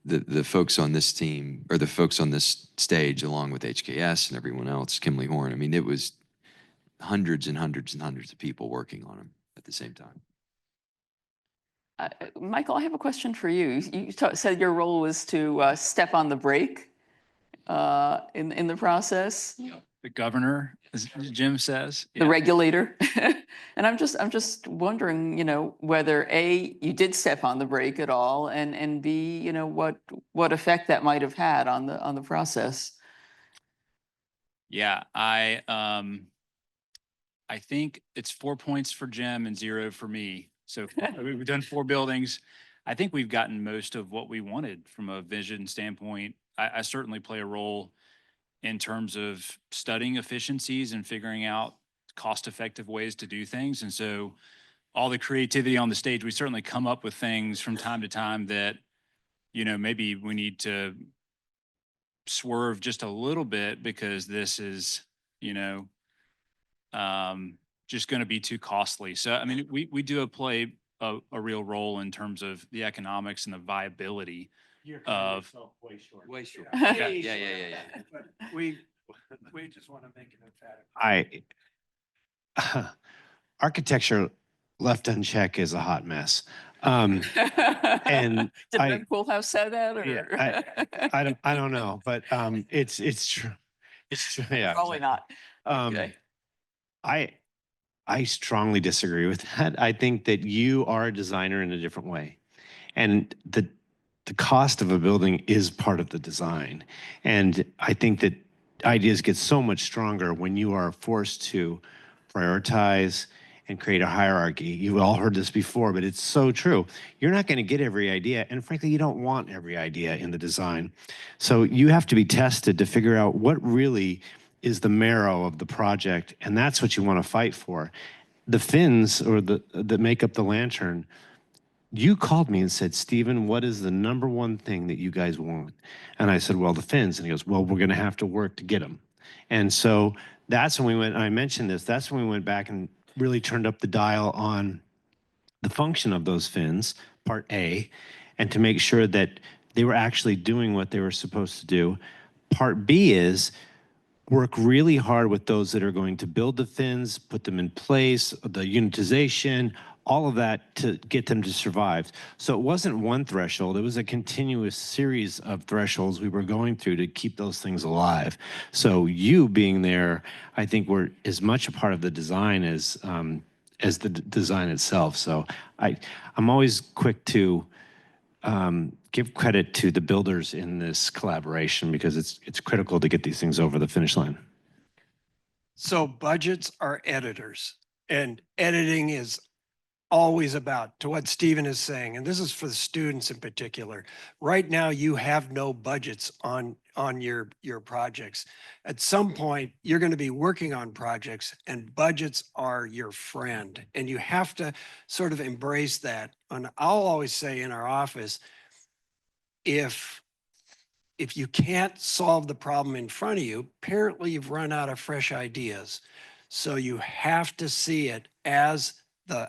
S2: the folks on this team, or the folks on this stage, along with HKS and everyone else, Kimley Horn, I mean, it was hundreds and hundreds and hundreds of people working on them at the same time.
S11: Michael, I have a question for you. You said your role was to step on the brake in the process.
S8: The governor, as Jim says.
S11: The regulator. And I'm just wondering, you know, whether A, you did step on the brake at all, and B, you know, what effect that might have had on the process.
S8: Yeah, I think it's 4 points for Jim and 0 for me. So we've done 4 buildings. I think we've gotten most of what we wanted from a vision standpoint. I certainly play a role in terms of studying efficiencies and figuring out cost-effective ways to do things. And so all the creativity on the stage, we certainly come up with things from time to time that, you know, maybe we need to swerve just a little bit because this is, you know, just going to be too costly. So, I mean, we do play a real role in terms of the economics and the viability of.
S13: Way short.
S2: Way short.
S11: Way
S2: Yeah.
S13: But we just want to make it emphatic.
S5: Architecture left unchecked is a hot mess. And
S11: Did
S5: I-
S11: Red Poolhouse say that? Or?
S5: Yeah, I don't know, but it's true. It's true. Yeah.
S11: Probably not. Okay.
S5: I strongly disagree with that. I think that you are a designer in a different way, and the cost of a building is part of the design. And I think that ideas get so much stronger when you are forced to prioritize and create a hierarchy. You've all heard this before, but it's so true. You're not going to get every idea, and frankly, you don't want every idea in the design. So you have to be tested to figure out what really is the marrow of the project, and that's what you want to fight for. The fins, or that make up the lantern, you called me and said, Stephen, what is the #1 thing that you guys want? And I said, well, the fins. And he goes, well, we're going to have to work to get them. And so that's when we went, I mentioned this, that's when we went back and really turned up the dial on the function of those fins, part A, and to make sure that they were actually doing what they were supposed to do. Part B is work really hard with those that are going to build the fins, put them in place, the unitization, all of that to get them to survive. So it wasn't one threshold, it was a continuous series of thresholds we were going through to keep those things alive. So you being there, I think, were as much a part of the design as the design itself. So I'm always quick to give credit to the builders in this collaboration, because it's critical to get these things over the finish line.
S13: So budgets are editors, and editing is always about, to what Stephen is saying, and this is for the students in particular. Right now, you have no budgets on your projects. At some point, you're going to be working on projects, and budgets are your friend, and you have to sort of embrace that. And I'll always say in our office, if you can't solve the problem in front of you, apparently you've run out of fresh ideas. So you have to see it as a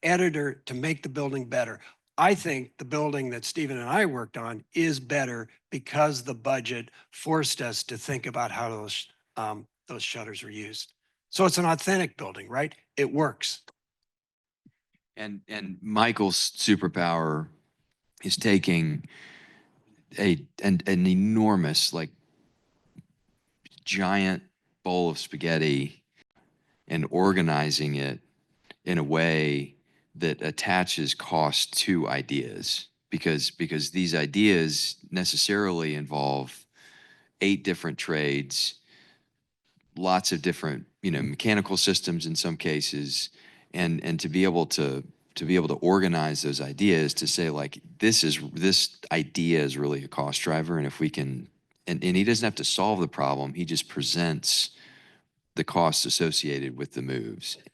S13: editor to make the building better. I think the building that Stephen and I worked on is better because the budget forced us to think about how those shutters are used. So it's an authentic building, right? It works.
S2: And Michael's superpower is taking an enormous, like, giant bowl of spaghetti and organizing it in a way that attaches cost to ideas, because these ideas necessarily involve 8 different trades, lots of different, mechanical systems in some cases, and to be able to organize those ideas to say, like, this idea is really a cost driver, and if we can, and he doesn't have to solve the problem, he just presents the costs associated with the moves.
S5: I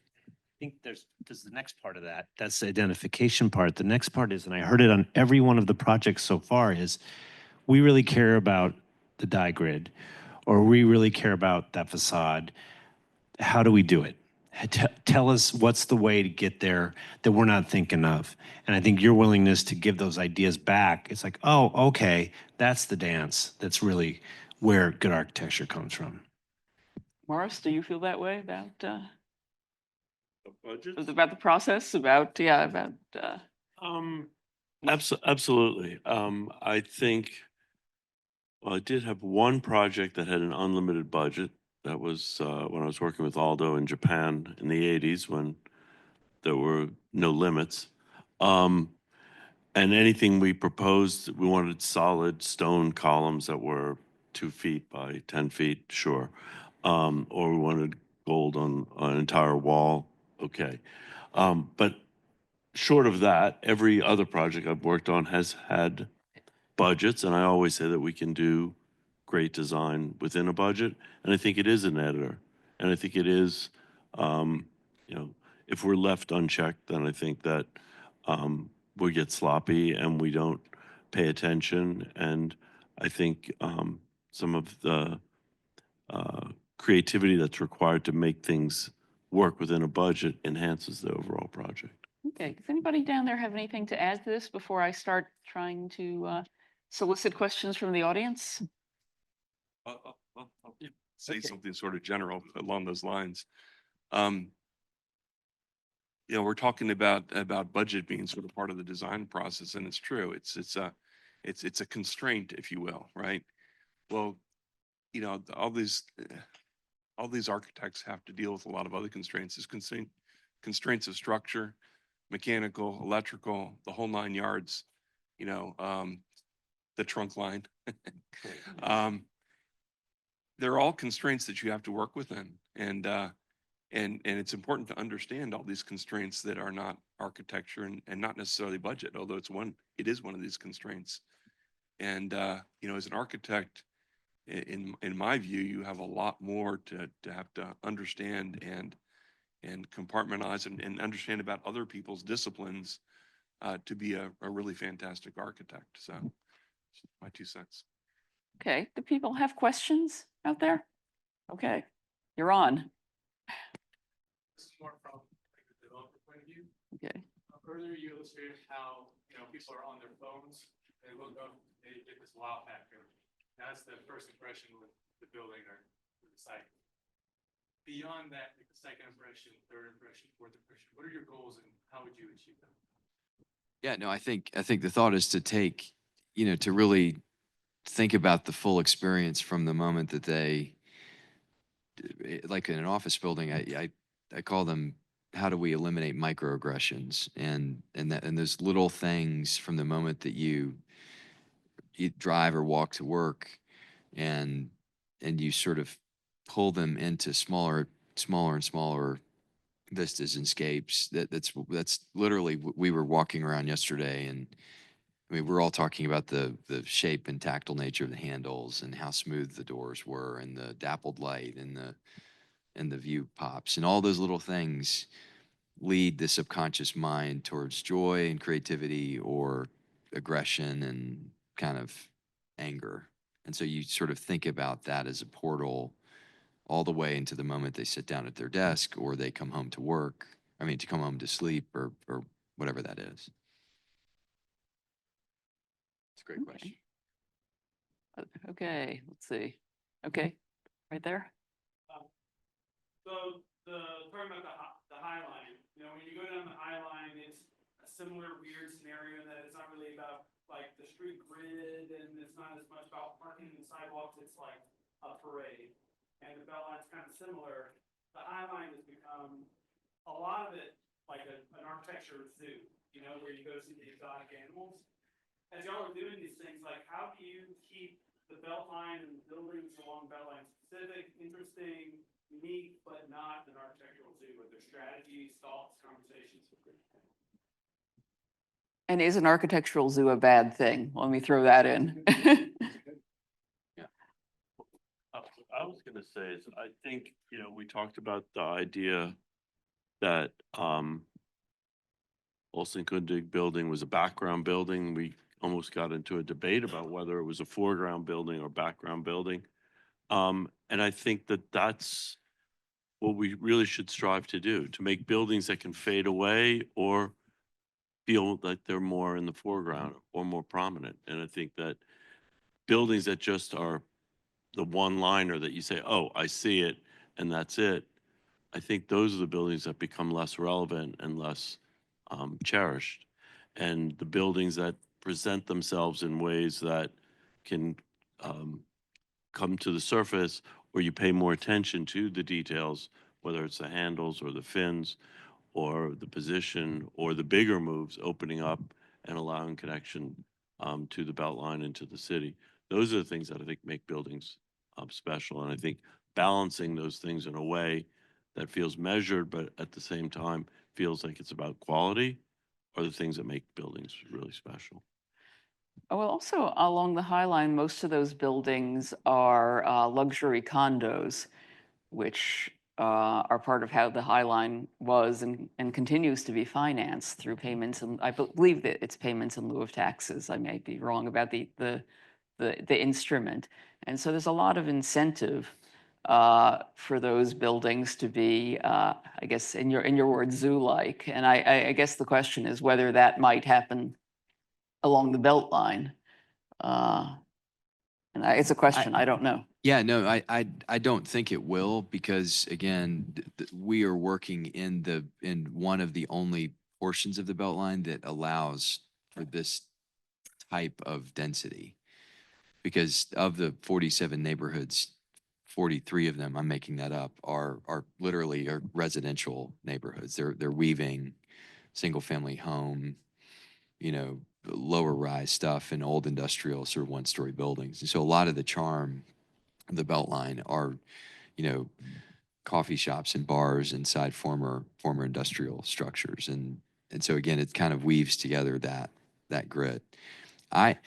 S5: think there's the next part of that. That's the identification part. The next part is, and I heard it on every one of the projects so far, is we really care about the die grid, or we really care about that facade. How do we do it? Tell us what's the way to get there that we're not thinking of. And I think your willingness to give those ideas back, it's like, oh, okay, that's the dance. That's really where good architecture comes from.
S11: Maurice, do you feel that way about
S4: Budget?
S11: about the process? About
S4: Absolutely. I think, well, I did have one project that had an unlimited budget. That was when I was working with Aldo in Japan in the 80s, when there were no limits. And anything we proposed, we wanted solid stone columns that were 2 feet by 10 feet, sure. Or we wanted gold on an entire wall, okay. But short of that, every other project I've worked on has had budgets, and I always say that we can do great design within a budget, and I think it is an editor. And I think it is, if we're left unchecked, then I think that we get sloppy and we don't pay attention. And I think some of the creativity that's required to make things work within a budget enhances the overall project.
S11: okay. Does anybody down there have anything to add to this before I start trying to solicit questions from the audience?
S7: I'll say something sort of general along those lines. We're talking about budget being sort of part of the design process, and it's true. It's a constraint, if you will, right? Well, all these architects have to deal with a lot of other constraints. There's constraints of structure, mechanical, electrical, the whole 9 yards. The trunk line. They're all constraints that you have to work within, and it's important to understand all these constraints that are not architecture and not necessarily budget, although it is one of these constraints. And as an architect, in my view, you have a lot more to have to understand and compartmentalize and understand about other people's disciplines to be a really fantastic architect. So, my 2 cents.
S11: Okay. Do people have questions out there? Okay, you're on.
S10: This is more from like the developer point of view.
S11: Okay.
S10: Earlier you illustrated how, people are on their phones, they look up, they get this wow factor. That's the first impression with the building or the site. Beyond that, like the second impression, third impression, fourth impression, what are your goals and how would you achieve them?
S2: Yeah, no, I think the thought is to take, to really think about the full experience from the moment that they, like in an office building, I call them, how do we eliminate microaggressions, and those little things from the moment that you drive or walk to work, and you sort of pull them into smaller and smaller vistas and scapes. That's literally, we were walking around yesterday, and I mean, we're all talking about the shape and tactile nature of the handles and how smooth the doors were and the dappled light and the view pops, and all those little things lead the subconscious mind towards joy and creativity or aggression and kind of anger. And so you sort of think about that as a portal all the way into the moment they sit down at their desk or they come home to work. I mean, to come home to sleep or whatever that is. Great question.
S11: Okay, let's see. Okay, right there.
S1: So talking about the High Line, when you go down the High Line, it's a similar weird scenario in that it's not really about like the street grid and it's not as much about parking and sidewalks, it's like a parade. And the Beltline's kind of similar. The High Line has become a lot of it like an architecture zoo, where you go see the exotic animals. As y'all are doing these things, like how do you keep the Beltline and the buildings along Beltline specific, interesting, unique, but not an architectural zoo with their strategies, thoughts, conversations?
S11: And is an architectural zoo a bad thing? Let me throw that in.
S4: I was gonna say is, I think, we talked about the idea that, Olson Kundig building was a background building. We almost got into a debate about whether it was a foreground building or background building. And I think that that's what we really should strive to do, to make buildings that can fade away or feel like they're more in the foreground or more prominent. And I think that buildings that just are the one-liner that you say, oh, I see it, and that's it, I think those are the buildings that become less relevant and less cherished. And the buildings that present themselves in ways that can come to the surface, or you pay more attention to the details, whether it's the handles or the fins or the position or the bigger moves opening up and allowing connection to the Beltline and to the city. Those are the things that I think make buildings special. And I think balancing those things in a way that feels measured, but at the same time feels like it's about quality are the things that make buildings really special.
S11: Oh, well, also along the High Line, most of those buildings are luxury condos, which are part of how the High Line was and continues to be financed through payments. And I believe that it's payments in lieu of taxes. I may be wrong about the instrument. And so there's a lot of incentive for those buildings to be, I guess, in your words, zoo-like. And I guess the question is whether that might happen along the Beltline. And it's a question, I don't know.
S2: Yeah, no, I don't think it will, because again, we are working in one of the only portions of the Beltline that allows for this type of density. Because of the 47 neighborhoods, 43 of them, I'm making that up, are literally residential neighborhoods. They're weaving single family home, lower rise stuff and old industrial sort of one-story buildings. And so a lot of the charm of the Beltline are, coffee shops and bars inside former industrial structures. And so again, it kind of weaves together that grit. I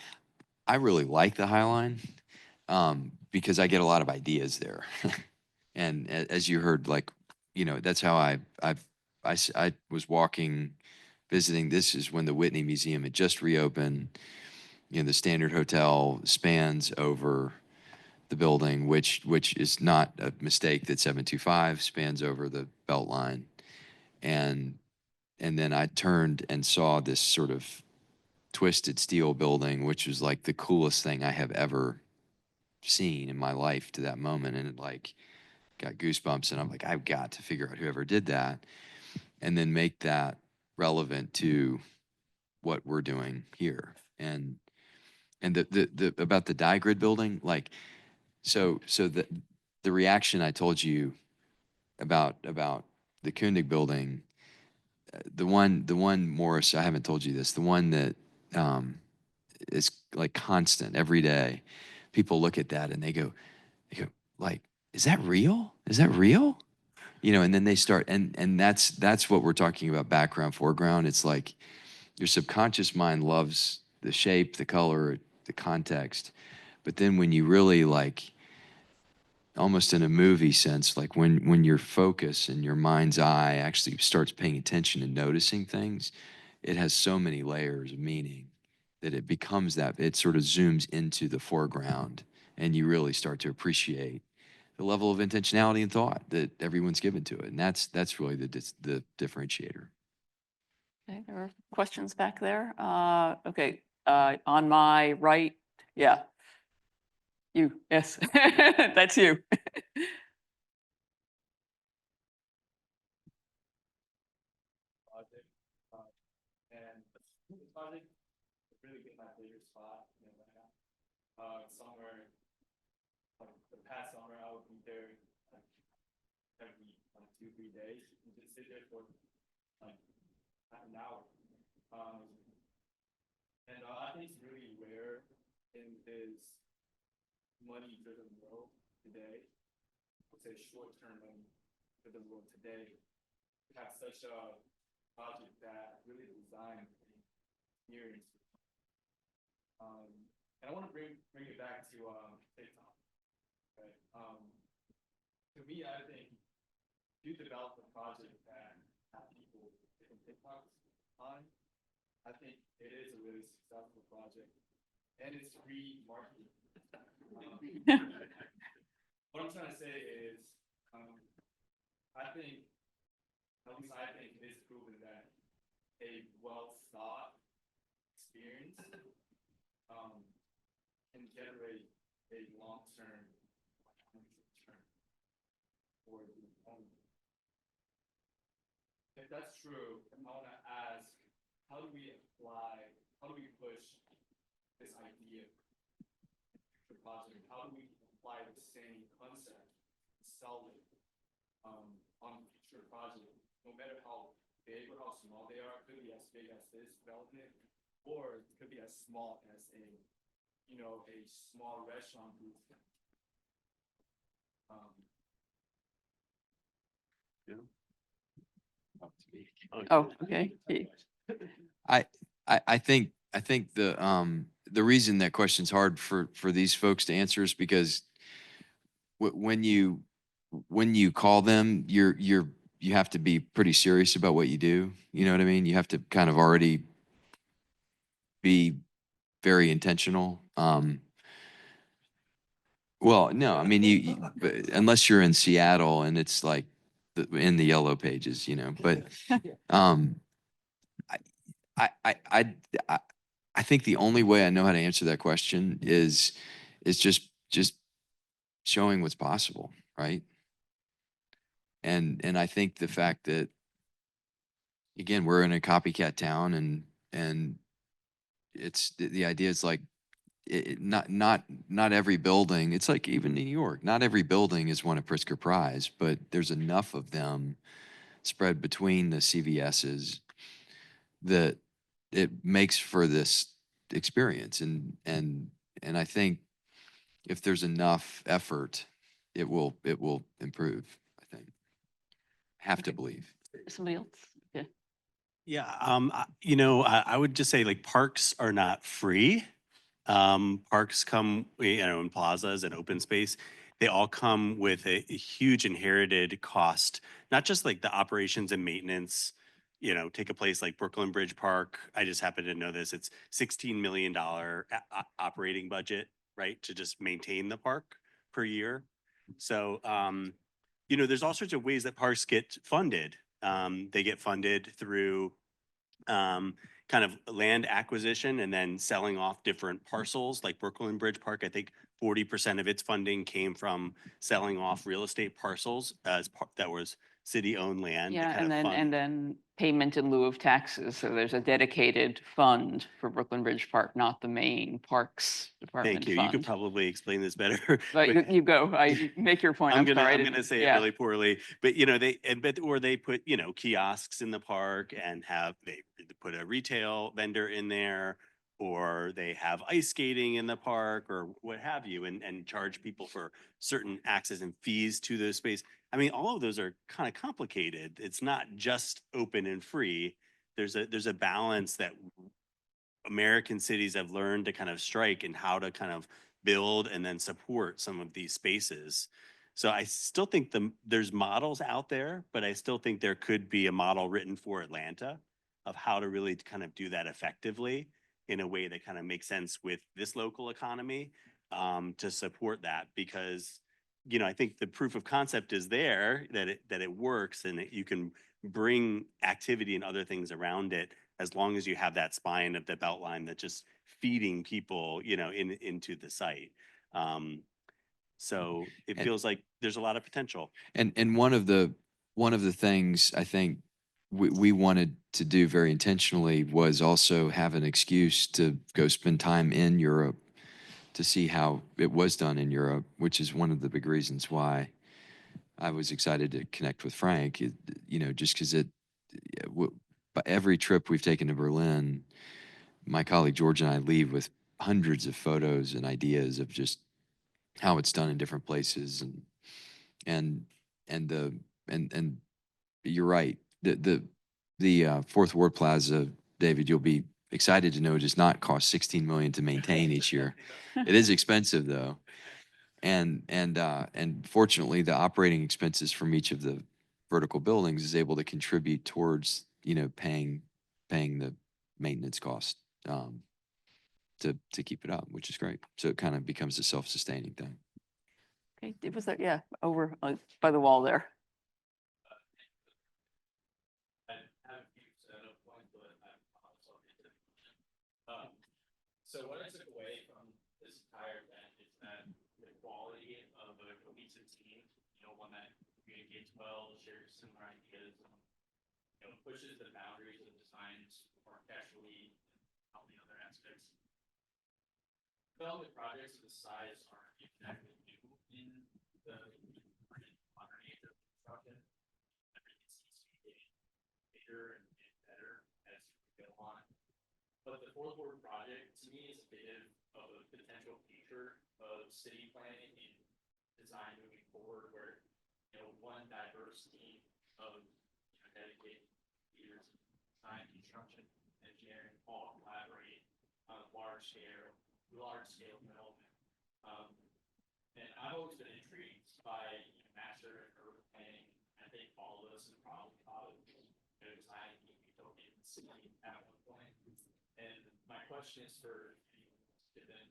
S2: really like the High Line because I get a lot of ideas there. And as you heard, that's how I was visiting. This is when the Whitney Museum had just reopened. The Standard Hotel spans over the building, which is not a mistake, that 725 spans over the Beltline. And then I turned and saw this sort of twisted steel building, which was like the coolest thing I have ever seen in my life to that moment. And it got goosebumps, and I'm like, I've got to figure out whoever did that and then make that relevant to what we're doing here. And the about the die grid building, so the reaction I told you about the Kundig building, the one Maurice, I haven't told you this, the one that is constant every day. People look at that and they go is that real? Is that real? And then they start, and that's what we're talking about, background, foreground. It's like your subconscious mind loves the shape, the color, the context. But then when you really almost in a movie sense, when your focus and your mind's eye actually starts paying attention and noticing things, it has so many layers of meaning that it becomes it sort of zooms into the foreground, and you really start to appreciate the level of intentionality and thought that everyone's given to it. And that's really the differentiator.
S11: Okay, there are questions back there. Okay, On my right, yeah. You, yes, that's you.
S15: Project, and the project really get my favorite spot in Atlanta. Somewhere like the past summer, I would be there like every 2-3 days and just sit there for like half an hour. And I think it's really rare in this money-driven world today. I would say short-term money-driven world today. To have such a project that really designed the experience. And I want to bring it back to TikTok. Okay. To me, I think if you develop a project that have people taking TikToks on, I think it is a really successful project, and it's free marketing. What I'm trying to say is, I think, at least I think it is proven that a well thought experience can generate a long-term return for the owner. If that's true, I want to ask, how do we push this idea to the project? How do we apply the same concept, sell it on future projects, no matter how big or how small they are? It could be as big as this development, or it could be as small as a small restaurant booth.
S11: Oh, okay.
S2: I think the reason that question's hard for these folks to answer is because when you call them, you have to be pretty serious about what you do. You know what I mean? You have to kind of already be very intentional. Well, no, I mean, but unless you're in Seattle and it's like in the yellow pages, but, I think the only way I know how to answer that question is just showing what's possible, right? And I think the fact that, again, we're in a copycat town and it's the idea is like, not every building, it's like even New York, not every building is won a Pritzker Prize, but there's enough of them spread between the CVSs that it makes for this experience. And I think if there's enough effort, it will improve, I think. Have to believe.
S11: Somebody else? Yeah.
S12: Yeah, I would just say like parks are not free. Parks come, in plazas and open space. They all come with a huge inherited cost, not just like the operations and maintenance. Take a place like Brooklyn Bridge Park. I just happen to know this. It's $16 million operating budget, right, to just maintain the park per year. So, there's all sorts of ways that parks get funded. They get funded through kind of land acquisition and then selling off different parcels. Like Brooklyn Bridge Park, I think 40% of its funding came from selling off real estate parcels that was city-owned land.
S11: Yeah, and then payment in lieu of taxes. So there's a dedicated fund for Brooklyn Bridge Park, not the main Parks Department
S12: Thank you.
S11: fund.
S12: You could probably explain this better.
S11: But you go. I make your point.
S12: I'm
S11: sorry,
S12: gonna say it really poorly, but they put kiosks in the park and they put a retail vendor in there, or they have ice skating in the park or what have you, and charge people for certain access and fees to those space. I mean, all of those are kind of complicated. It's not just open and free. There's a balance that American cities have learned to kind of strike and how to kind of build and then support some of these spaces. So I still think there's models out there, but I still think there could be a model written for Atlanta of how to really kind of do that effectively in a way that kind of makes sense with this local economy, to support that. Because, I think the proof of concept is there that it works and that you can bring activity and other things around it as long as you have that spine of the belt line that's just feeding people, into the site. So it
S2: And-
S12: feels like there's a lot of potential.
S2: And one of the things I think we wanted to do very intentionally was also have an excuse to go spend time in Europe to see how it was done in Europe, which is one of the big reasons why I was excited to connect with Frank. Just because but every trip we've taken to Berlin, my colleague George and I leave with hundreds of photos and ideas of just how it's done in different places, and and you're right. The Fourth Ward Plaza, David, you'll be excited to know, does not cost 16 million to maintain each year. It is expensive though, and fortunately, the operating expenses from each of the vertical buildings is able to contribute towards paying the maintenance cost to keep it up, which is great. So it kind of becomes a self-sustaining thing.
S11: Okay, it was there, yeah, over by the wall there.
S15: So what I took away from this entire event is that the quality of a cohesive team, one that communicates well, shares similar ideas, pushes the boundaries of designs architecturally and all the other aspects. Development projects of this size aren't exactly new in the modern age of construction. Everything seems to be getting bigger and better as we go on. But the Fourth Ward project, to me, is a bit of a potential future of city planning and design moving forward, where one diverse team of dedicated leaders in design, construction, engineering all collaborate on a large scale development. And I've always been intrigued by master and urban planning. I think all of us have probably thought of design utopian city at one point. And my question is for then,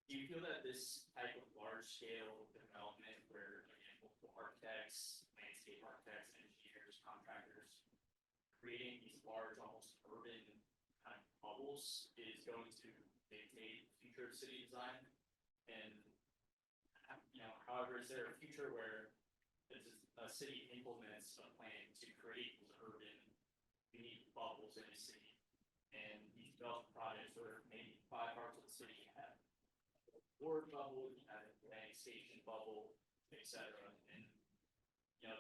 S15: do you feel that this type of large scale development where multiple architects, landscape architects, engineers, contractors, creating these large, almost urban kind of bubbles is going to dictate future city design? And however, is there a future where a city implements a plan to create these urban unique bubbles in a city? And these development projects where maybe 5 parts of the city have a ward bubble, you have a bank station bubble, etc. And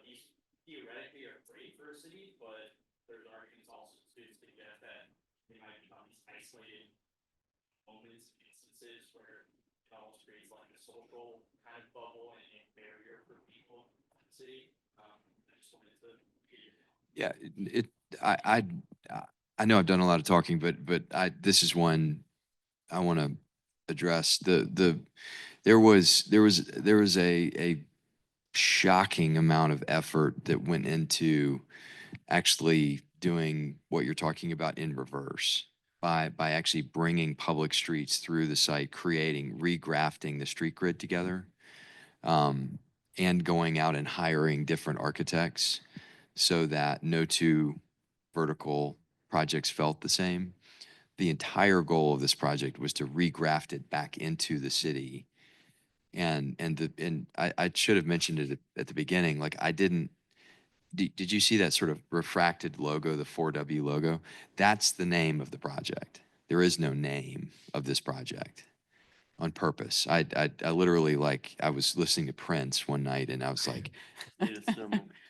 S15: these theoretically are great for a city, but there's arguments also to suggest that they might become these isolated moments, instances where it almost creates like a social kind of bubble and barrier for people in the city. I just wanted to hear your
S2: I know I've done a lot of talking, but this is one I want to address. There was a shocking amount of effort that went into actually doing what you're talking about in reverse by actually bringing public streets through the site, regrafting the street grid together, and going out and hiring different architects so that no two vertical projects felt the same. The entire goal of this project was to regraft it back into the city. And I should have mentioned it at the beginning. Like did you see that sort of refracted logo, the 4W logo? That's the name of the project. There is no name of this project on purpose. I literally, I was listening to Prince one night and I was like,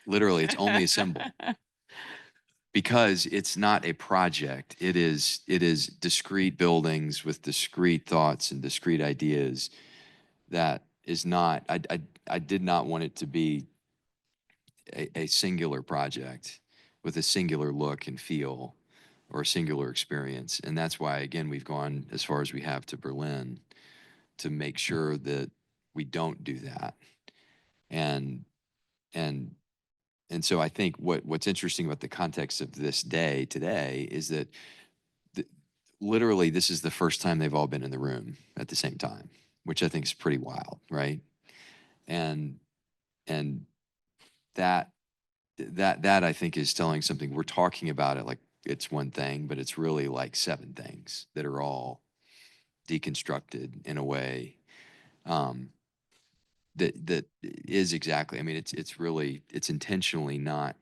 S2: literally, it's only a symbol. Because it's not a project. It is discrete buildings with discrete thoughts and discrete ideas. That is not, I did not want it to be a singular project with a singular look and feel or a singular experience. And that's why, again, we've gone as far as we have to Berlin to make sure that we don't do that. And so I think what's interesting about the context of this day today is that literally this is the first time they've all been in the room at the same time, which I think is pretty wild, right? And that I think is telling something. We're talking about it like it's one thing, but it's really like 7 things that are all deconstructed in a way that is exactly, I mean, it's really, it's intentionally not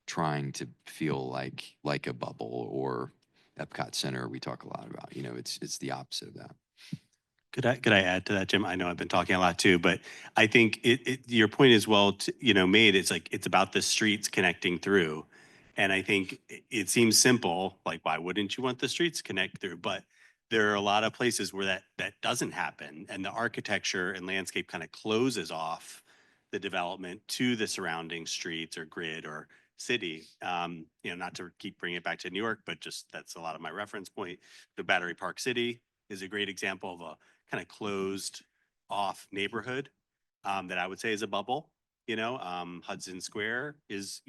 S2: trying to feel like a bubble or Epcot Center we talk a lot about, you know, it's the opposite of that.
S12: Could I add to that, Jim? I know I've been talking a lot too, but I think your point is well, made. It's like, it's about the streets connecting through. And I think it seems simple, like, why wouldn't you want the streets to connect through? But there are a lot of places where that doesn't happen. And the architecture and landscape kind of closes off the development to the surrounding streets or grid or city. Not to keep bringing it back to New York, but just that's a lot of my reference point. The Battery Park City is a great example of a kind of closed off neighborhood that I would say is a bubble. Hudson Square is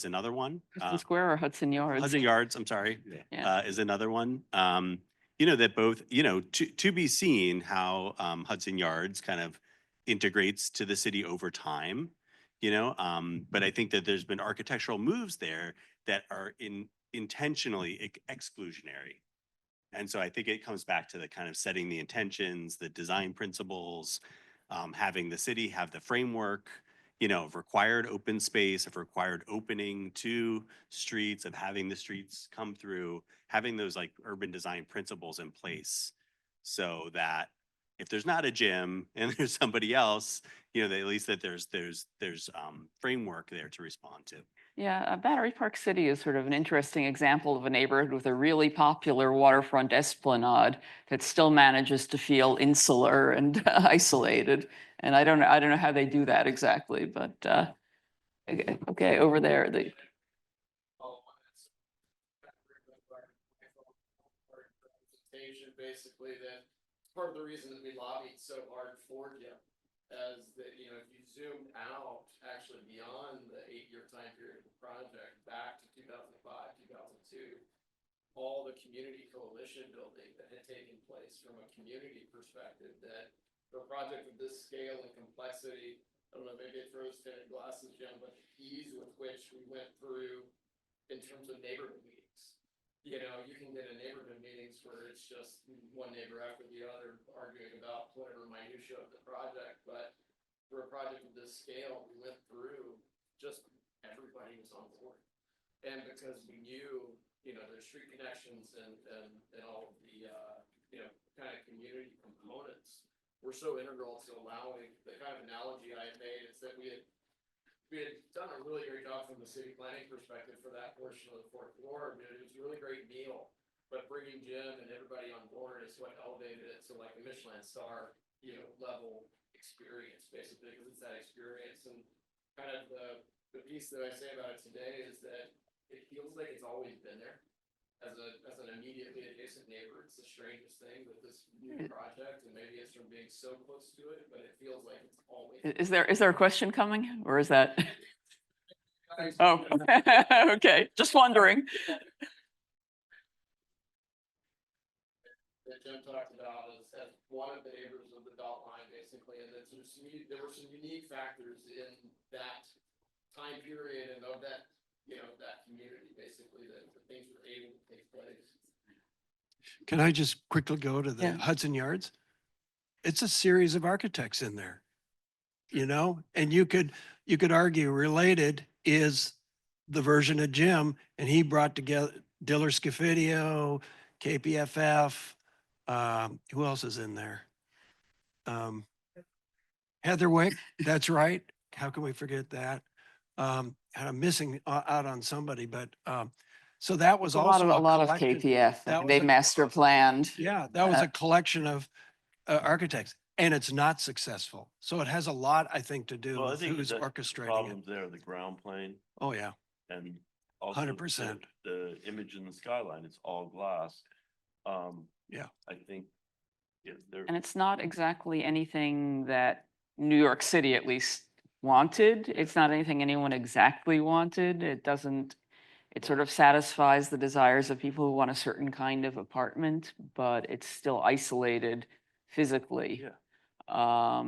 S12: another one.
S11: Hudson Square or Hudson Yards?
S12: Hudson Yards, I'm sorry,
S11: Yeah.
S12: is another one. That both, to be seen how Hudson Yards kind of integrates to the city over time, but I think that there's been architectural moves there that are intentionally exclusionary. And so I think it comes back to the kind of setting the intentions, the design principles, having the city have the framework, of required open space, of required opening to streets, of having the streets come through, having those like urban design principles in place so that if there's not a gym and there's somebody else, that at least that there's framework there to respond to.
S11: Yeah, Battery Park City is sort of an interesting example of a neighborhood with a really popular waterfront esplanade that still manages to feel insular and isolated. And I don't know how they do that exactly, but okay, over there.
S15: Basically, that part of the reason that we lobbied so hard for Jim, as that, if you zoom out actually beyond the 8-year time period of the project back to 2005, 2002, all the community coalition building that had taken place from a community perspective, that for a project of this scale and complexity, I don't know, maybe it throws tinted glasses, Jim, but the ease with which we went through in terms of neighborhood meetings. You can get in neighborhood meetings where it's just one neighbor after the other arguing about whatever minutia of the project, but for a project of this scale, we went through just everybody was on board. And because we knew, there's street connections and all of the, kind of community components were so integral to allowing the kind of analogy I had made is that we had done a really great job from the city planning perspective for that portion of the 4th floor. It was a really great meal, but bringing Jim and everybody on board is what elevated it to like a Michelin star, level experience, basically, because it's that experience. And kind of the piece that I say about it today is that it feels like it's always been there as an immediately adjacent neighbor. It's the strangest thing with this new project, and maybe it's from being so close to it, but it feels like it's always.
S11: Is there a question coming, or is that? Oh, okay. Just wondering.
S15: That Jim talked about as one of the neighbors of the Beltline, basically, and there were some unique factors in that time period and of that, that community, basically, that the things were able to take place.
S13: Can I just quickly go to the Hudson Yards? It's a series of architects in there, and you could argue related is the version of Jim, and he brought together Diller Scafidio, KPFF, who else is in there? Heatherwick, that's right. How can we forget that? I'm missing out on somebody, but so that was also
S11: a lot of KPF. They master planned.
S13: Yeah, that was a collection of architects, and it's not successful. So it has a lot, I think, to do with who's orchestrating
S4: Problems
S13: it.
S4: there, the ground plane.
S13: Oh, yeah.
S4: And also
S13: 100%.
S4: the image in the skyline, it's all glass.
S13: Yeah.
S4: I think.
S11: And it's not exactly anything that New York City at least wanted. It's not anything anyone exactly wanted. It sort of satisfies the desires of people who want a certain kind of apartment, but it's still isolated physically.
S4: Yeah.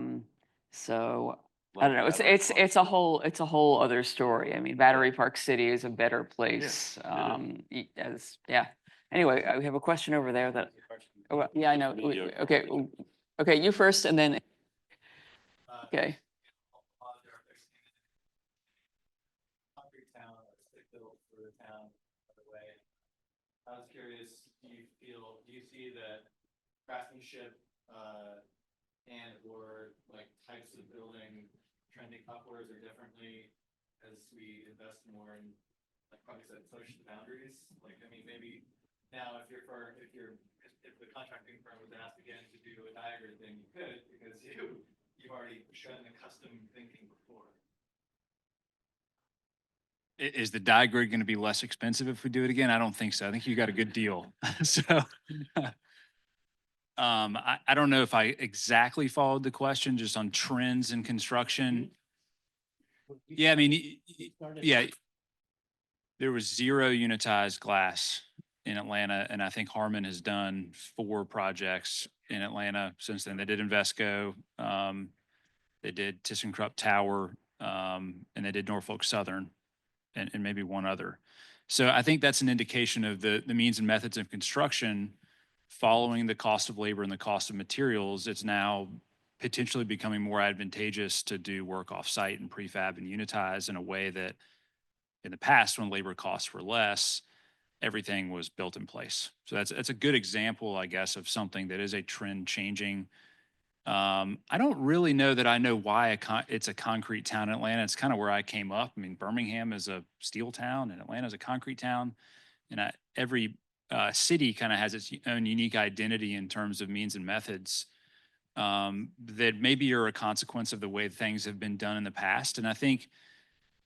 S11: So I don't know. It's a whole other story. I mean, Battery Park City is a better place. Yeah. Anyway, we have a question over there that. Oh, yeah, I know. Okay. Okay, you first, and then. Okay.
S15: I was curious, do you see that craftsmanship and or like types of building trending upwards or differently as we invest more in, like probably said, push the boundaries? Like, I mean, maybe now if the contracting firm was asked again to do a diagram thing, you could, because you've already shown the custom thinking before.
S8: Is the dye grid going to be less expensive if we do it again? I don't think so. I think you got a good deal. So I don't know if I exactly followed the question just on trends in construction. Yeah, I mean, yeah, there was 0 unitized glass in Atlanta, and I think Harmon has done 4 projects in Atlanta since then. They did Invesco, they did ThyssenKrupp Tower, and they did Norfolk Southern, and maybe one other. So I think that's an indication of the means and methods of construction following the cost of labor and the cost of materials. It's now potentially becoming more advantageous to do work off-site and prefab and unitize in a way that in the past, when labor costs were less, everything was built in place. So that's a good example, I guess, of something that is a trend changing. I don't really know that I know why it's a concrete town in Atlanta. It's kind of where I came up. I mean, Birmingham is a steel town and Atlanta is a concrete town. And every city kind of has its own unique identity in terms of means and methods that maybe are a consequence of the way things have been done in the past. And I think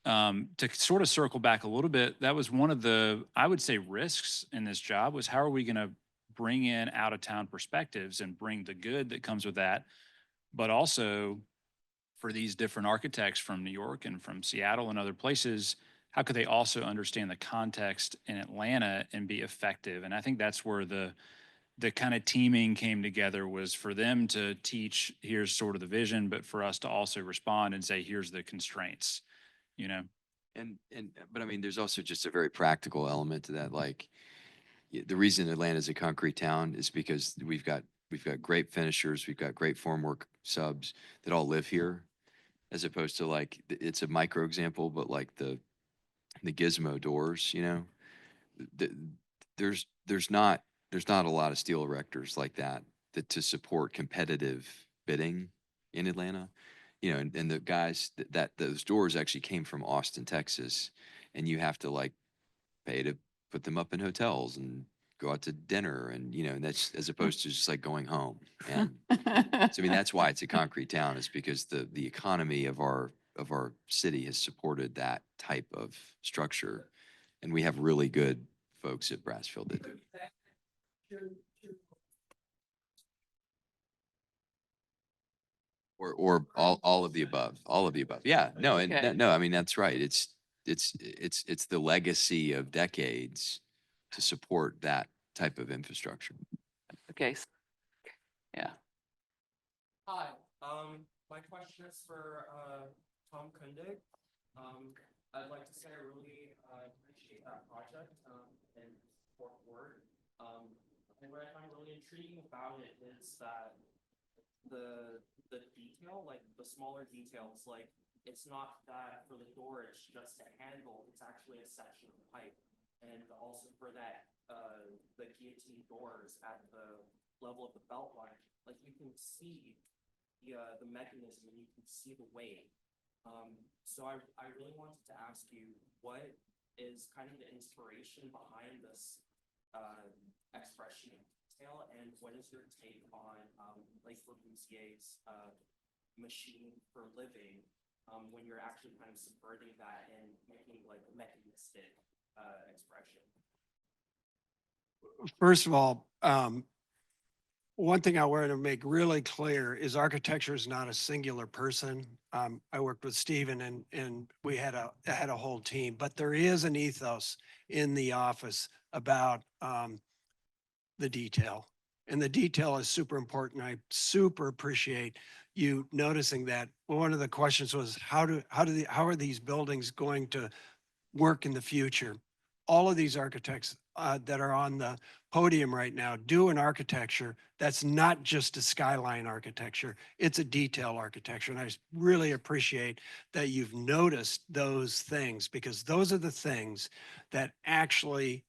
S8: to sort of circle back a little bit, that was one of the, I would say, risks in this job was how are we going to bring in out of town perspectives and bring the good that comes with that, but also for these different architects from New York and from Seattle and other places, how could they also understand the context in Atlanta and be effective? And I think that's where the kind of teaming came together, was for them to teach, here's sort of the vision, but for us to also respond and say, here's the constraints, you know?
S2: But I mean, there's also just a very practical element to that. Like, the reason Atlanta is a concrete town is because we've got great finishers, we've got great formwork subs that all live here, as opposed to, like, it's a micro example, but like the gizmo doors, you know, there's not a lot of steel erectors like that to support competitive bidding in Atlanta, you know, and the guys that those doors actually came from Austin, Texas, and you have to like pay to put them up in hotels and go out to dinner, and you know, and that's as opposed to just like going home. And so I mean, that's why it's a concrete town, is because the economy of our city has supported that type of structure, and we have really good folks at Brasfield that do. Or all of the above, Yeah, no, and
S11: Okay.
S2: no, I mean, that's right. It's the legacy of decades to support that type of infrastructure.
S11: Okay. Yeah.
S16: Hi, my question is for Tom Kundig. I'd like to say I really appreciate that project and support word. And what I find really intriguing about it is that the detail, like the smaller details, like it's not that for the door it's just a handle, it's actually a section of pipe. And also for that the guillotine doors at the level of the belt line, like you can see the mechanism and you can see the weight. So I really wanted to ask you, what is kind of the inspiration behind this expression of detail, and what is your take on like Corbusier's machine for living, when you're actually kind of subverting that and making like a mechanistic expression?
S13: First of all, one thing I wanted to make really clear is architecture is not a singular person. I worked with Stephen and we had a whole team, but there is an ethos in the office about the detail. And the detail is super important. I super appreciate you noticing that. Well, one of the questions was how are these buildings going to work in the future? All of these architects that are on the podium right now do an architecture that's not just a skyline architecture, it's a detail architecture. And I really appreciate that you've noticed those things, because those are the things that actually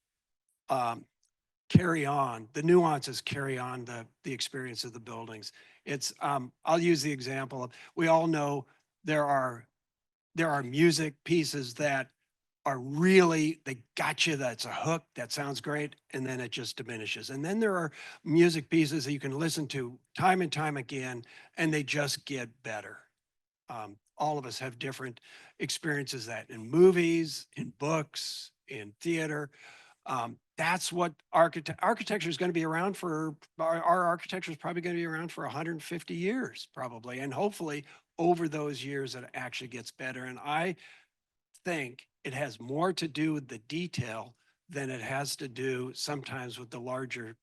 S13: carry on, the nuances carry on the experience of the buildings. It's, I'll use the example of, we all know there are music pieces that are really, they got you, that's a hook, that sounds great, and then it just diminishes. And then there are music pieces that you can listen to time and time again, and they just get better. All of us have different experiences that in movies, in books, in theater. That's what architecture is going to be around for. Our architecture is probably going to be around for 150 years, probably. And hopefully over those years, it actually gets better. And I think it has more to do with the detail than it has to do sometimes with the larger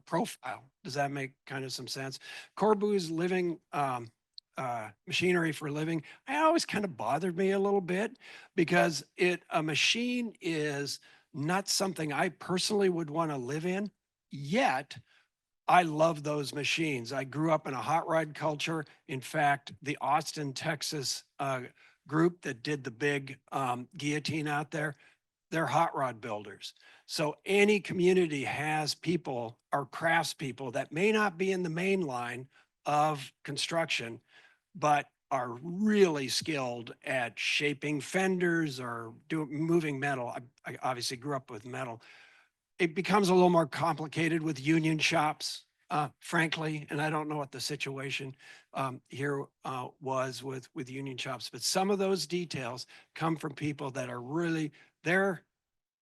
S13: profile. Does that make kind of some sense? Corbu's living machinery for a living, it always kind of bothered me a little bit, because a machine is not something I personally would want to live in, yet I love those machines. I grew up in a hot rod culture. In fact, the Austin, Texas group that did the big guillotine out there, they're hot rod builders. So any community has people or craftspeople that may not be in the main line of construction, but are really skilled at shaping fenders or moving metal. I obviously grew up with metal. It becomes a little more complicated with union shops, frankly, and I don't know what the situation here was with union shops, but some of those details come from people that are really, their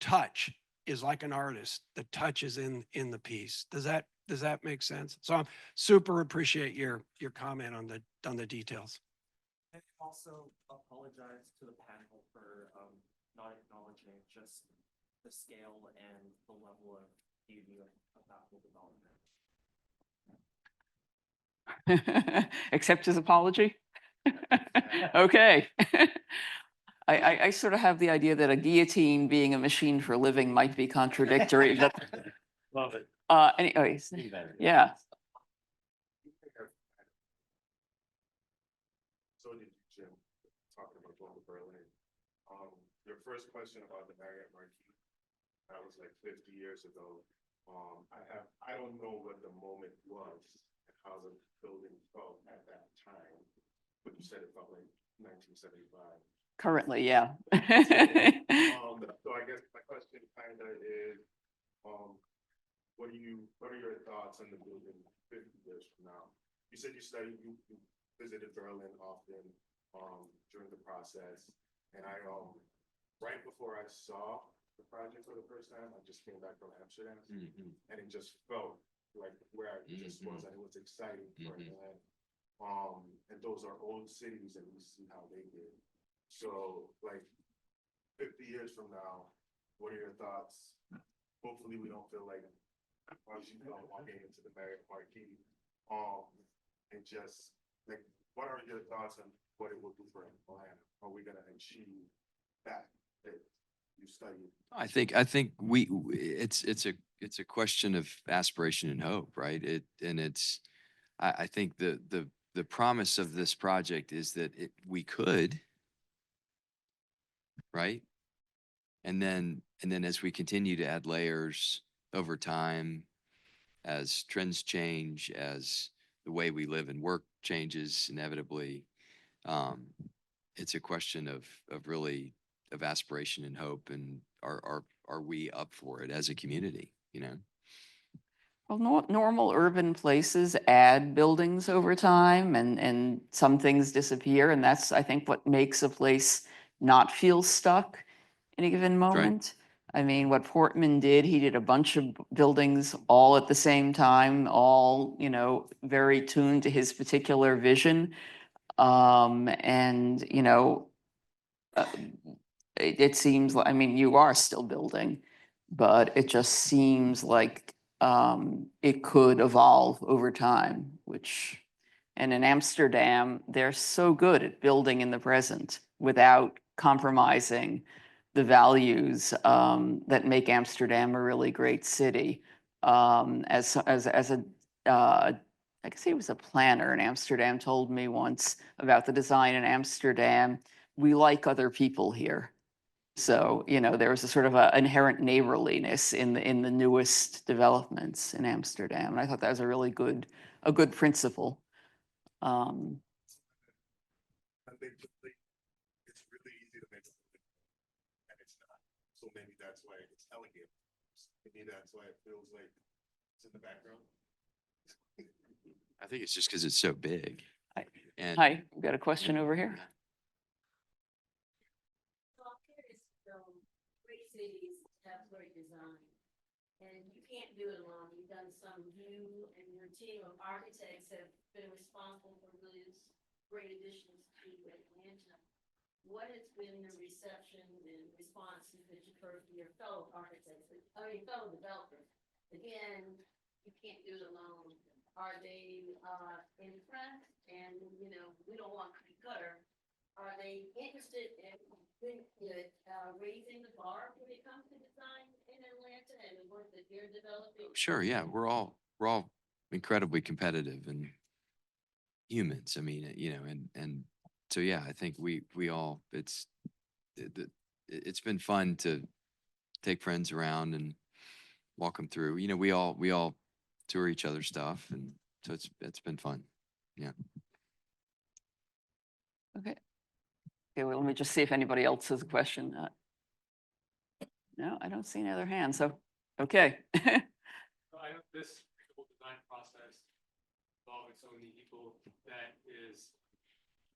S13: touch is like an artist. The touch is in the piece. Does that make sense? So I super appreciate your comment on the details.
S16: I also apologize to the panel for not acknowledging just the scale and the level of beauty of that whole development.
S11: Accept his apology? Okay. I sort of have the idea that a guillotine being a machine for a living might be contradictory.
S4: Love it.
S11: Anyways, yeah.
S17: So did you, Jim, talking about going to Berlin. Your first question about the Marriott Marquis, that was like 50 years ago. I don't know what the moment was and how the building felt at that time, but you said it felt like 1975.
S11: Currently, yeah.
S17: So I guess my question kind of is, what are your thoughts on the building 50 years from now? You said you visited Berlin often during the process, and I right before I saw the project for the first time, I just came back from Amsterdam, and it just felt like where I just was, and it was exciting for that. And those are old cities, and we see how they did. So, like 50 years from now, what are your thoughts? Hopefully, we don't feel like walking into the Marriott Marquis, and just like, what are your thoughts on what it will do for Atlanta? Are we going to achieve that you studied?
S2: I think it's a question of aspiration and hope, right? I think the promise of this project is that we could, right? And then as we continue to add layers over time, as trends change, as the way we live and work changes inevitably, it's a question of really of aspiration and hope, and are we up for it as a community, you know?
S11: Well, normal urban places add buildings over time, and some things disappear, and that's, I think, what makes a place not feel stuck in a given moment. I mean, what Portman did, he did a bunch of buildings all at the same time, all, very tuned to his particular vision. And, it seems like, I mean, you are still building, but it just seems like it could evolve over time, And in Amsterdam, they're so good at building in the present without compromising the values that make Amsterdam a really great city. As a, I guess he was a planner in Amsterdam, told me once about the design in Amsterdam. We like other people here. So, you know, there was a sort of an inherent neighborliness in the newest developments in Amsterdam. And I thought that was a good principle.
S15: I think it's really easy to make it, and it's not. So maybe that's why it's elegant. Maybe that's why it feels like it's in the background.
S2: I think it's just because it's so big. And
S11: Hi, we've got a question over here.
S18: Great cities have great design, and you can't do it alone. You've done some. You and your team of architects have been responsible for these great additions to Atlanta. What has been the reception and responses that you've heard from your fellow architects, fellow developers? Again, you can't do it alone. Are they impressed? And you know, we don't want to be gutter. Are they interested in raising the bar when it comes to design in Atlanta and the work that they're developing?
S2: sure, yeah, we're all incredibly competitive and humans. I mean, you know, and so yeah, I think we all it's been fun to take friends around and walk them through. You know, we all tour each other's stuff, and so it's been fun. Yeah.
S11: Okay. Okay, well, let me just see if anybody else has a question. No, I don't see any other hands, so, okay.
S15: So I know this design process involving so many people that is,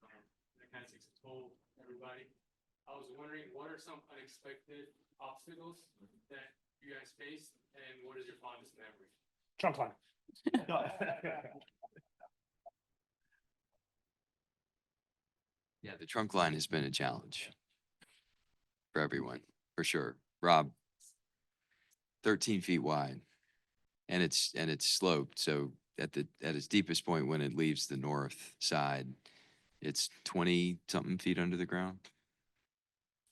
S15: that kind of takes a toll on everybody. I was wondering, what are some unexpected obstacles that you guys faced, and what is your fondest memory? Trunk line.
S2: Yeah, the trunk line has been a challenge for everyone, for sure. Rob, 13 feet wide, and it's sloped. So at its deepest point, when it leaves the north side, it's 20 something feet under the ground.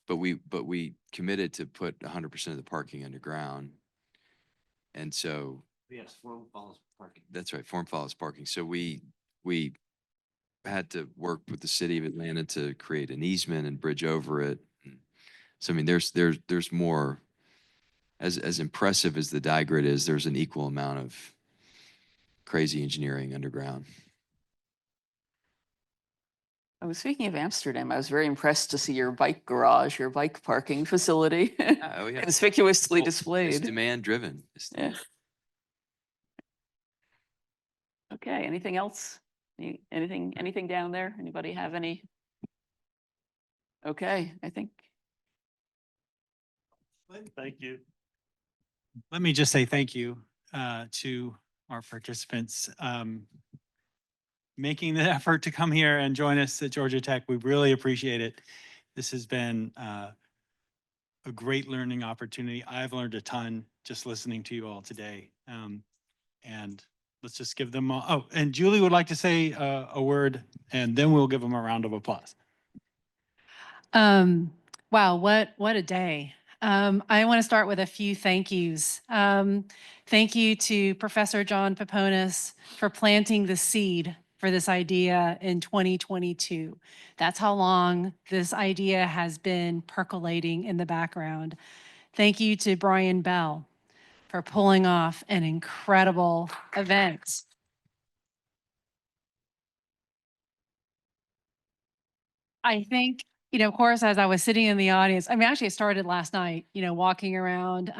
S2: But we committed to put 100% of the parking underground, and so
S5: Yes, form follows parking.
S2: that's right, form follows parking. So we had to work with the city of Atlanta to create an easement and bridge over it. So I mean, there's more. As impressive as the die grid is, there's an equal amount of crazy engineering underground.
S11: I was speaking of Amsterdam. I was very impressed to see your bike garage, your bike parking facility,
S2: Oh yeah,
S11: conspicuously
S2: It's
S11: displayed.
S2: demand driven.
S11: Yeah. Okay, anything else? Anything down there? Anybody have any? Okay, I think.
S1: Thank you. Let me just say thank you to our participants. Making the effort to come here and join us at Georgia Tech. We really appreciate it. This has been a great learning opportunity. I've learned a ton just listening to you all today. And let's just give them, oh, and Julie would like to say a word, and then we'll give them a round of applause.
S14: Wow, what a day. I want to start with a few thank yous. Thank you to Professor John Peponis for planting the seed for this idea in 2022. That's how long this idea has been percolating in the background. Thank you to Brian Bell for pulling off an incredible event. I think, you know, of course, as I was sitting in the audience, I mean, actually it started last night, you know, walking around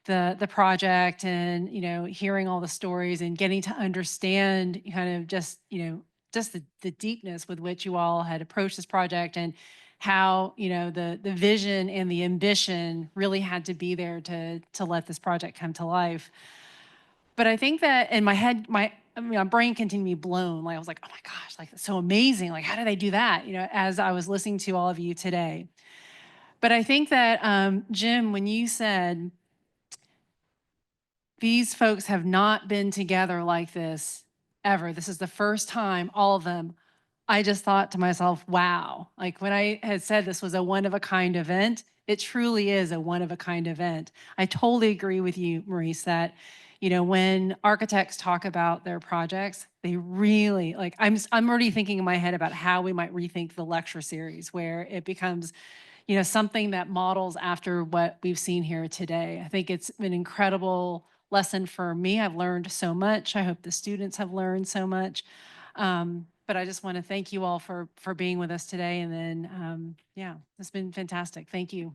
S14: the project and, you know, hearing all the stories and getting to understand kind of just, you know, just the deepness with which you all had approached this project and how, you know, the vision and the ambition really had to be there to let this project come to life. But I think that in my head, my brain continued to be blown. Like I was like, oh my gosh, like that's so amazing. Like, how did they do that? You know, as I was listening to all of you today. But I think that, Jim, when you said these folks have not been together like this
S19: ever. This is the first time, all of them. I just thought to myself, wow, like when I had said this was a one-of-a-kind event, it truly is a one-of-a-kind event. I totally agree with you, Maurice, that, you know, when architects talk about their projects, they really, like, I'm already thinking in my head about how we might rethink the lecture series, where it becomes, you know, something that models after what we've seen here today. I think it's an incredible lesson for me. I've learned so much. I hope the students have learned so much. But I just want to thank you all for being with us today. And then, yeah, it's been fantastic. Thank you.